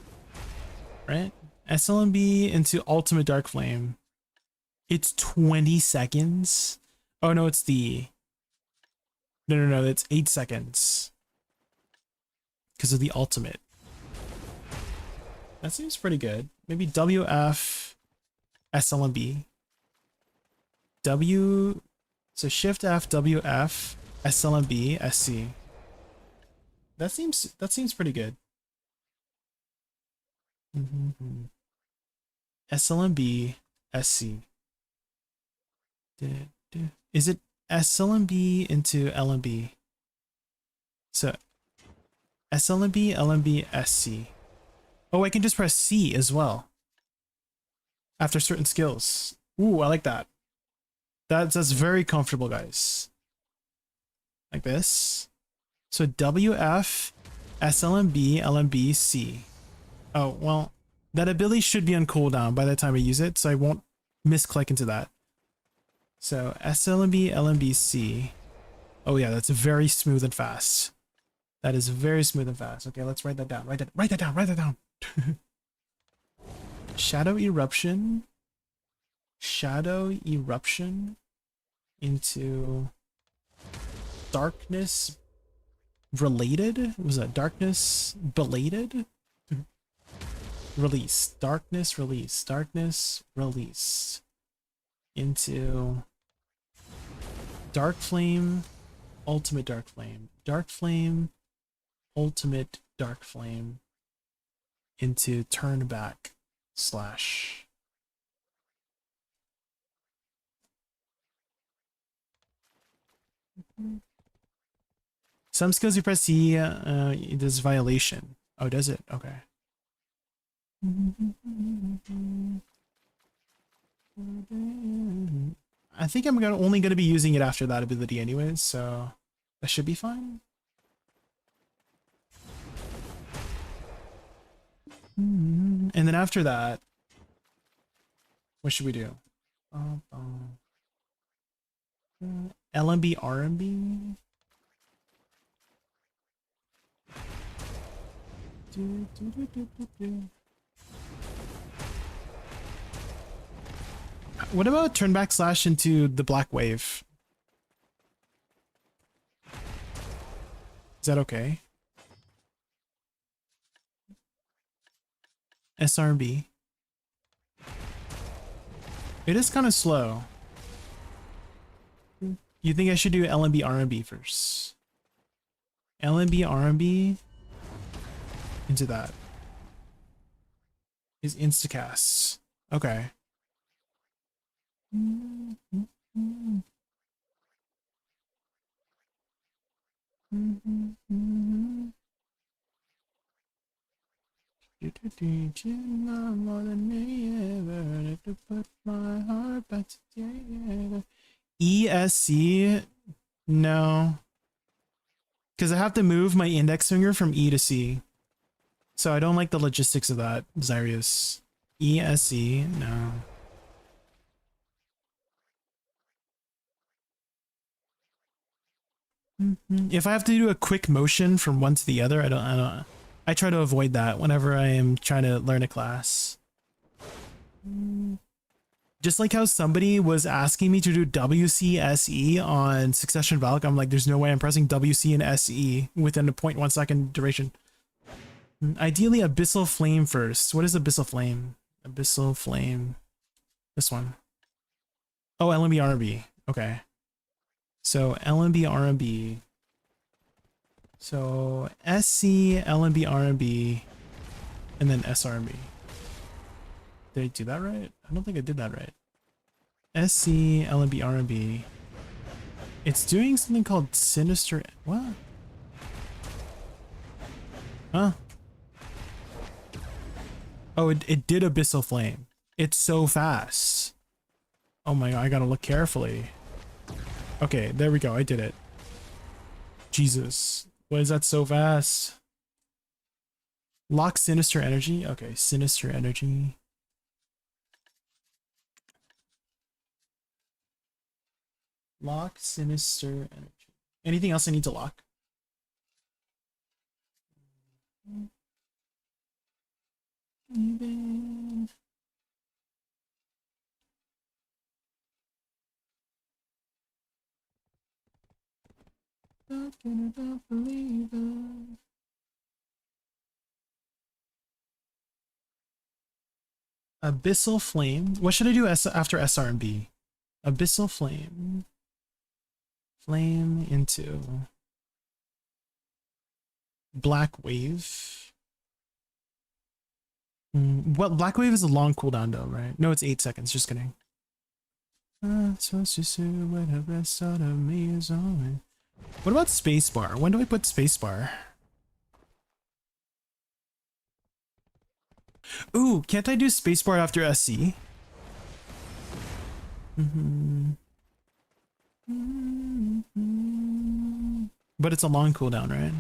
right? SL and B into Ultimate Dark Flame. It's 20 seconds. Oh no, it's the... No, it's 8 seconds. Because of the ultimate. That seems pretty good. Maybe WF, SL and B. W... So Shift F, WF, SL and B, SC. That seems pretty good. SL and B, SC. Is it SL and B into L and B? So SL and B, L and B, SC. Oh, I can just press C as well. After certain skills. Ooh, I like that. That's very comfortable, guys. Like this. So WF, SL and B, L and B, C. Oh, well, that ability should be on cooldown by the time I use it, so I won't misclick into that. So SLMB, LMBC. Oh yeah, that's very smooth and fast. That is very smooth and fast. Okay, let's write that down. Write that down. Shadow Eruption. Shadow Eruption into Darkness Related? Was that Darkness Belated? Release. Darkness Release. Darkness Release. Into Dark Flame, Ultimate Dark Flame. Dark Flame, Ultimate Dark Flame. Into Turn Back / Some skills you press C, it does violation. Oh, does it? Okay. I think I'm only gonna be using it after that ability anyways, so that should be fine. And then after that, what should we do? LMB, RMB? What about turn back slash into the black wave? Is that okay? SRB. It is kind of slow. You think I should do LMB RMB first? LMB RMB into that is instacast. Okay. More than me ever to put my heart back together. ESC? No. Because I have to move my index finger from E to C. So I don't like the logistics of that, Xarius. ESC? No. If I have to do a quick motion from one to the other, I try to avoid that whenever I am trying to learn a class. Just like how somebody was asking me to do WCSE on Succession Valk, I'm like, there's no way I'm pressing WC and SE within a 0.1 second duration. Ideally, Abyssal Flame first. What is Abyssal Flame? Abyssal Flame. This one. Oh, LMB RMB. Okay. So LMB RMB. So SC, LMB RMB, and then SRMB. Did I do that right? I don't think I did that right. SC, LMB RMB. It's doing something called Sinister. What? Huh? Oh, it did Abyssal Flame. It's so fast. Oh my god, I gotta look carefully. Okay, there we go. I did it. Jesus. Why is that so fast? Lock Sinister Energy? Okay, Sinister Energy. Lock Sinister Energy. Anything else I need to lock? Talking about believers. Abyssal Flame. What should I do after SRMB? Abyssal Flame. Flame into Black Wave. Well, Black Wave is a long cooldown though, right? No, it's 8 seconds. Just kidding. Supposed to say what the best out of me is on. What about spacebar? When do I put spacebar? Ooh, can't I do spacebar after SC? But it's a long cooldown, right?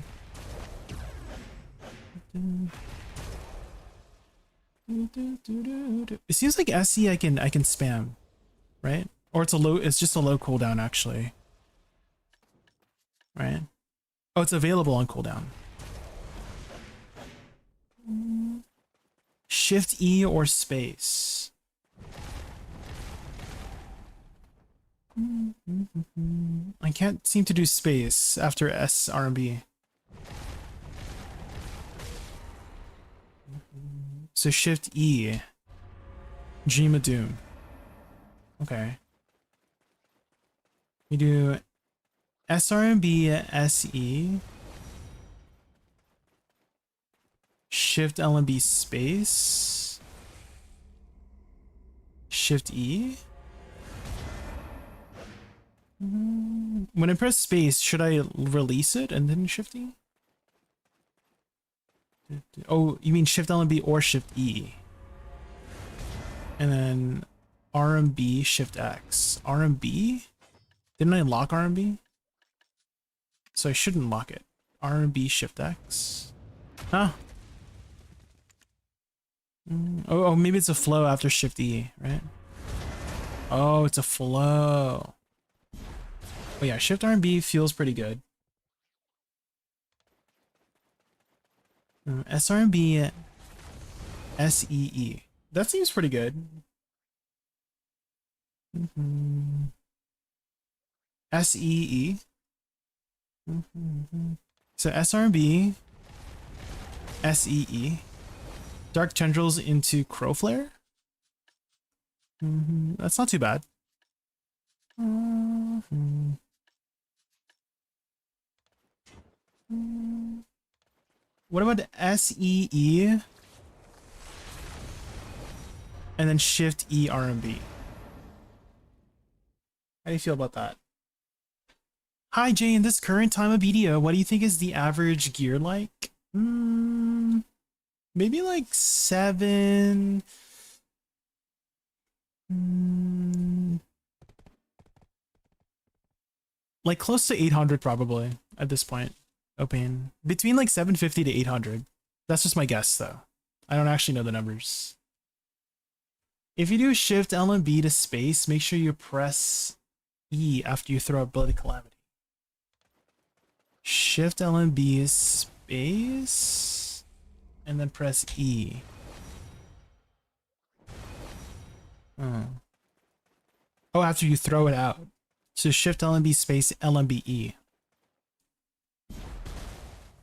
It seems like SC I can spam, right? Or it's just a low cooldown actually. Right? Oh, it's available on cooldown. Shift E or space. I can't seem to do space after SRMB. So Shift E. Dream of Doom. Okay. We do SRMB SE. Shift LMB space. Shift E. when I press space, should I release it and then shift E? Oh, you mean shift L and B or shift E? And then R and B, shift X. R and B? Didn't I lock R and B? So I shouldn't lock it. R and B, shift X. Huh? Oh, maybe it's a flow after shift E, right? Oh, it's a flow. Oh yeah, shift R and B feels pretty good. SR and B, SEE. That seems pretty good. SEE. So SR and B, SEE. Dark Tendrils into Crowflare. That's not too bad. What about SEE? And then shift E R&B. How do you feel about that? Hi Jay, in this current time of BDO, what do you think is the average gear like? Maybe like 7. Like close to 800 probably at this point. Open between like 750 to 800. That's just my guess though. I don't actually know the numbers. If you do shift L and B to space, make sure you press E after you throw a Bloody Calamity. Shift L and B space and then press E. Oh, after you throw it out. So shift L and B space L and B E.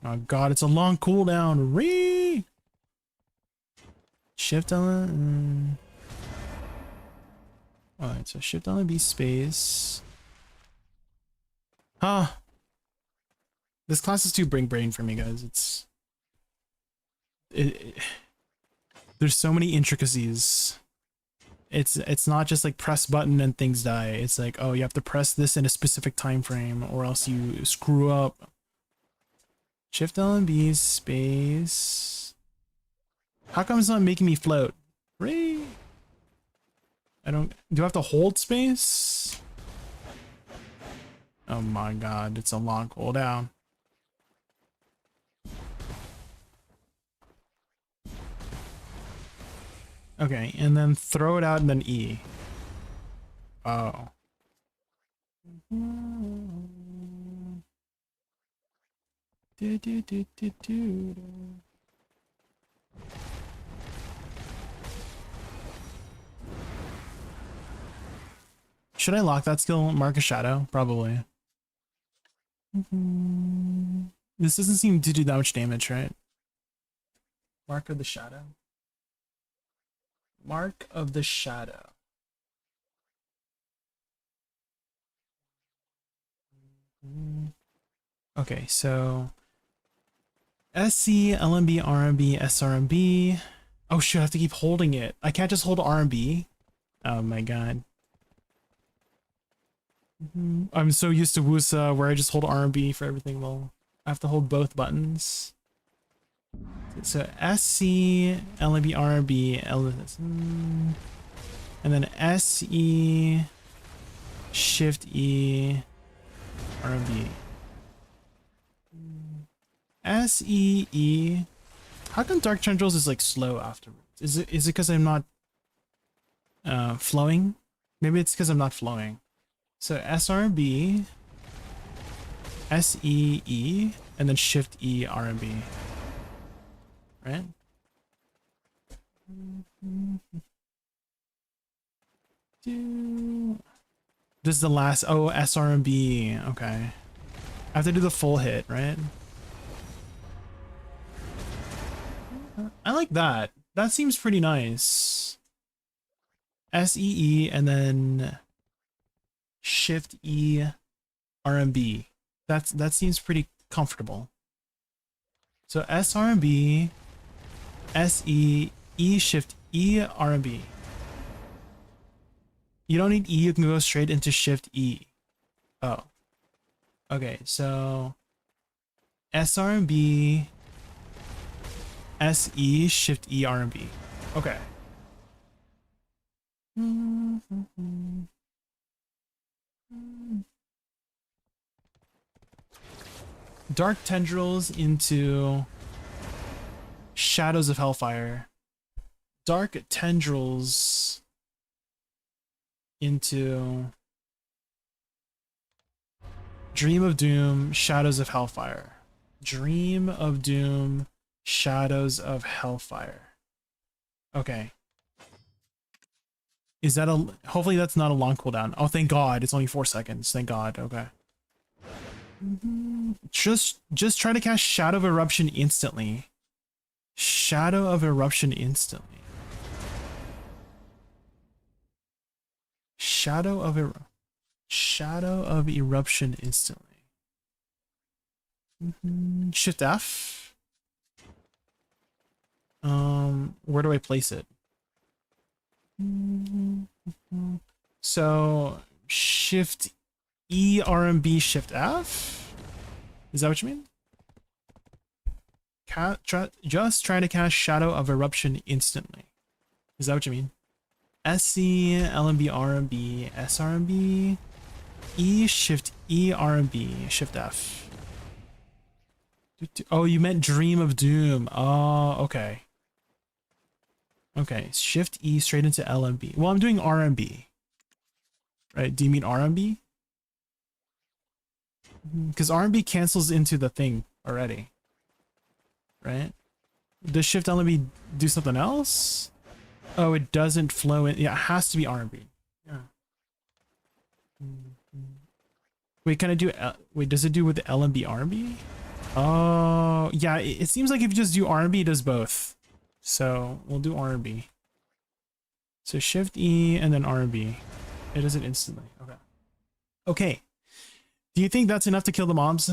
Oh god, it's a long cooldown. Re shift L and alright, so shift L and B space. Huh. This class is too brain for me, guys. There's so many intricacies. It's not just like press button and things die. It's like, oh, you have to press this in a specific time frame or else you screw up. Shift L and B space. How come it's not making me float? Ray. Do I have to hold space? Oh my god, it's a long cooldown. Okay, and then throw it out and then E. Oh. Should I lock that skill? Mark a shadow? Probably. This doesn't seem to do that much damage, right? Mark of the shadow. Mark of the shadow. Okay, so SC, LMB, RMB, SRMB. Oh shoot, I have to keep holding it. I can't just hold RMB. Oh my god. I'm so used to WUSA where I just hold RMB for everything. Well, I have to hold both buttons. So SC, LMB, RMB, and then SE, Shift E, RMB. SEE. How come Dark Tendrils is like slow afterwards? Is it because I'm not flowing? Maybe it's because I'm not flowing. So SRB, SEE, and then Shift E, RMB. Right? This is the last. Oh, SRB. Okay. I have to do the full hit, right? I like that. That seems pretty nice. SEE and then Shift E, RMB. That seems pretty comfortable. So SRMB, SE, E, Shift E, RMB. You don't need E, you can go straight into Shift E. Oh. Okay, so SRMB, SE, Shift E, RMB. Okay. Dark Tendrils into Shadows of Hellfire. Dark Tendrils into Dream of Doom, Shadows of Hellfire. Dream of Doom, Shadows of Hellfire. Okay. Is that a... Hopefully that's not a long cooldown. Oh, thank God. It's only 4 seconds. Thank God. Okay. Just try to cast Shadow of Eruption instantly. Shadow of Eruption instantly. Shadow of Eruption instantly. Shift F. Where do I place it? So Shift E, RMB, Shift F. Is that what you mean? Just try to cast Shadow of Eruption instantly. Is that what you mean? SC, LMB, RMB, SRMB, E, Shift E, RMB, Shift F. Oh, you meant Dream of Doom. Oh, okay. Okay, Shift E straight into LMB. Well, I'm doing RMB. Right, do you mean RMB? Because RMB cancels into the thing already. Right? Does Shift LMB do something else? Oh, it doesn't flow in. Yeah, it has to be RMB. Yeah. Wait, can I do... Wait, does it do with the LMB RMB? Oh, yeah, it seems like if you just do RMB, it does both. So, we'll do RMB. So, Shift E and then RMB. It does it instantly. Okay. Okay. Do you think that's enough to kill the mobs?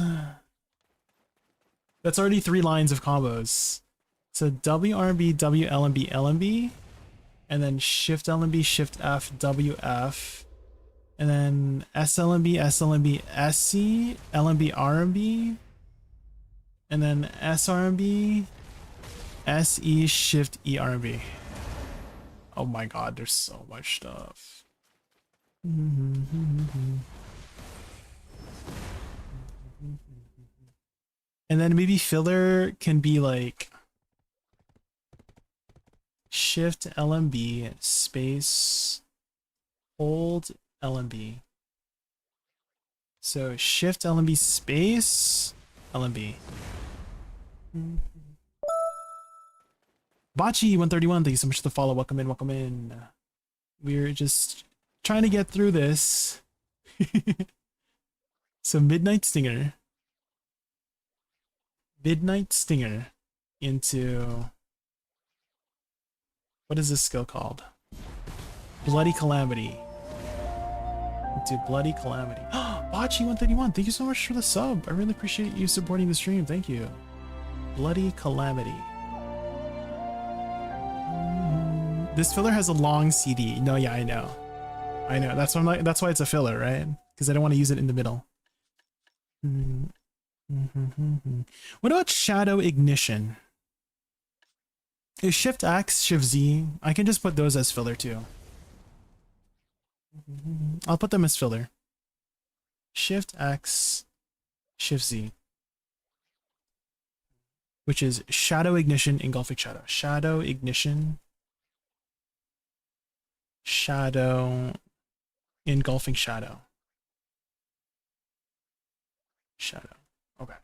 That's already 3 lines of combos. So, WRMB, WLMB, LMB. And then Shift LMB, Shift F, WF. And then SLMB, SLMB, SC, LMB, RMB. And then SRMB, SE, Shift E, RMB. Oh my God, there's so much stuff. And then maybe filler can be like Shift LMB space hold LMB. So Shift LMB space LMB. Bachi131, thank you so much for the follow. Welcome in, welcome in. We're just trying to get through this. So Midnight Stinger. Midnight Stinger into... What is this skill called? Bloody Calamity. Into Bloody Calamity. Bachi131, thank you so much for the sub. I really appreciate you supporting the stream. Thank you. Bloody Calamity. This filler has a long CD. No, yeah, I know. I know. That's why I'm like, that's why it's a filler, right? Because I don't want to use it in the middle. What about Shadow Ignition? Is Shift X, Shift Z? I can just put those as filler too. I'll put them as filler. Shift X, Shift Z. Which is Shadow Ignition, Engulfing Shadow. Shadow Ignition. Shadow. Engulfing Shadow. Shadow. Okay.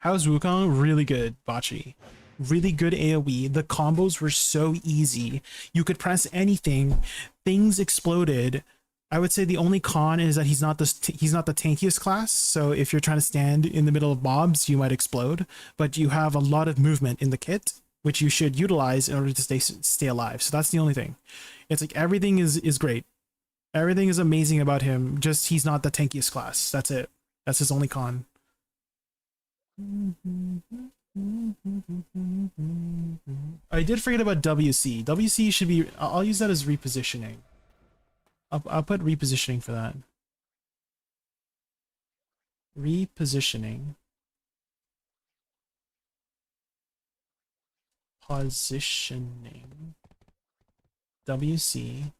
How's Wukong? Really good, Bachi. Really good AoE. The combos were so easy. You could press anything. Things exploded. I would say the only con is that he's not the tankiest class. So if you're trying to stand in the middle of mobs, you might explode. But you have a lot of movement in the kit, which you should utilize in order to stay alive. So that's the only thing. It's like everything is great. Everything is amazing about him. Just he's not the tankiest class. That's it. That's his only con. I did forget about WC. WC should be... I'll use that as repositioning. I'll put repositioning for that. repositioning, positioning, WC,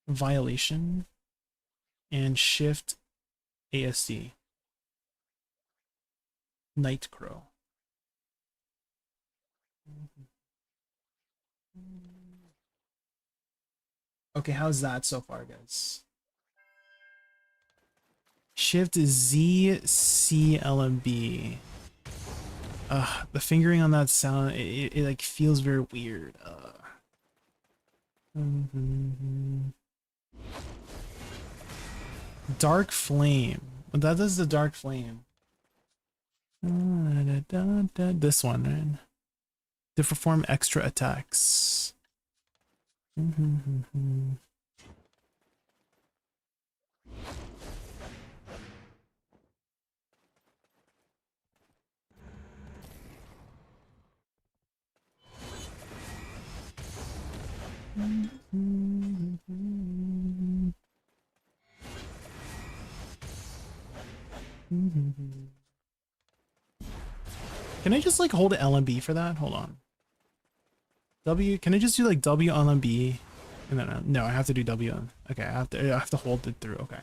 violation, and shift ASD. Night Crow. Okay, how's that so far, guys? Shift Z C L and B. The fingering on that sound, it like feels very weird. Dark Flame. That is the Dark Flame. This one, right? To perform extra attacks. Can I just like hold L and B for that? Hold on. W, can I just do like W on and B? And then no, I have to do W. Okay, I have to hold it through. Okay.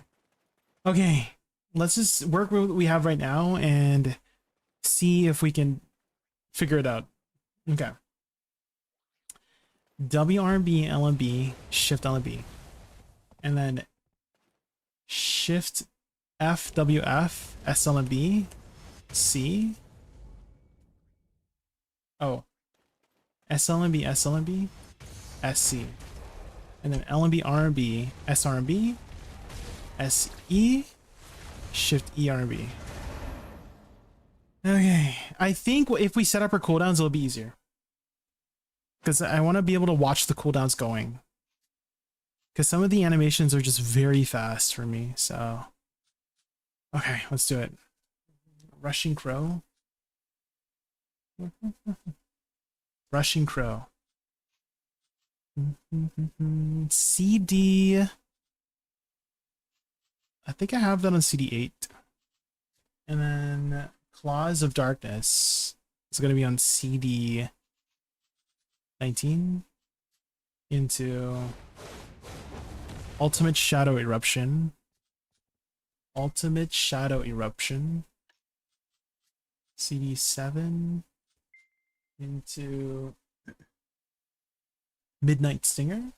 Okay. Let's just work with what we have right now and see if we can figure it out. Okay. WRB, LMB, shift LMB. And then shift FWF, SLMB, C. Oh. SLMB, SLMB, SC. And then LMB, RMB, SRMB, SE, shift ERB. Okay. I think if we set up our cooldowns, it'll be easier. Because I want to be able to watch the cooldowns going. Because some of the animations are just very fast for me, so... Okay, let's do it. Rushing Crow. Rushing Crow. CD... I think I have that on CD8. And then Claws of Darkness is going to be on CD19 into Ultimate Shadow Eruption. Ultimate Shadow Eruption. CD7 into Midnight Stinger.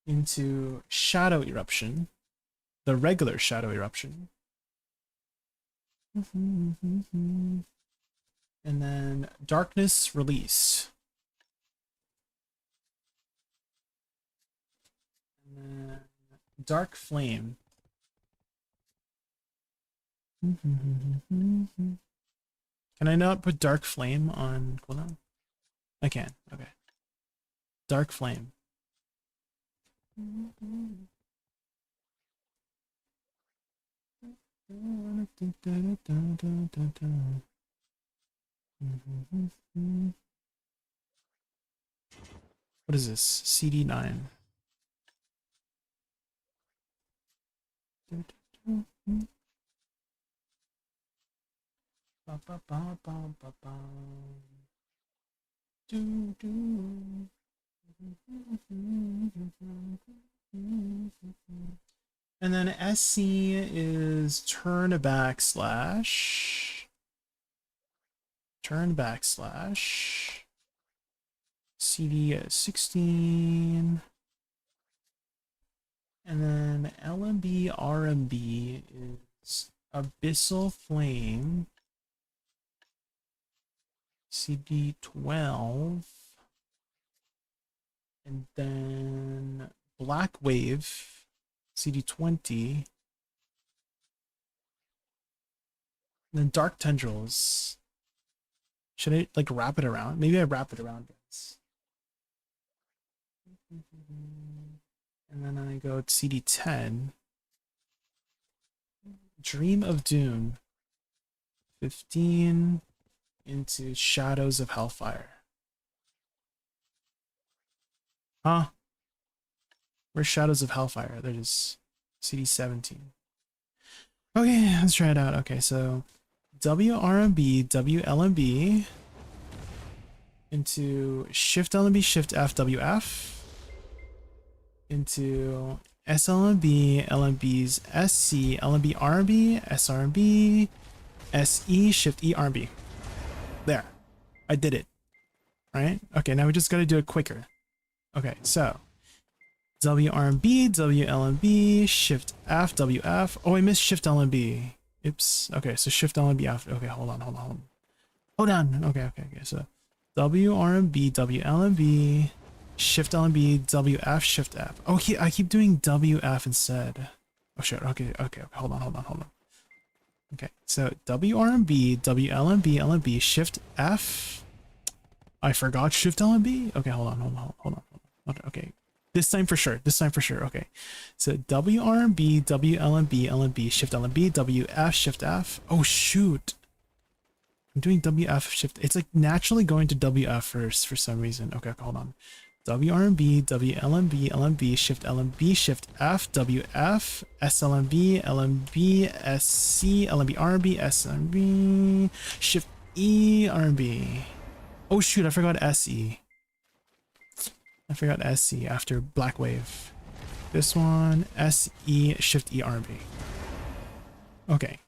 Into Shadow Eruption. The regular Shadow Eruption. And then Darkness Release. And then Dark Flame. Can I not put Dark Flame on cooldown? I can. Okay. Dark Flame. What is this? CD9. And then SC is turn backslash CD16. And then LMB RMB is Abyssal Flame CD12. And then Black Wave CD20. And then Dark Tendrils. Should I like wrap it around? Maybe I wrap it around this. And then I go to CD10. Dream of Doom. 15 into Shadows of Hellfire. Huh? Where's Shadows of Hellfire? There it is. CD17. Okay, let's try it out. Okay, so WRMB, WLMB into Shift LMB, Shift FWF into SLMB, LMB's SC, LMB RMB, SRMB, SE, Shift E RMB. There. I did it. Right? Okay, now we just gotta do it quicker. Okay, so WRMB, WLMB, Shift F, WF. Oh, I missed Shift LMB. Oops. Okay, so Shift LMB after. Okay, hold on. Okay. So WRMB, WLMB, Shift LMB, WF, Shift F. Oh, I keep doing WF instead. Oh shit. Okay. Hold on. Okay, so WRMB, WLMB, LMB, Shift F. I forgot Shift LMB. Okay, hold on. Okay. This time for sure. Okay. So WRMB, WLMB, LMB, Shift LMB, WF, Shift F. Oh shoot. I'm doing WF, Shift. It's like naturally going to WF first for some reason. Okay, hold on. WRMB, WLMB, LMB, Shift LMB, Shift F, WF, SLMB, LMB, SC, LMB, RMB, SLMB, Shift E, RMB. Oh shoot, I forgot SE. I forgot SC after Black Wave. This one, SE, Shift E, RMB. Okay.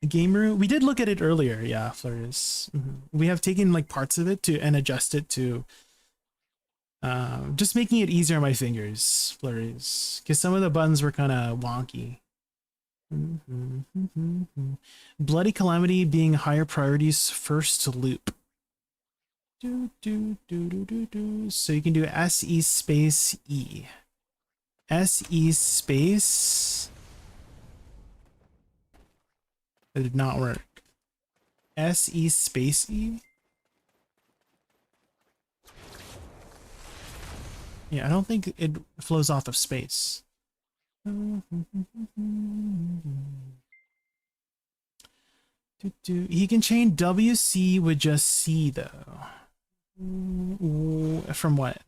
Game room. We did look at it earlier. Yeah, Flores. We have taken like parts of it and adjust it to just making it easier on my fingers, Flores. Because some of the buttons were kind of wonky. Bloody Calamity being higher priorities first to loop. So you can do SE space E. SE space. That did not work. SE space E. Yeah, I don't think it flows off of space. He can chain WC with just C though. From what?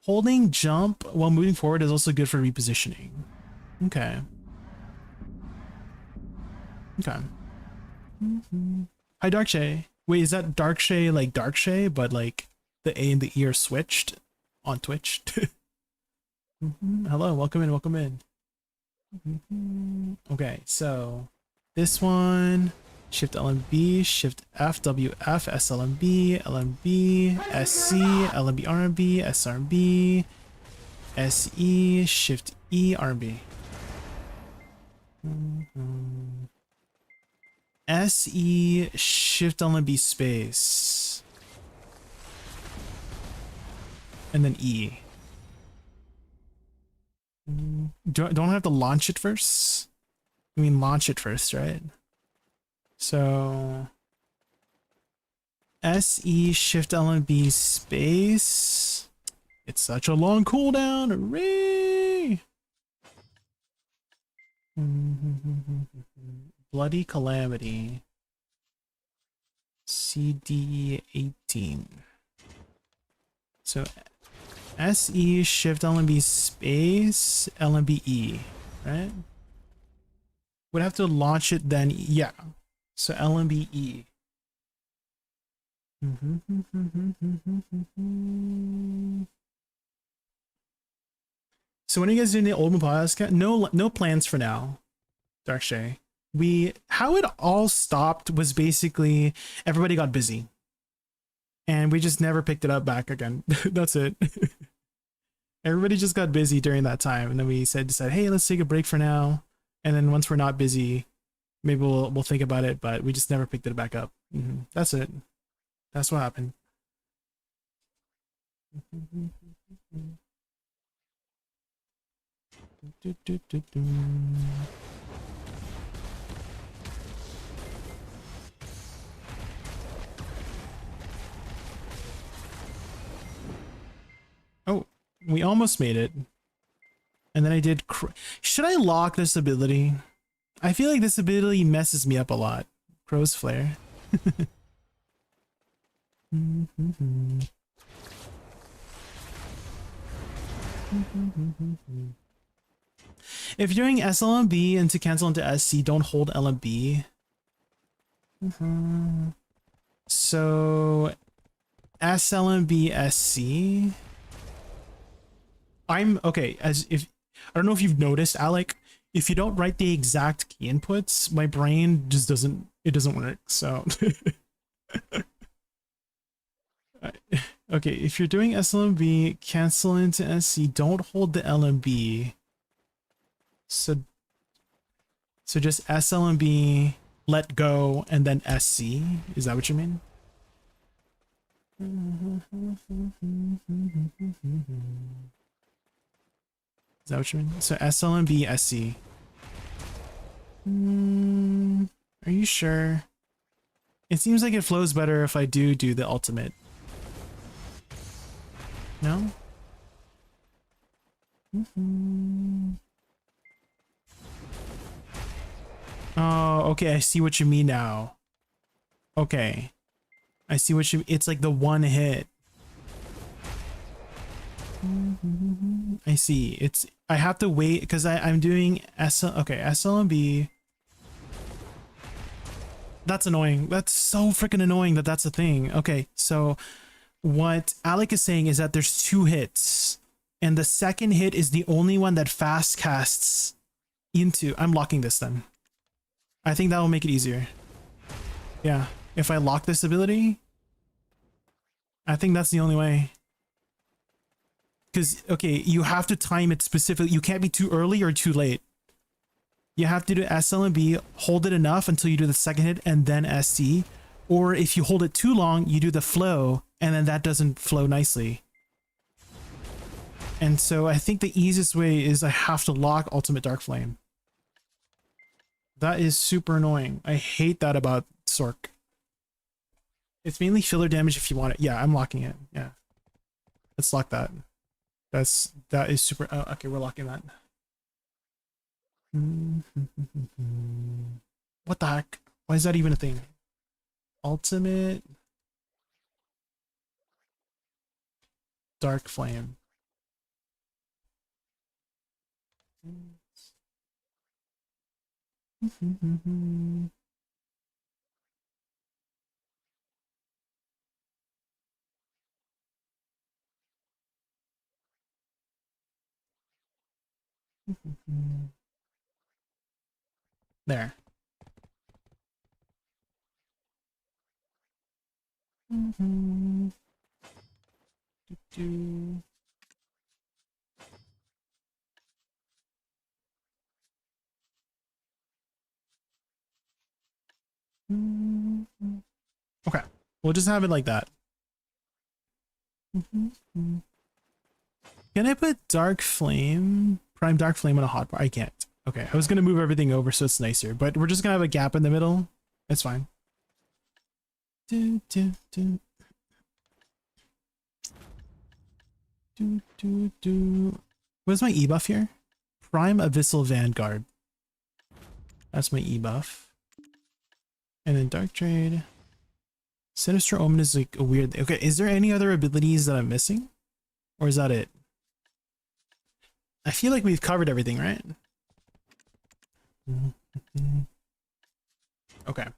Holding jump while moving forward is also good for repositioning. Okay. Hi Darkshay. Wait, is that Darkshay like Darkshay, but like the A and the E are switched on Twitch? Hello, welcome in. Okay, so this one, Shift LMB, Shift F, WF, SLMB, LMB, SC, LMB, RMB, SRMB, SE, Shift E, RMB. SE, Shift LMB space. And then E. Don't I have to launch it first? I mean launch it first, right? So SE Shift LMB space. It's such a long cooldown. Hooray! Bloody Calamity. CD18. So SE Shift LMB space LMBE, right? Would have to launch it then, yeah. So LMBE. So when are you guys doing the old podcast? No plans for now, Darkshay. How it all stopped was basically everybody got busy. And we just never picked it up back again. That's it. Everybody just got busy during that time, and then we decided, hey, let's take a break for now. And then once we're not busy, maybe we'll think about it. But we just never picked it back up. That's it. That's what happened. Oh, we almost made it. And then I did... Should I lock this ability? I feel like this ability messes me up a lot. Crow's Flare. If you're doing SLMB and to cancel into SC, don't hold LMB. So SLMB SC. I'm okay. As if I don't know if you've noticed, Alec, if you don't write the exact key inputs, my brain just doesn't work. So okay, if you're doing SLMB, cancel into SC, don't hold the LMB. So just SLMB, let go, and then SC. Is that what you mean? Is that what you mean? So SLMB, SC. Are you sure? It seems like it flows better if I do the ultimate. No? Oh, okay, I see what you mean now. Okay. I see what you... It's like the one hit. I see. It's... I have to wait because I'm doing SLMB. That's annoying. That's so freaking annoying that that's a thing. Okay, so what Alec is saying is that there's 2 hits. And the second hit is the only one that fast casts into... I'm locking this then. I think that will make it easier. Yeah, if I lock this ability, I think that's the only way. Because, okay, you have to time it specifically. You can't be too early or too late. You have to do SLMB, hold it enough until you do the second hit and then SC. Or if you hold it too long, you do the flow and then that doesn't flow nicely. And so I think the easiest way is I have to lock Ultimate Dark Flame. That is super annoying. I hate that about Sorc. It's mainly filler damage if you want it. Yeah, I'm locking it. Yeah. Let's lock that. That is super... Oh, okay, we're locking that. What the heck? Why is that even a thing? Ultimate Dark Flame. There. Okay, we'll just have it like that. Can I put Dark Flame, Prime Dark Flame on a hotbar? I can't. Okay, I was gonna move everything over so it's nicer, but we're just gonna have a gap in the middle. It's fine. What's my E buff here? Prime Abyssal Vanguard. That's my E buff. And then Dark Trade. Sinister Omen is like a weird... Okay, is there any other abilities that I'm missing? Or is that it? I feel like we've covered everything, right? Okay.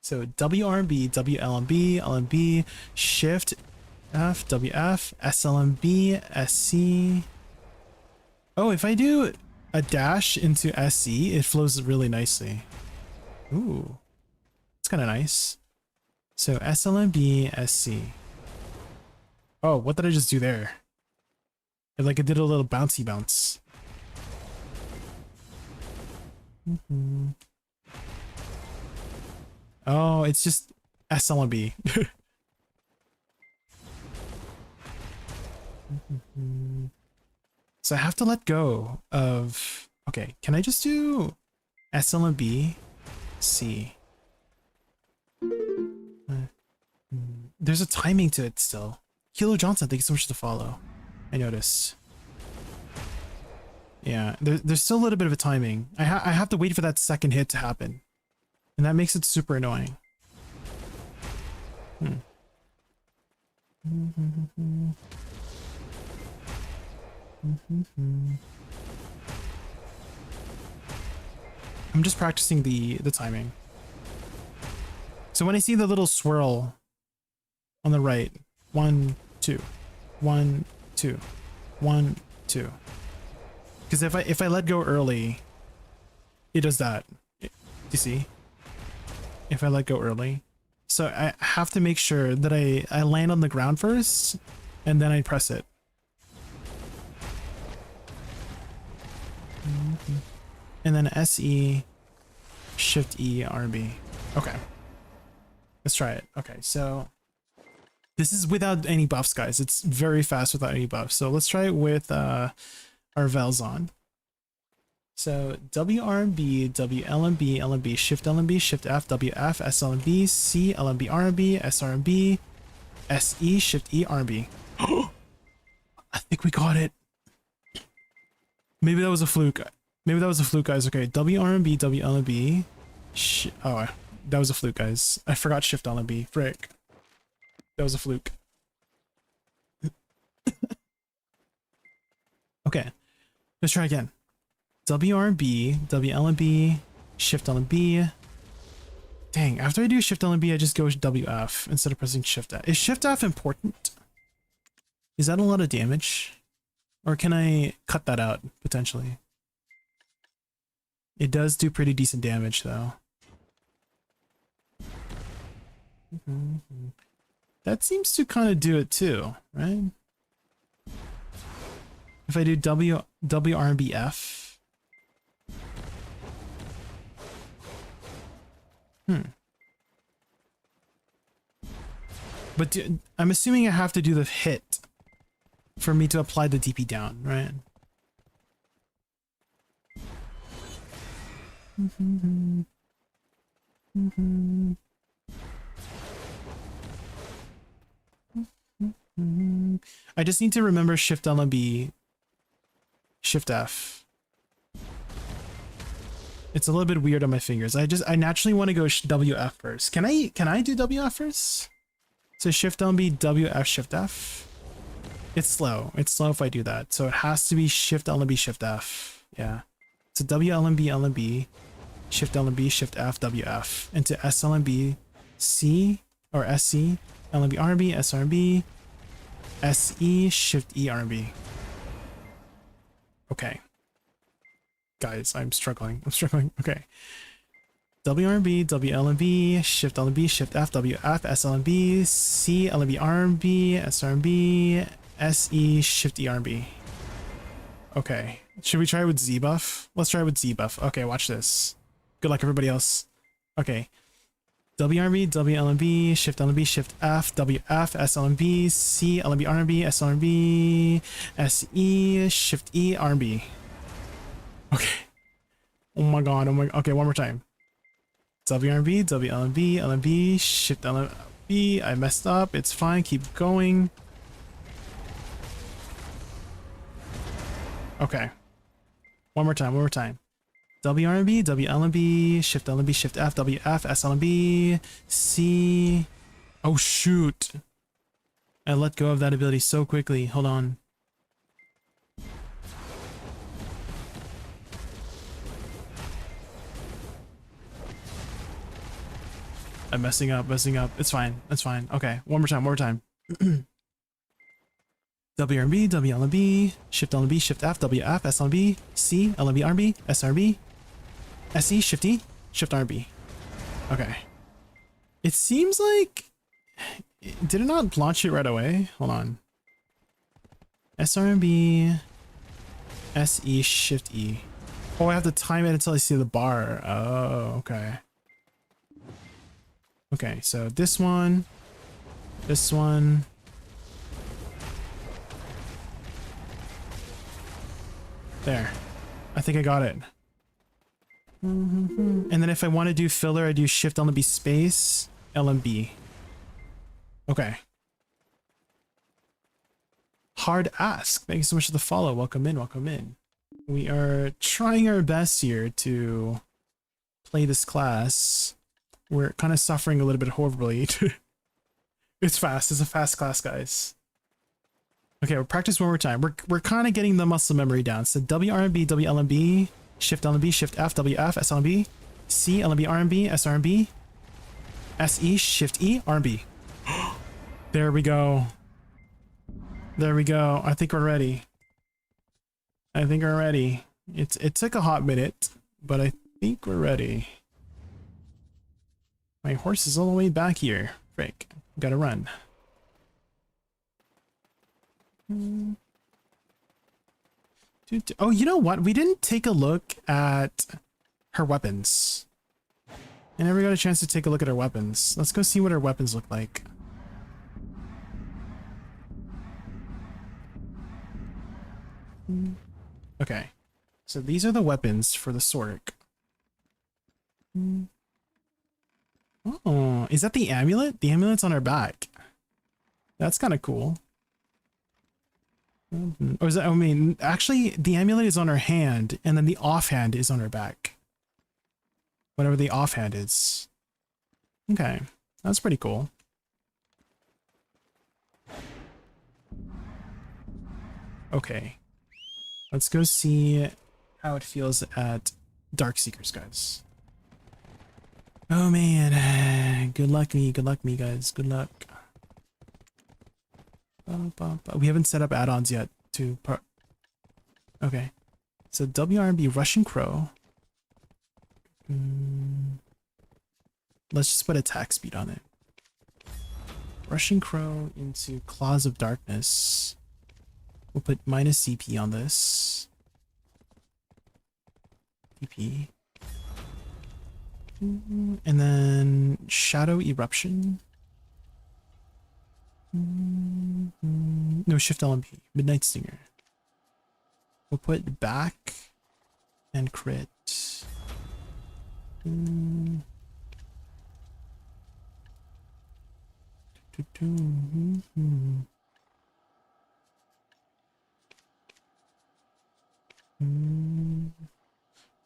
So WRB, WLMB, LMB, Shift, F, WF, SLMB, SC. Oh, if I do a dash into SC, it flows really nicely. Ooh. It's kind of nice. So SLMB, SC. Oh, what did I just do there? Like it did a little bouncy bounce. Oh, it's just SLMB. So I have to let go of... Okay, can I just do SLMB, C? There's a timing to it still. Kilo Johnson, thank you so much to follow. I noticed. Yeah, there's still a little bit of a timing. I have to wait for that second hit to happen. And that makes it super annoying. I'm just practicing the timing. So when I see the little swirl on the right, 1, 2, 1, 2, 1, 2. Because if I let go early, it does that. Do you see? If I let go early. So I have to make sure that I land on the ground first, and then I press it. And then SE, Shift E, RB. Okay. Let's try it. Okay, so this is without any buffs, guys. It's very fast without any buffs. So let's try it with our Vels on. So WRB, WLMB, LMB, Shift LMB, Shift F, WF, SLMB, C, LMB, RB, SRB, SE, Shift E, RB. I think we got it. Maybe that was a fluke. Maybe that was a fluke, guys. Okay, WRB, WLMB. Oh, that was a fluke, guys. I forgot Shift LMB. Frick. That was a fluke. Okay, let's try again. WRB, WLMB, Shift LMB. Dang, after I do Shift LMB, I just go WF instead of pressing Shift F. Is Shift F important? Is that a lot of damage? Or can I cut that out, potentially? It does do pretty decent damage, though. That seems to kind of do it, too, right? If I do WRBF... But I'm assuming I have to do the hit for me to apply the DP down, right? I just need to remember Shift LMB, Shift F. It's a little bit weird on my fingers. I naturally want to go WF first. Can I do WF first? So Shift LMB, WF, Shift F. It's slow. It's slow if I do that. So it has to be Shift LMB, Shift F. Yeah. So WLMB, LMB, Shift LMB, Shift F, WF. Into SLMB, C or SC, LMB, RB, SRB, SE, Shift E, RB. Okay. Guys, I'm struggling. Okay. WRB, WLMB, Shift LMB, Shift F, WF, SLMB, C, LMB, RB, SRB, SE, Shift E, RB. Okay. Should we try with Z buff? Let's try with Z buff. Okay, watch this. Good luck, everybody else. Okay. WRB, WLMB, Shift LMB, Shift F, WF, SLMB, C, LMB, RB, SRB, SE, Shift E, RB. Okay. Oh my god, okay, one more time. WRB, WLMB, LMB, Shift LMB. I messed up. It's fine. Keep going. Okay. One more time. WRB, WLMB, Shift LMB, Shift F, WF, SLMB, C. Oh shoot. I let go of that ability so quickly. Hold on. I'm messing up. It's fine. Okay, one more time. WRB, WLMB, Shift LMB, Shift F, WF, SLMB, C, LMB, RB, SRB, SE, Shift E, Shift RB. Okay. It seems like... Did it not launch it right away? Hold on. SRB, SE, Shift E. Oh, I have to time it until I see the bar. Oh, okay. Okay, so this one. There. I think I got it. And then if I want to do filler, I do Shift LMB space, LMB. Okay. Hard ask. Thank you so much for the follow. Welcome in. We are trying our best here to play this class. We're kind of suffering a little bit horribly It's fast. It's a fast class, guys. Okay, we'll practice one more time. We're kind of getting the muscle memory down. So WRMB, WLMB, Shift LMB, Shift F, WF, SLMB, C, LMB, RMB, SRMB, SE, Shift E, RMB. There we go. There we go. I think we're ready. I think we're ready. It took a hot minute, but I think we're ready. My horse is all the way back here. Frick. Gotta run. Oh, you know what? We didn't take a look at her weapons. I never got a chance to take a look at her weapons. Let's go see what her weapons look like. Okay. So these are the weapons for the Sork. Oh, is that the amulet? The amulet's on her back. That's kind of cool. Or is that, I mean, actually, the amulet is on her hand, and then the offhand is on her back. Whatever the offhand is. Okay, that's pretty cool. Okay, let's go see how it feels at Darkseekers, guys. Oh man, good luck me, guys, good luck. We haven't set up add-ons yet to part. Okay, so WRMB Russian Crow. Let's just put attack speed on it. Russian Crow into Claws of Darkness. We'll put minus CP on this. CP. And then Shadow Eruption. No, Shift LMP. Midnight Stinger. We'll put back and crit.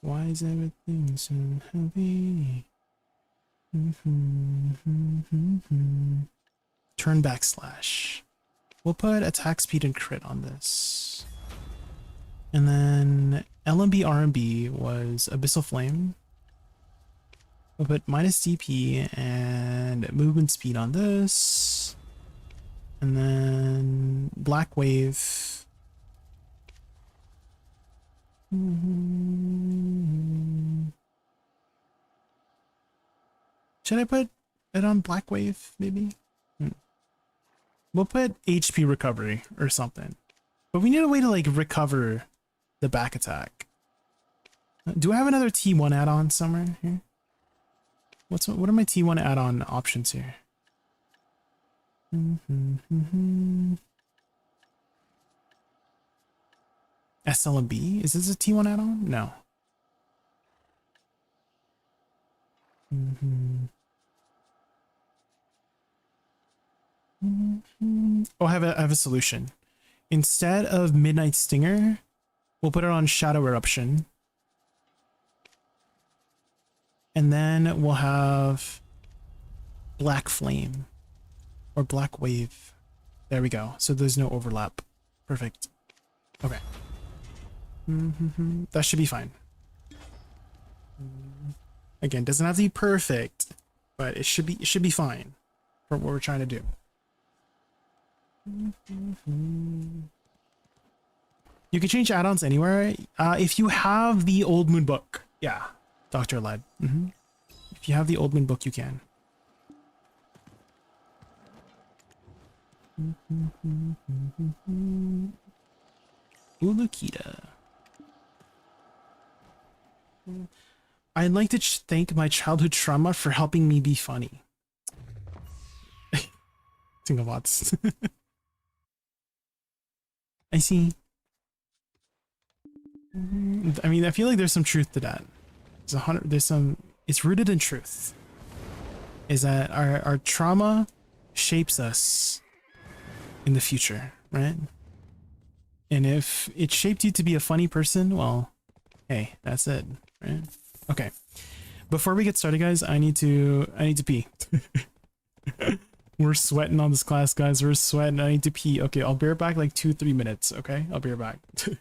Why is everything so heavy? Turn backslash. We'll put attack speed and crit on this. And then LMB RMB was Abyssal Flame. We'll put minus DP and movement speed on this. And then Black Wave. Should I put it on Black Wave, maybe? We'll put HP recovery or something. But we need a way to like recover the back attack. Do I have another T1 add-on somewhere here? What are my T1 add-on options here? SLB? Is this a T1 add-on? No. Oh, I have a solution. Instead of Midnight Stinger, we'll put it on Shadow Eruption. And then we'll have Black Flame or Black Wave. There we go. So there's no overlap. Perfect. Okay. That should be fine. Again, doesn't have to be perfect, but it should be fine for what we're trying to do. You can change add-ons anywhere. If you have the Old Moon book. Yeah, Dr. Led. If you have the Old Moon book, you can. Ulukita. I'd like to thank my childhood trauma for helping me be funny. Single bots. I see. I mean, I feel like there's some truth to that. It's rooted in truth. Is that our trauma shapes us in the future, right? And if it shaped you to be a funny person, well, hey, that's it, right? Okay. Before we get started, guys, I need to pee. We're sweating on this class, guys. We're sweating. I need to pee. Okay, I'll be right back like 2-3 minutes. Okay, I'll be right back.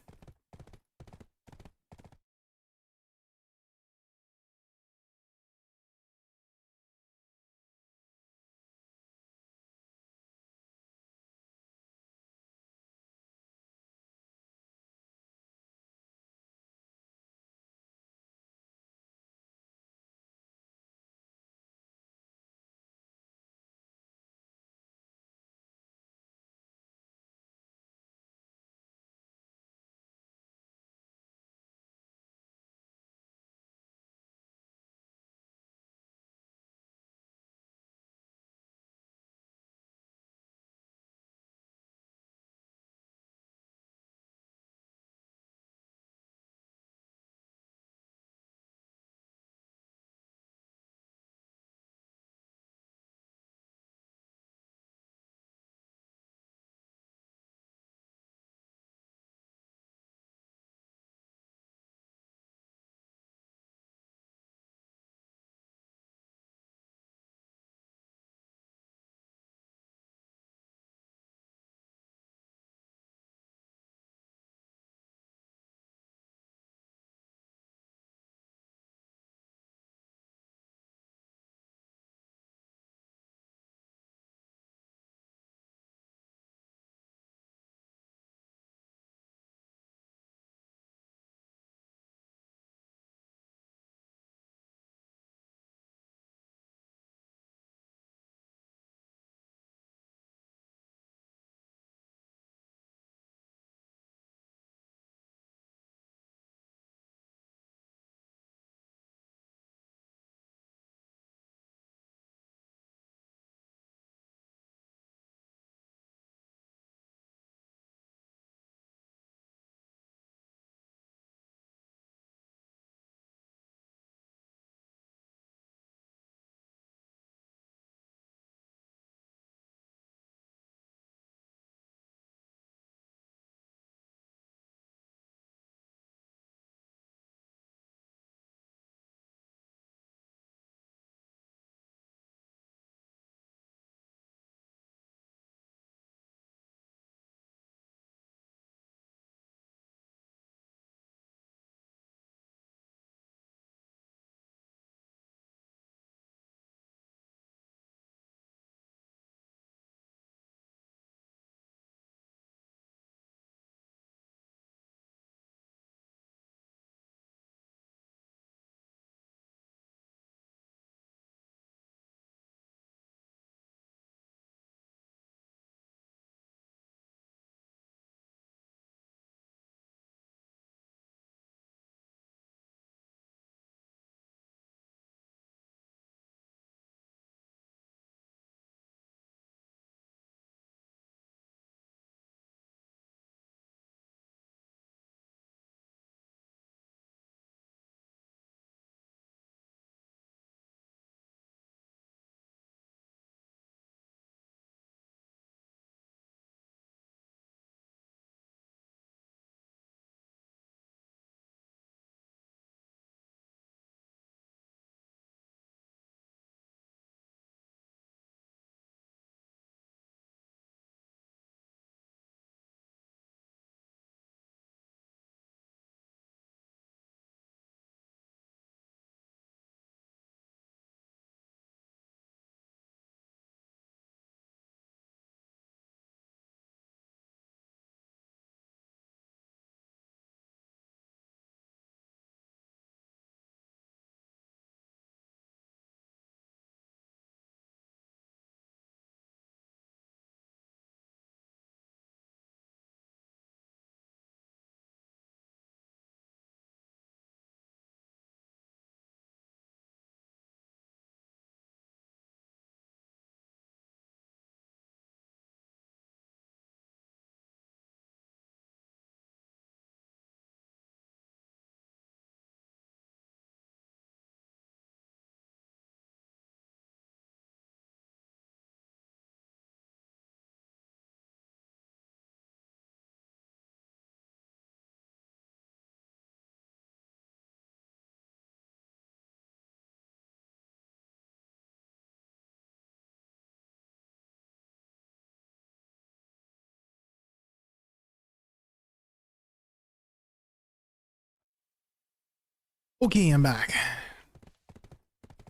Okay, I'm back.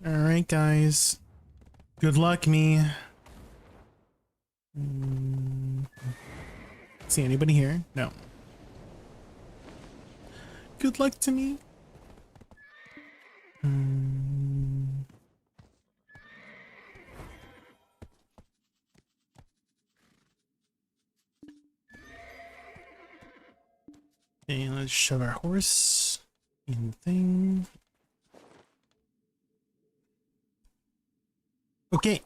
Alright, guys. Good luck, me. See anybody here? No. Good luck to me. Okay, let's shove our horse in the thing. Okay.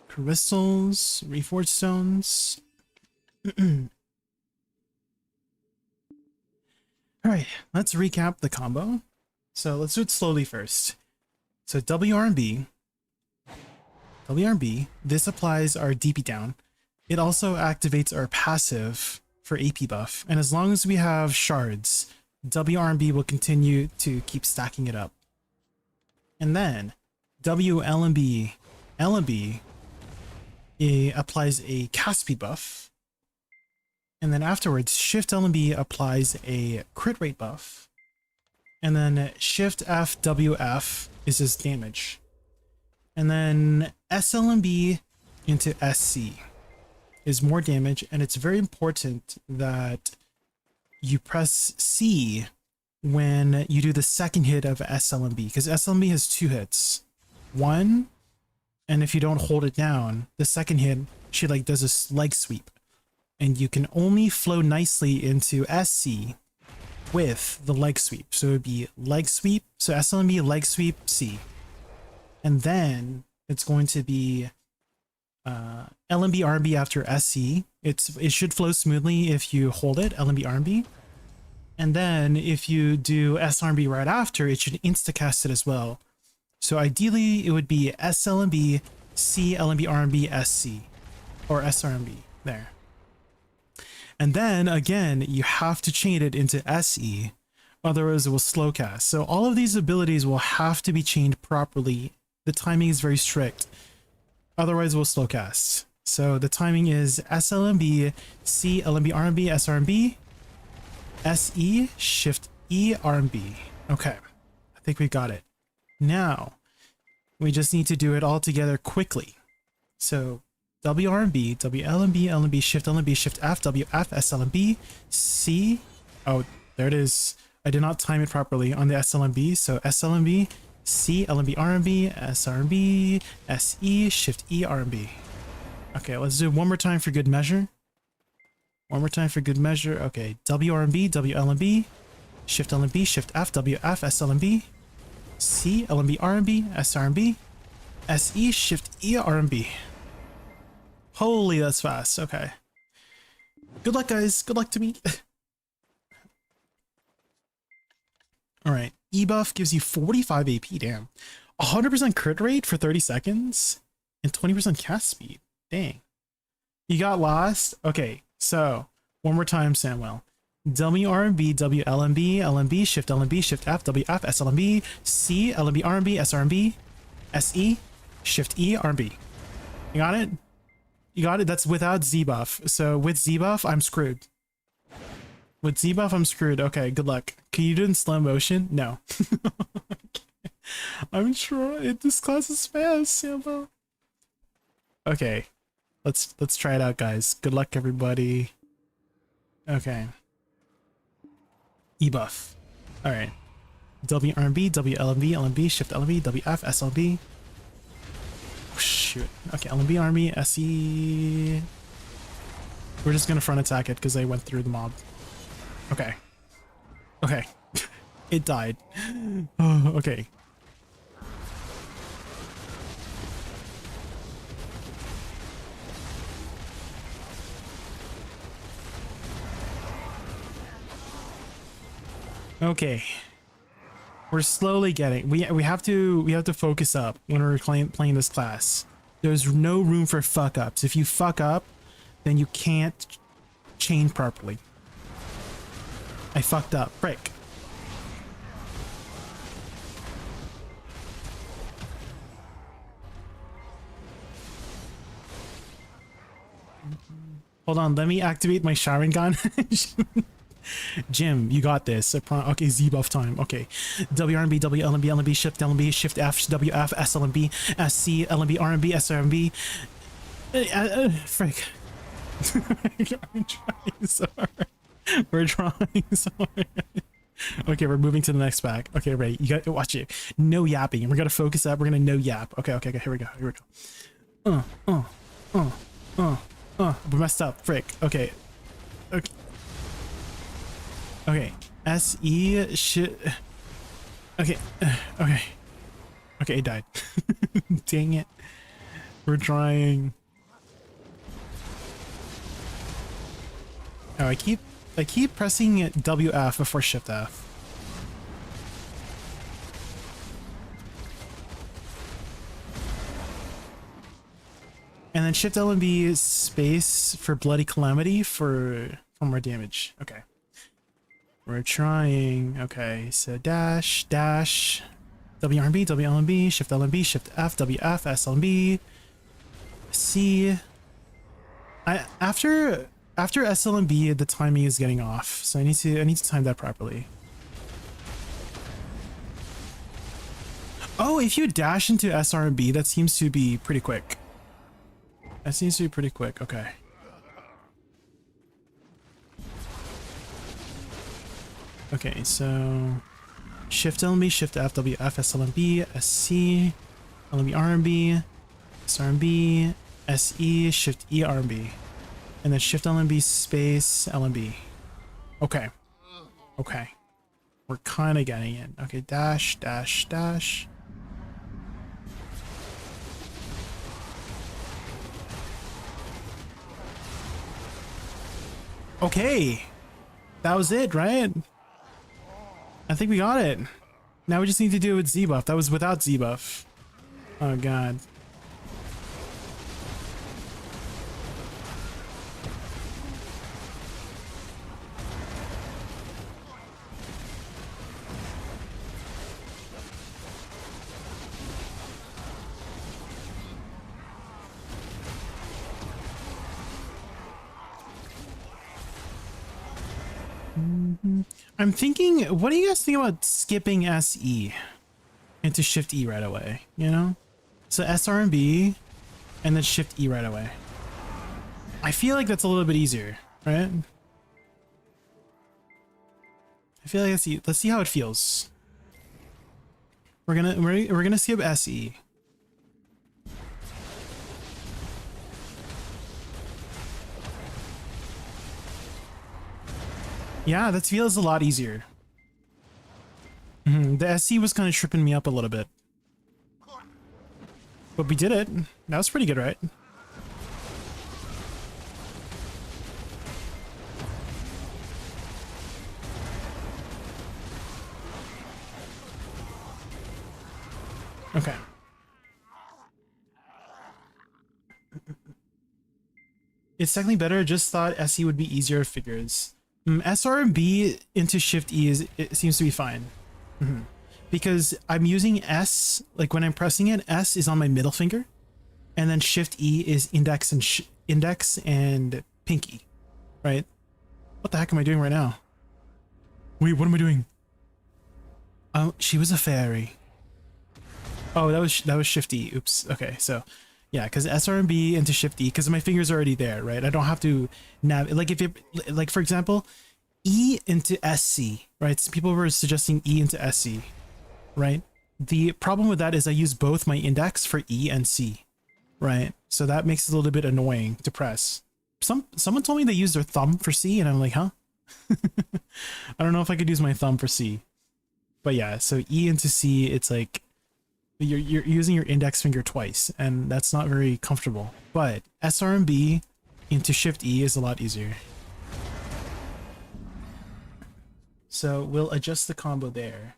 Crystals, reforged stones. Alright, let's recap the combo. So let's do it slowly first. So WRB, this applies our DP down. It also activates our passive for AP buff. And as long as we have shards, WRB will continue to keep stacking it up. And then WLMB, it applies a cast speed buff. And then afterwards, Shift LMB applies a crit rate buff. And then Shift FWF is his damage. And then SLMB into SC is more damage. And it's very important that you press C when you do the second hit of SLMB, because SLMB has 2 hits. One, and if you don't hold it down, the second hit, she like does a leg sweep. And you can only flow nicely into SC with the leg sweep. So it would be leg sweep, so SLMB, leg sweep, C. And then it's going to be LMB RMB after SC. It should flow smoothly if you hold it, LMB RMB. And then if you do SRMB right after, it should insta-cast it as well. So ideally it would be SLMB, C, LMB RMB, SC, or SRMB, there. And then again, you have to chain it into SE, otherwise it will slow cast. So all of these abilities will have to be chained properly. The timing is very strict, otherwise it will slow cast. So the timing is SLMB, C, LMB, RMB, SRMB, SE, Shift E, RMB. Okay, I think we got it. Now, we just need to do it all together quickly. So WRMB, WLMB, LMB, Shift LMB, Shift F, WF, SLMB, C. Oh, there it is. I did not time it properly on the SLMB. So SLMB, C, LMB, RMB, SRMB, SE, Shift E, RMB. Okay, let's do it one more time for good measure. One more time for good measure. Okay, WRMB, WLMB, Shift LMB, Shift F, WF, SLMB, C, LMB, RMB, SRMB, SE, Shift E, RMB. Holy, that's fast. Okay. Good luck, guys. Good luck to me. Alright. E-buff gives you 45 AP. Damn. 100% crit rate for 30 seconds and 20% cast speed. Dang. You got lost? Okay. So, one more time, Samuel. WRMB, WLMB, LMB, Shift LMB, Shift F, WF, SLMB, C, LMB, RMB, SRMB, SE, Shift E, RMB. You got it? You got it? That's without Z-buff. So with Z-buff, I'm screwed. With Z-buff, I'm screwed. Okay, good luck. Can you do it in slow motion? No. I'm sure this class is fast, Sambo. Okay. Let's try it out, guys. Good luck, everybody. Okay. E-buff. Alright. WRMB, WLMB, LMB, Shift LMB, WF, SLB. Shoot. Okay, LMB Army, SE. We're just gonna front attack it because they went through the mob. Okay. Okay. It died. Oh, okay. Okay. We're slowly getting. We have to focus up when we're playing this class. There's no room for fuck ups. If you fuck up, then you can't chain properly. I fucked up. Frick. Hold on, let me activate my Sharon gun. Jim, you got this. Okay, Z buff time. Okay. WRMB, WLMB, LMB, Shift LMB, Shift F, WF, SLMB, SC, LMB, RMB, SRMB. Frick. I'm trying so hard. We're trying so hard. Okay, we're moving to the next pack. Okay, right. You got to watch it. No yapping. We're gonna focus up. We're gonna no yap. Okay, okay, okay. Here we go. Here we go. We messed up. Frick. Okay. Okay. Okay. SE shit. Okay. Okay. Okay, it died. Dang it. We're trying. Oh, I keep pressing WF before Shift F. And then Shift LMB space for Bloody Calamity for more damage. Okay. We're trying. Okay, so dash, dash, WRB, WLMB, Shift LMB, Shift F, WF, SLMB, C. After SLMB, the timing is getting off, so I need to time that properly. Oh, if you dash into SRMB, that seems to be pretty quick. That seems to be pretty quick. Okay. Okay, so Shift LMB, Shift F, WF, SLMB, SC, LMB, RMB, SRMB, SE, Shift E, RMB, and then Shift LMB space LMB. Okay. Okay. We're kind of getting it. Okay, dash, dash, dash. Okay. That was it, right? I think we got it. Now we just need to do it with Z buff. That was without Z buff. Oh god. I'm thinking, what do you guys think about skipping SE into Shift E right away? You know? So SRMB and then Shift E right away. I feel like that's a little bit easier, right? I feel like let's see how it feels. We're gonna skip SE. Yeah, that feels a lot easier. The SC was kind of tripping me up a little bit. But we did it. That was pretty good, right? Okay. It's technically better. Just thought SE would be easier figures. SR and B into Shift E it seems to be fine. Because I'm using S, like when I'm pressing it, S is on my middle finger, and then Shift E is index and pinky, right? What the heck am I doing right now? Wait, what am I doing? Oh, she was a fairy. Oh, that was Shift E. Oops. Okay, so yeah, because SR and B into Shift E, because my finger's already there, right? I don't have to like if it, like for example, E into SC, right? So people were suggesting E into SC, right? The problem with that is I use both my index for E and C, right? So that makes it a little bit annoying to press. Someone told me they use their thumb for C, and I'm like, huh? I don't know if I could use my thumb for C, but yeah. So E into C, it's like you're using your index finger twice, and that's not very comfortable. But SR and B into Shift E is a lot easier. So we'll adjust the combo there.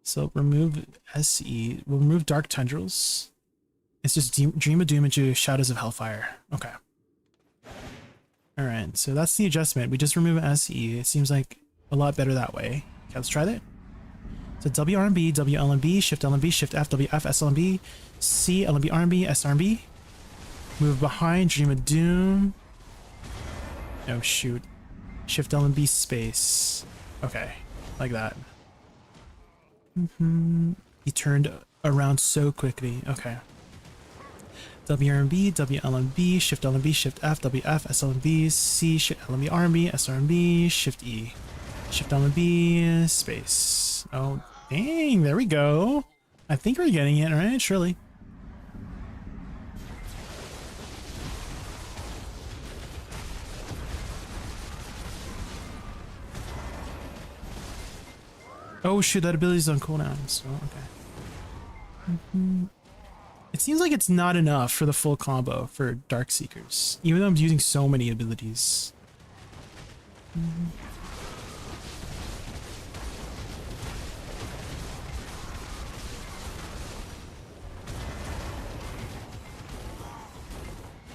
So remove SE. We'll remove Dark Tendrils. It's just Dream of Doom into Shadows of Hellfire. Okay. Alright, so that's the adjustment. We just remove SE. It seems like a lot better that way. Okay, let's try that. So WRMB, WLMB, Shift LMB, Shift F, WF, SLMB, C, LMB, RMB, SRMB. Move behind, Dream of Doom. Oh shoot. Shift L and B space. Okay, like that. He turned around so quickly. Okay. W R and B, W L and B, Shift L and B, Shift F, W F, S L and B, C, Shift L and B, R and B, S R and B, Shift E. Shift L and B, space. Oh, dang, there we go. I think we're getting it, right? Surely. Oh shoot, that ability's on cooldown, so okay. It seems like it's not enough for the full combo for Dark Seekers, even though I'm using so many abilities.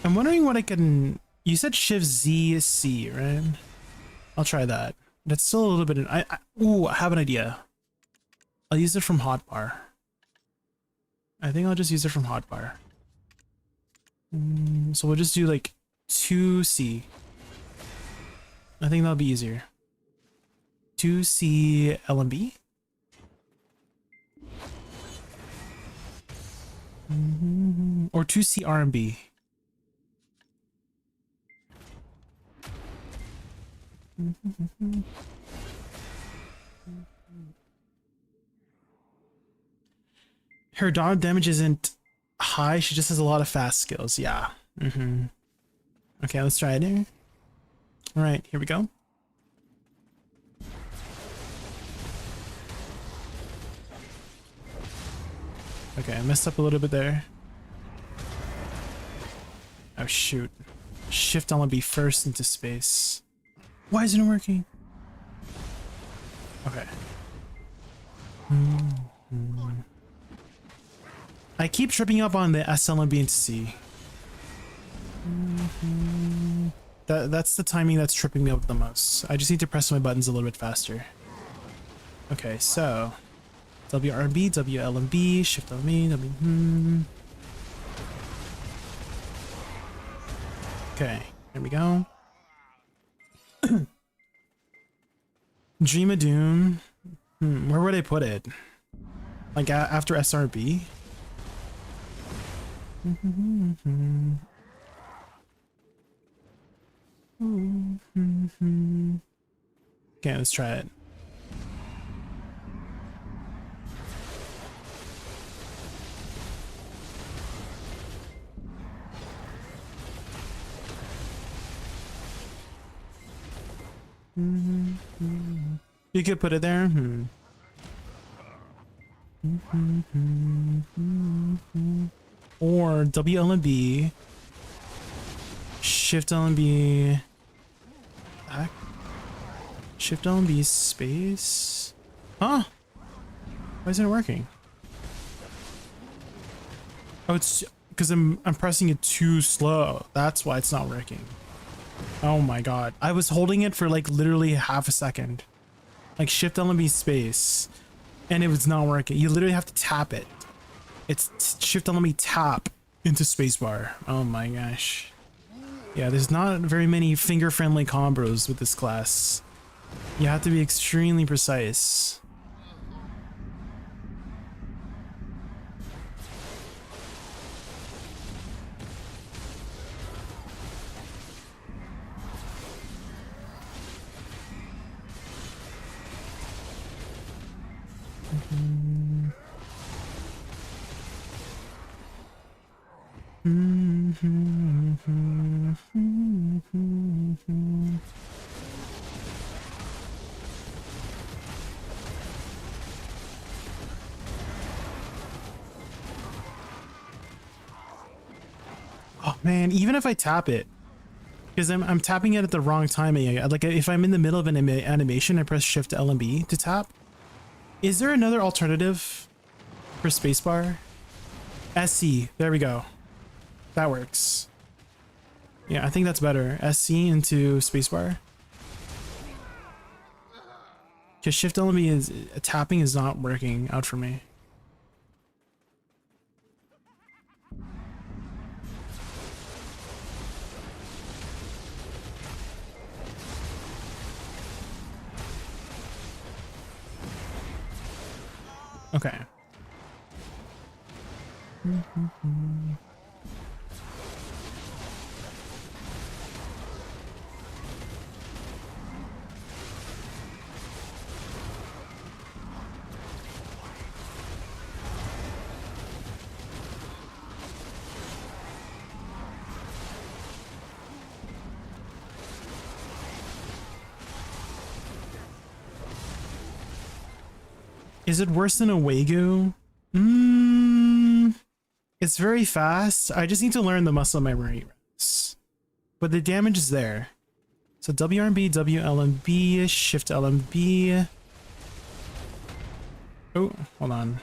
I'm wondering what I can... You said Shift Z C, right? I'll try that. That's still a little bit... Ooh, I have an idea. I'll use it from hotbar. I think I'll just use it from hotbar. So we'll just do like 2C. I think that'll be easier. 2C L and B. Or 2C R and B. Her damage isn't high, she just has a lot of fast skills. Yeah. Okay, let's try it here. Alright, here we go. Okay, I messed up a little bit there. Oh shoot. Shift L and B first into space. Why isn't it working? Okay. I keep tripping up on the SL and B into C. That's the timing that's tripping me up the most. I just need to press my buttons a little bit faster. Okay, so WRB, WLMB, Shift L B, W. Okay, here we go. Dream of Doom. Where would I put it? Like after SRB? Okay, let's try it. You could put it there. Or WL and B, Shift L and B, back, Shift L and B space. Huh? Why isn't it working? Oh, it's because I'm pressing it too slow. That's why it's not working. Oh my god. I was holding it for like literally half a second. Like Shift L and B space. And it was not working. You literally have to tap it. It's Shift L and B tap into spacebar. Oh my gosh. Yeah, there's not very many finger-friendly combos with this class. You have to be extremely precise. Oh man, even if I tap it, because I'm tapping it at the wrong timing. Like if I'm in the middle of an animation, I press Shift L and B to tap. Is there another alternative for spacebar? SC, there we go. That works. Yeah, I think that's better. SC into spacebar. Because Shift L and B is tapping is not working out for me. Okay. Is it worse than a Wagyu? It's very fast. I just need to learn the muscle memory. But the damage is there. So WRB, WLMB, Shift LMB. Oh, hold on.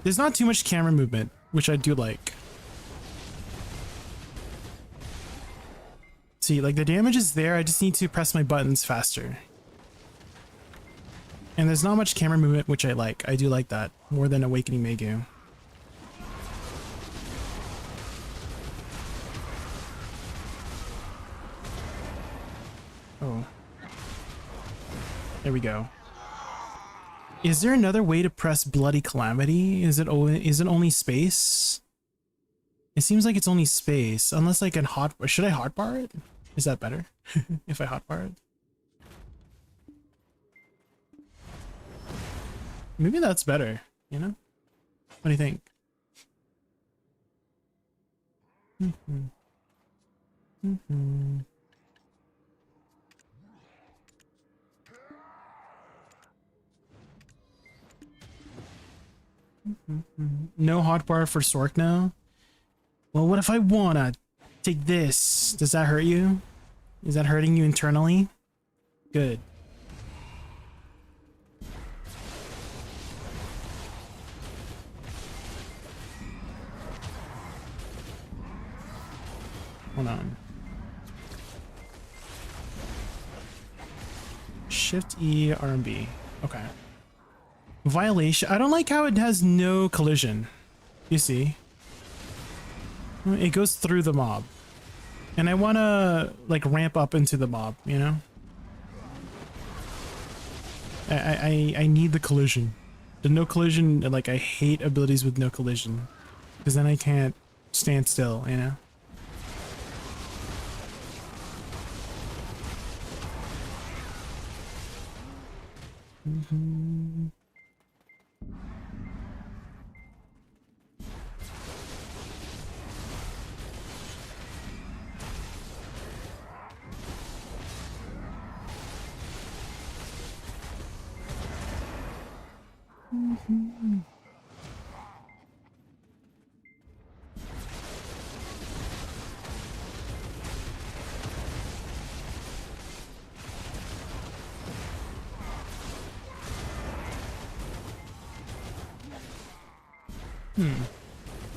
There's not too much camera movement, which I do like. See, like the damage is there. I just need to press my buttons faster. And there's not much camera movement, which I like. I do like that more than Awakening Megu. Oh. There we go. Is there another way to press Bloody Calamity? Is it only space? It seems like it's only space, unless I can should I hotbar it? Is that better if I hotbar it? Maybe that's better, you know? What do you think? No hotbar for Sork now? Well, what if I wanna take this? Does that hurt you? Is that hurting you internally? Good. Hold on. Shift E, RMB. Okay. Violation. I don't like how it has no collision. You see? It goes through the mob. And I want to like ramp up into the mob, you know? I need the collision. The no collision, like I hate abilities with no collision. Because then I can't stand still, you know?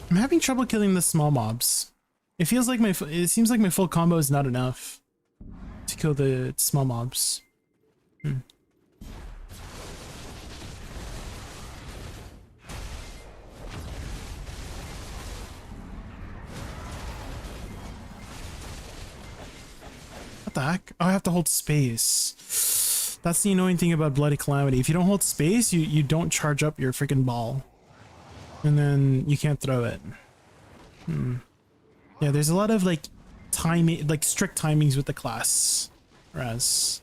I'm having trouble killing the small mobs. It feels like it seems like my full combo is not enough to kill the small mobs. What the heck? Oh, I have to hold space. That's the annoying thing about Bloody Calamity. If you don't hold space, you don't charge up your freaking ball. And then you can't throw it. Yeah, there's a lot of like timing, like strict timings with the class. Whereas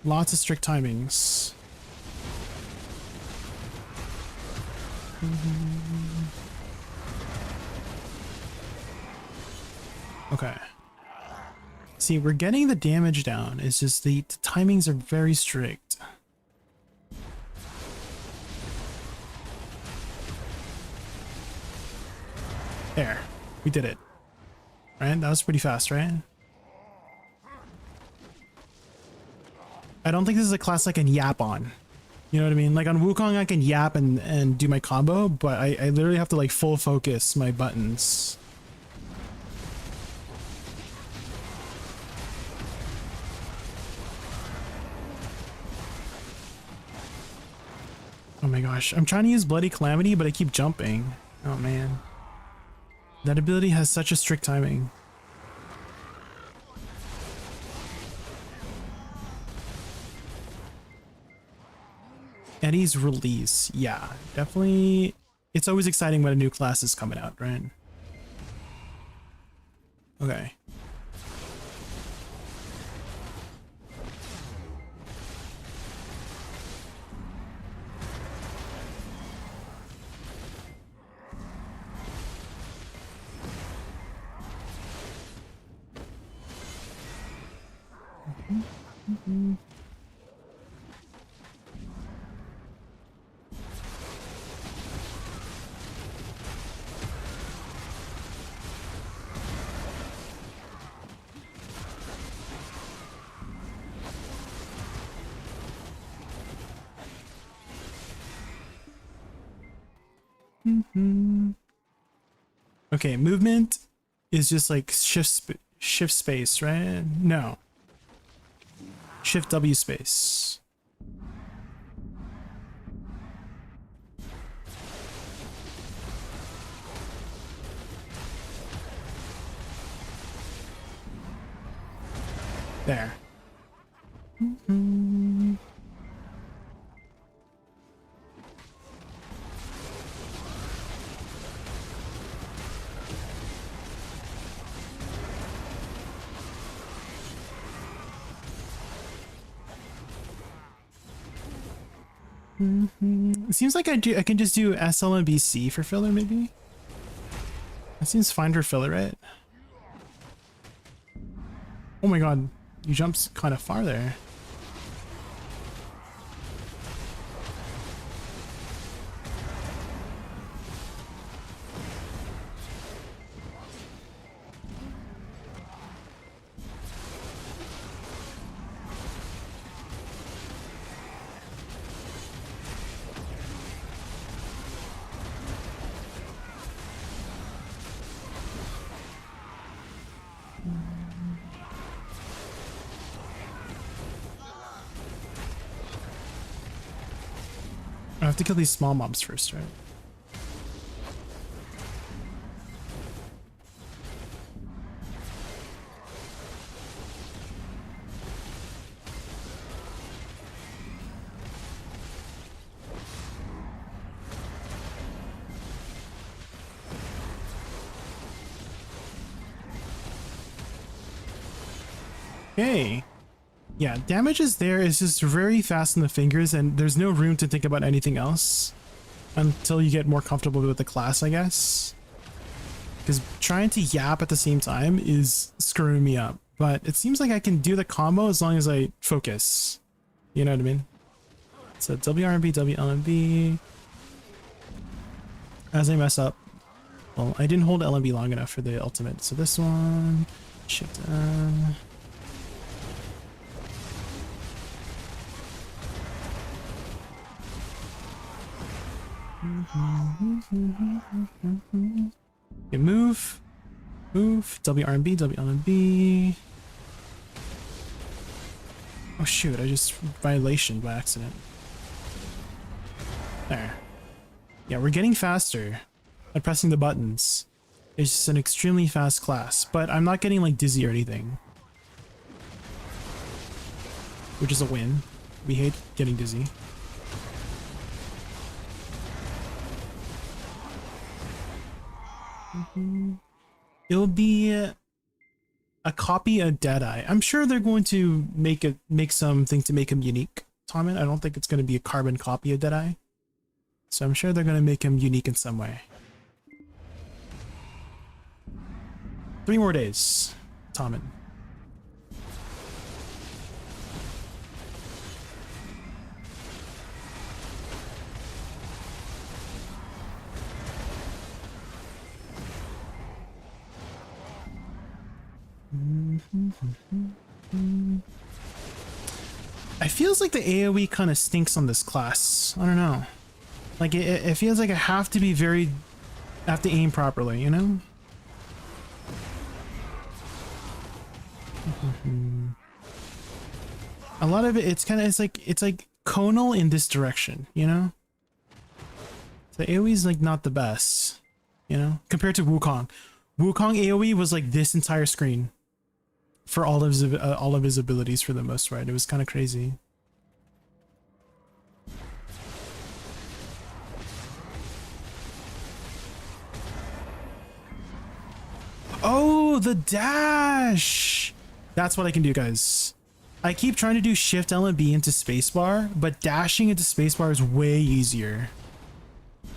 lots of strict timings. Okay. See, we're getting the damage down. It's just the timings are very strict. There, we did it. Right? That was pretty fast, right? I don't think this is a class I can yap on. You know what I mean? Like on Wukong, I can yap and do my combo, but I literally have to like full focus my buttons. Oh my gosh, I'm trying to use Bloody Calamity, but I keep jumping. Oh man. That ability has such a strict timing. Eddie's release. Yeah, definitely. It's always exciting when a new class is coming out, right? Okay. Okay, movement is just like shift space, right? No. Shift W space. There. It seems like I can just do SL and BC for filler, maybe? That seems fine for filler, right? Oh my god, you jumped kind of far there. I have to kill these small mobs first, right? Okay. Yeah, damage is there. It's just very fast in the fingers, and there's no room to think about anything else until you get more comfortable with the class, I guess. Because trying to yap at the same time is screwing me up. But it seems like I can do the combo as long as I focus. You know what I mean? So WRMB, WLMB. As I mess up. Well, I didn't hold LMB long enough for the ultimate. So this one. Shift. Okay, move, WRMB, WLMB. Oh shoot, I just violation by accident. There. Yeah, we're getting faster at pressing the buttons. It's just an extremely fast class, but I'm not getting like dizzy or anything. Which is a win. We hate getting dizzy. It'll be a copy of Deadeye. I'm sure they're going to make something to make him unique, Tommen. I don't think it's going to be a carbon copy of Deadeye. So I'm sure they're going to make him unique in some way. 3 more days, Tommen. It feels like the AoE kind of stinks on this class. I don't know. Like it feels like I have to aim properly, you know? A lot of it, it's like conal in this direction, you know? The AoE is like not the best, you know, compared to Wukong. Wukong AoE was like this entire screen for all of his abilities for the most part. It was kind of crazy. Oh, the dash. That's what I can do, guys. I keep trying to do Shift L and B into spacebar, but dashing into spacebar is way easier.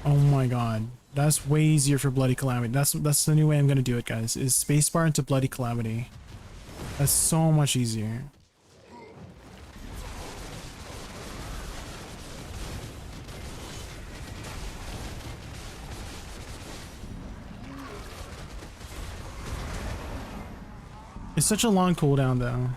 Oh my god. That's way easier for Bloody Calamity. That's the new way I'm gonna do it, guys. Is spacebar into Bloody Calamity. That's so much easier. It's such a long cooldown, though.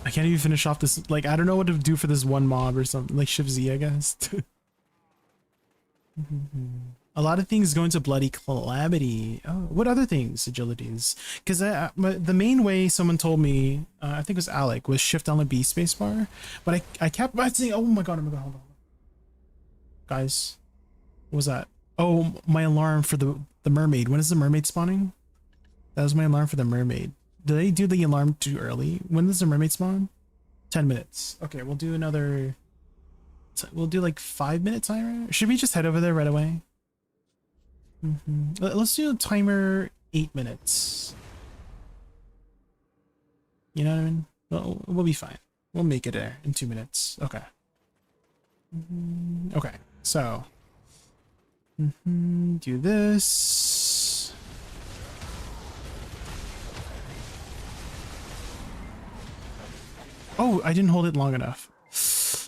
I can't even finish off this. Like, I don't know what to do for this one mob or something. Like Shift Z, I guess. A lot of things go into Bloody Calamity. Oh, what other things? Agilities. Because the main way someone told me, I think it was Alec, was Shift L and B spacebar. But I kept saying, oh my god, hold on. Guys. What was that? Oh, my alarm for the mermaid. When is the mermaid spawning? That was my alarm for the mermaid. Did they do the alarm too early? When does the mermaid spawn? 10 minutes. Okay, we'll do another... We'll do like 5-minute timer? Should we just head over there right away? Let's do a timer 8 minutes. You know what I mean? We'll be fine. We'll make it there in 2 minutes. Okay. Okay, so... do this. Oh, I didn't hold it long enough.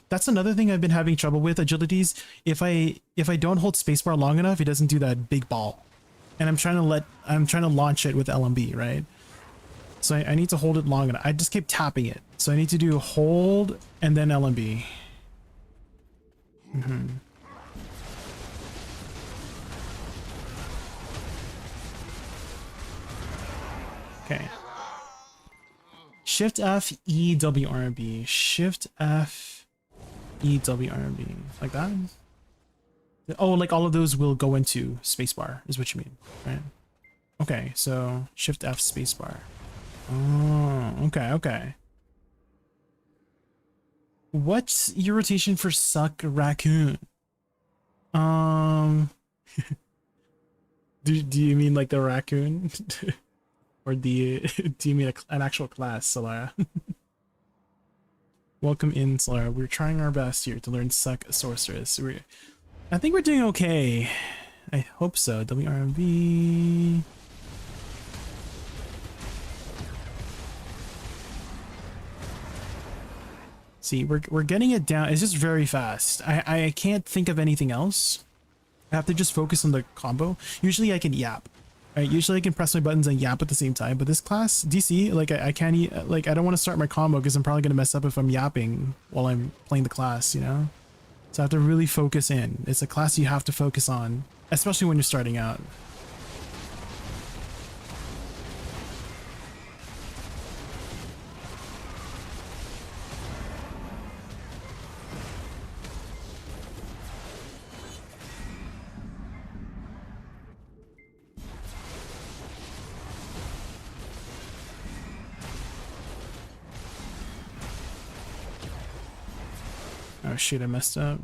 That's another thing I've been having trouble with agilities. If I don't hold spacebar long enough, it doesn't do that big ball. And I'm trying to launch it with LMB, right? So I need to hold it long enough. I just keep tapping it. So I need to do hold and then LMB. Okay. Shift F E W R and B. Shift F E W R and B. Like that? Oh, like all of those will go into spacebar is what you mean, right? Okay, so Shift F spacebar. Oh, okay. What's your rotation for SuccRaccoon? Do you mean like the raccoon? Or do you mean an actual class, Solara? Welcome in, Solara. We're trying our best here to learn Suck Sorceress. I think we're doing okay. I hope so. WRMV. See, we're getting it down. It's just very fast. I can't think of anything else. I have to just focus on the combo. Usually I can yap. Right, usually I can press my buttons and yap at the same time, but this class, DC, like I can't, like I don't want to start my combo because I'm probably going to mess up if I'm yapping while I'm playing the class, you know? So I have to really focus in. It's a class you have to focus on, especially when you're starting out. Oh shit, I messed up.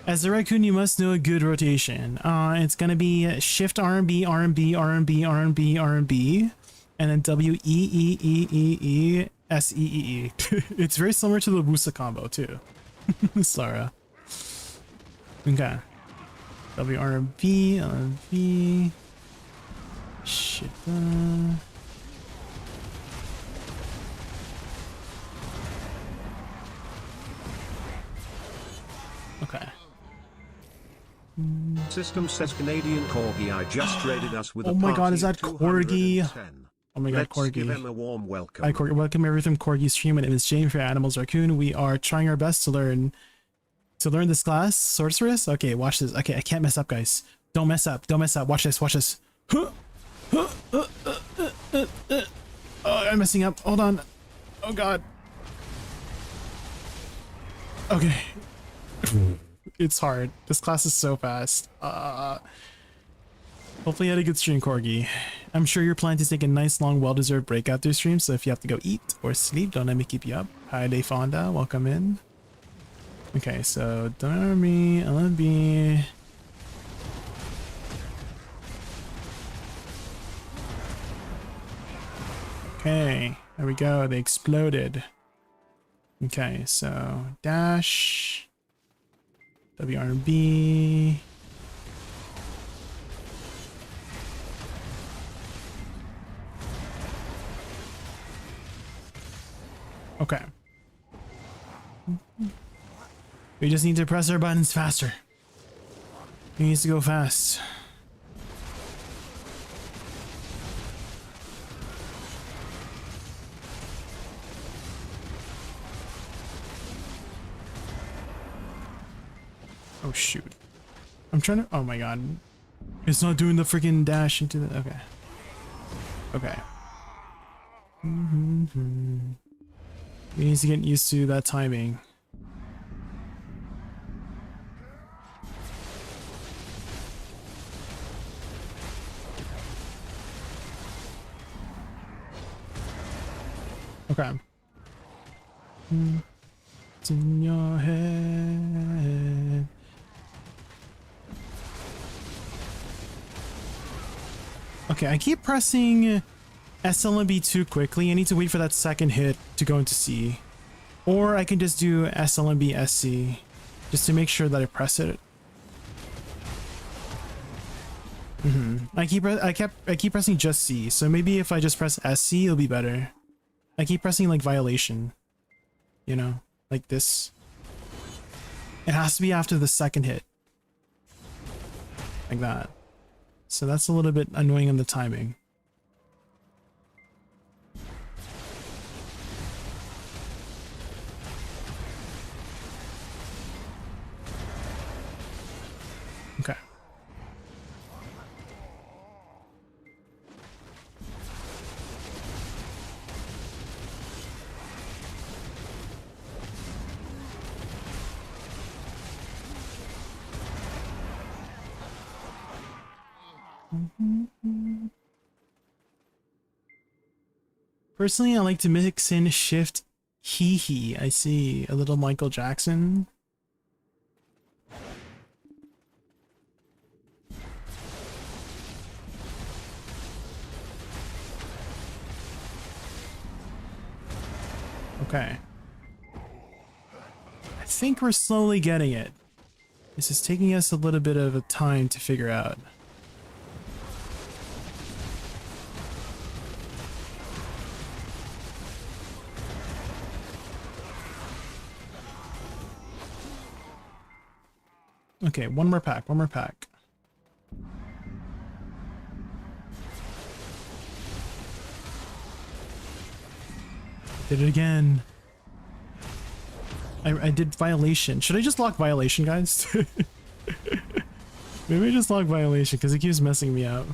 As a raccoon, you must know a good rotation. It's gonna be Shift R&B, R&B, R&B, R&B, R&B, and then W E E E E E S E E E. It's very similar to the Wusa combo too. Sarah. Okay. W R&B, R&B. Shit. Okay. System says Canadian Corgi. I just raided us with oh a my god, is that party of Corgi? 210. Oh my god, Let's Corgi. give him a warm welcome. Hi Corgi, welcome everything Corgi stream. My name is Jane for Animals Raccoon. We are trying our best to learn this class. Sorceress? Okay, watch this. Okay, I can't mess up, guys. Don't mess up. Don't mess up. Watch this. Watch this. Oh, I'm messing up. Hold on. Oh god. Okay. It's hard. This class is so fast. Hopefully you had a good stream, Corgi. I'm sure you're planning to take a nice, long, well-deserved break after stream, so if you have to go eat or sleep, don't let me keep you up. Hi, Day Fonda. Welcome in. Okay, so Army, LMB. Okay, there we go. They exploded. Okay, so dash, WRB. Okay. We just need to press our buttons faster. It needs to go fast. Oh shoot. I'm trying to, oh my god. It's not doing the freaking dash into the, okay. Okay. We need to get used to that timing. Okay. It's in your head. Okay, I keep pressing SLMB too quickly. I need to wait for that second hit to go into C. Or I can just do SLMB SC just to make sure that I press it. I keep pressing just C, so maybe if I just press SC it'll be better. I keep pressing like violation, you know, like this. It has to be after the second hit, like that. So that's a little bit annoying on the timing. Okay. Personally, I like to mix in shift hee hee. I see a little Michael Jackson. Okay. I think we're slowly getting it. This is taking us a little bit of a time to figure out. Okay, one more pack, one more pack. Did it again. I did violation. Should I just lock violation, guys? Maybe I just lock violation because it keeps messing me up.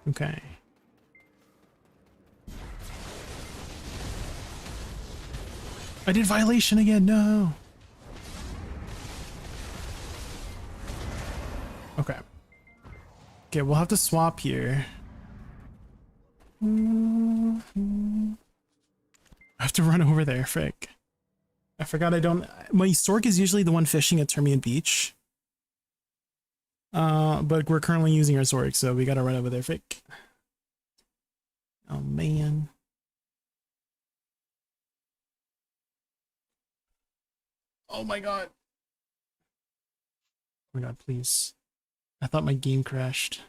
Okay. I did violation again, no. Okay. Okay, we'll have to swap here. I have to run over there, frick. I forgot I don't... My Stork is usually the one fishing at Termian Beach. But we're currently using our Zork, so we gotta run over there, frick. Oh, man. Oh my god. Oh my god, please. I thought my game crashed.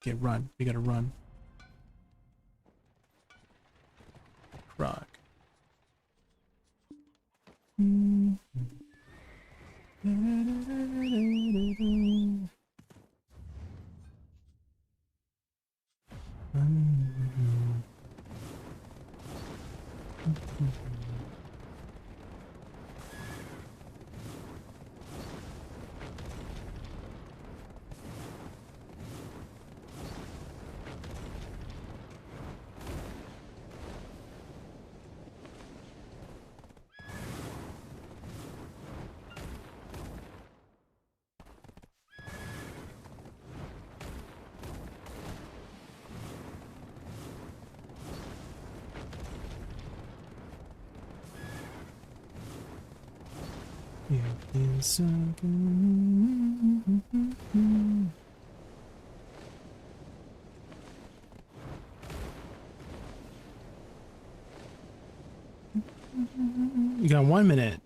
Okay, run. We gotta run. Rock. You feel so good. You got 1 minute.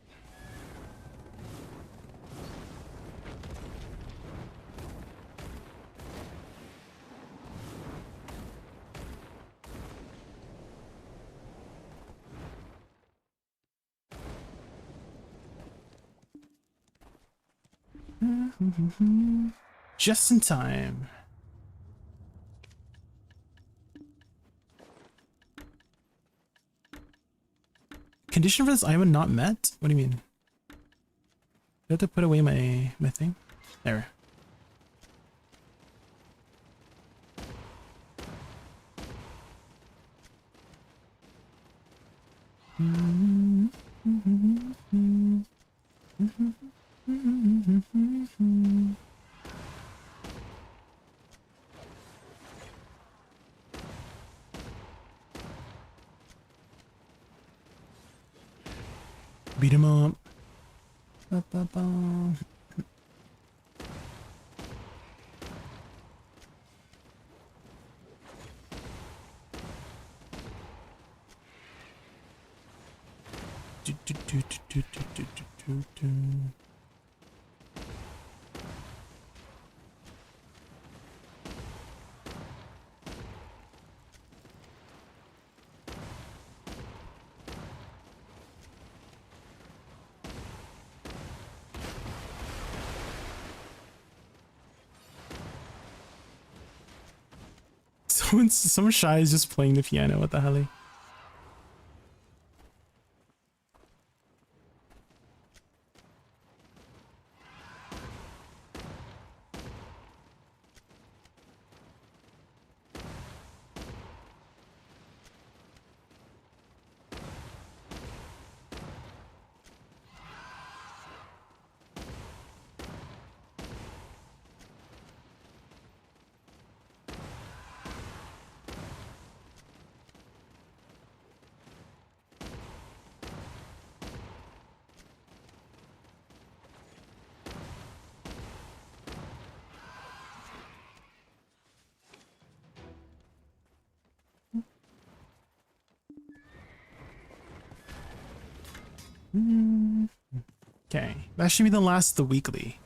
Just in time. Condition for this item not met? What do you mean? Do I have to put away my thing? There. Beat him up. Ba-ba-ba. Someone shy is just playing the piano. What the hell? Okay, that should be the last of the weekly.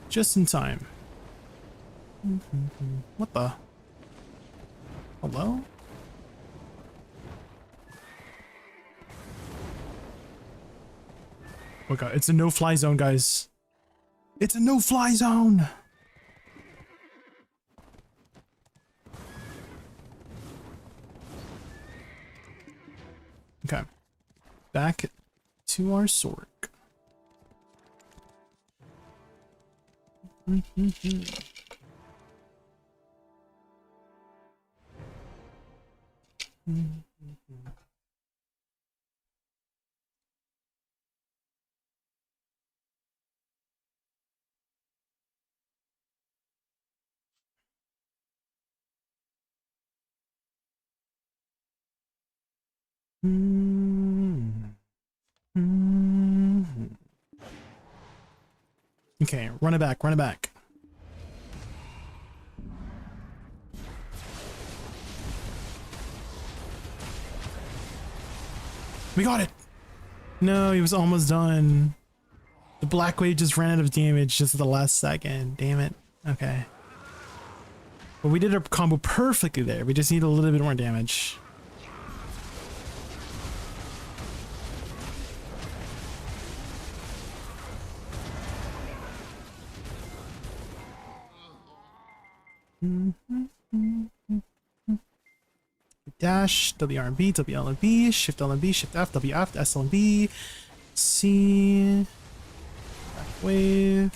Just in time. What the? Hello? Oh god, it's a no-fly zone, guys. It's a no-fly zone! Okay. Back to our Sork. Okay, run it back, run it back. We got it! No, he was almost done. The Black Wave just ran out of damage just at the last second. Damn it. Okay. But we did our combo perfectly there. We just need a little bit more damage. Dash, WRB, WLB, Shift LMB, Shift F, WF, SLMB, C, back wave.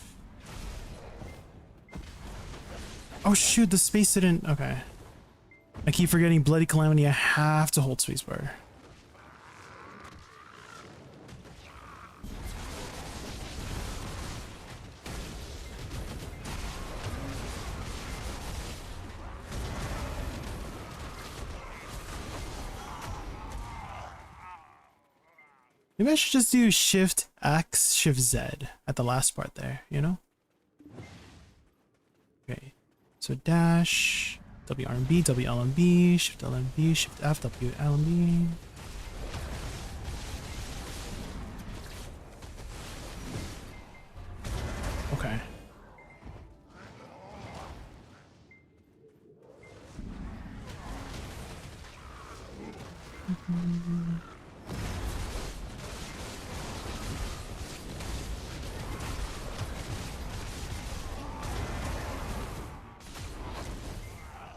Oh shoot, the space didn't, okay. I keep forgetting Bloody Calamity, I have to hold spacebar. Maybe I should just do Shift X, Shift Z at the last part there, you know? Okay, so dash, WRMB, WLMB, Shift LMB, Shift F, WLMB. Okay.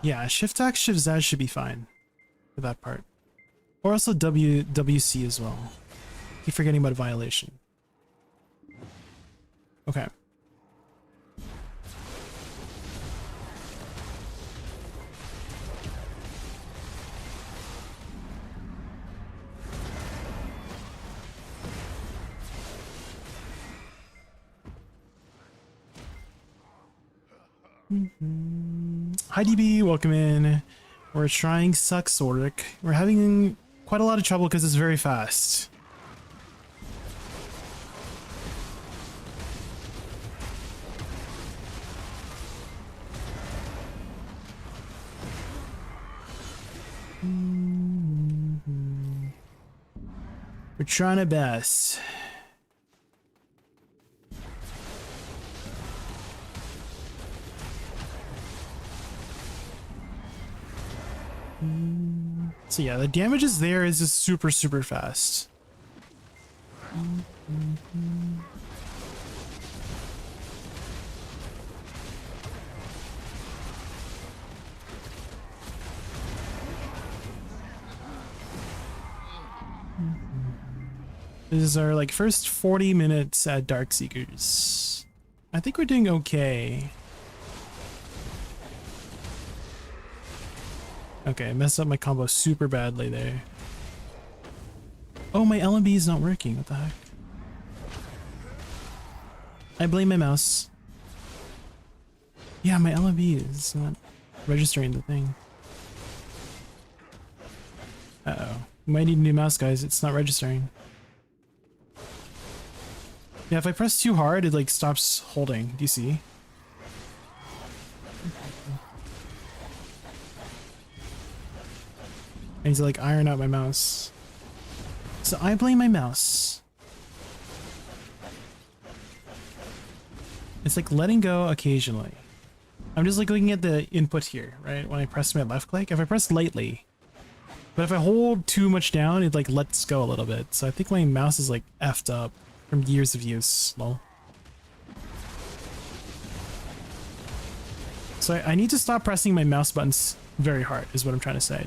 Yeah, Shift X, Shift Z should be fine for that part. Or also WC as well. Keep forgetting about violation. Okay. Hi DB, welcome in. We're trying SuccLahn. We're having quite a lot of trouble because it's very fast. We're trying our best. So yeah, the damage is there is just super fast. This is our like first 40 minutes at Darkseekers. I think we're doing okay. Okay, I messed up my combo super badly there. Oh, my LMB is not working. What the heck? I blame my mouse. Yeah, my LMB is not registering the thing. Uh-oh. We might need a new mouse, guys. It's not registering. Yeah, if I press too hard, it like stops holding. Do you see? I need to like iron out my mouse. So I blame my mouse. It's like letting go occasionally. I'm just like looking at the input here, right? When I press my left click, if I press lightly, but if I hold too much down, it like lets go a little bit. So I think my mouse is like effed up from years of use. Lol. So I need to stop pressing my mouse buttons very hard is what I'm trying to say.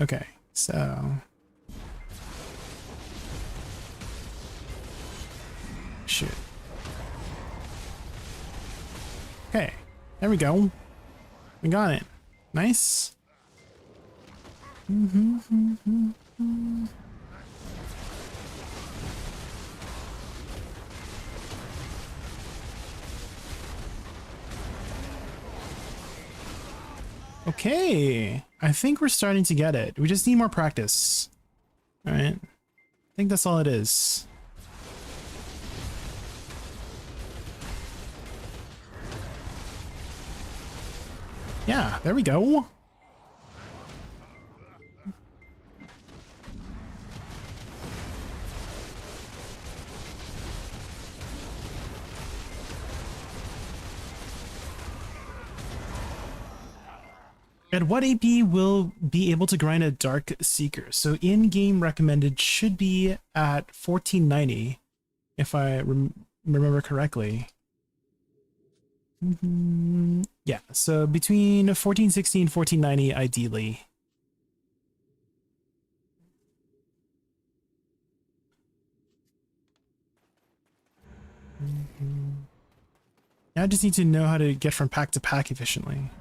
Okay, so shoot. Okay, there we go. We got it. Nice. Okay, I think we're starting to get it. We just need more practice. All right, I think that's all it is. Yeah, there we go. At what AP will be able to grind a Darkseeker? So in-game recommended should be at 1490, if I remember correctly. Yeah, so between 1460 and 1490 ideally. Now I just need to know how to get from pack to pack efficiently.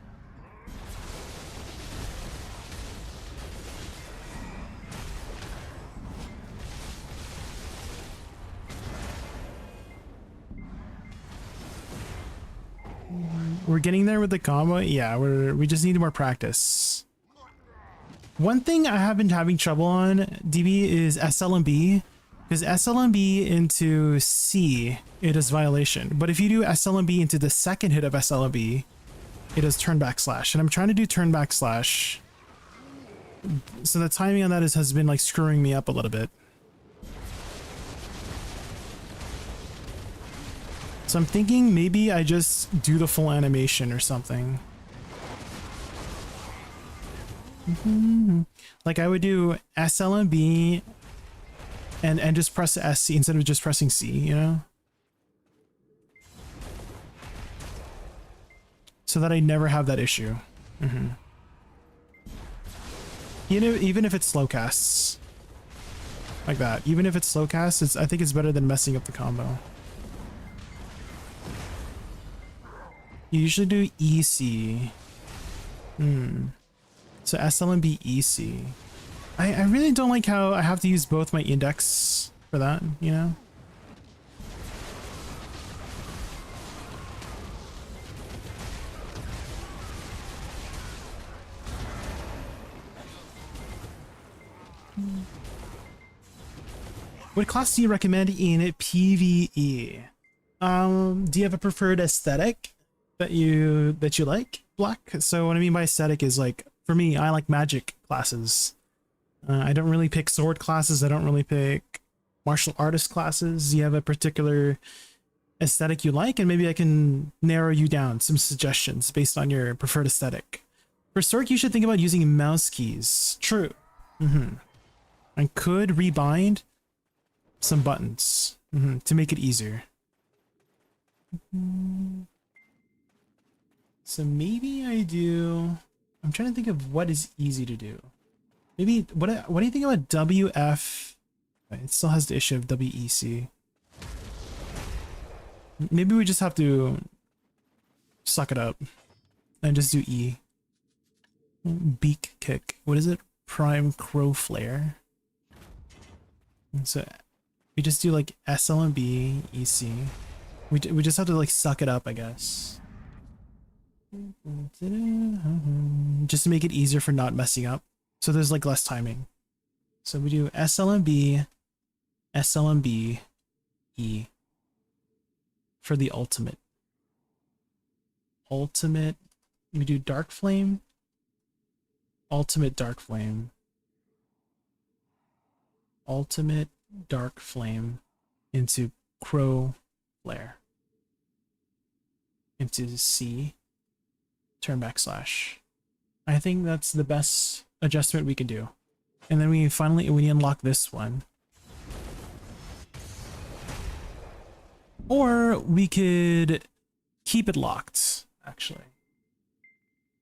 We're getting there with the combo. Yeah, we just need more practice. One thing I have been having trouble on, DB, is SLMB. Because SLMB into C, it is violation. But if you do SLMB into the second hit of SLMB, it is turn backslash. And I'm trying to do turn backslash. So the timing on that has been like screwing me up a little bit. So I'm thinking maybe I just do the full animation or something. Like I would do SLMB and just press SC instead of just pressing C, you know? So that I never have that issue. You know, even if it's slow casts. Like that. Even if it's slow casts, I think it's better than messing up the combo. You usually do EC. So SLMB EC. I really don't like how I have to use both my index for that, you know? What class do you recommend in PvE? Do you have a preferred aesthetic that you like, Black? So what I mean by aesthetic is like, for me, I like magic classes. I don't really pick sword classes. I don't really pick martial artist classes. Do you have a particular aesthetic you like? And maybe I can narrow you down some suggestions based on your preferred aesthetic. For Stork, you should think about using mouse keys. True. I could rebind some buttons to make it easier. So maybe I do... I'm trying to think of what is easy to do. Maybe, what do you think about WF? It still has the issue of WEC. Maybe we just have to suck it up and just do E. Beak kick. What is it? Prime crow flare. And so we just do like SLMB, EC. We just have to like suck it up, I guess. Just to make it easier for not messing up. So there's like less timing. So we do SLMB, SLMB, E for the ultimate. Ultimate, we do Dark Flame, Ultimate Dark Flame, Ultimate Dark Flame into Crow Flare, into C, turn backslash. I think that's the best adjustment we can do. And then we unlock this one. Or we could keep it locked, actually.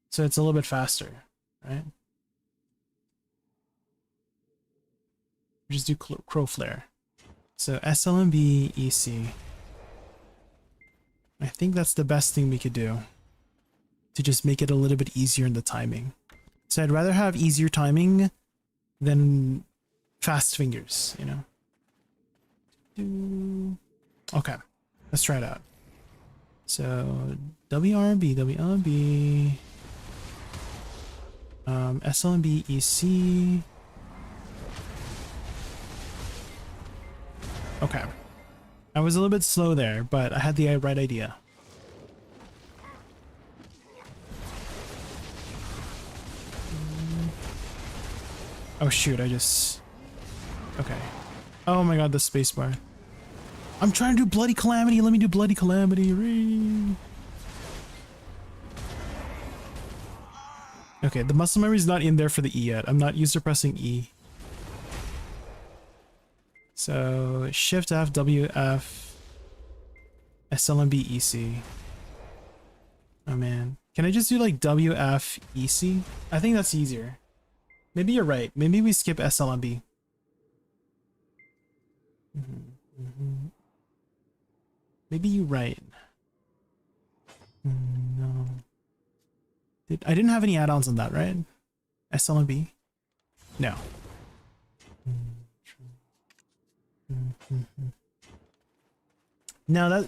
So it's a little bit faster, right? Just do Crow Flare. So SLMB EC. I think that's the best thing we could do to just make it a little bit easier in the timing. So I'd rather have easier timing than fast fingers, you know? Okay, let's try it out. So WRB, WLB, SLMB EC. Okay, I was a little bit slow there, but I had the right idea. Oh shoot, I just... Okay. Oh my god, the spacebar. I'm trying to do Bloody Calamity, let me do Bloody Calamity. Okay, the muscle memory is not in there for the E yet. I'm not used to pressing E. So, Shift F, WF, SLMB EC. Oh man. Can I just do like WF EC? I think that's easier. Maybe you're right. Maybe we skip SLMB. Maybe you're right. No. I didn't have any add-ons on that, right? SLMB? No. Now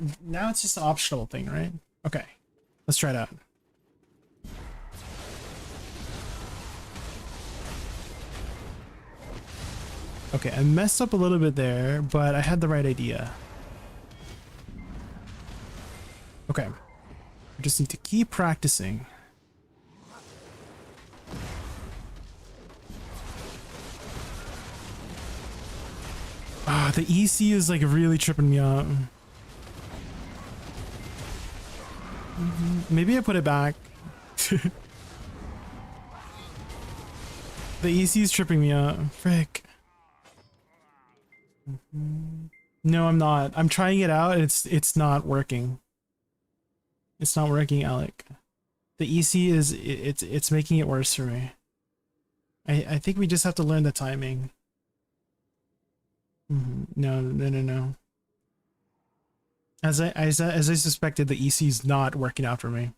it's just an optional thing, right? Okay. Let's try it out. Okay, I messed up a little bit there, but I had the right idea. Okay. I just need to keep practicing. Ah, the EC is like really tripping me out. Maybe I put it back. The EC is tripping me out. Frick. No, I'm not. I'm trying it out. It's not working. It's not working, Alec. The EC is it's making it worse for me. I think we just have to learn the timing. No. As I suspected, the EC is not working out for me.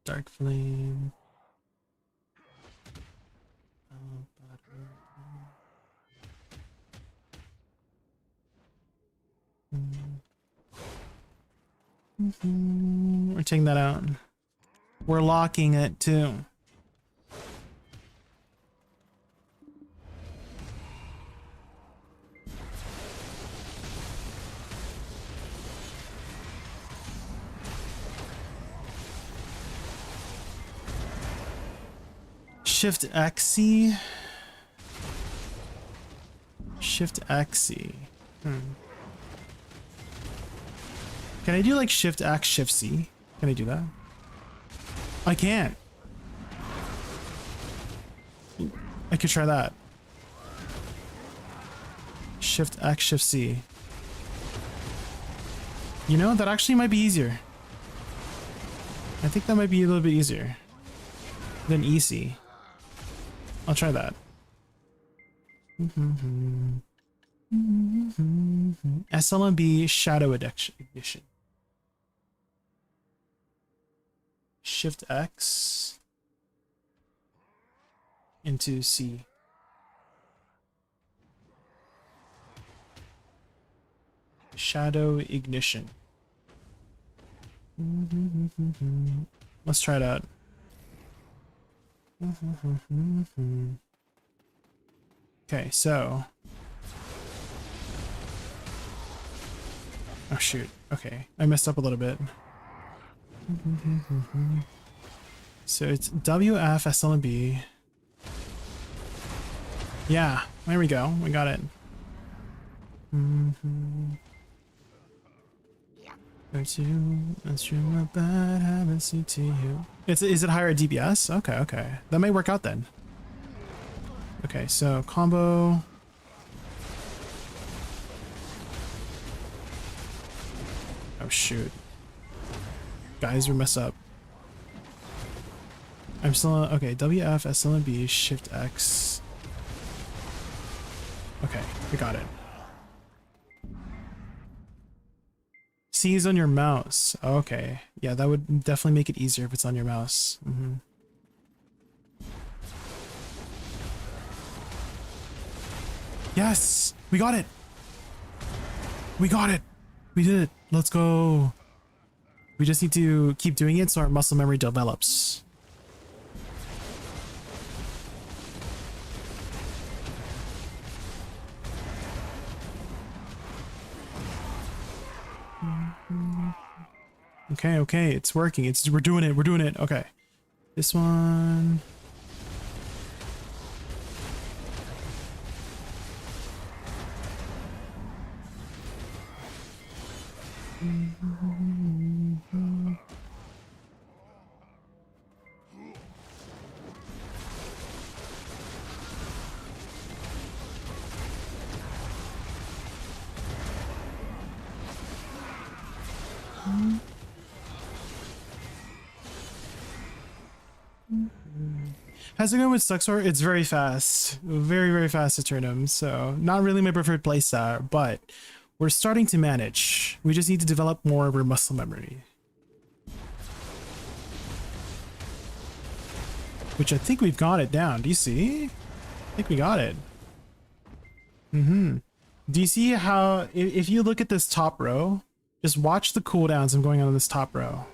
Dark flame. We're taking that out. We're locking it too. Shift XC. Shift XC. Can I do like Shift X, Shift C? Can I do that? I can't. I could try that. Shift X, Shift C. You know, that actually might be easier. I think that might be a little bit easier than EC. I'll try that. SLMB Shadow Ignition. Shift X into C. Shadow Ignition. Let's try it out. Okay, so. Oh shoot. Okay, I messed up a little bit. So it's WF SLB. Yeah, there we go. We got it. Is it higher at DPS? Okay. That might work out then. Okay, so combo. Oh shoot. Guys, we messed up. I'm still okay, WF, SLB, Shift X. Okay, we got it. C is on your mouse. Okay. Yeah, that would definitely make it easier if it's on your mouse. Yes! We got it! We got it! We did it! Let's go! We just need to keep doing it so our muscle memory develops. Okay, it's working. We're doing it. Okay. This one. How's it going with SuccLahn? It's very fast. Very fast to turn him. So not really my preferred playstyle, but we're starting to manage. We just need to develop more of our muscle memory. Which I think we've got it down. Do you see? I think we got it. Do you see how, if you look at this top row, just watch the cooldowns I'm going on this top row.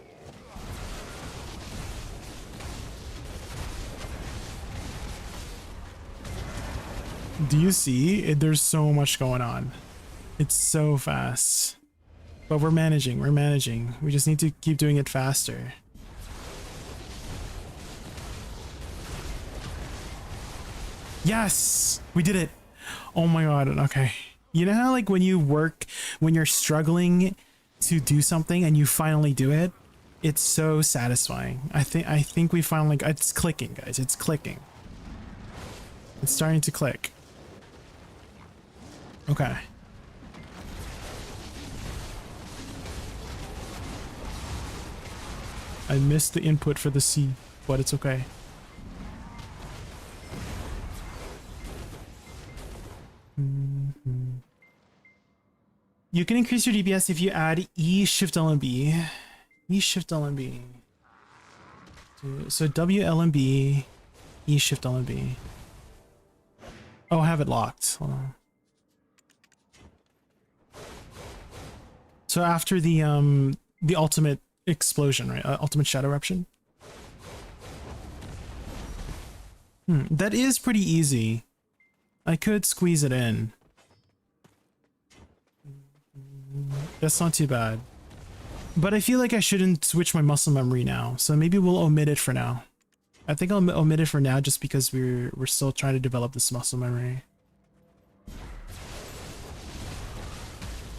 Do you see? There's so much going on. It's so fast. But we're managing. We're managing. We just need to keep doing it faster. Yes! We did it! Oh my god, okay. You know how like when you work, when you're struggling to do something and you finally do it? It's so satisfying. I think we finally, it's clicking, guys. It's clicking. It's starting to click. Okay. I missed the input for the C, but it's okay. You can increase your DPS if you add E Shift LMB. E Shift LMB. So W LMB, E Shift LMB. Oh, I have it locked. Hold on. So after the ultimate explosion, right? Ultimate shadow eruption. That is pretty easy. I could squeeze it in. That's not too bad. But I feel like I shouldn't switch my muscle memory now, so maybe we'll omit it for now. I think I'll omit it for now just because we're still trying to develop this muscle memory.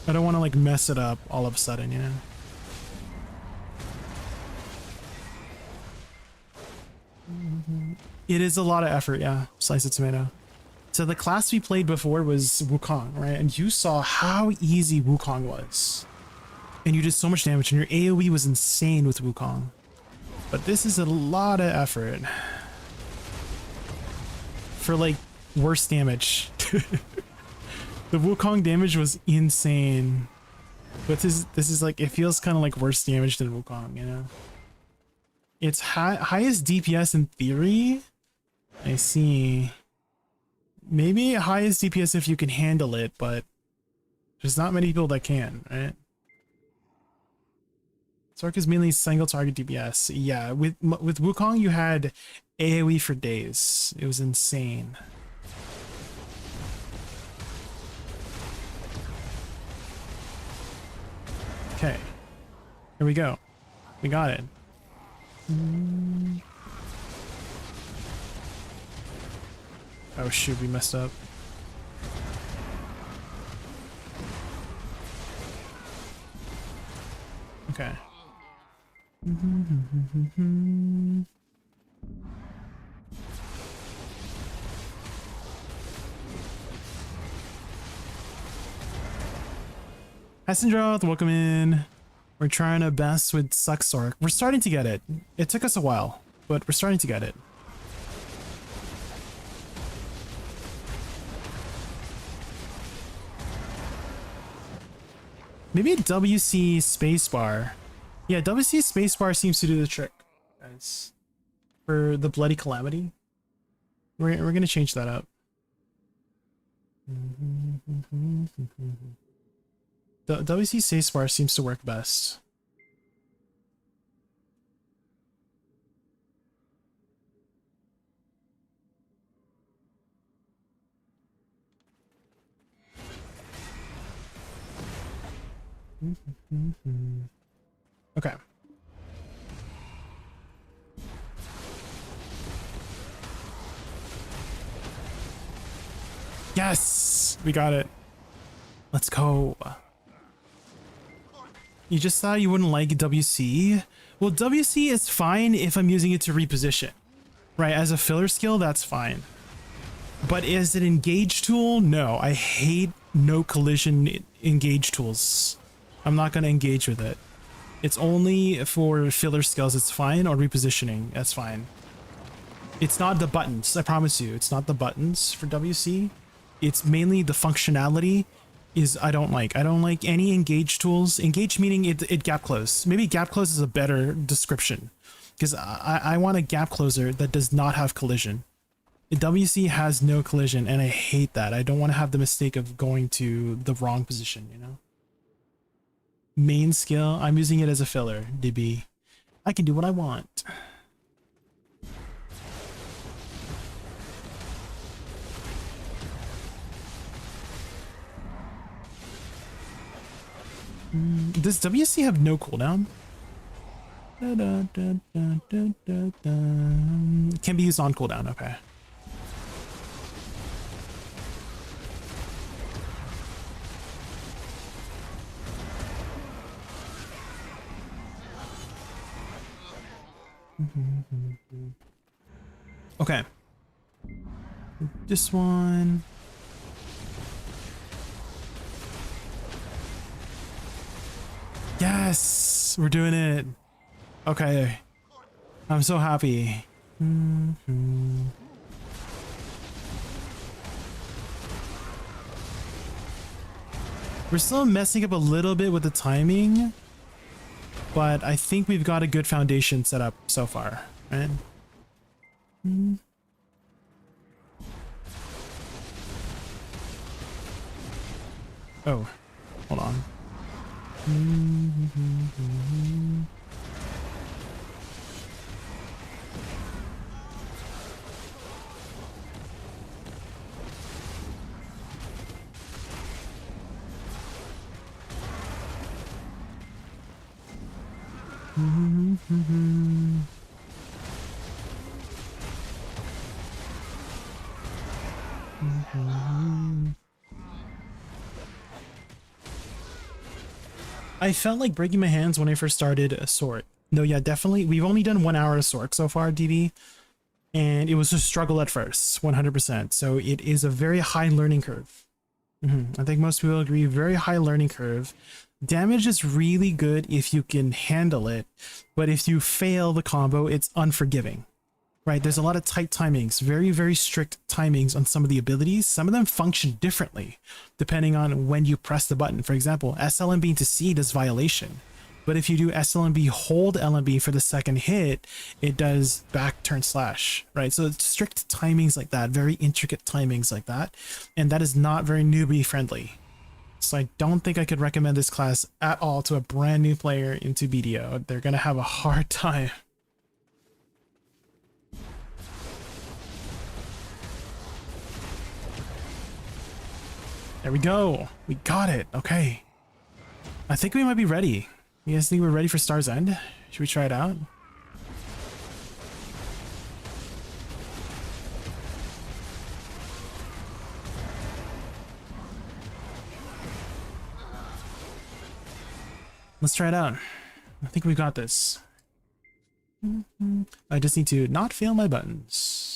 I don't want to like mess it up all of a sudden, you know? It is a lot of effort, yeah. Slice of tomato. So the class we played before was Wukong, right? And you saw how easy Wukong was. And you did so much damage, and your AoE was insane with Wukong. But this is a lot of effort. For like, worse damage. The Wukong damage was insane. But this is like, it feels kind of like worse damage than Wukong, you know? It's highest DPS in theory. I see. Maybe highest DPS if you can handle it, but there's not many people that can, right? Zork is mainly single target DPS. Yeah, with Wukong you had AoE for days. It was insane. Okay, here we go. We got it. Oh shoot, we messed up. Okay. Hi Syndroth, welcome in. We're trying our best with SuccLahn. We're starting to get it. It took us a while, but we're starting to get it. Maybe a WC spacebar. Yeah, WC spacebar seems to do the trick, guys. For the Bloody Calamity. We're gonna change that up. The WC spacebar seems to work best. Okay. Yes! We got it. Let's go. You just thought you wouldn't like WC? Well, WC is fine if I'm using it to reposition. Right, as a filler skill, that's fine. But as an engage tool, no. I hate no collision engage tools. I'm not going to engage with it. It's only for filler skills, it's fine, or repositioning, that's fine. It's not the buttons, I promise you. It's not the buttons for WC. It's mainly the functionality is I don't like. I don't like any engage tools. Engage meaning it gap close. Maybe gap close is a better description. Because I want a gap closer that does not have collision. WC has no collision, and I hate that. I don't want to have the mistake of going to the wrong position, you know? Main skill, I'm using it as a filler, DB. I can do what I want. Does WC have no cooldown? Can be used on cooldown, okay. Okay. This one. Yes, we're doing it. Okay. I'm so happy. We're still messing up a little bit with the timing, but I think we've got a good foundation set up so far, right? Oh, hold on. I felt like breaking my hands when I first started a Sork. No, yeah, definitely. We've only done 1 hour of Sork so far, DB, and it was a struggle at first, 100%. So it is a very high learning curve. I think most people agree, very high learning curve. Damage is really good if you can handle it, but if you fail the combo, it's unforgiving. Right, there's a lot of tight timings, very, very strict timings on some of the abilities. Some of them function differently depending on when you press the button. For example, SLMB to C does violation, but if you do SLMB hold LMB for the second hit, it does back turn slash, right? So it's strict timings like that, very intricate timings like that, and that is not very newbie friendly. So I don't think I could recommend this class at all to a brand new player into BDO. They're gonna have a hard time. There we go. We got it. Okay. I think we might be ready. You guys think we're ready for Star's End? Should we try it out? Let's try it out. I think we got this. I just need to not fail my buttons.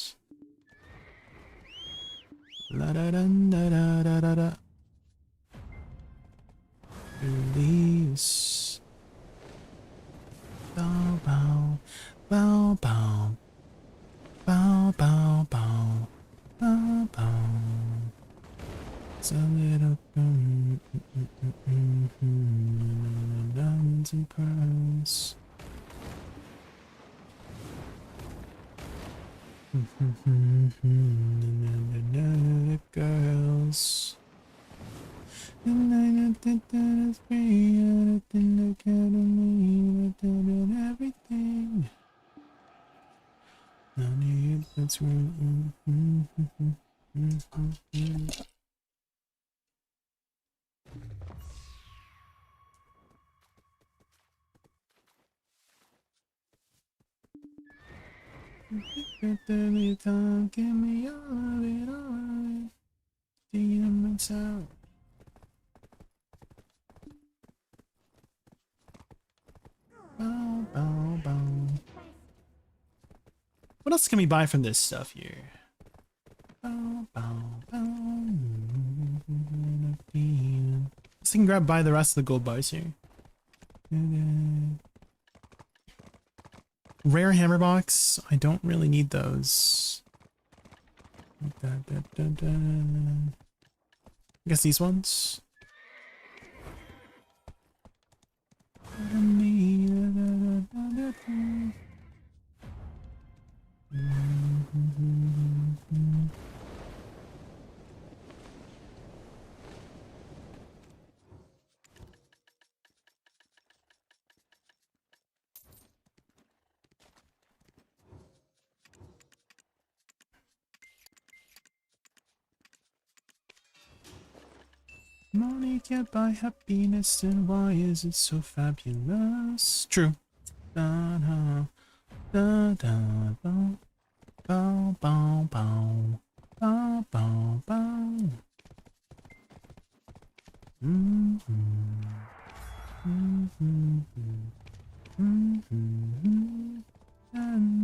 La da da da da da da da. Release. Bow bow bow bow bow bow bow bow bow. It's a little diamonds and pearls. The girls. And I think that it's free, I think they care to me, but doing everything. No need, that's right. Every time, give me all of it, all of it. Demons out. Bow, bow, bow. What else can we buy from this stuff here? Bow, bow, bow. Let's can buy the rest of the gold bars here. Rare hammer box. I don't really need those. I guess these ones. Money can't buy happiness, and why is it so fabulous? True. Da da da da da. Bow bow bow. Bow bow bow. And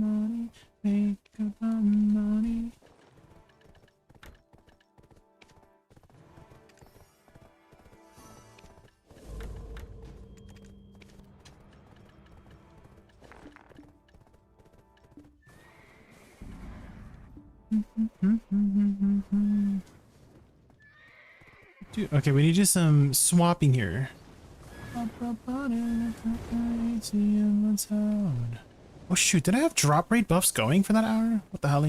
money, make about money. Dude, okay, we need to do some swapping here. Oh shoot, did I have drop rate buffs going for that hour? What the hell?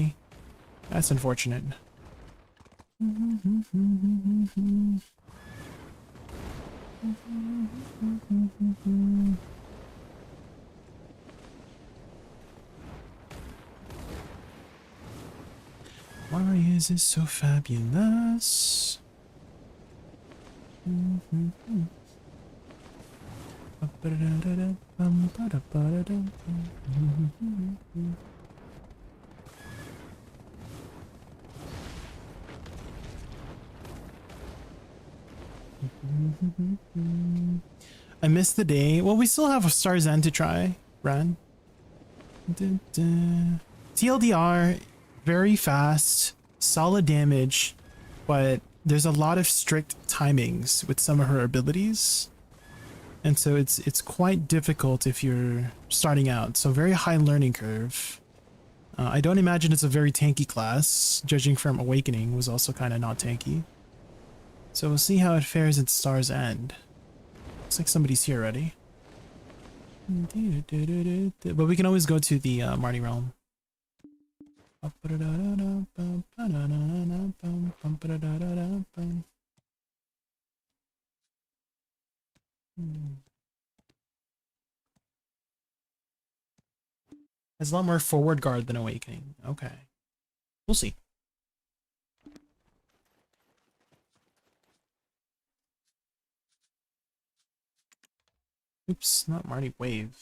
That's unfortunate. Why is it so fabulous? I missed the day. Well, we still have a Star's End to try, Ran. TLDR, very fast, solid damage, but there's a lot of strict timings with some of her abilities. And so it's quite difficult if you're starting out. So very high learning curve. I don't imagine it's a very tanky class. Judging from Awakening was also kind of not tanky. So we'll see how it fares at Star's End. Looks like somebody's here already. But we can always go to the Marty Realm. Has a lot more forward guard than Awakening. Okay. We'll see. Oops, not Marty Wave.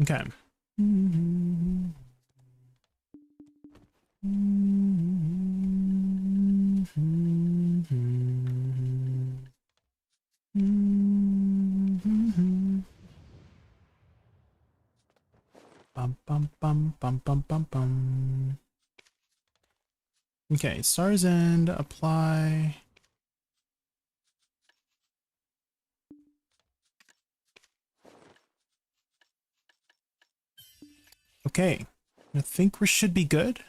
Okay. Bum bum bum bum bum bum bum. Okay, Star's End, apply. Okay, I think we should be good.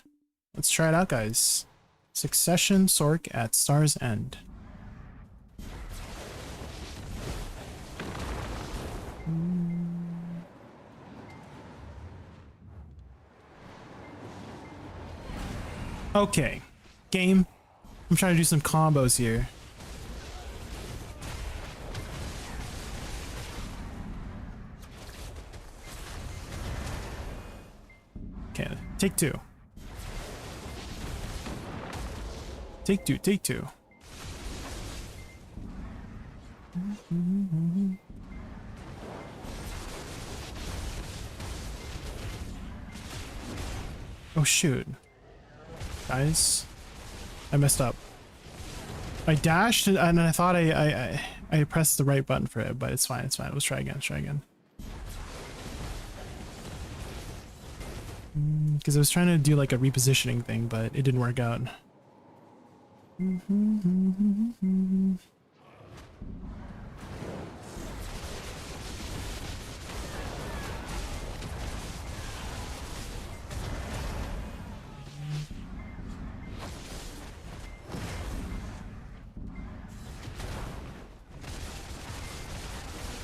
Let's try it out, guys. Succession Sork at Star's End. Okay, game. I'm trying to do some combos here. Okay, take two. Take two, take two. Oh shoot. Guys, I messed up. I dashed and I thought I pressed the right button for it, but it's fine, it's fine. Let's try again, try again. Because I was trying to do like a repositioning thing, but it didn't work out.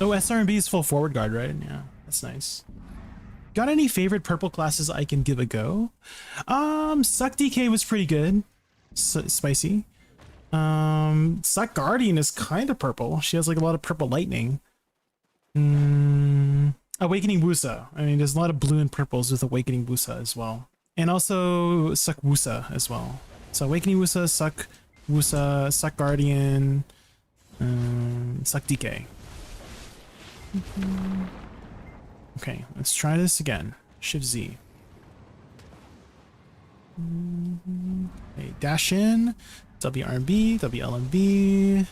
Oh, SRB is full forward guard, right? Yeah, that's nice. Got any favorite purple classes I can give a go? SuccDK was pretty good. Spicy. SuccGuardian is kind of purple. She has like a lot of purple lightning. Awakening Wusa. I mean, there's a lot of blue and purples with Awakening Wusa as well. And also SuccWusa as well. So Awakening Wusa, SuccWusa, SuccGuardian, SuccDK. Okay, let's try this again. Shift Z. Okay, dash in, WRB, WLMB.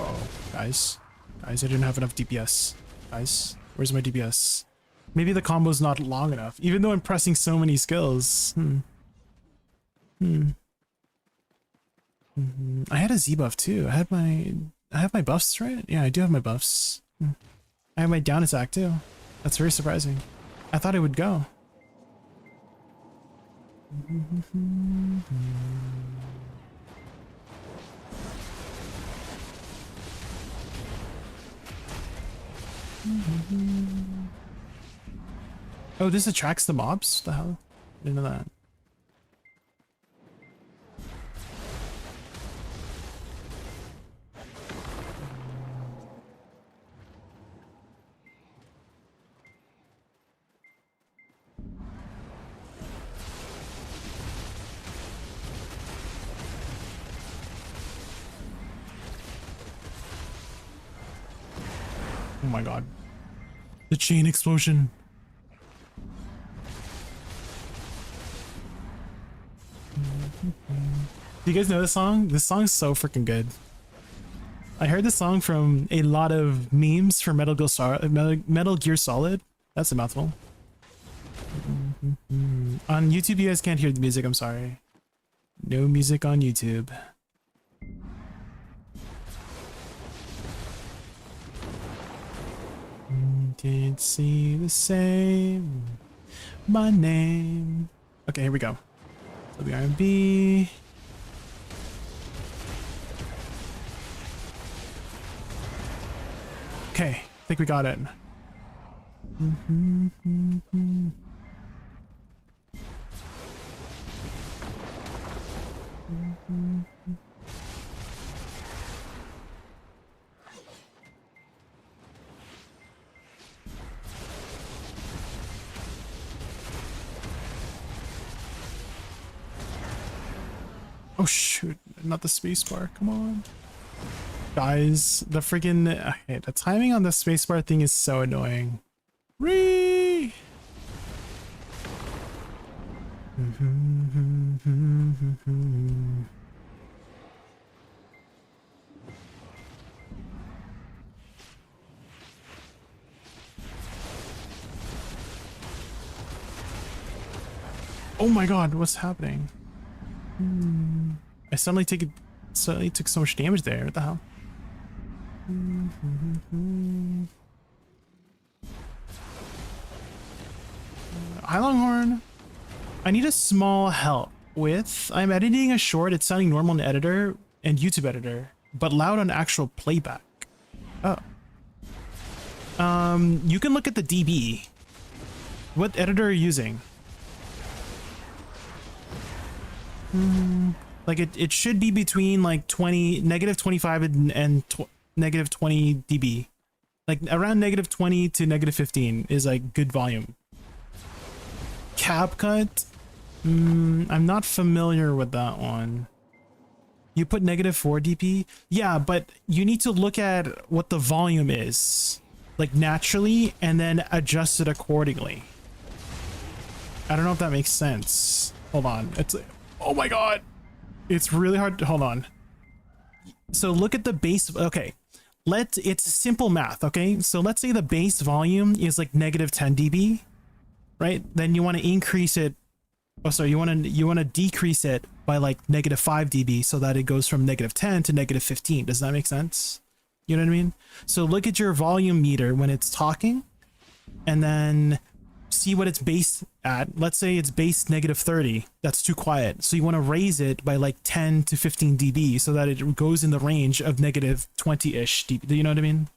Oh, guys, I didn't have enough DPS. Guys, where's my DPS? Maybe the combo's not long enough, even though I'm pressing so many skills. I had a Z buff too. I have my buffs, right? Yeah, I do have my buffs. I have my down attack too. That's very surprising. I thought it would go. Oh, this attracts the mobs? The hell? I didn't know that. Oh my god. The chain explosion. Do you guys know this song? This song's so freaking good. I heard this song from a lot of memes for Metal Gear Solid. That's a mouthful. On YouTube, you guys can't hear the music. I'm sorry. No music on YouTube. Can't see the same. My name. Okay, here we go. WRB. Okay, I think we got it. Oh shoot, not the spacebar, come on. Guys, the freaking okay, the timing on the spacebar thing is so annoying. Ree! Oh my god, what's happening? I suddenly took so much damage there. What the hell? Hi Longhorn. I need a small help with. I'm editing a short. It's sounding normal in editor and YouTube editor, but loud on actual playback. Oh. You can look at the DB. What editor are you using? Like it should be between like -25 and -20 dB. Like around -20 to -15 is like good volume. CapCut? I'm not familiar with that one. You put -4 dB? Yeah, but you need to look at what the volume is, like naturally, and then adjust it accordingly. I don't know if that makes sense. Hold on. Oh my god. It's really hard to hold on. So look at the base. Okay. It's simple math. Okay. So let's say the base volume is like -10 dB, right? Then you want to increase it. Oh, sorry. You want to decrease it by like -5 dB so that it goes from -10 to -15. Does that make sense? You know what I mean? So look at your volume meter when it's talking, and then see what it's based at. Let's say it's based -30. That's too quiet. So you want to raise it by like 10 to 15 dB so that it goes in the range of -20-ish dB. Do you know what I mean?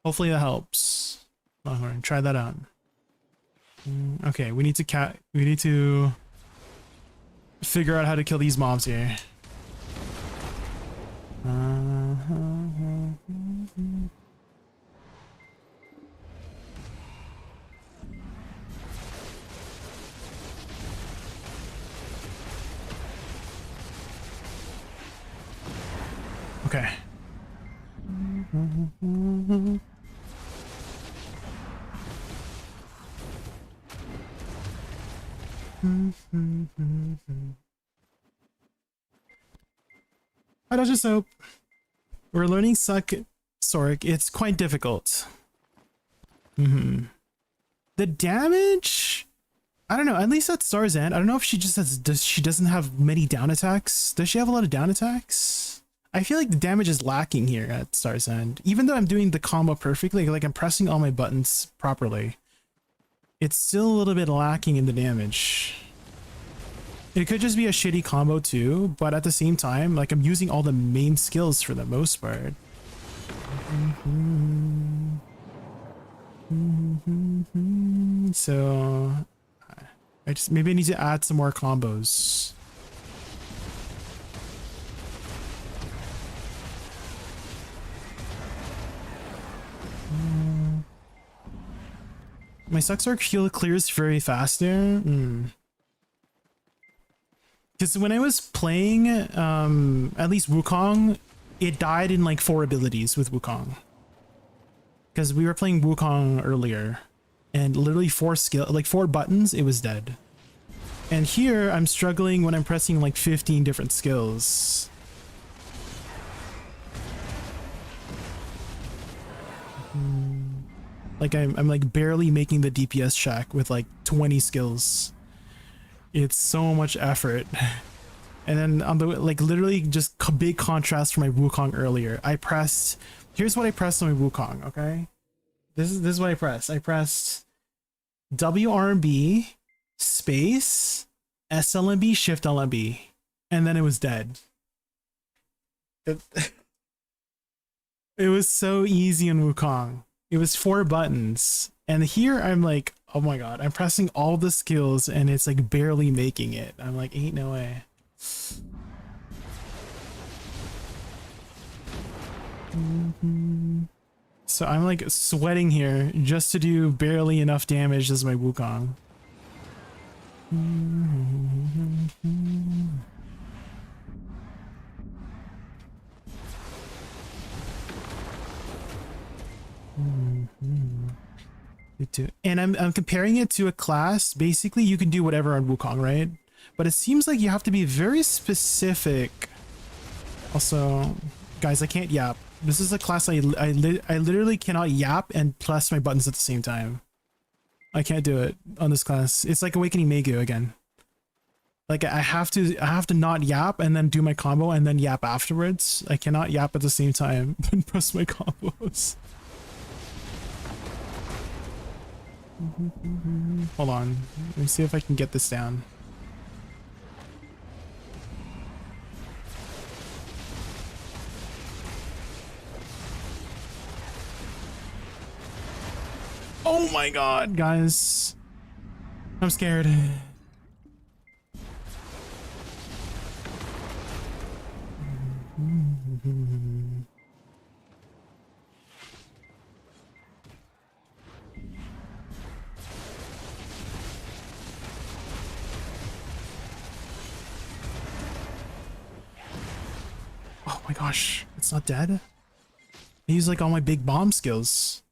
Hopefully that helps. Longhorn, try that out. Okay, we need to figure out how to kill these mobs here. Okay. Hi, Dodger Soap. We're learning Sork. It's quite difficult. The damage, I don't know. At least at Star's End, I don't know if she just has. She doesn't have many down attacks? Does she have a lot of down attacks? I feel like the damage is lacking here at Star's End. Even though I'm doing the combo perfectly, like I'm pressing all my buttons properly, it's still a little bit lacking in the damage. It could just be a shitty combo too, but at the same time, like I'm using all the main skills for the most part. So maybe I need to add some more combos. My SuccLahn heal clears very fast there. Because when I was playing, at least Wukong, it died in like 4 abilities with Wukong. Because we were playing Wukong earlier, and literally 4 buttons, it was dead. And here, I'm struggling when I'm pressing like 15 different skills. Like I'm like barely making the DPS check with like 20 skills. It's so much effort. And then on the like literally just big contrast from my Wukong earlier. Here's what I pressed on my Wukong, okay? This is what I pressed. I pressed WRB space SLMB shift LMB, and then it was dead. It was so easy in Wukong. It was 4 buttons, and here I'm like, oh my god, I'm pressing all the skills and it's like barely making it. I'm like, ain't no way. So I'm like sweating here just to do barely enough damage as my Wukong. And I'm comparing it to a class. Basically, you can do whatever on Wukong, right? But it seems like you have to be very specific. Also, guys, I can't yap. This is a class I literally cannot yap and press my buttons at the same time. I can't do it on this class. It's like Awakening Megu again. Like I have to not yap and then do my combo and then yap afterwards. I cannot yap at the same time and press my combos. Hold on. Let me see if I can get this down. Oh my god, guys. I'm scared. Oh my gosh, it's not dead? I use like all my big bomb skills.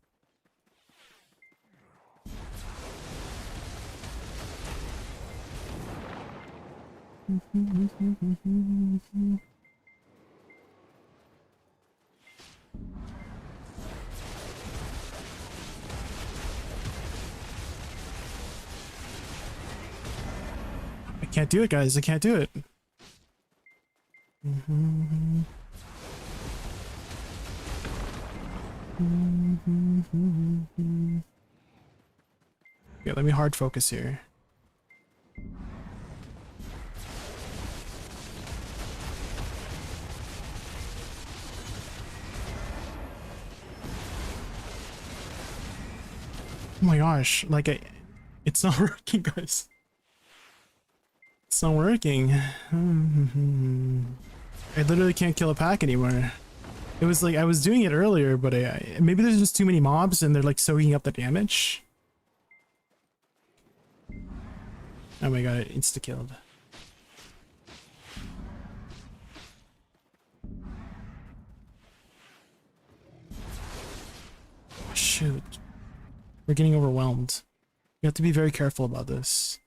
I can't do it, guys. I can't do it. Yeah, let me hard focus here. Oh my gosh, like it's not working, guys. It's not working. I literally can't kill a pack anymore. It was like I was doing it earlier, but maybe there's just too many mobs and they're like soaking up the damage. Oh my god, it insta-killed. Shoot. We're getting overwhelmed. You have to be very careful about this.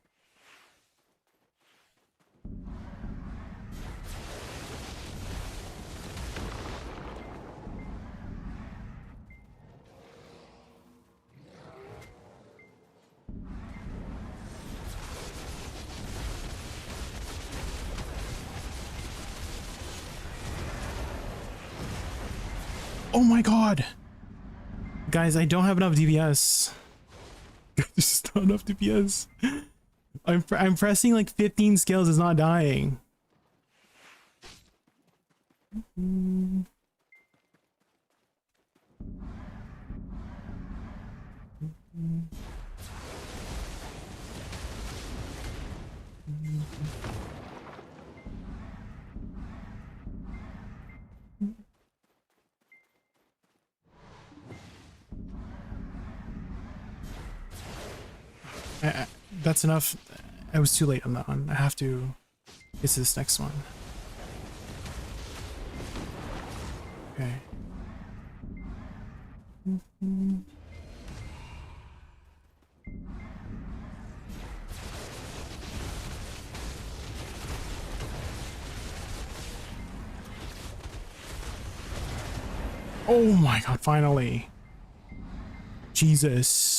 Oh my god! Guys, I don't have enough DPS. There's not enough DPS. I'm pressing like 15 skills, it's not dying. That's enough. I was too late on that one. I have to get to this next one. Okay. Oh my god, finally. Jesus.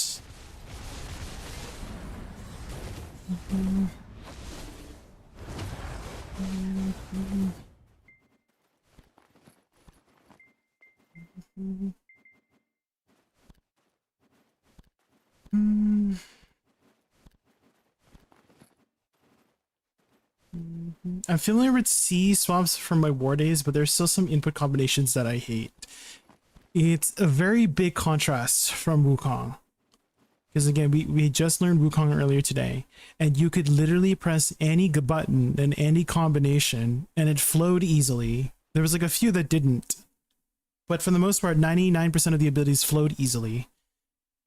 I'm familiar with C swaps from my war days, but there's still some input combinations that I hate. It's a very big contrast from Wukong. Because again, we just learned Wukong earlier today, and you could literally press any button and any combination, and it flowed easily. There was like a few that didn't, but for the most part, 99% of the abilities flowed easily.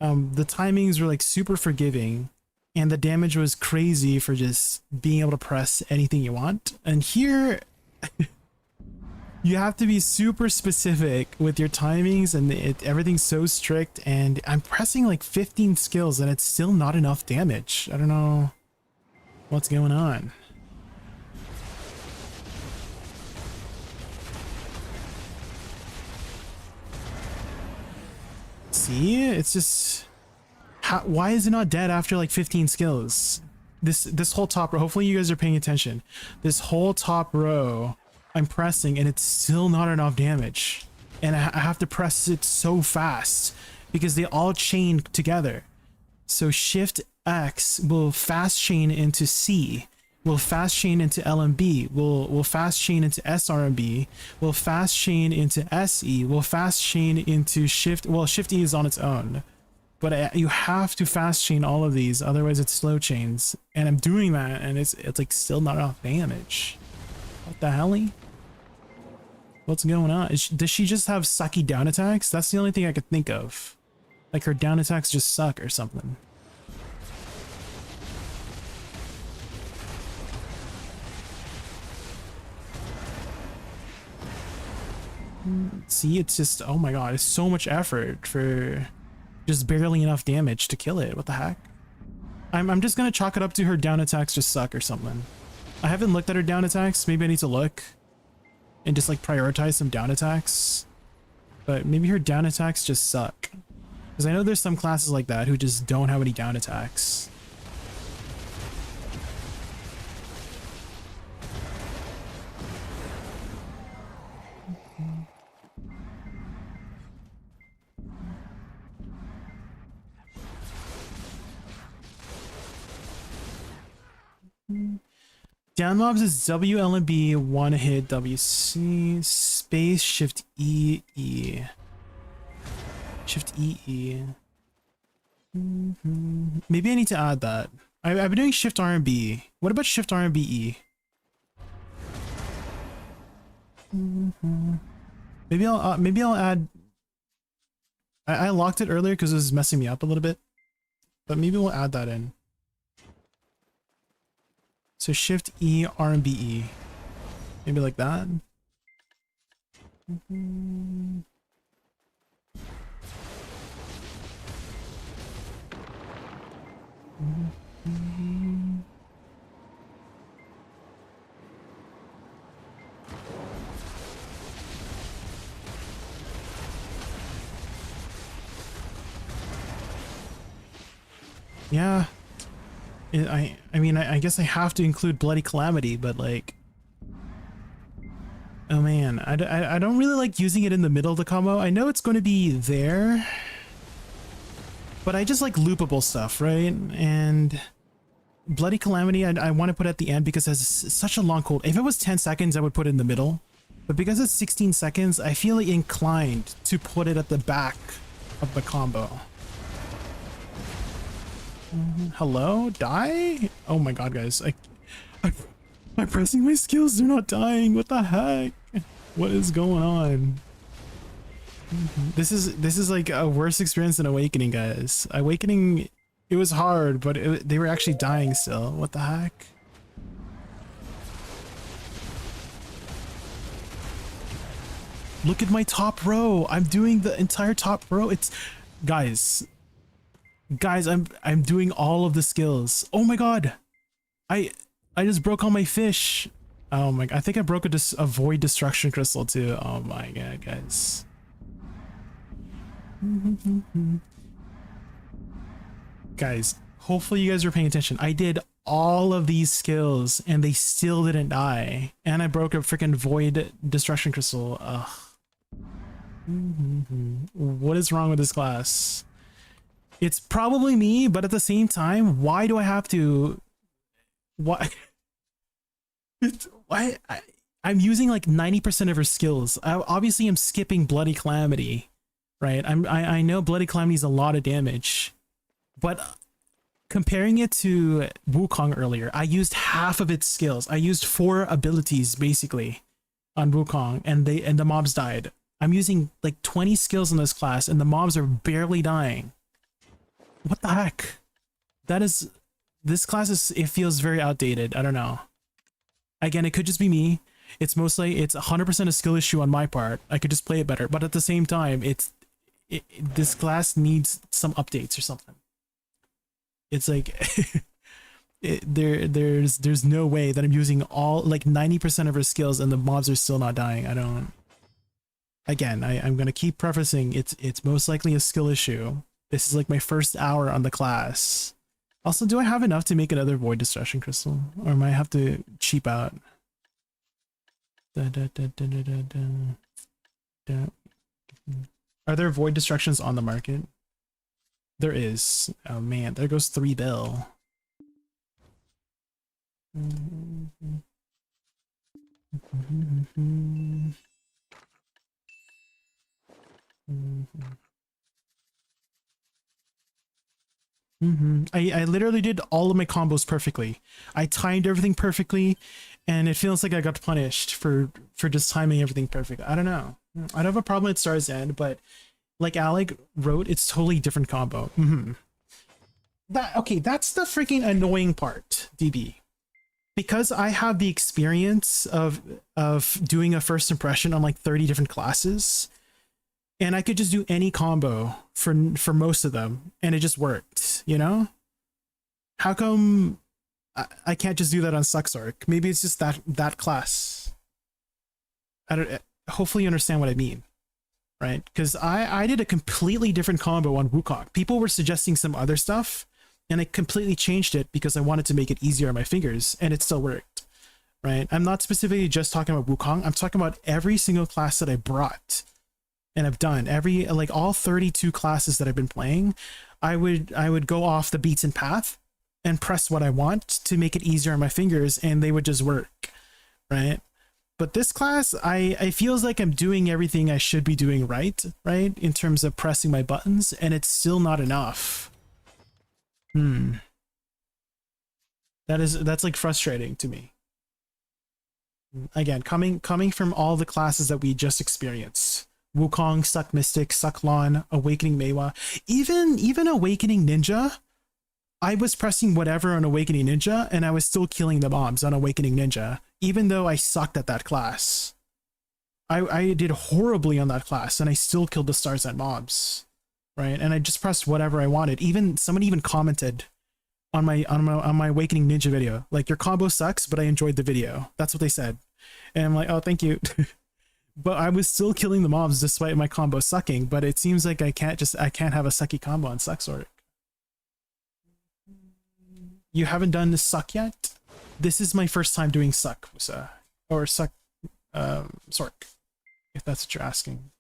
The timings were like super forgiving, and the damage was crazy for just being able to press anything you want. And here, you have to be super specific with your timings, and everything's so strict, and I'm pressing like 15 skills and it's still not enough damage. I don't know what's going on. See, it's just why is it not dead after like 15 skills? This whole top row, hopefully you guys are paying attention. This whole top row I'm pressing and it's still not enough damage, and I have to press it so fast because they all chain together. So Shift X will fast chain into C, will fast chain into LMB, will fast chain into SRMB, will fast chain into SE, will fast chain into Shift. Well, Shift E is on its own, but you have to fast chain all of these, otherwise it's slow chains. And I'm doing that, and it's like still not enough damage. What the hell? What's going on? Does she just have sucky down attacks? That's the only thing I could think of. Like her down attacks just suck or something. See, it's just, oh my god, it's so much effort for just barely enough damage to kill it. What the heck? I'm just gonna chalk it up to her down attacks just suck or something. I haven't looked at her down attacks. Maybe I need to look and just like prioritize some down attacks. But maybe her down attacks just suck. Because I know there's some classes like that who just don't have any down attacks. Down mobs is WLB, one hit WC, space, shift E, E. Shift E, E. Maybe I need to add that. I've been doing shift R and B. What about shift R and B E? Maybe I'll add. I locked it earlier because it was messing me up a little bit, but maybe we'll add that in. So shift E, R and B E. Maybe like that. Yeah. I mean, I guess I have to include Bloody Calamity, but like, oh man, I don't really like using it in the middle of the combo. I know it's going to be there, but I just like loopable stuff, right? And Bloody Calamity, I want to put at the end because it has such a long cooldown. If it was 10 seconds, I would put it in the middle, but because it's 16 seconds, I feel inclined to put it at the back of the combo. Hello? Die? Oh my god, guys. I'm pressing my skills, they're not dying. What the heck? What is going on? This is like a worse experience than Awakening, guys. Awakening, it was hard, but they were actually dying still. What the heck? Look at my top row. I'm doing the entire top row. It's guys, I'm doing all of the skills. Oh my god. I just broke all my fish. Oh my god. I think I broke a void destruction crystal too. Oh my god, guys. Guys, hopefully you guys are paying attention. I did all of these skills and they still didn't die. And I broke a freaking void destruction crystal. Ugh. What is wrong with this class? It's probably me, but at the same time, why do I have to? Why? I'm using like 90% of her skills. I obviously am skipping Bloody Calamity, right? I know Bloody Calamity is a lot of damage, but comparing it to Wukong earlier, I used half of its skills. I used 4 abilities basically on Wukong, and the mobs died. I'm using like 20 skills in this class, and the mobs are barely dying. What the heck? This class it feels very outdated. I don't know. Again, it could just be me. It's 100% a skill issue on my part. I could just play it better, but at the same time, this class needs some updates or something. It's like there's no way that I'm using all like 90% of her skills and the mobs are still not dying. I don't. Again, I'm gonna keep prefacing it's most likely a skill issue. This is like my first hour on the class. Also, do I have enough to make another void destruction crystal, or might I have to cheap out? Are there void destructions on the market? There is. Oh man, there goes 3 bill. I literally did all of my combos perfectly. I timed everything perfectly, and it feels like I got punished for just timing everything perfect. I don't know. I don't have a problem at Star's End, but like Alec wrote, it's totally different combo. That's the freaking annoying part, DB. Because I have the experience of doing a first impression on like 30 different classes, and I could just do any combo for most of them, and it just worked, you know? How come I can't just do that on SuccLahn? Maybe it's just that class. Hopefully you understand what I mean, right? Because I did a completely different combo on Wukong. People were suggesting some other stuff, and I completely changed it because I wanted to make it easier on my fingers, and it still worked, right? I'm not specifically just talking about Wukong. I'm talking about every single class that I brought. And I've done all 32 classes that I've been playing. I would go off the beaten path and press what I want to make it easier on my fingers, and they would just work, right? But this class, I feels like I'm doing everything I should be doing right, in terms of pressing my buttons, and it's still not enough. That's like frustrating to me. Again, coming from all the classes that we just experienced. Wukong, Suck Mystic, SuccLahn, Awakening Meiwa, even Awakening Ninja, I was pressing whatever on Awakening Ninja, and I was still killing the mobs on Awakening Ninja, even though I sucked at that class. I did horribly on that class, and I still killed the stars and mobs, right? And I just pressed whatever I wanted. Somebody even commented on my Awakening Ninja video, like, your combo sucks, but I enjoyed the video. That's what they said, and I'm like, oh, thank you. But I was still killing the mobs despite my combo sucking. But it seems like I can't have a sucky combo on Suck. You haven't done the Suck yet? This is my first time doing Suck, Musa. Or Suck, Sork, if that's what you're asking.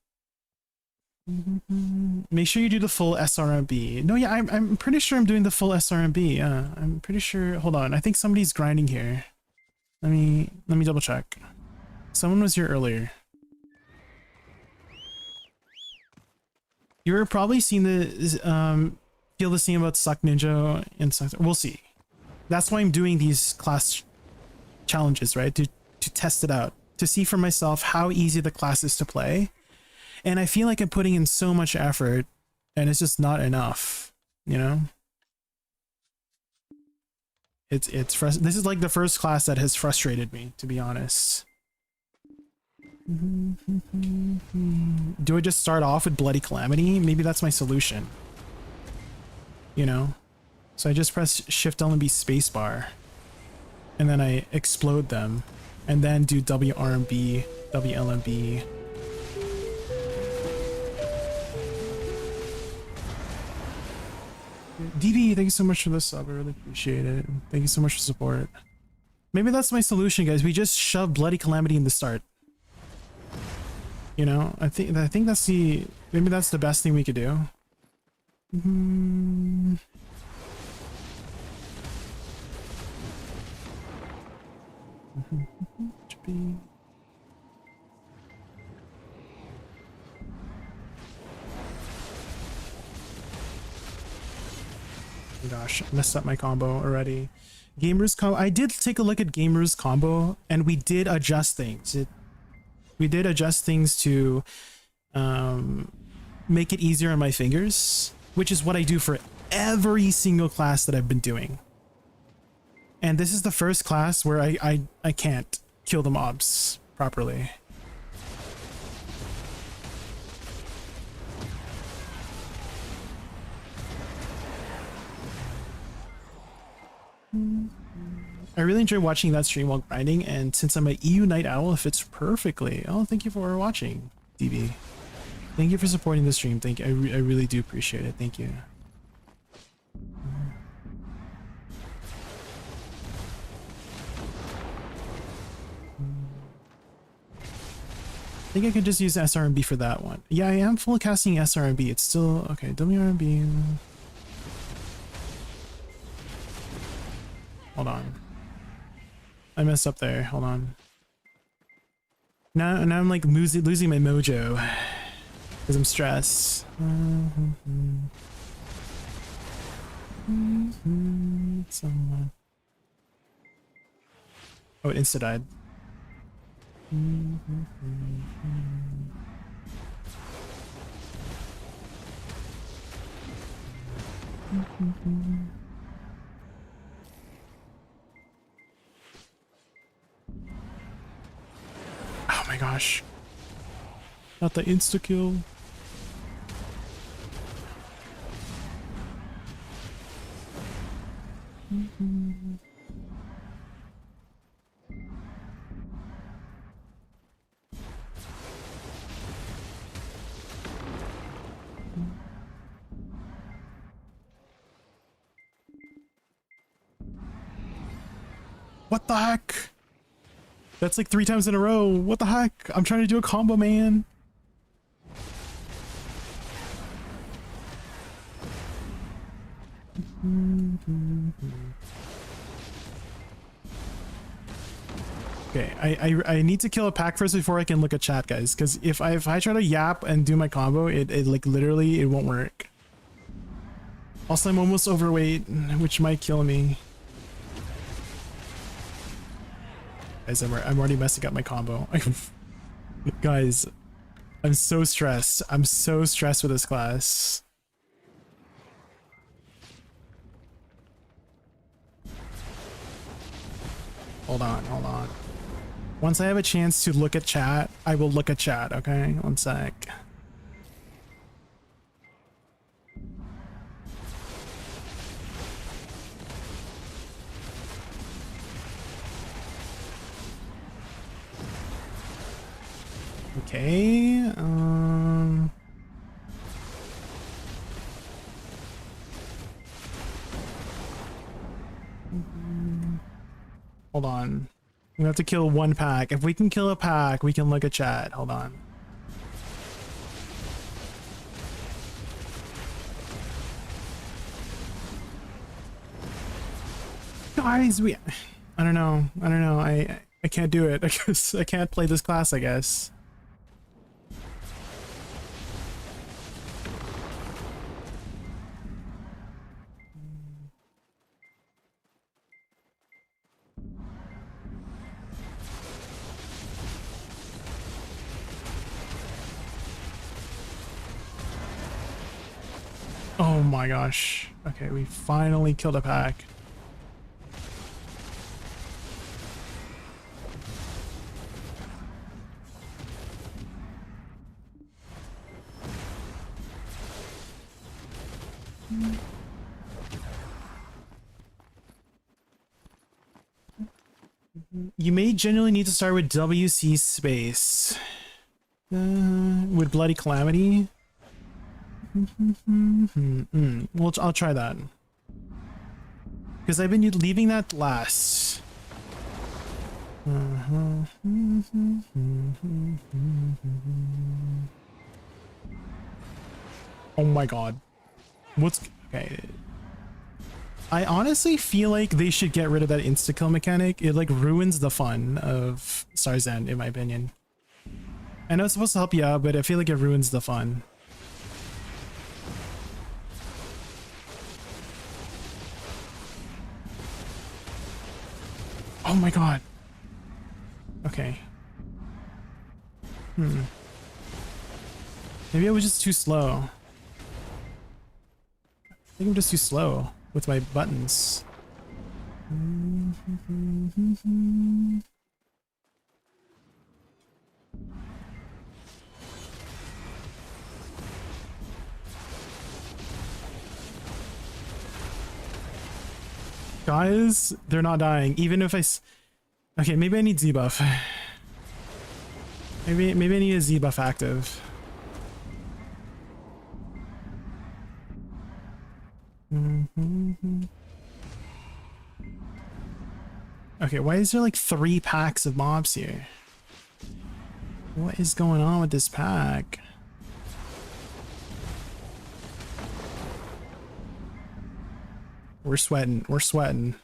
Make sure you do the full SRMB. No, yeah, I'm pretty sure I'm doing the full SRMB. I'm pretty sure. Hold on, I think somebody's grinding here. Let me double check. Someone was here earlier. You're probably seeing the feel the same about Suck Ninja and Suck. We'll see. That's why I'm doing these class challenges, right? To test it out, to see for myself how easy the class is to play. And I feel like I'm putting in so much effort, and it's just not enough, you know? This is like the first class that has frustrated me, to be honest. Do I just start off with Bloody Calamity? Maybe that's my solution. You know? So I just press Shift LMB spacebar, and then I explode them, and then do WRMB, WLMB. DD, thank you so much for the sub. I really appreciate it. Thank you so much for support. Maybe that's my solution, guys. We just shove Bloody Calamity in the start. You know, I think that's maybe that's the best thing we could do. Oh gosh, I messed up my combo already. Gamer's combo. I did take a look at Gamer's combo, and we did adjust things. We did adjust things to make it easier on my fingers, which is what I do for every single class that I've been doing. And this is the first class where I can't kill the mobs properly. I really enjoy watching that stream while grinding, and since I'm a EU Night Owl, it fits perfectly. Oh, thank you for watching, DB. Thank you for supporting the stream. Thank you. I really do appreciate it. Thank you. I think I could just use SRMB for that one. Yeah, I am full casting SRMB. It's still okay. WRMB. Hold on. I messed up there. Hold on. Now I'm like losing my mojo because I'm stressed. Someone. Oh, it insta died. Oh my gosh. Not the insta kill. What the heck? That's like 3 times in a row. What the heck? I'm trying to do a combo, man. Okay, I need to kill a pack first before I can look at chat, guys, because if I try to yap and do my combo, it like literally it won't work. Also, I'm almost overweight, which might kill me. Guys, I'm already messing up my combo. Guys, I'm so stressed. I'm so stressed with this class. Hold on, hold on. Once I have a chance to look at chat, I will look at chat, okay? One sec. Okay, hold on. We have to kill one pack. If we can kill a pack, we can look at chat. Hold on. Guys, I don't know. I can't do it. I guess I can't play this class, I guess. Oh my gosh. Okay, we finally killed a pack. You may generally need to start with WC space. With Bloody Calamity? Well, I'll try that. Because I've been leaving that last. Oh my god. What's... Okay. I honestly feel like they should get rid of that insta-kill mechanic. It like ruins the fun of Star's End, in my opinion. I know it's supposed to help you out, but I feel like it ruins the fun. Oh my god. Okay. Maybe I was just too slow. I think I'm just too slow with my buttons. Guys, they're not dying. Even if okay, maybe I need Z-buff. Maybe I need a Z-buff active. Okay, why is there like 3 packs of mobs here? What is going on with this pack? We're sweating. We're sweating.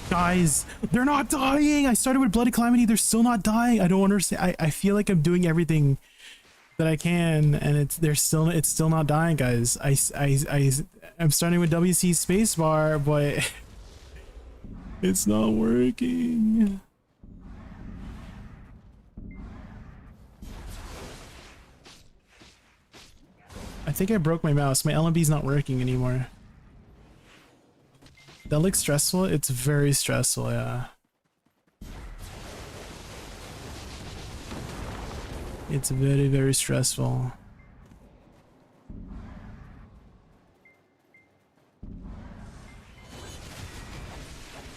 Guys, they're not dying. I started with Bloody Calamity. They're still not dying. I don't understand. I feel like I'm doing everything that I can, and it's still not dying, guys. I'm starting with WC spacebar, but it's not working. I think I broke my mouse. My LMB's not working anymore. That looks stressful. It's very stressful, yeah. It's very, very stressful.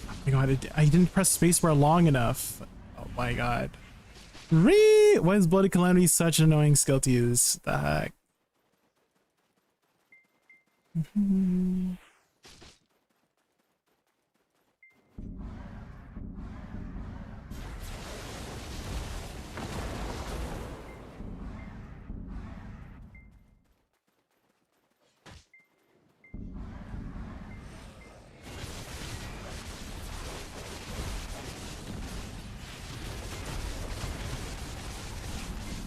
Oh my god, I didn't press spacebar long enough. Oh my god. Why is Bloody Calamity such an annoying skill to use? The heck?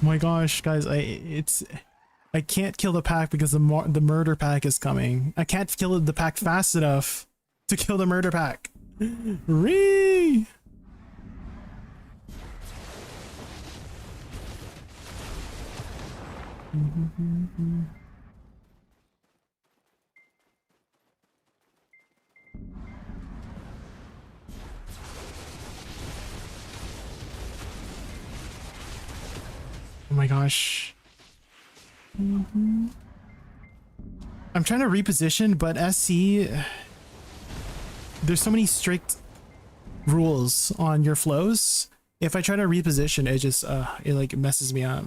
my gosh, guys, I can't kill the pack because the murder pack is coming. I can't kill the pack fast enough to kill the murder pack. Ree! Oh my gosh. I'm trying to reposition, but SC, there's so many strict rules on your flows. If I try to reposition, it just it like messes me up.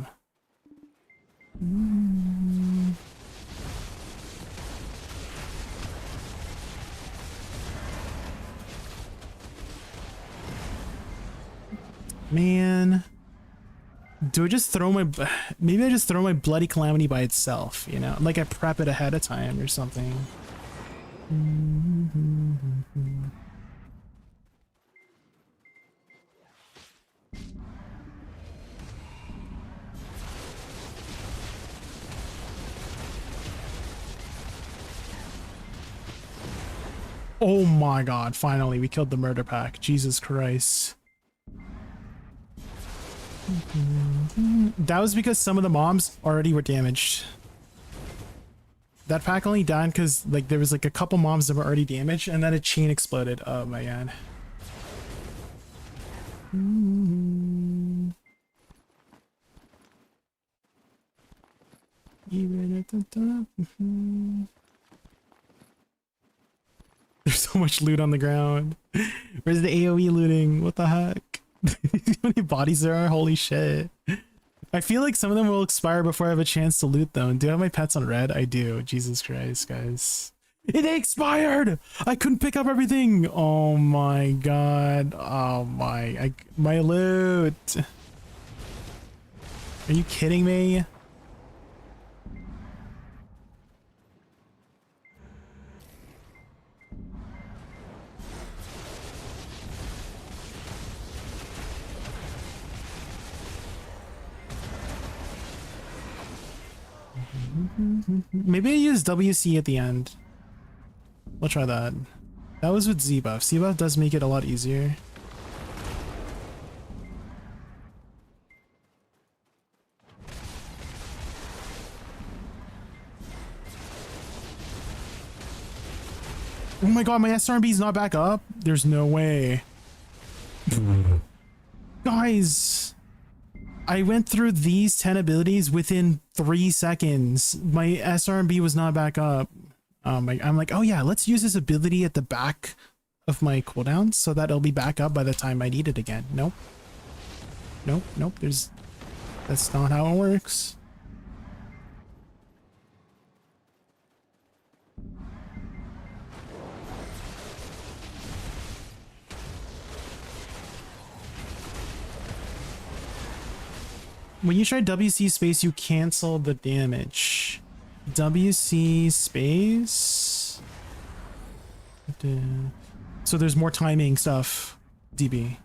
Man, do I just throw my, maybe I just throw my bloody calamity by itself, you know, like I prep it ahead of time or something. Oh my god, finally we killed the murder pack. Jesus Christ. That was because some of the mobs already were damaged. That pack only died because like there was like a couple mobs that were already damaged and then a chain exploded. Oh my god. There's so much loot on the ground. Where's the AoE looting? What the heck? How many bodies there are? Holy shit. I feel like some of them will expire before I have a chance to loot them. Do I have my pets on red? I do. Jesus Christ, guys. It expired! I couldn't pick up everything! Oh my god. Oh my... my loot! Are you kidding me? Maybe I use WC at the end. We'll try that. That was with Z-buff. Z-buff does make it a lot easier. Oh my god, my SRB is not back up? There's no way. Guys! I went through these 10 abilities within 3 seconds. My SRB was not back up. I'm like, oh yeah, let's use this ability at the back of my cooldown so that it'll be back up by the time I need it again. Nope. Nope, nope, that's not how it works. When you try WC space, you cancel the damage. WC space. So there's more timing stuff, DB,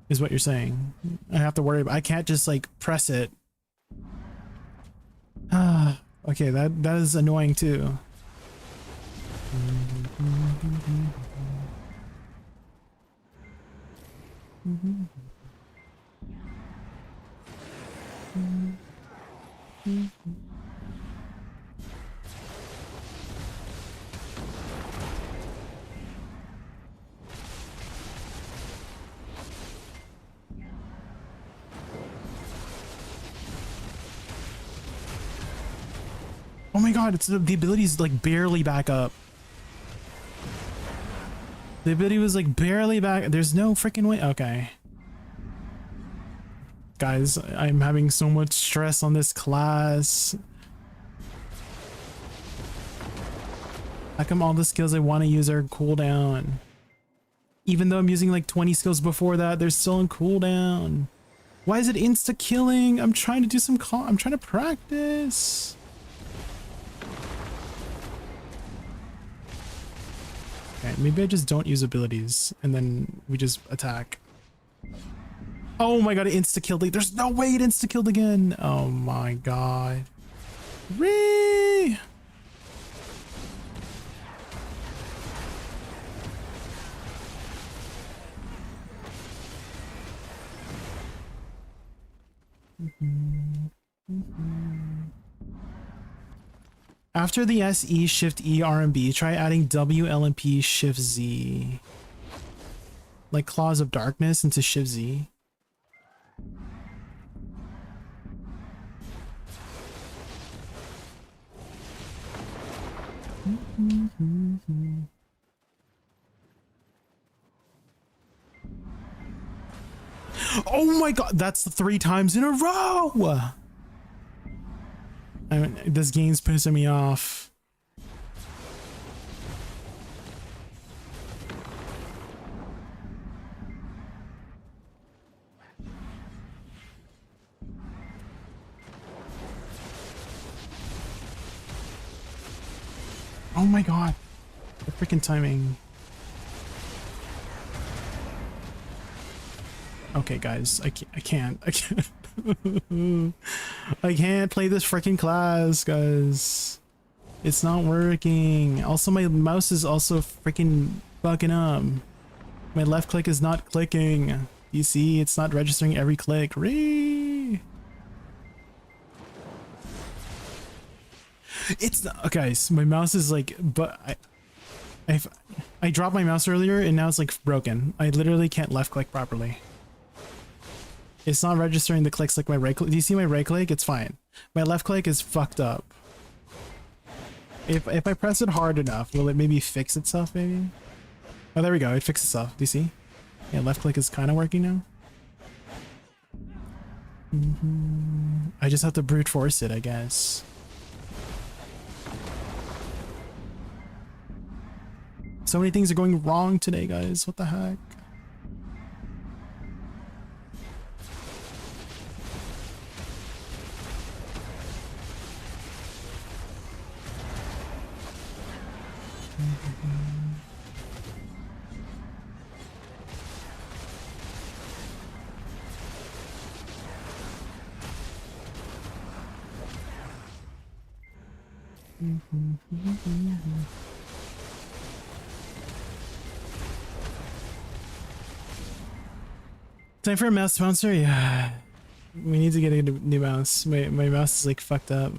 is what you're saying. I have to worry about, I can't just like press it. Ah, okay, that is annoying too. Oh my god, it's the ability's like barely back up. The ability was like barely back. There's no freaking way. Okay. Guys, I'm having so much stress on this class. How come all the skills I want to use are cooldown? Even though I'm using like 20 skills before that, they're still on cooldown. Why is it insta-killing? I'm trying to do some I'm trying to practice. Okay, maybe I just don't use abilities and then we just attack. Oh my god, it insta-killed. There's no way it insta-killed again. Oh my god. Ree! After the SE, Shift E, R, and B, try adding W, L, and P, Shift Z. Like Claws of Darkness into Shift Z. Oh my god, that's 3 times in a row! I mean, this game's pissing me off. Oh my god, the freaking timing. Okay, guys, I can't. I can't play this freaking class, guys. It's not working. Also, my mouse is also freaking bugging up. My left click is not clicking. You see, it's not registering every click. Ree! It's not, guys, my mouse is like, but I dropped my mouse earlier and now it's like broken. I literally can't left click properly. It's not registering the clicks like my right click. Do you see my right click? It's fine. My left click is fucked up. If I press it hard enough, will it maybe fix itself maybe? Oh, there we go. It fixed itself. Do you see? Yeah, left click is kind of working now. I just have to brute force it, I guess. So many things are going wrong today, guys. What the heck? Time for a mouse sponsor? Yeah. We need to get a new mouse. My mouse is like fucked up.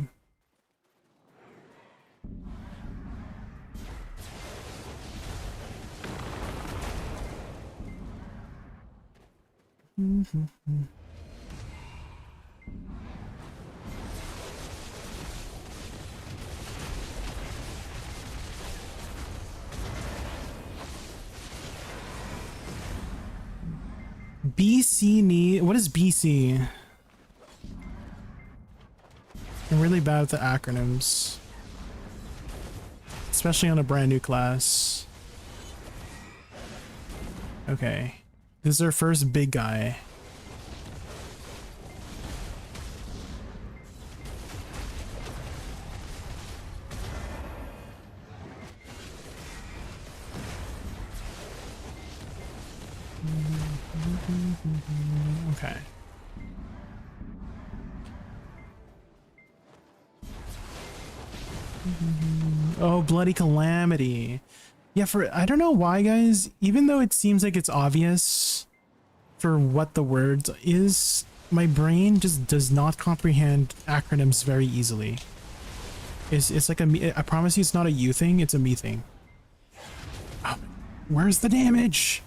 BC need. What is BC? I'm really bad with the acronyms, especially on a brand new class. Okay, this is our first big guy. Okay. Oh, bloody calamity. Yeah, I don't know why, guys, even though it seems like it's obvious for what the word is, my brain just does not comprehend acronyms very easily. It's like I promise you it's not a you thing, it's a me thing. Oh, where's the damage?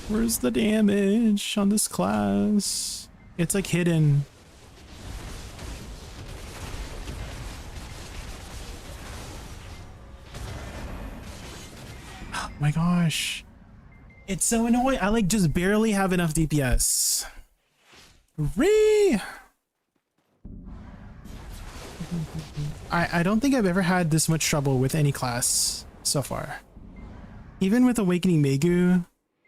Where's the damage on this class? It's like hidden. Oh my gosh. It's so annoying. I like just barely have enough DPS. I don't think I've ever had this much trouble with any class so far. Even with Awakening Megu,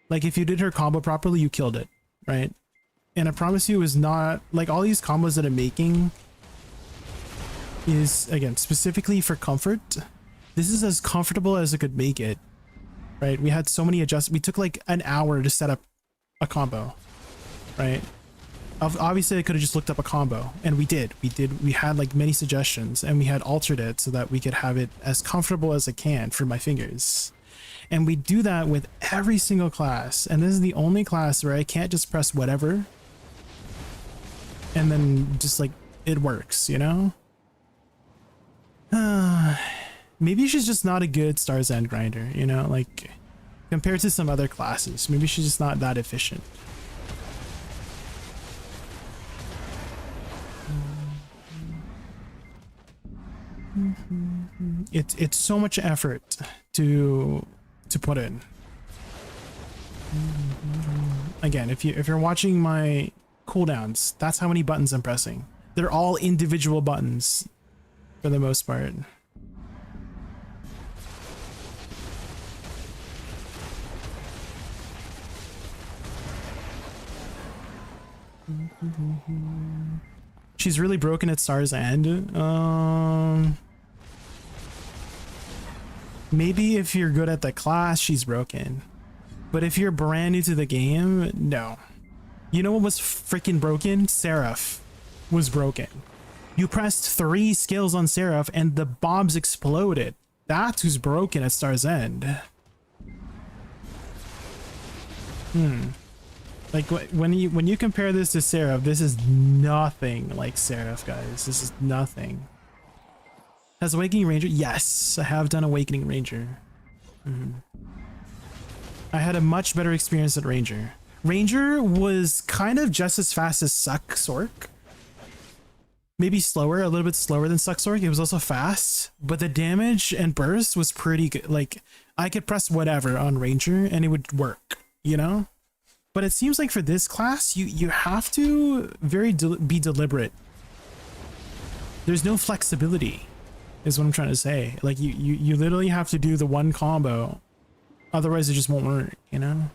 like if you did her combo properly, you killed it, right? And I promise you, it was not like all these combos that I'm making. is, again, specifically for comfort. This is as comfortable as it could make it, right? We had so many adjustments. We took like an hour to set up a combo, right? Obviously I could have just looked up a combo, and we had like many suggestions, and we had altered it so that we could have it as comfortable as it can for my fingers. And we do that with every single class, and this is the only class where I can't just press whatever and then just like it works, you know? Maybe she's just not a good Star's End grinder, you know, like compared to some other classes. Maybe she's just not that efficient. It's so much effort to put in. Again, if you're watching my cooldowns, that's how many buttons I'm pressing. They're all individual buttons for the most part. She's really broken at Star's End. Maybe if you're good at the class, she's broken. But if you're brand new to the game, no. You know what was freaking broken? Seraph was broken. You pressed 3 skills on Seraph and the bombs exploded. That's who's broken at Star's End. Like when you compare this to Seraph, this is nothing like Seraph, guys. This is nothing. Has Awakening Ranger? Yes, I have done Awakening Ranger. I had a much better experience at Ranger. Ranger was kind of just as fast as SuccLahn. Maybe slower, a little bit slower than SuccLahn. It was also fast, but the damage and burst was pretty good. Like, I could press whatever on Ranger and it would work, you know? But it seems like for this class, you have to be deliberate. There's no flexibility, is what I'm trying to say. Like, you literally have to do the one combo, otherwise it just won't work, you know?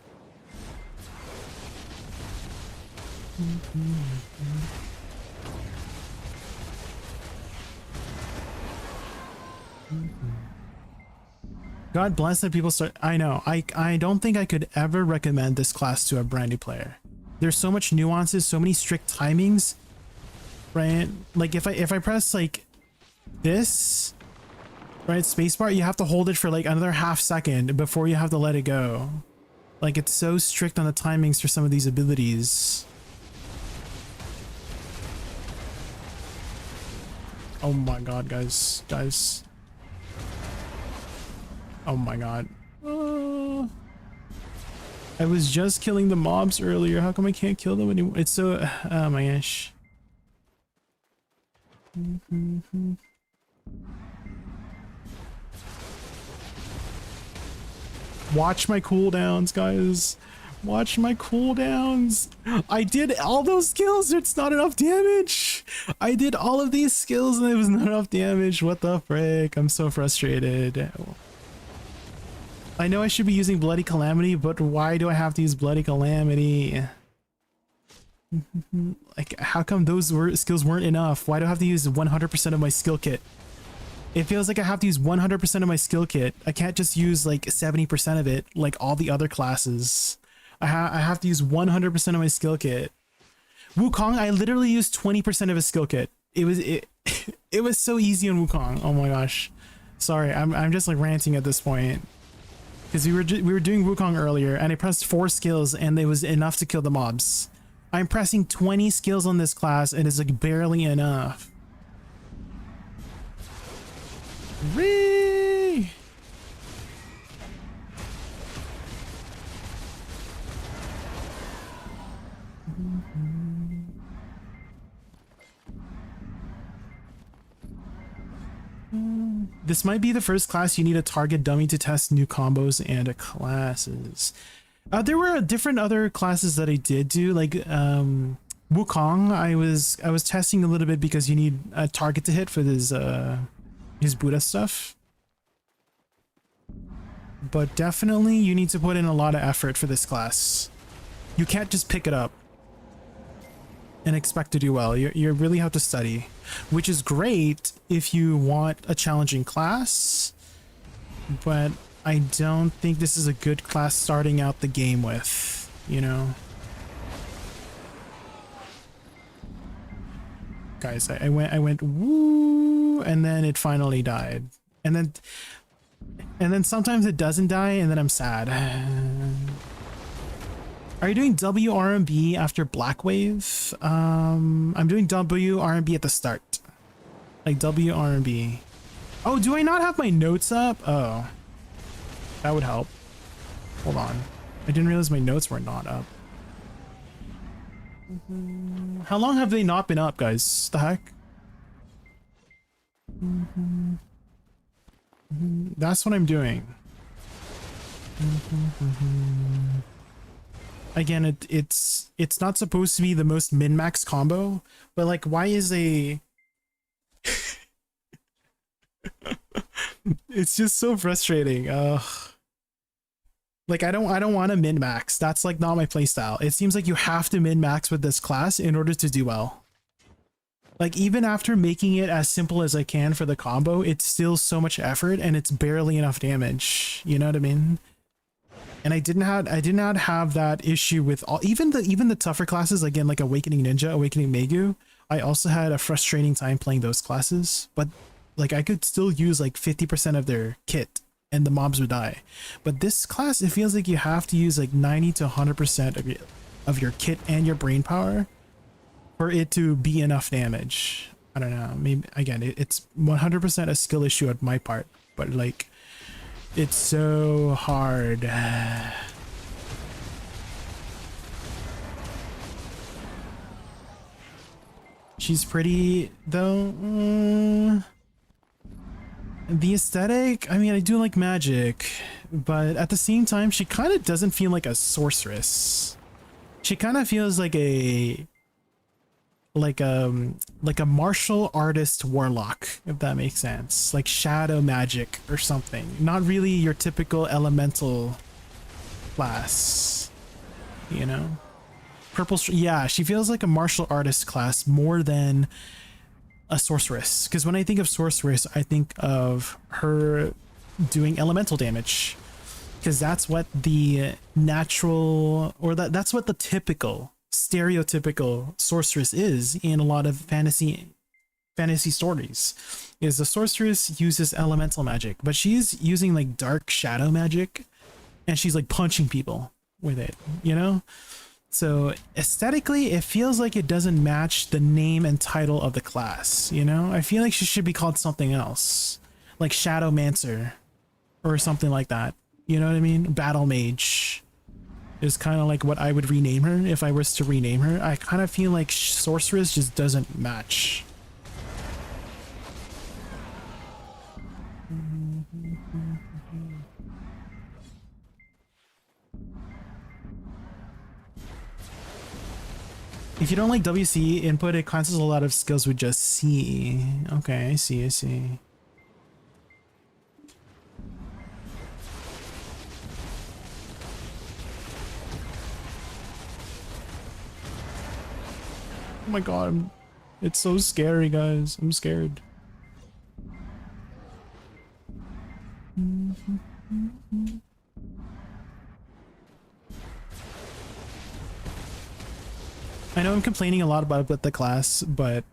God bless that people start. I know. I don't think I could ever recommend this class to a brand new player. There's so much nuances, so many strict timings, right? Like if I press like this, right, spacebar, you have to hold it for like another half second before you have to let it go. Like, it's so strict on the timings for some of these abilities. Oh my god, guys. Oh my god. I was just killing the mobs earlier. How come I can't kill them anymore? It's so... oh my gosh. Watch my cooldowns, guys. Watch my cooldowns. I did all those skills. It's not enough damage. I did all of these skills and it was not enough damage. What the frick? I'm so frustrated. I know I should be using Bloody Calamity, but why do I have to use Bloody Calamity? Like, how come those skills weren't enough? Why do I have to use 100% of my skill kit? It feels like I have to use 100% of my skill kit. I can't just use like 70% of it like all the other classes. I have to use 100% of my skill kit. Wukong, I literally used 20% of his skill kit. It was so easy on Wukong. Oh my gosh. Sorry, I'm just like ranting at this point. Because we were doing Wukong earlier and I pressed 4 skills and it was enough to kill the mobs. I'm pressing 20 skills on this class and it's like barely enough. Whee! This might be the first class you need a target dummy to test new combos and classes. There were different other classes that I did do, like Wukong. I was testing a little bit because you need a target to hit for his Buddha stuff. But definitely you need to put in a lot of effort for this class. You can't just pick it up. and expect to do well. You really have to study, which is great if you want a challenging class, but I don't think this is a good class starting out the game with, you know? Guys, I went woo, and then it finally died. And then sometimes it doesn't die, and then I'm sad. Are you doing WRMB after Black Wave? I'm doing WRMB at the start. Like WRMB. Oh, do I not have my notes up? Oh. That would help. Hold on. I didn't realize my notes were not up. How long have they not been up, guys? The heck? That's what I'm doing. Again, it's not supposed to be the most min-max combo, but like, why is a... It's just so frustrating. Like, I don't want to min-max. That's like not my playstyle. It seems like you have to min-max with this class in order to do well. Like, even after making it as simple as I can for the combo, it's still so much effort and it's barely enough damage. You know what I mean? And I did not have that issue with all, even the tougher classes, again, like Awakening Ninja, Awakening Megu. I also had a frustrating time playing those classes, but like I could still use like 50% of their kit and the mobs would die. But this class, it feels like you have to use like 90 to 100% of your kit and your brain power for it to be enough damage. I don't know. Maybe again, it's 100% a skill issue on my part, but like it's so hard. She's pretty though. The aesthetic, I mean, I do like magic, but at the same time, she kind of doesn't feel like a sorceress. She kind of feels like a martial artist warlock, if that makes sense. Like shadow magic or something. Not really your typical elemental class, you know? Yeah, she feels like a martial artist class more than a sorceress, because when I think of sorceress, I think of her doing elemental damage, because that's what the natural, or that's what the typical stereotypical sorceress is in a lot of fantasy stories, is the sorceress uses elemental magic, but she's using like dark shadow magic and she's like punching people with it, you know? So aesthetically, it feels like it doesn't match the name and title of the class, you know? I feel like she should be called something else, like Shadowmancer or something like that. You know what I mean? Battle Mage is kind of like what I would rename her if I was to rename her. I kind of feel like Sorceress just doesn't match. If you don't like WC input, it cancels a lot of skills with just C. Okay, I see, I see. Oh my god, it's so scary, guys. I'm scared. I know I'm complaining a lot about the class, but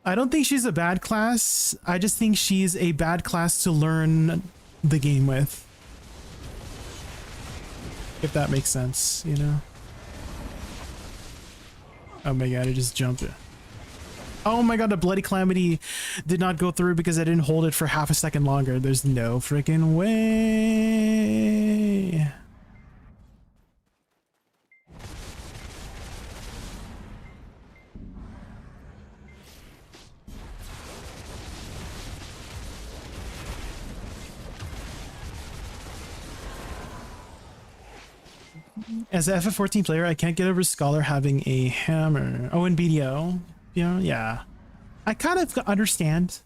I don't think she's a bad class. I just think she's a bad class to learn the game with. If that makes sense, you know? Oh my god, I just jumped it. Oh my god, the Bloody Calamity did not go through because I didn't hold it for half a second longer. There's no freaking way. As a FF14 player, I can't get over Scholar having a hammer. Oh, in BDO? Yeah. I kind of understand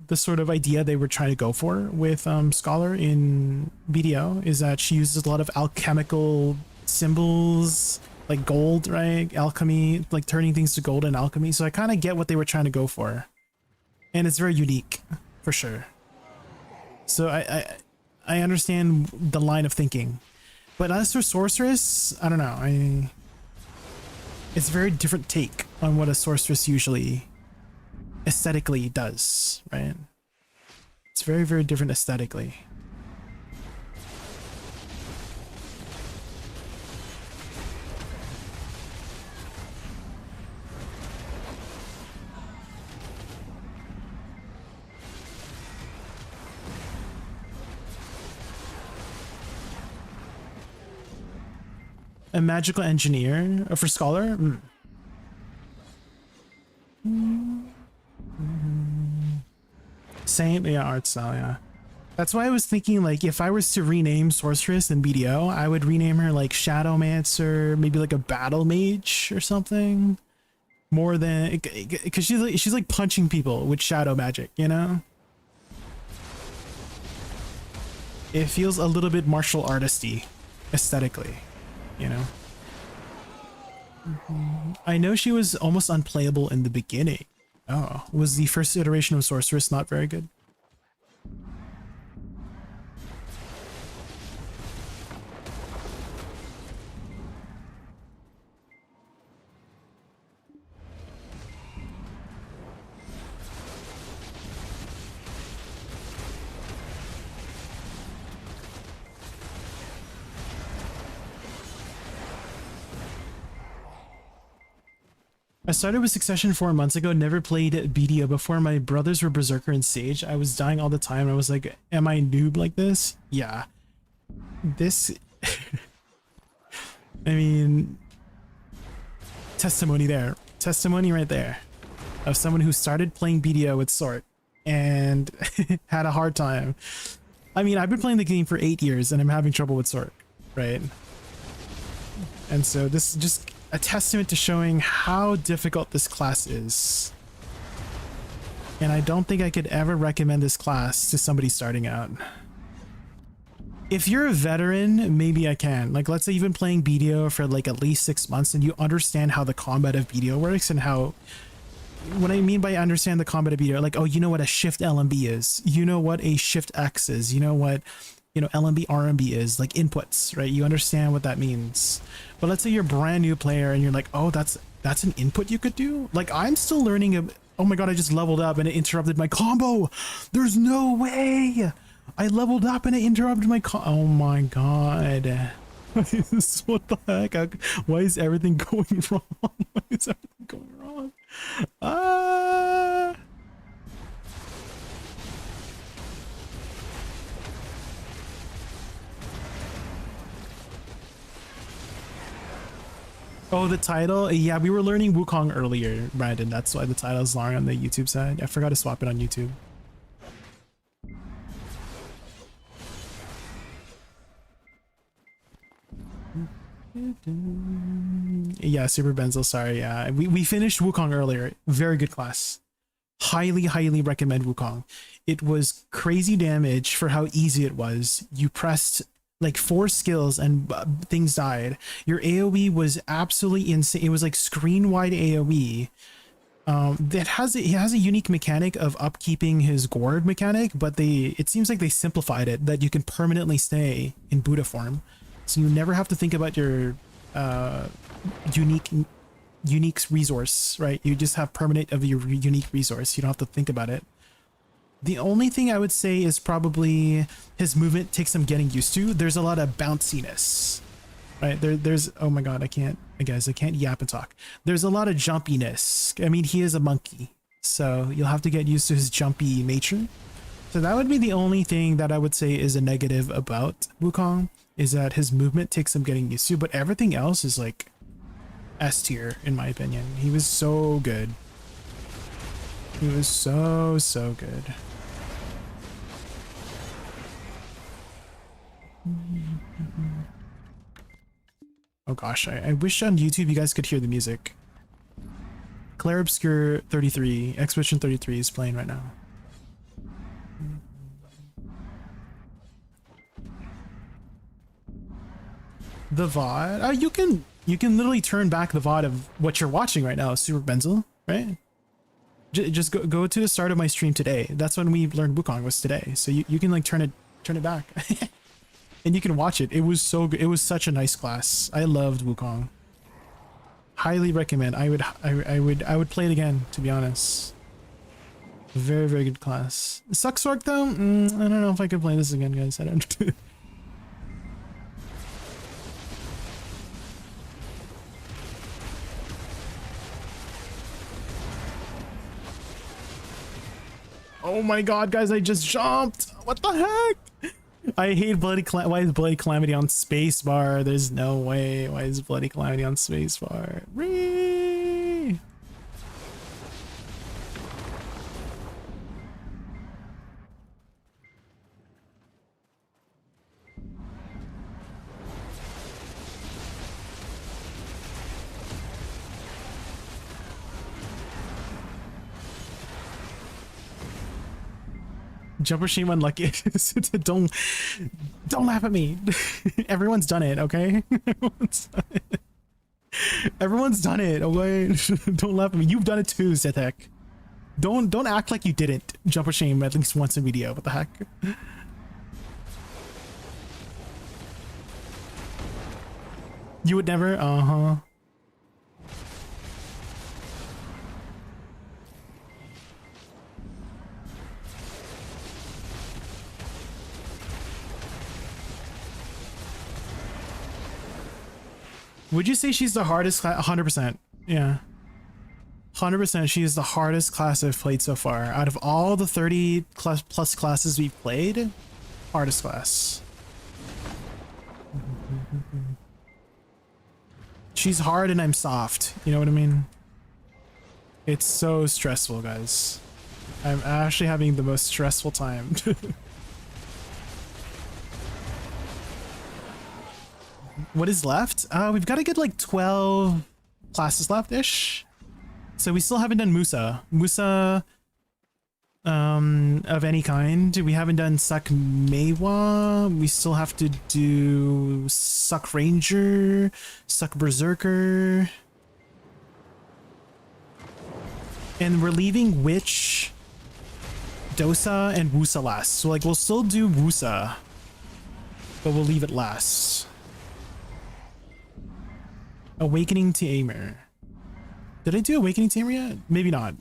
the sort of idea they were trying to go for with Scholar in BDO, is that she uses a lot of alchemical symbols like gold, right? Alchemy, like turning things to gold and alchemy. So I kind of get what they were trying to go for, and it's very unique, for sure. So I understand the line of thinking, but as for sorceress, I don't know. It's a very different take on what a sorceress usually aesthetically does, right? It's very, very different aesthetically. A magical engineer for scholar. Same, yeah, art style, yeah. That's why I was thinking, like, if I was to rename sorceress in BDO, I would rename her like Shadowmancer, maybe like a battle mage or something. More than, because she's like punching people with shadow magic, you know. It feels a little bit martial artisty aesthetically, you know. I know she was almost unplayable in the beginning. Oh, was the first iteration of sorceress not very good? I started with Succession 4 months ago, never played BDO before. My brothers were Berserker and Sage. I was dying all the time. I was like, am I noob like this? Yeah. This... I mean... Testimony there. Testimony right there. Of someone who started playing BDO with Sort and had a hard time. I mean, I've been playing the game for 8 years and I'm having trouble with Sort, right? And so this is just a testament to showing how difficult this class is. And I don't think I could ever recommend this class to somebody starting out. If you're a veteran, maybe I can. Like, let's say you've been playing BDO for like at least 6 months and you understand how the combat of BDO works and how... What I mean by understand the combat of BDO, like, oh, you know what a shift LMB is. You know what a shift X is. You know what... You know, LMB, RMB is like inputs, right? You understand what that means. But let's say you're a brand new player and you're like, oh, that's an input you could do? Like, I'm still learning. Oh my god, I just leveled up and it interrupted my combo. There's no way. I leveled up and it interrupted my oh my god. What the heck? Why is everything going wrong? Why is everything going wrong? Ah. Oh, the title? Yeah, we were learning Wukong earlier, Brandon. That's why the title is long on the YouTube side. I forgot to swap it on YouTube. Yeah, Super Benzel, sorry. Yeah, we finished Wukong earlier. Very good class. Highly, highly recommend Wukong. It was crazy damage for how easy it was. You pressed like 4 skills and things died. Your AoE was absolutely insane. It was like screen wide AoE. It has a unique mechanic of upkeeping his gourd mechanic, but it seems like they simplified it that you can permanently stay in Buddha form, so you never have to think about your unique resource, right? You just have permanent of your unique resource. You don't have to think about it. The only thing I would say is probably his movement takes some getting used to. There's a lot of bounciness, right? There's, oh my god, I can't yap and talk. There's a lot of jumpiness. I mean, he is a monkey, so you'll have to get used to his jumpy nature. So that would be the only thing that I would say is a negative about Wukong, is that his movement takes some getting used to, but everything else is like S tier, in my opinion. He was so good. He was so good. Oh gosh, I wish on YouTube you guys could hear the music. Claire Obscure 33, Expedition 33 is playing right now. The VOD. Oh, you can literally turn back the VOD of what you're watching right now, Super Benzel, right? Just go to the start of my stream today. That's when we learned Wukong was today. So you can like turn it back. And you can watch it. It was so good. It was such a nice class. I loved Wukong. Highly recommend. I would play it again, to be honest. Very, very good class. SuccLahn though? I don't know if I could play this again, guys. I don't. Oh my god, guys, I just jumped! What the heck? I hate Bloody Calamity. Why is Bloody Calamity on spacebar? There's no way. Why is Bloody Calamity on spacebar? Ree! Jumper shame unlucky. don't laugh at me. Everyone's done it, okay? Everyone's done it, okay? Don't laugh at me. You've done it too, Zetek. Don't act like you didn't jumper shame at least once in video. What the heck? You would never? Uh-huh. Would you say she's the hardest class? 100%. Yeah. 100%. She is the hardest class I've played so far. Out of all the 30 plus classes we've played, hardest class. She's hard and I'm soft. You know what I mean? It's so stressful, guys. I'm actually having the most stressful time. What is left? We've got to get like 12 classes left-ish. So we still haven't done Musa. Musa of any kind. We haven't done Suck Mewa. We still have to do Suck Ranger, Suck Berserker. And we're leaving Witch, Dosa, and Wusa last. So like we'll still do Wusa, but we'll leave it last. Awakening Tamer. Did I do Awakening Tamer yet? Maybe not.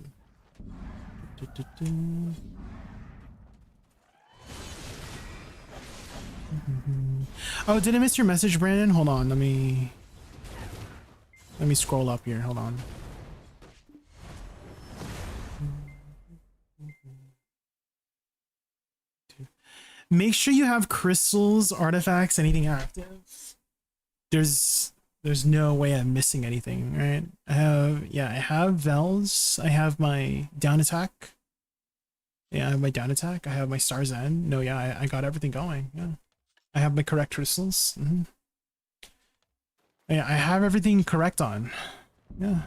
Oh, did I miss your message, Brandon? Hold on, let me scroll up here. Hold on. Make sure you have crystals, artifacts, anything active. There's no way I'm missing anything, right? I have Vels. I have my down attack. Yeah, I have my down attack. I have my Star's End. No, yeah, I got everything going. Yeah, I have my correct crystals. Yeah, I have everything correct on. Yeah.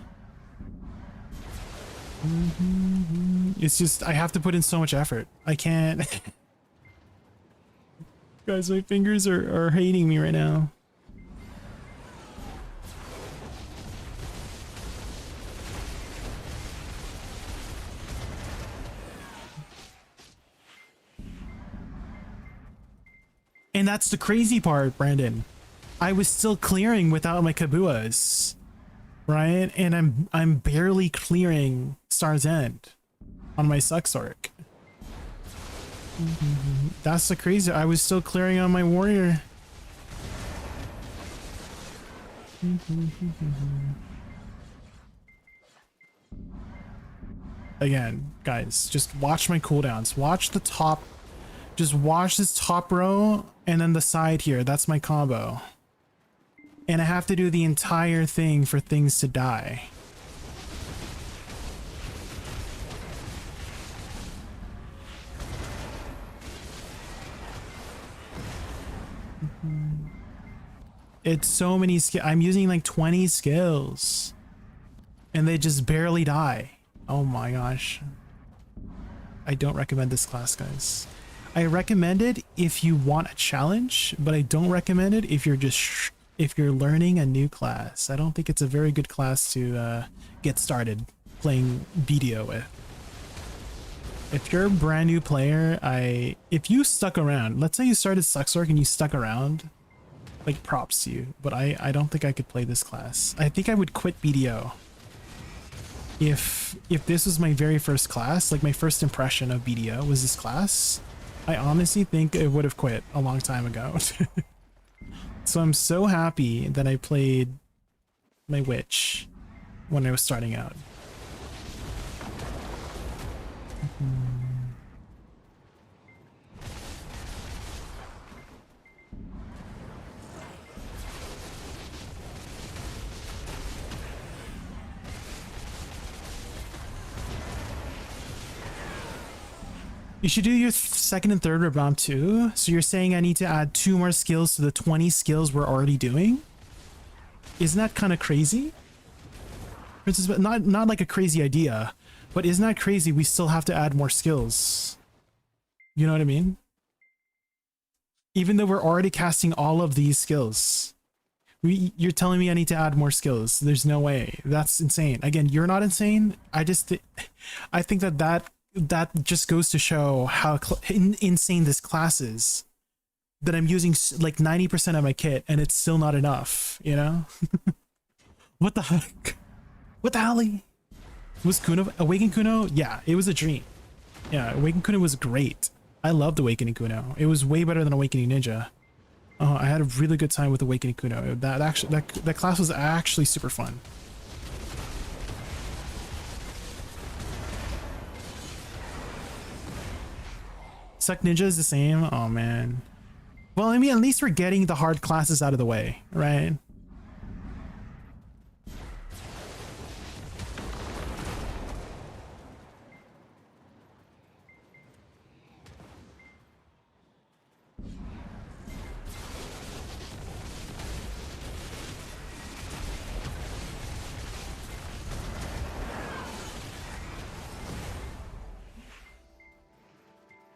It's just I have to put in so much effort. I can't. Guys, my fingers are hating me right now. And that's the crazy part, Brandon. I was still clearing without my Kabuas, right? And I'm barely clearing Star's End on my SuccLahn. That's the crazy. I was still clearing on my warrior. Again, guys, just watch my cooldowns. Watch the top. Just watch this top row and then the side here. That's my combo. And I have to do the entire thing for things to die. It's so many skills. I'm using like 20 skills. And they just barely die. Oh my gosh. I don't recommend this class, guys. I recommend it if you want a challenge, but I don't recommend it if you're just if you're learning a new class. I don't think it's a very good class to get started playing BDO with. If you're a brand new player, if you stuck around, let's say you started SuccLahn and you stuck around, like, props to you, but I don't think I could play this class. I think I would quit BDO if this was my very first class, like my first impression of BDO was this class. I honestly think I would have quit a long time ago. So I'm so happy that I played my witch when I was starting out. You should do your second and third rebound too. So you're saying I need to add 2 more skills to the 20 skills we're already doing? Isn't that kind of crazy? Princess, not like a crazy idea, but isn't that crazy? We still have to add more skills. You know what I mean? Even though we're already casting all of these skills. You're telling me I need to add more skills. There's no way. That's insane. Again, you're not insane. I think that just goes to show how insane this class is, that I'm using like 90% of my kit and it's still not enough, you know? What the heck? What the hell? Was Kuno Awakening Kuno? Yeah, it was a dream. Yeah, Awakening Kuno was great. I loved Awakening Kuno. It was way better than Awakening Ninja. Oh, I had a really good time with Awakening Kuno. That class was actually super fun. Suck Ninja is the same. Oh man. Well, I mean, at least we're getting the hard classes out of the way, right?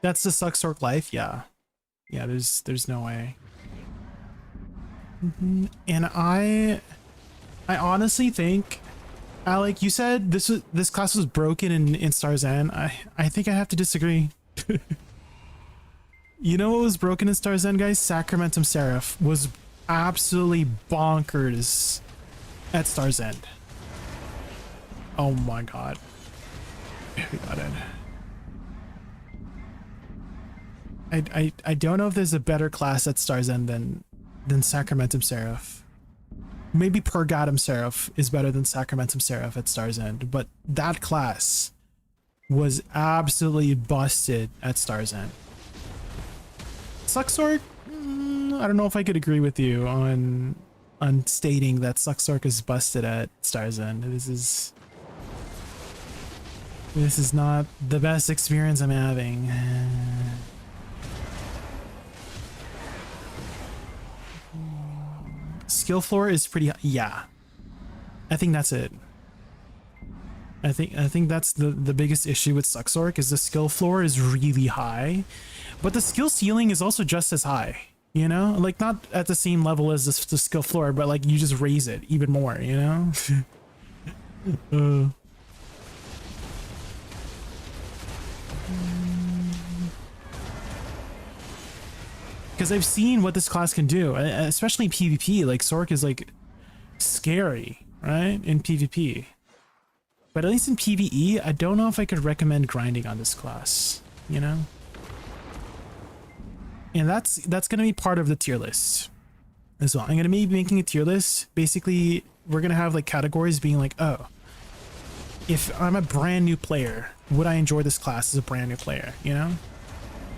That's the SuccLahn life, yeah. Yeah, there's no way. And I honestly think, Alec, you said this class was broken in Starzen. I think I have to disagree. You know what was broken in Starzen, guys? Sacramentum Seraph was absolutely bonkers at Starzen. Oh my god. We got it. I don't know if there's a better class at Starzen than Sacramentum Seraph. Maybe Purgatum Seraph is better than Sacramentum Seraph at Starzen, but that class was absolutely busted at Starzen. SuccLahn, I don't know if I could agree with you on stating that SuccLahn is busted at Starzen. This is not the best experience I'm having. Skill floor is pretty high. Yeah, I think that's it. I think that's the biggest issue with SuccLahn is the skill floor is really high, but the skill ceiling is also just as high, you know, like not at the same level as the skill floor, but like you just raise it even more, you know. Because I've seen what this class can do, especially in PvP. Like Sork is like scary, right? In PvP. But at least in PvE, I don't know if I could recommend grinding on this class, you know? And that's gonna be part of the tier list as well. I'm gonna be making a tier list. Basically, we're gonna have like categories being like, oh, if I'm a brand new player, would I enjoy this class as a brand new player, you know?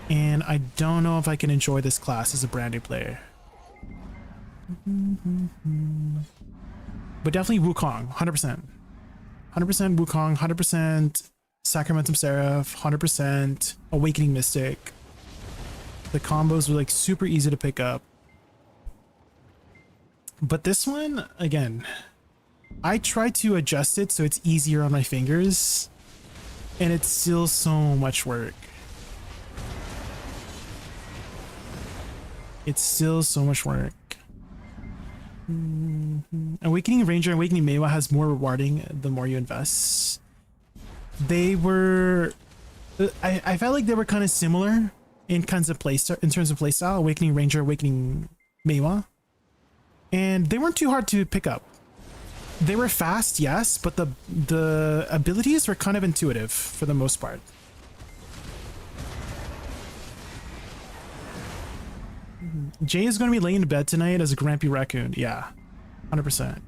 And I don't know if I can enjoy this class as a brand new player. But definitely Wukong, 100%. 100% Wukong, 100% Sacramentum Seraph, 100% Awakening Mystic. The combos were like super easy to pick up. But this one, again, I tried to adjust it so it's easier on my fingers, and it's still so much work. It's still so much work. Awakening Ranger and Awakening Meiwa has more rewarding the more you invest. They were... I felt like they were kind of similar in terms of playstyle. Awakening Ranger, Awakening Meiwa. And they weren't too hard to pick up. They were fast, yes, but the abilities were kind of intuitive for the most part. Jay is going to be laying in bed tonight as a grumpy raccoon. Yeah, 100%.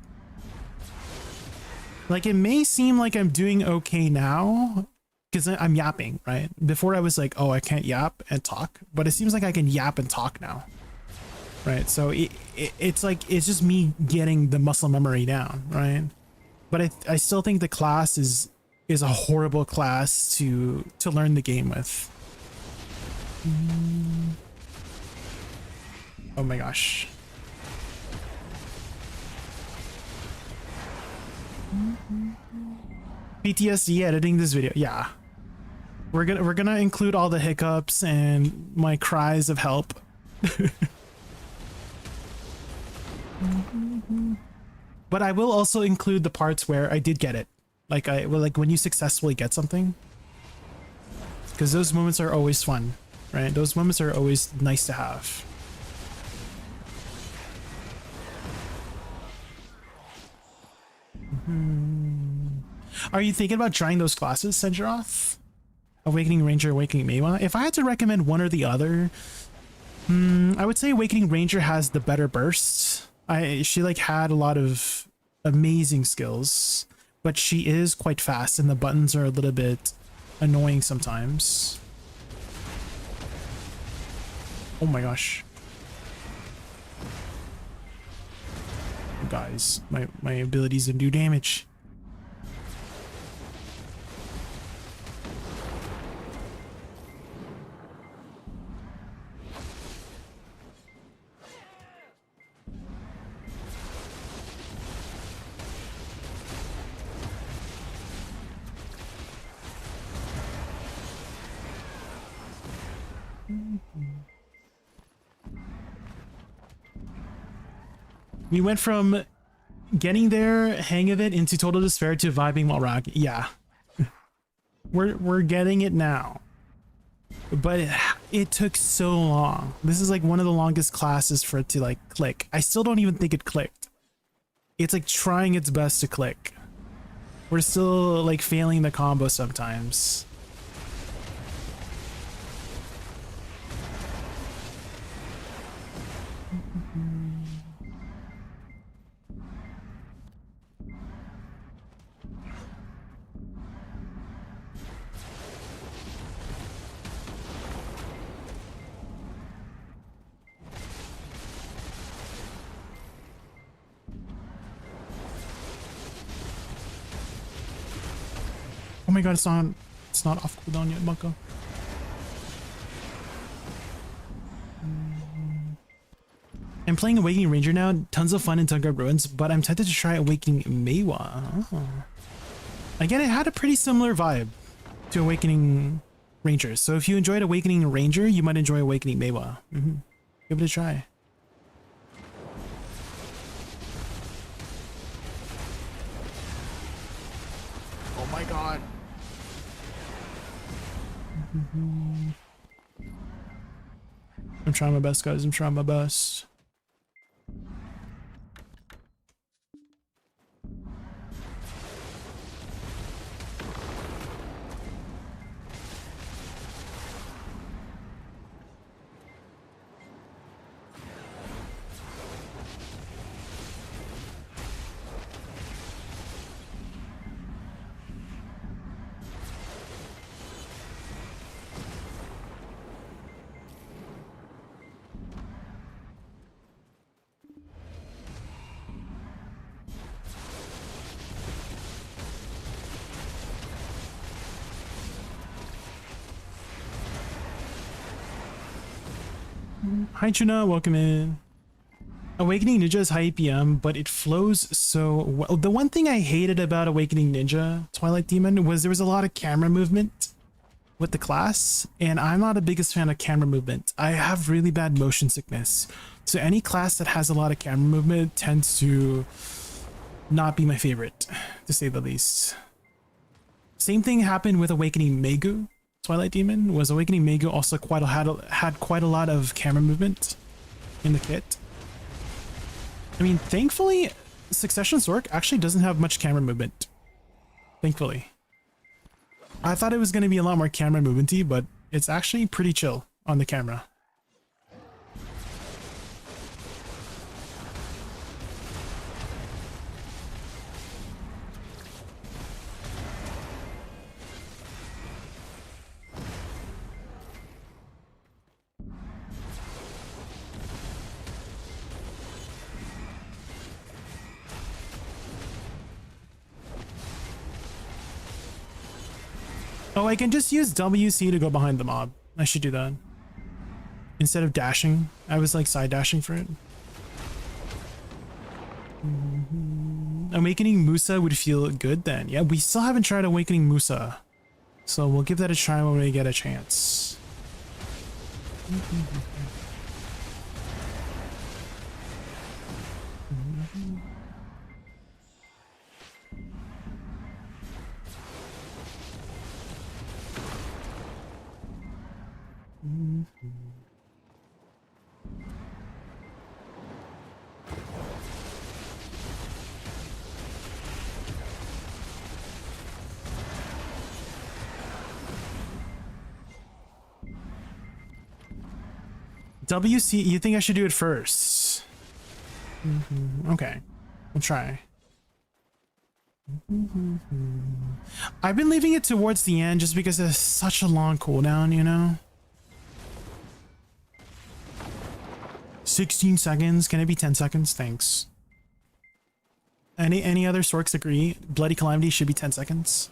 Like, it may seem like I'm doing okay now because I'm yapping, right? Before I was like, oh, I can't yap and talk, but it seems like I can yap and talk now. Right, so it's like, it's just me getting the muscle memory down, right? But I still think the class is a horrible class to learn the game with. Oh my gosh. PTSD editing this video. Yeah. We're gonna include all the hiccups and my cries of help. But I will also include the parts where I did get it. Like when you successfully get something. Because those moments are always fun, right? Those moments are always nice to have. Are you thinking about trying those classes, Senjaroth? Awakening Ranger, Awakening Meiwa? If I had to recommend one or the other, I would say Awakening Ranger has the better burst. She like had a lot of amazing skills, but she is quite fast and the buttons are a little bit annoying sometimes. Oh my gosh. Guys, my abilities to do damage. We went from getting there, hang of it, into total despair to vibing while rocking. Yeah. We're getting it now. But it took so long. This is like one of the longest classes for it to like click. I still don't even think it clicked. It's like trying its best to click. We're still like failing the combo sometimes. Oh my god, it's not off cooldown yet, Bucko. I'm playing Awakening Ranger now, tons of fun in Tunguska Ruins, but I'm tempted to try Awakening Meiwa. Oh. Again, it had a pretty similar vibe to Awakening Ranger, so if you enjoyed Awakening Ranger, you might enjoy Awakening Meiwa. Give it a try. Oh my god. I'm trying my best, guys. I'm trying my best. Hi Tuna, welcome in. Awakening Ninja is high APM, but it flows so well. The one thing I hated about Awakening Ninja Twilight Demon was there was a lot of camera movement. with the class, and I'm not the biggest fan of camera movement. I have really bad motion sickness. So any class that has a lot of camera movement tends to not be my favorite, to say the least. Same thing happened with Awakening Megu. Twilight Demon was Awakening Megu also had quite a lot of camera movement in the kit. I mean, thankfully, Succession Zork actually doesn't have much camera movement. Thankfully. I thought it was going to be a lot more camera movementy, but it's actually pretty chill on the camera. Oh, I can just use WC to go behind the mob. I should do that. Instead of dashing. I was like side dashing for it. Awakening Musa would feel good then. Yeah, we still haven't tried Awakening Musa. So we'll give that a try when we get a chance. WC, you think I should do it first? Okay, we'll try. I've been leaving it towards the end just because it's such a long cooldown, you know? 16 seconds. Can it be 10 seconds? Thanks. Any other Sorks agree? Bloody Calamity should be 10 seconds.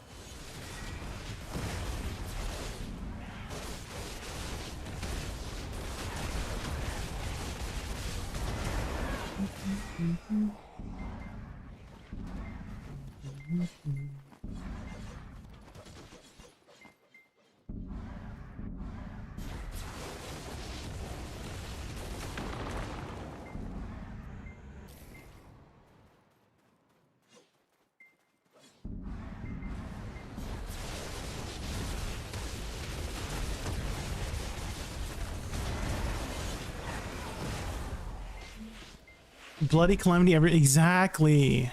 Bloody Calamity ever exactly.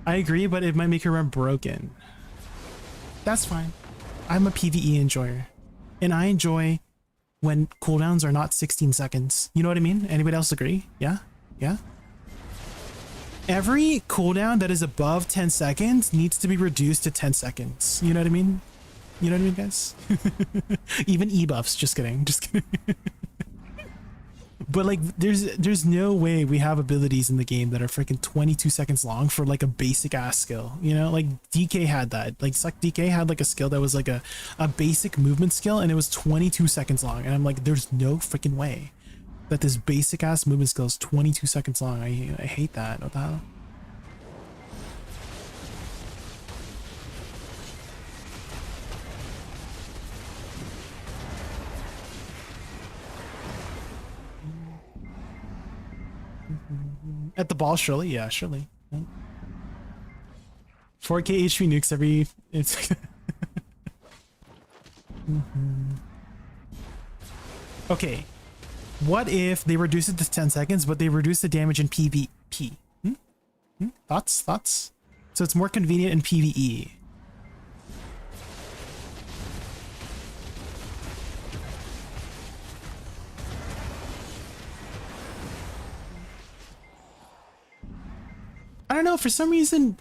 I agree, but it might make her run broken. That's fine. I'm a PvE enjoyer. And I enjoy when cooldowns are not 16 seconds. You know what I mean? Anybody else agree? Yeah? Yeah? Every cooldown that is above 10 seconds needs to be reduced to 10 seconds. You know what I mean? You know what I mean, guys? Even e-buffs. Just kidding. Just kidding. But like, there's no way we have abilities in the game that are freaking 22 seconds long for like a basic ass skill, you know? Like DK had that. Like SuccDK had like a skill that was like a basic movement skill, and it was 22 seconds long. And I'm like, there's no freaking way that this basic ass movement skill is 22 seconds long. I hate that. What the hell? At the ball, surely? Yeah, surely. 4K HP nukes every... It's... Okay. What if they reduce it to 10 seconds, but they reduce the damage in PvP? Thoughts? Thoughts? So it's more convenient in PvE. I don't know, for some reason,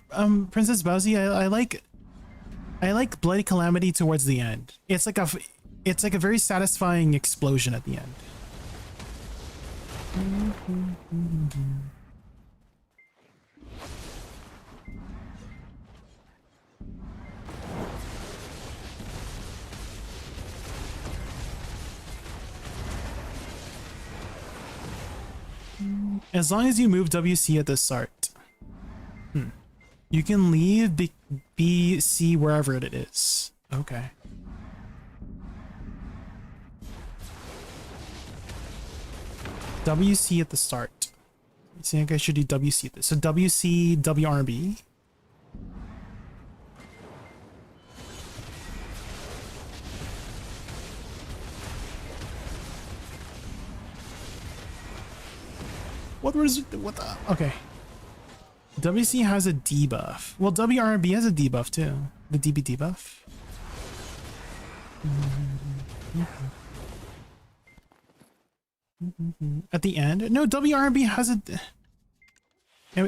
Princess Bowsy, I like Bloody Calamity towards the end. It's like a very satisfying explosion at the end. As long as you move WC at the start. You can leave B, C, wherever it is. Okay. WC at the start. I think I should do WC at this. So WC, WRB. What the? Okay. WC has a debuff. Well, WRB has a debuff too. The DB debuff. At the end? No, WRB has a...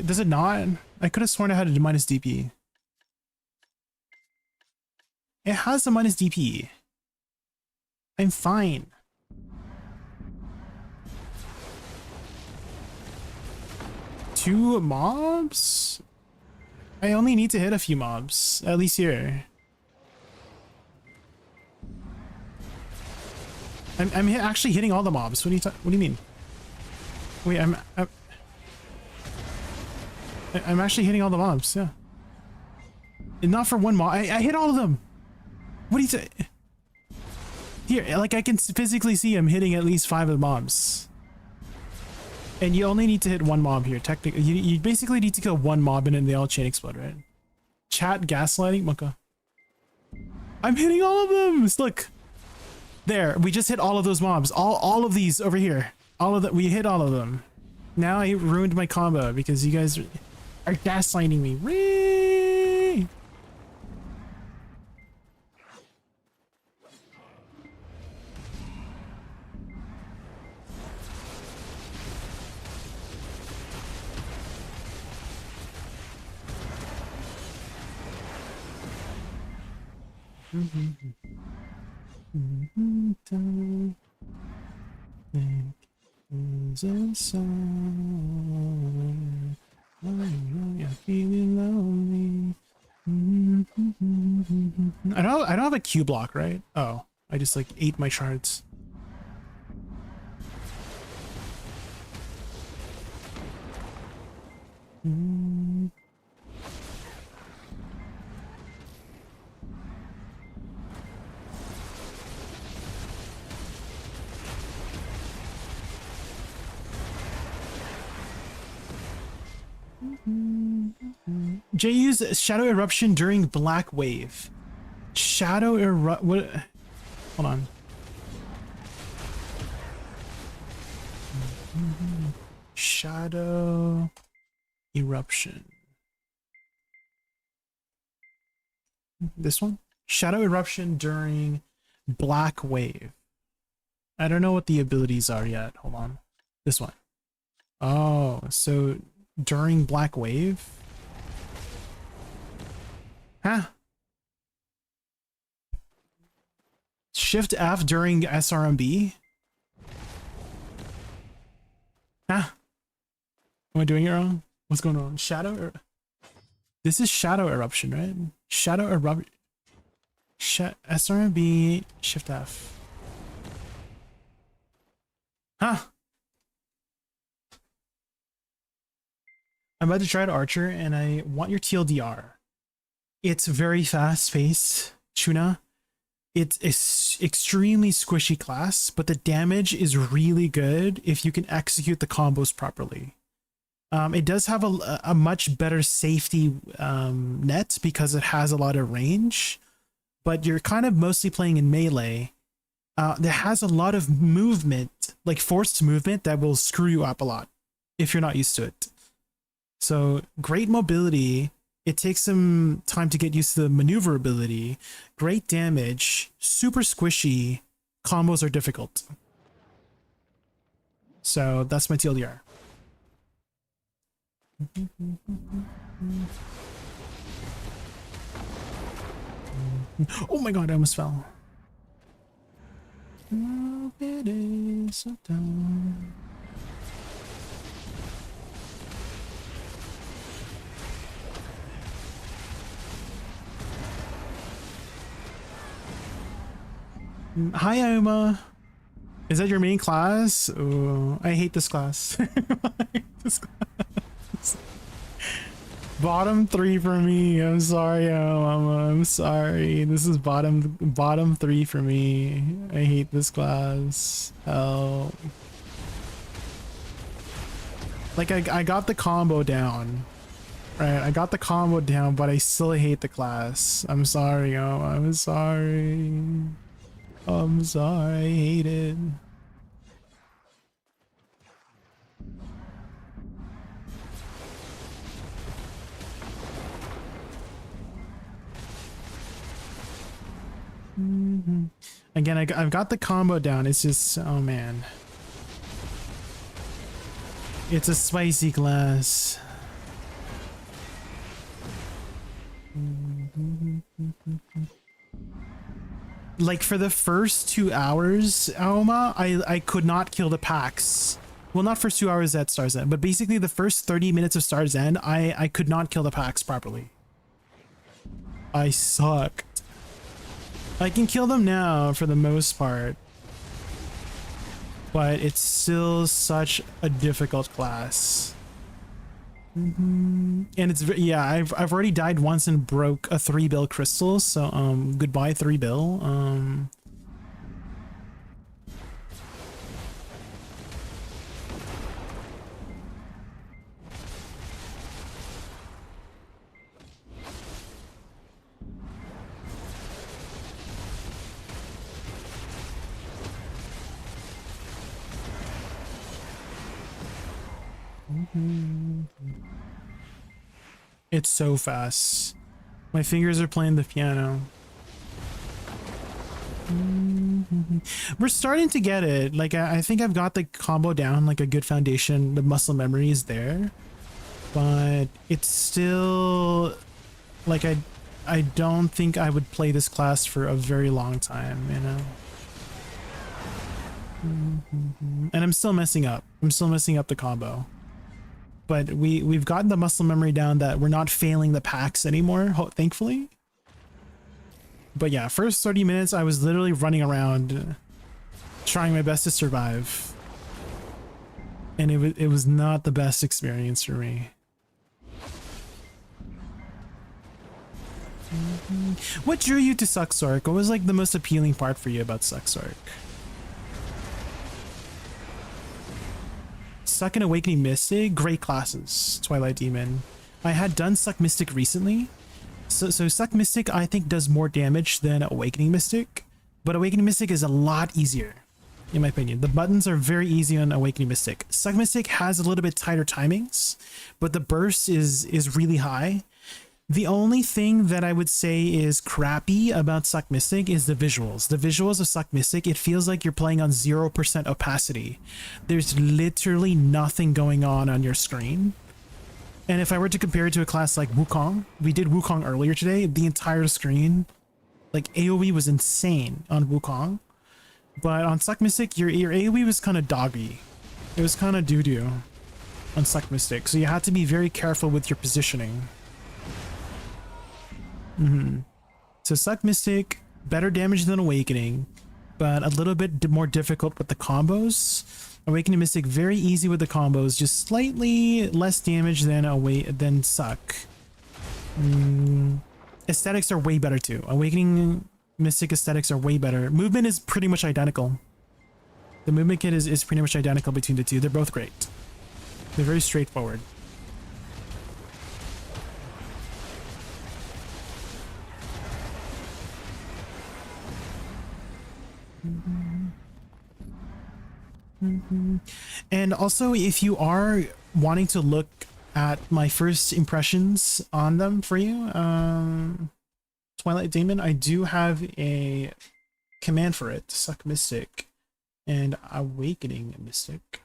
Does it not? I could have sworn it had a minus DP. It has a minus DP. I'm fine. Two mobs? I only need to hit a few mobs, at least here. I'm actually hitting all the mobs. What do you mean? Wait, I'm actually hitting all the mobs. Yeah. And not for one mob. I hit all of them. What do you say? Here, like I can physically see I'm hitting at least 5 of the mobs. And you only need to hit one mob here. Technically, you basically need to kill one mob and then they all chain explode, right? Chat gaslighting, Muka. I'm hitting all of them. Look, there. We just hit all of those mobs. All of these over here. All of that. We hit all of them. Now I ruined my combo because you guys are gaslighting me. Whee! I don't have a Q block, right? Oh, I just like ate my shards. Jay used Shadow Eruption during Black Wave. Shadow Erupt... What? Hold on. Shadow Eruption. This one? Shadow Eruption during Black Wave. I don't know what the abilities are yet. Hold on. This one. Oh, so during Black Wave? Huh? Shift F during SRMB? Huh? Am I doing it wrong? What's going on? This is Shadow Eruption, right? Shadow Eruption. SRMB, Shift F. Huh? I'm about to try to Archer and I want your TLDR. It's very fast paced, Chuna. It's a extremely squishy class, but the damage is really good if you can execute the combos properly. It does have a much better safety net because it has a lot of range, but you're kind of mostly playing in melee. That has a lot of movement, like forced movement, that will screw you up a lot if you're not used to it. So great mobility. It takes some time to get used to the maneuverability. Great damage, super squishy. Combos are difficult. So that's my TLDR. Oh my god, I almost fell. It is so dumb. Hi, Oma. Is that your main class? Oh, I hate this class. I hate this class. Bottom 3 for me. I'm sorry, Oma. I'm sorry. This is bottom 3 for me. I hate this class. Help. Like I got the combo down. Right, I got the combo down, but I still hate the class. I'm sorry, oh, I'm sorry. I'm sorry, I hate it. Again, I've got the combo down. It's just, oh man. It's a spicy class. Like for the first 2 hours, Aoma, I could not kill the packs. Well, not first 2 hours at Star's End, but basically the first 30 minutes of Star's End, I could not kill the packs properly. I sucked. I can kill them now for the most part, but it's still such a difficult class. And it's, yeah, I've already died once and broke a 3-bill crystal, so goodbye 3-bill. It's so fast. My fingers are playing the piano. We're starting to get it. Like, I think I've got the combo down, like a good foundation. The muscle memory is there. But it's still... Like, I don't think I would play this class for a very long time, you know? And I'm still messing up. I'm still messing up the combo. But we've gotten the muscle memory down that we're not failing the packs anymore, thankfully. But yeah, first 30 minutes I was literally running around trying my best to survive. And it was not the best experience for me. What drew you to SuccLahn? What was like the most appealing part for you about SuccLahn? Suck and Awakening Mystic, great classes. Twilight Demon. I had done Suck Mystic recently. So Suck Mystic I think does more damage than Awakening Mystic. But Awakening Mystic is a lot easier, in my opinion. The buttons are very easy on Awakening Mystic. Suck Mystic has a little bit tighter timings, but the burst is really high. The only thing that I would say is crappy about Suck Mystic is the visuals. The visuals of Suck Mystic, it feels like you're playing on 0% opacity. There's literally nothing going on your screen. And if I were to compare it to a class like WUKONG, we did WUKONG earlier today, the entire screen, like AoE was insane on WUKONG. But on Suck Mystic, your AoE was kind of doggy. It was kind of doo-doo on Suck Mystic, so you had to be very careful with your positioning. So Suck Mystic, better damage than Awakening, but a little bit more difficult with the combos. Awakening Mystic, very easy with the combos, just slightly less damage than Suck. Aesthetics are way better too. Awakening Mystic aesthetics are way better. Movement is pretty much identical. The movement kit is pretty much identical between the two. They're both great. They're very straightforward. And also, if you are wanting to look at my first impressions on them for you, Twilight Demon, I do have a command for it, Suck Mystic and Awakening Mystic.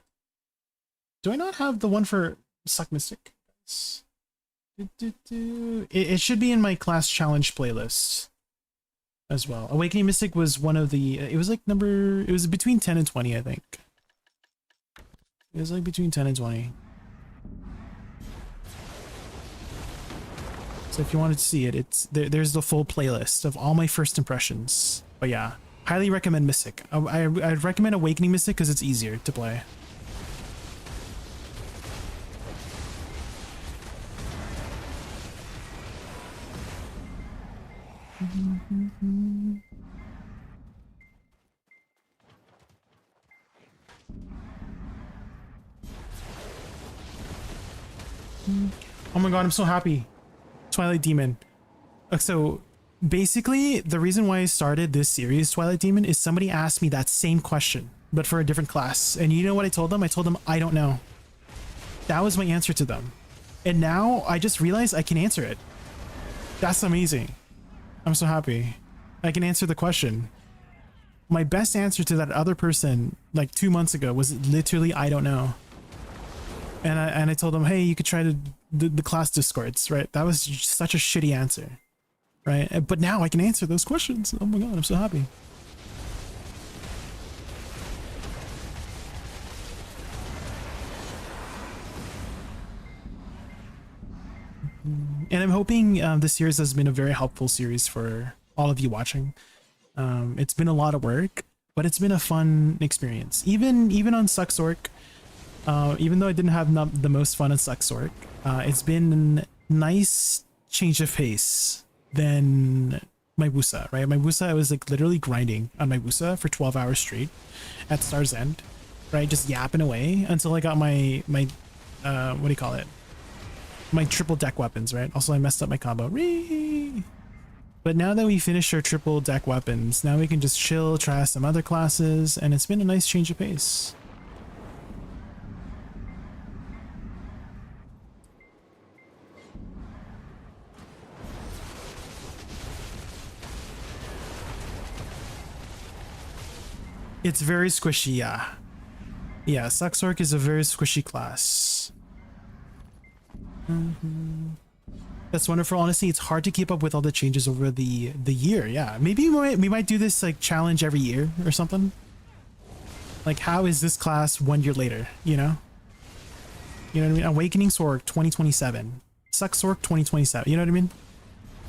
Do I not have the one for Suck Mystic? It should be in my class challenge playlist as well. Awakening Mystic was one of the, it was like it was between 10 and 20, I think. It was like between 10 and 20. So if you wanted to see it, there's the full playlist of all my first impressions. But yeah, highly recommend Mystic. I'd recommend Awakening Mystic because it's easier to play. my god, I'm so happy. Twilight Demon. So basically, the reason why I started this series, Twilight Demon, is somebody asked me that same question, but for a different class. And you know what I told them? I told them, I don't know. That was my answer to them. And now I just realized I can answer it. That's amazing. I'm so happy. I can answer the question. My best answer to that other person like 2 months ago was literally, I don't know. And I told them, hey, you could try the class discords, right? That was such a shitty answer, right? But now I can answer those questions. Oh my god, I'm so happy. And I'm hoping this series has been a very helpful series for all of you watching. It's been a lot of work, but it's been a fun experience. Even on SuccLahn, even though I didn't have the most fun on SuccLahn, it's been a nice change of pace than my WUSA, right? My WUSA, I was like literally grinding on my WUSA for 12 hours straight at Star's End, right? Just yapping away until I got my what do you call it? My triple deck weapons, right? Also, I messed up my combo. Whee! But now that we finished our triple deck weapons, now we can just chill, try some other classes, and it's been a nice change of pace. It's very squishy, yeah. Yeah, SuccLahn is a very squishy class. That's wonderful. Honestly, it's hard to keep up with all the changes over the year. Yeah, maybe we might do this like challenge every year or something. Like, how is this class 1 year later? You know what I mean? Awakening Sword 2027, SuccLahn 2027. You know what I mean?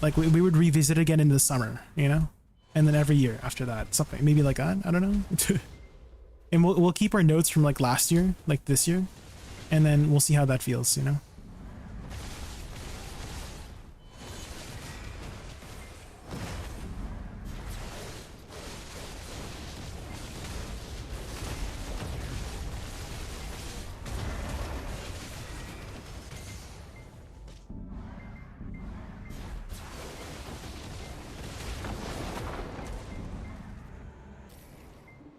Like we would revisit again in the summer. You know, and then every year after that, something maybe like that. I don't know. And we'll keep our notes from like last year, like this year, and then we'll see how that feels. You know.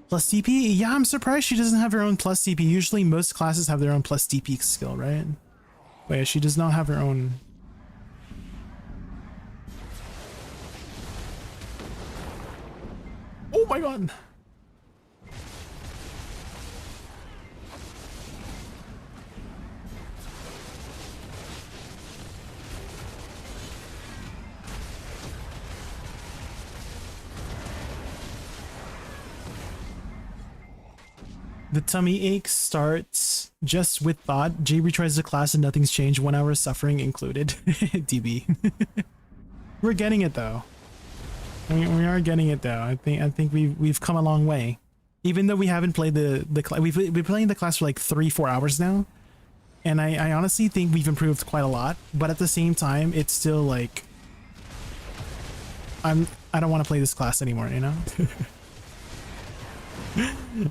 Plus DP? Yeah, I'm surprised she doesn't have her own plus DP. Usually most classes have their own plus DP skill, right? But yeah, she does not have her own. Oh my god! The tummy ache starts just with thought. Jay retries the class and nothing's changed. 1 hour suffering included. DB. We're getting it though. We are getting it though. I think we've come a long way. Even though we haven't played the class, we've been playing the class for like 3-4 hours now, and I honestly think we've improved quite a lot. But at the same time, it's still like I don't want to play this class anymore. You know.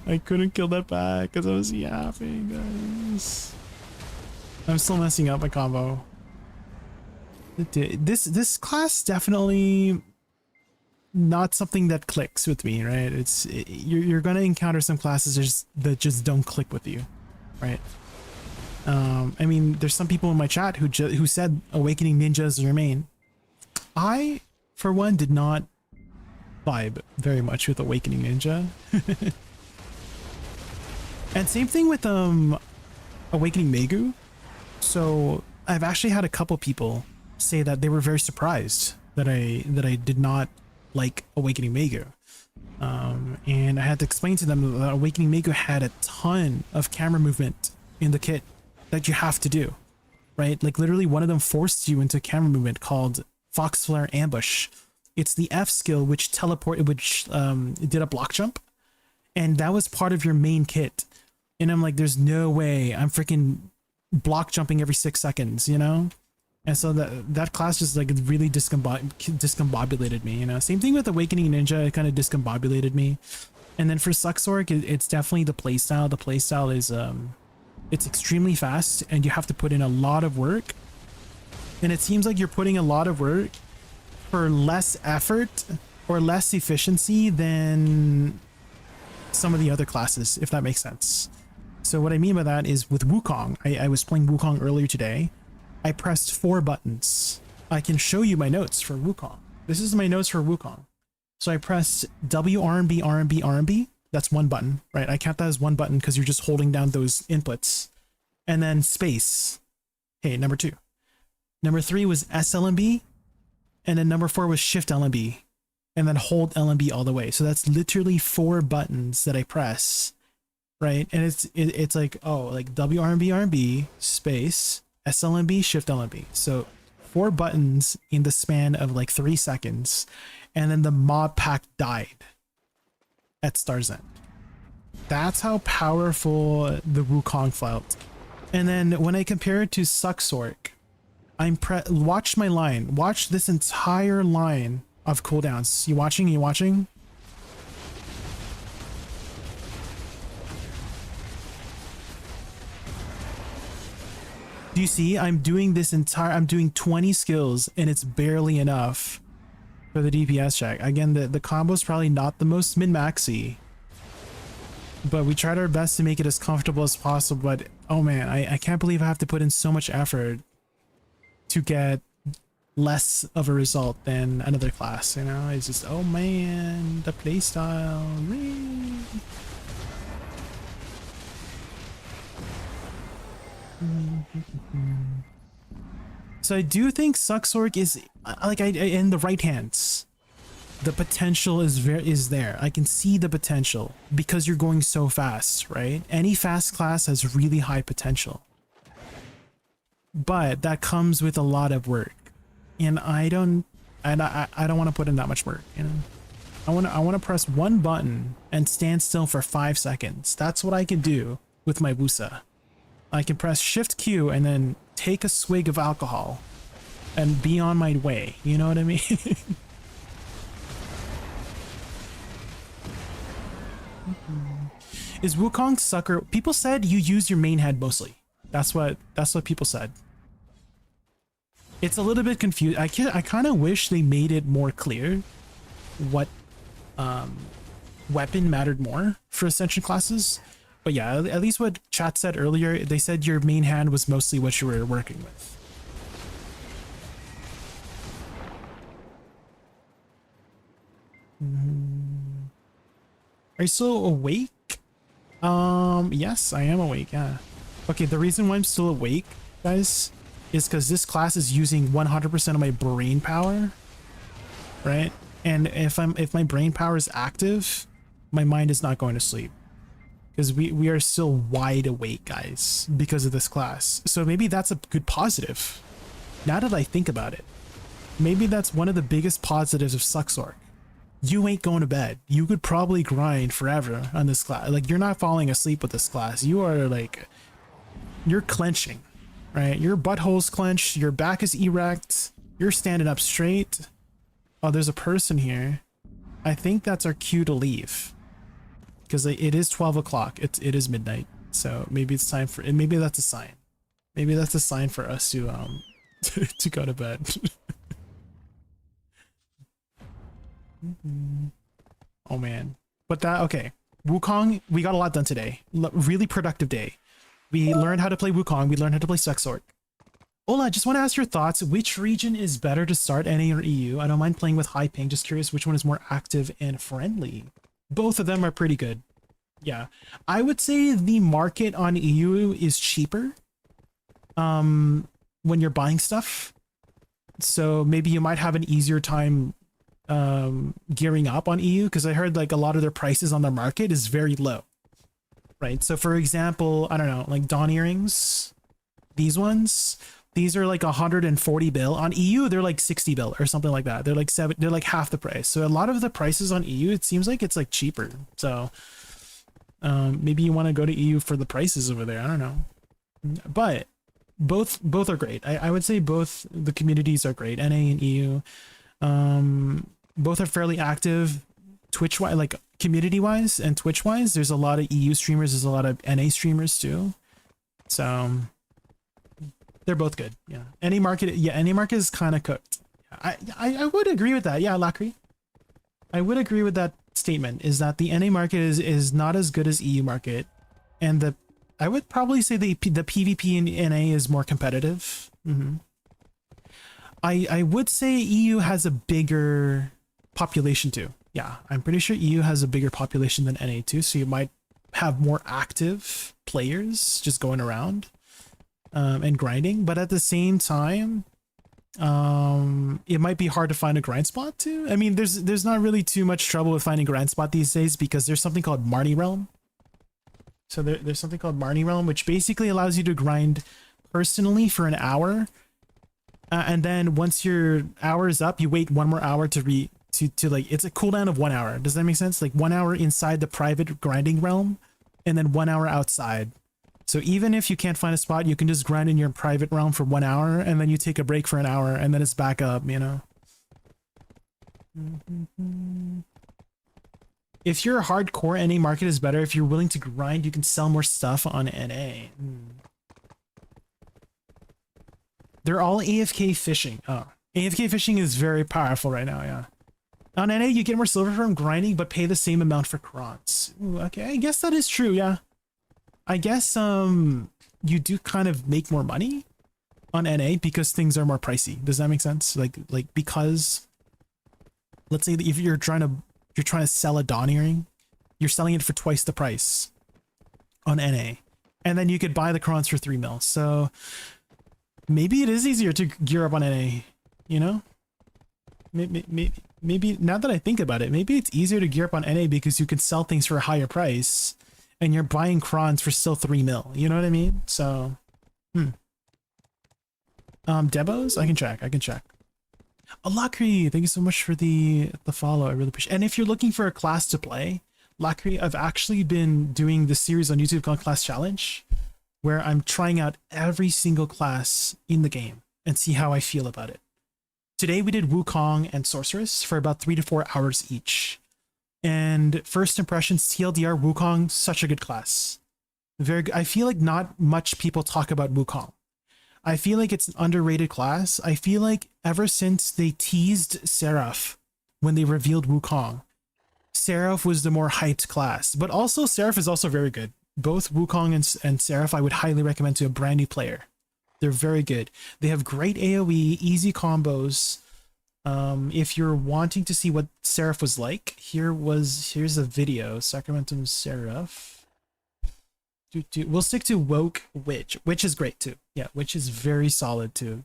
I couldn't kill that back because I was yapping, guys. I'm still messing up my combo. This class definitely not something that clicks with me, right? You're gonna encounter some classes that just don't click with you, right? I mean, there's some people in my chat who said Awakening Ninja is their main. I, for one, did not vibe very much with Awakening Ninja. And same thing with Awakening Megu. So I've actually had a couple people say that they were very surprised that I did not like Awakening Megu. And I had to explain to them that Awakening Megu had a ton of camera movement in the kit that you have to do, right? Like literally one of them forced you into camera movement called Fox Flare Ambush. It's the F skill which did a block jump, and that was part of your main kit. And I'm like, there's no way I'm freaking block jumping every 6 seconds, you know? And so that class just like really discombobulated me, you know? Same thing with Awakening Ninja, it kind of discombobulated me. And then for SuccLahn, it's definitely the playstyle. The playstyle is it's extremely fast, and you have to put in a lot of work And it seems like you're putting a lot of work for less effort or less efficiency than some of the other classes, if that makes sense. So what I mean by that is with Wukong, I was playing Wukong earlier today. I pressed 4 buttons. I can show you my notes for Wukong. This is my notes for Wukong. So I pressed W, RMB, RMB, RMB. That's 1 button, right? I count that as 1 button because you're just holding down those inputs. And then space. Okay, number 2. Number 3 was SLMB. And then number 4 was Shift LMB. And then hold LMB all the way. So that's literally 4 buttons that I press, right? And it's like, oh, like WRMB, RMB, space, SLMB, Shift LMB. So 4 buttons in the span of like 3 seconds. And then the mob pack died at Star's End. That's how powerful the Wukong felt. And then when I compare it to SuccLahn, watch my line. Watch this entire line of cooldowns. You watching? You watching? Do you see? I'm doing 20 skills and it's barely enough for the DPS check. Again, the combo is probably not the most min-maxy, but we tried our best to make it as comfortable as possible. But oh man, I can't believe I have to put in so much effort to get less of a result than another class, you know? It's just, oh man, the playstyle. So I do think SuccLahn is like in the right hands. The potential is there. I can see the potential because you're going so fast, right? Any fast class has really high potential, but that comes with a lot of work, and I don't want to put in that much work. You know, I want to press 1 button and stand still for 5 seconds. That's what I can do with my Wusa. I can press Shift Q and then take a swig of alcohol and be on my way. You know what I mean? Is Wukong sucker? People said you use your main head mostly. That's what people said. It's a little bit confused. I kind of wish they made it more clear what weapon mattered more for Ascension classes. But yeah, at least what chat said earlier, they said your main hand was mostly what you were working with. Are you still awake? Yes, I am awake, yeah. Okay, the reason why I'm still awake, guys, is because this class is using 100% of my brain power, right? And if my brain power is active, my mind is not going to sleep. Because we are still wide awake, guys, because of this class. So maybe that's a good positive. Now that I think about it, maybe that's one of the biggest positives of SuccLahn. You ain't going to bed. You could probably grind forever on this class. Like, you're not falling asleep with this class. You are like, you're clenching, right? Your butthole's clenched. Your back is erect. You're standing up straight. Oh, there's a person here. I think that's our cue to leave. Because it is 12 o'clock. It is midnight. So maybe it's time for, and maybe that's a sign. Maybe that's a sign for us to to go to bed. Oh man. But that, okay. Wukong, we got a lot done today. Really productive day. We learned how to play Wukong. We learned how to play SuccLahn. Ola, just want to ask your thoughts. Which region is better to start, NA or EU? I don't mind playing with high ping. Just curious which one is more active and friendly. Both of them are pretty good. Yeah. I would say the market on EU is cheaper when you're buying stuff. So maybe you might have an easier time gearing up on EU, because I heard like a lot of their prices on the market is very low. Right? So for example, I don't know, like Dawn earrings, these ones, these are like 140 bill. On EU, they're like 60 bill or something like that. They're like they're like half the price. So a lot of the prices on EU, it seems like it's like cheaper. So maybe you want to go to EU for the prices over there. I don't know. But both are great. I would say both the communities are great, NA and EU. Both are fairly active Twitch wise, like community wise and Twitch wise. There's a lot of EU streamers, there's a lot of NA streamers too. So They're both good. Yeah. Any market, yeah, any market is kind of cooked. I would agree with that. Yeah, Lacry. I would agree with that statement, is that the NA market is not as good as EU market, and I would probably say the PvP in NA is more competitive. I would say EU has a bigger population too. Yeah, I'm pretty sure EU has a bigger population than NA too, so you might have more active players just going around and grinding, but at the same time, it might be hard to find a grind spot too. I mean, there's not really too much trouble with finding grind spot these days because there's something called Marnie Realm. So there's something called Marnie Realm, which basically allows you to grind personally for an hour, and then once your hour is up, you wait 1 more hour to like, it's a cooldown of 1 hour. Does that make sense? Like 1 hour inside the private grinding realm, and then 1 hour outside. So even if you can't find a spot, you can just grind in your private realm for 1 hour, and then you take a break for an hour, and then it's back up, you know? If you're hardcore, NA market is better. If you're willing to grind, you can sell more stuff on NA. They're all AFK fishing. Oh, AFK fishing is very powerful right now, yeah. On NA, you get more silver from grinding, but pay the same amount for crons. Ooh, okay, I guess that is true, yeah. I guess you do kind of make more money on NA because things are more pricey. Does that make sense? Like because let's say that if you're trying to sell a Dawn earring, you're selling it for twice the price on NA, and then you could buy the crons for 3 mil. So maybe it is easier to gear up on NA, you know? Maybe now that I think about it, maybe it's easier to gear up on NA because you can sell things for a higher price. And you're buying crons for still 3 mil. You know what I mean? So, Debos? I can check. Lacry, thank you so much for the follow. I really appreciate it. And if you're looking for a class to play, Lacry, I've actually been doing this series on YouTube called Class Challenge, where I'm trying out every single class in the game and see how I feel about it. Today we did Wukong and Sorceress for about 3 to 4 hours each. And first impressions, TLDR, Wukong, such a good class. Very good. I feel like not much people talk about Wukong. I feel like it's an underrated class. I feel like ever since they teased Seraph when they revealed Wukong, Seraph was the more hyped class. But also Seraph is also very good. Both Wukong and Seraph I would highly recommend to a brand new player. They're very good. They have great AoE, easy combos. If you're wanting to see what Seraph was like, here's a video. Sacramentum Seraph. We'll stick to Woke Witch. Witch is great too. Yeah, Witch is very solid too.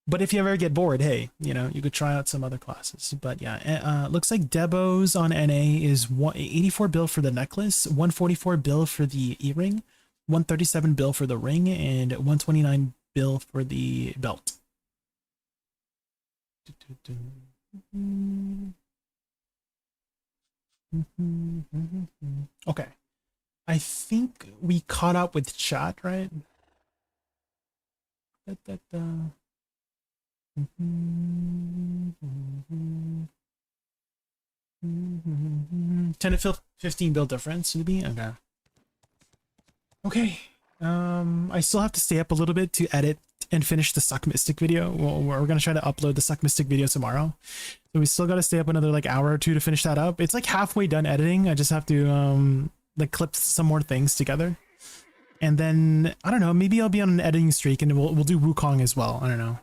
But if you ever get bored, hey, you know, you could try out some other classes. But yeah, looks like Debos on NA is 84 bill for the necklace, 144 bill for the earring, 137 bill for the ring, and 129 bill for the belt. Okay. I think we caught up with chat, right? 10 to 15 bill difference would be okay. Okay, I still have to stay up a little bit to edit and finish the Suck Mystic video. Well, we're gonna try to upload the Suck Mystic video tomorrow, so we still got to stay up another like hour or two to finish that up. It's like halfway done editing. I just have to like clip some more things together, and then I don't know, maybe I'll be on an editing streak and we'll do Wukong as well. I don't know,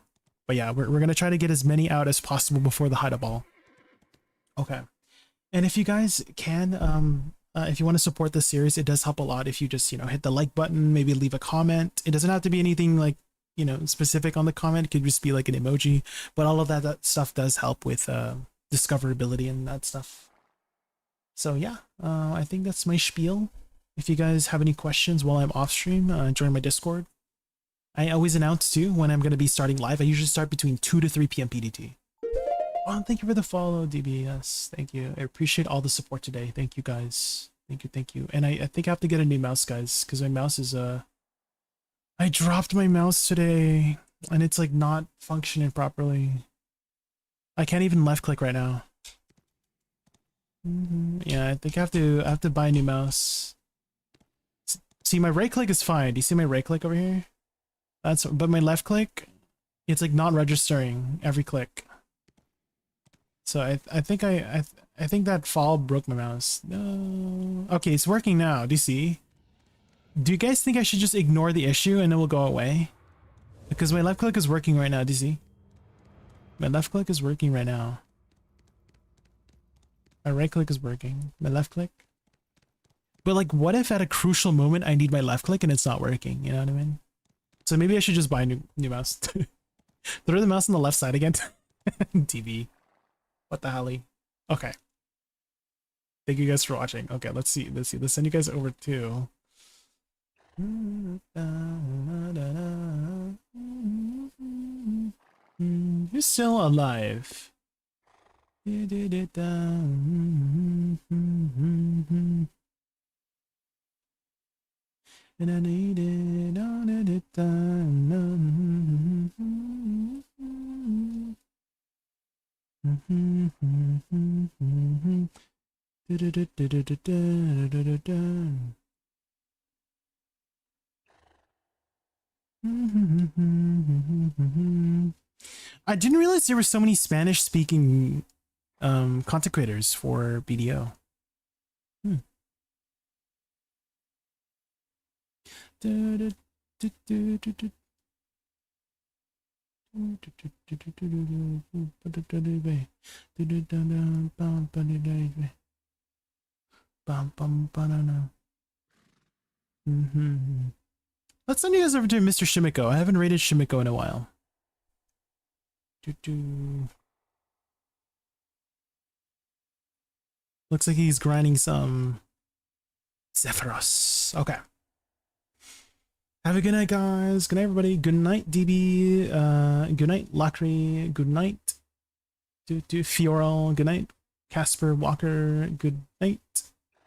but yeah, we're gonna try to get as many out as possible before the Hida Ball. Okay, and if you guys can if you want to support this series, it does help a lot if you just, you know, hit the like button, maybe leave a comment. It doesn't have to be anything like, you know, specific on the comment. It could just be like an emoji, but all of that stuff does help with discoverability and that stuff. So yeah, I think that's my spiel. If you guys have any questions while I'm off stream, join my Discord. I always announce too when I'm going to be starting live. I usually start between 2 to 3 p.m. PDT. Oh, thank you for the follow, DB. Yes, thank you. I appreciate all the support today. Thank you, guys. Thank you. And I think I have to get a new mouse, guys, because my mouse is I dropped my mouse today, and it's like not functioning properly. I can't even left click right now. Yeah, I think I have to buy a new mouse. See, my right click is fine. Do you see my right click over here? But my left click, it's like not registering every click. So I think I think that fall broke my mouse. No. Okay, it's working now. Do you see? Do you guys think I should just ignore the issue and it will go away? Because my left click is working right now. Do you see? My left click is working right now. My right click is working. My left click. But like, what if at a crucial moment I need my left click and it's not working? You know what I mean? So maybe I should just buy a new mouse. Throw the mouse on the left side again. TV. What the hell? Okay. Thank you guys for watching. Okay, let's see. Let's send you guys over to. You're still alive. And I need it all at the time. I didn't realize there were so many Spanish speaking content creators for BDO. Let's send you guys over to Mr. Shimiko. I haven't rated Shimiko in a while. Looks like he's grinding some Zephyros. Okay. Have a good night, guys. Good night, everybody. Good night, DB. Good night, Lacri. Good night, Fioral. Good night, Casper Walker. Good night,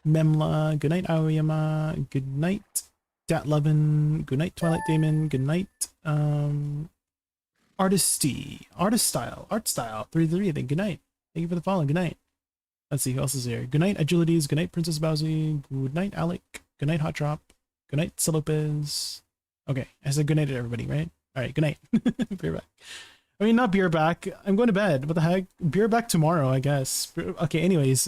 Memla. Good night, Aoyama. Good night, Datlevin. Good night, Twilight Damon. Good night, Artist Style. 33. Then good night. Thank you for the follow. Good night. Let's see who else is here. Good night, Agilities. Good night, Princess Bowsy. Good night, Alec. Good night, Hot Drop. Good night, Silopez. Okay, I said good night to everybody, right? All right, good night. Beer back. I mean, not beer back. I'm going to bed. What the heck? Beer back tomorrow, I guess. Okay, anyways,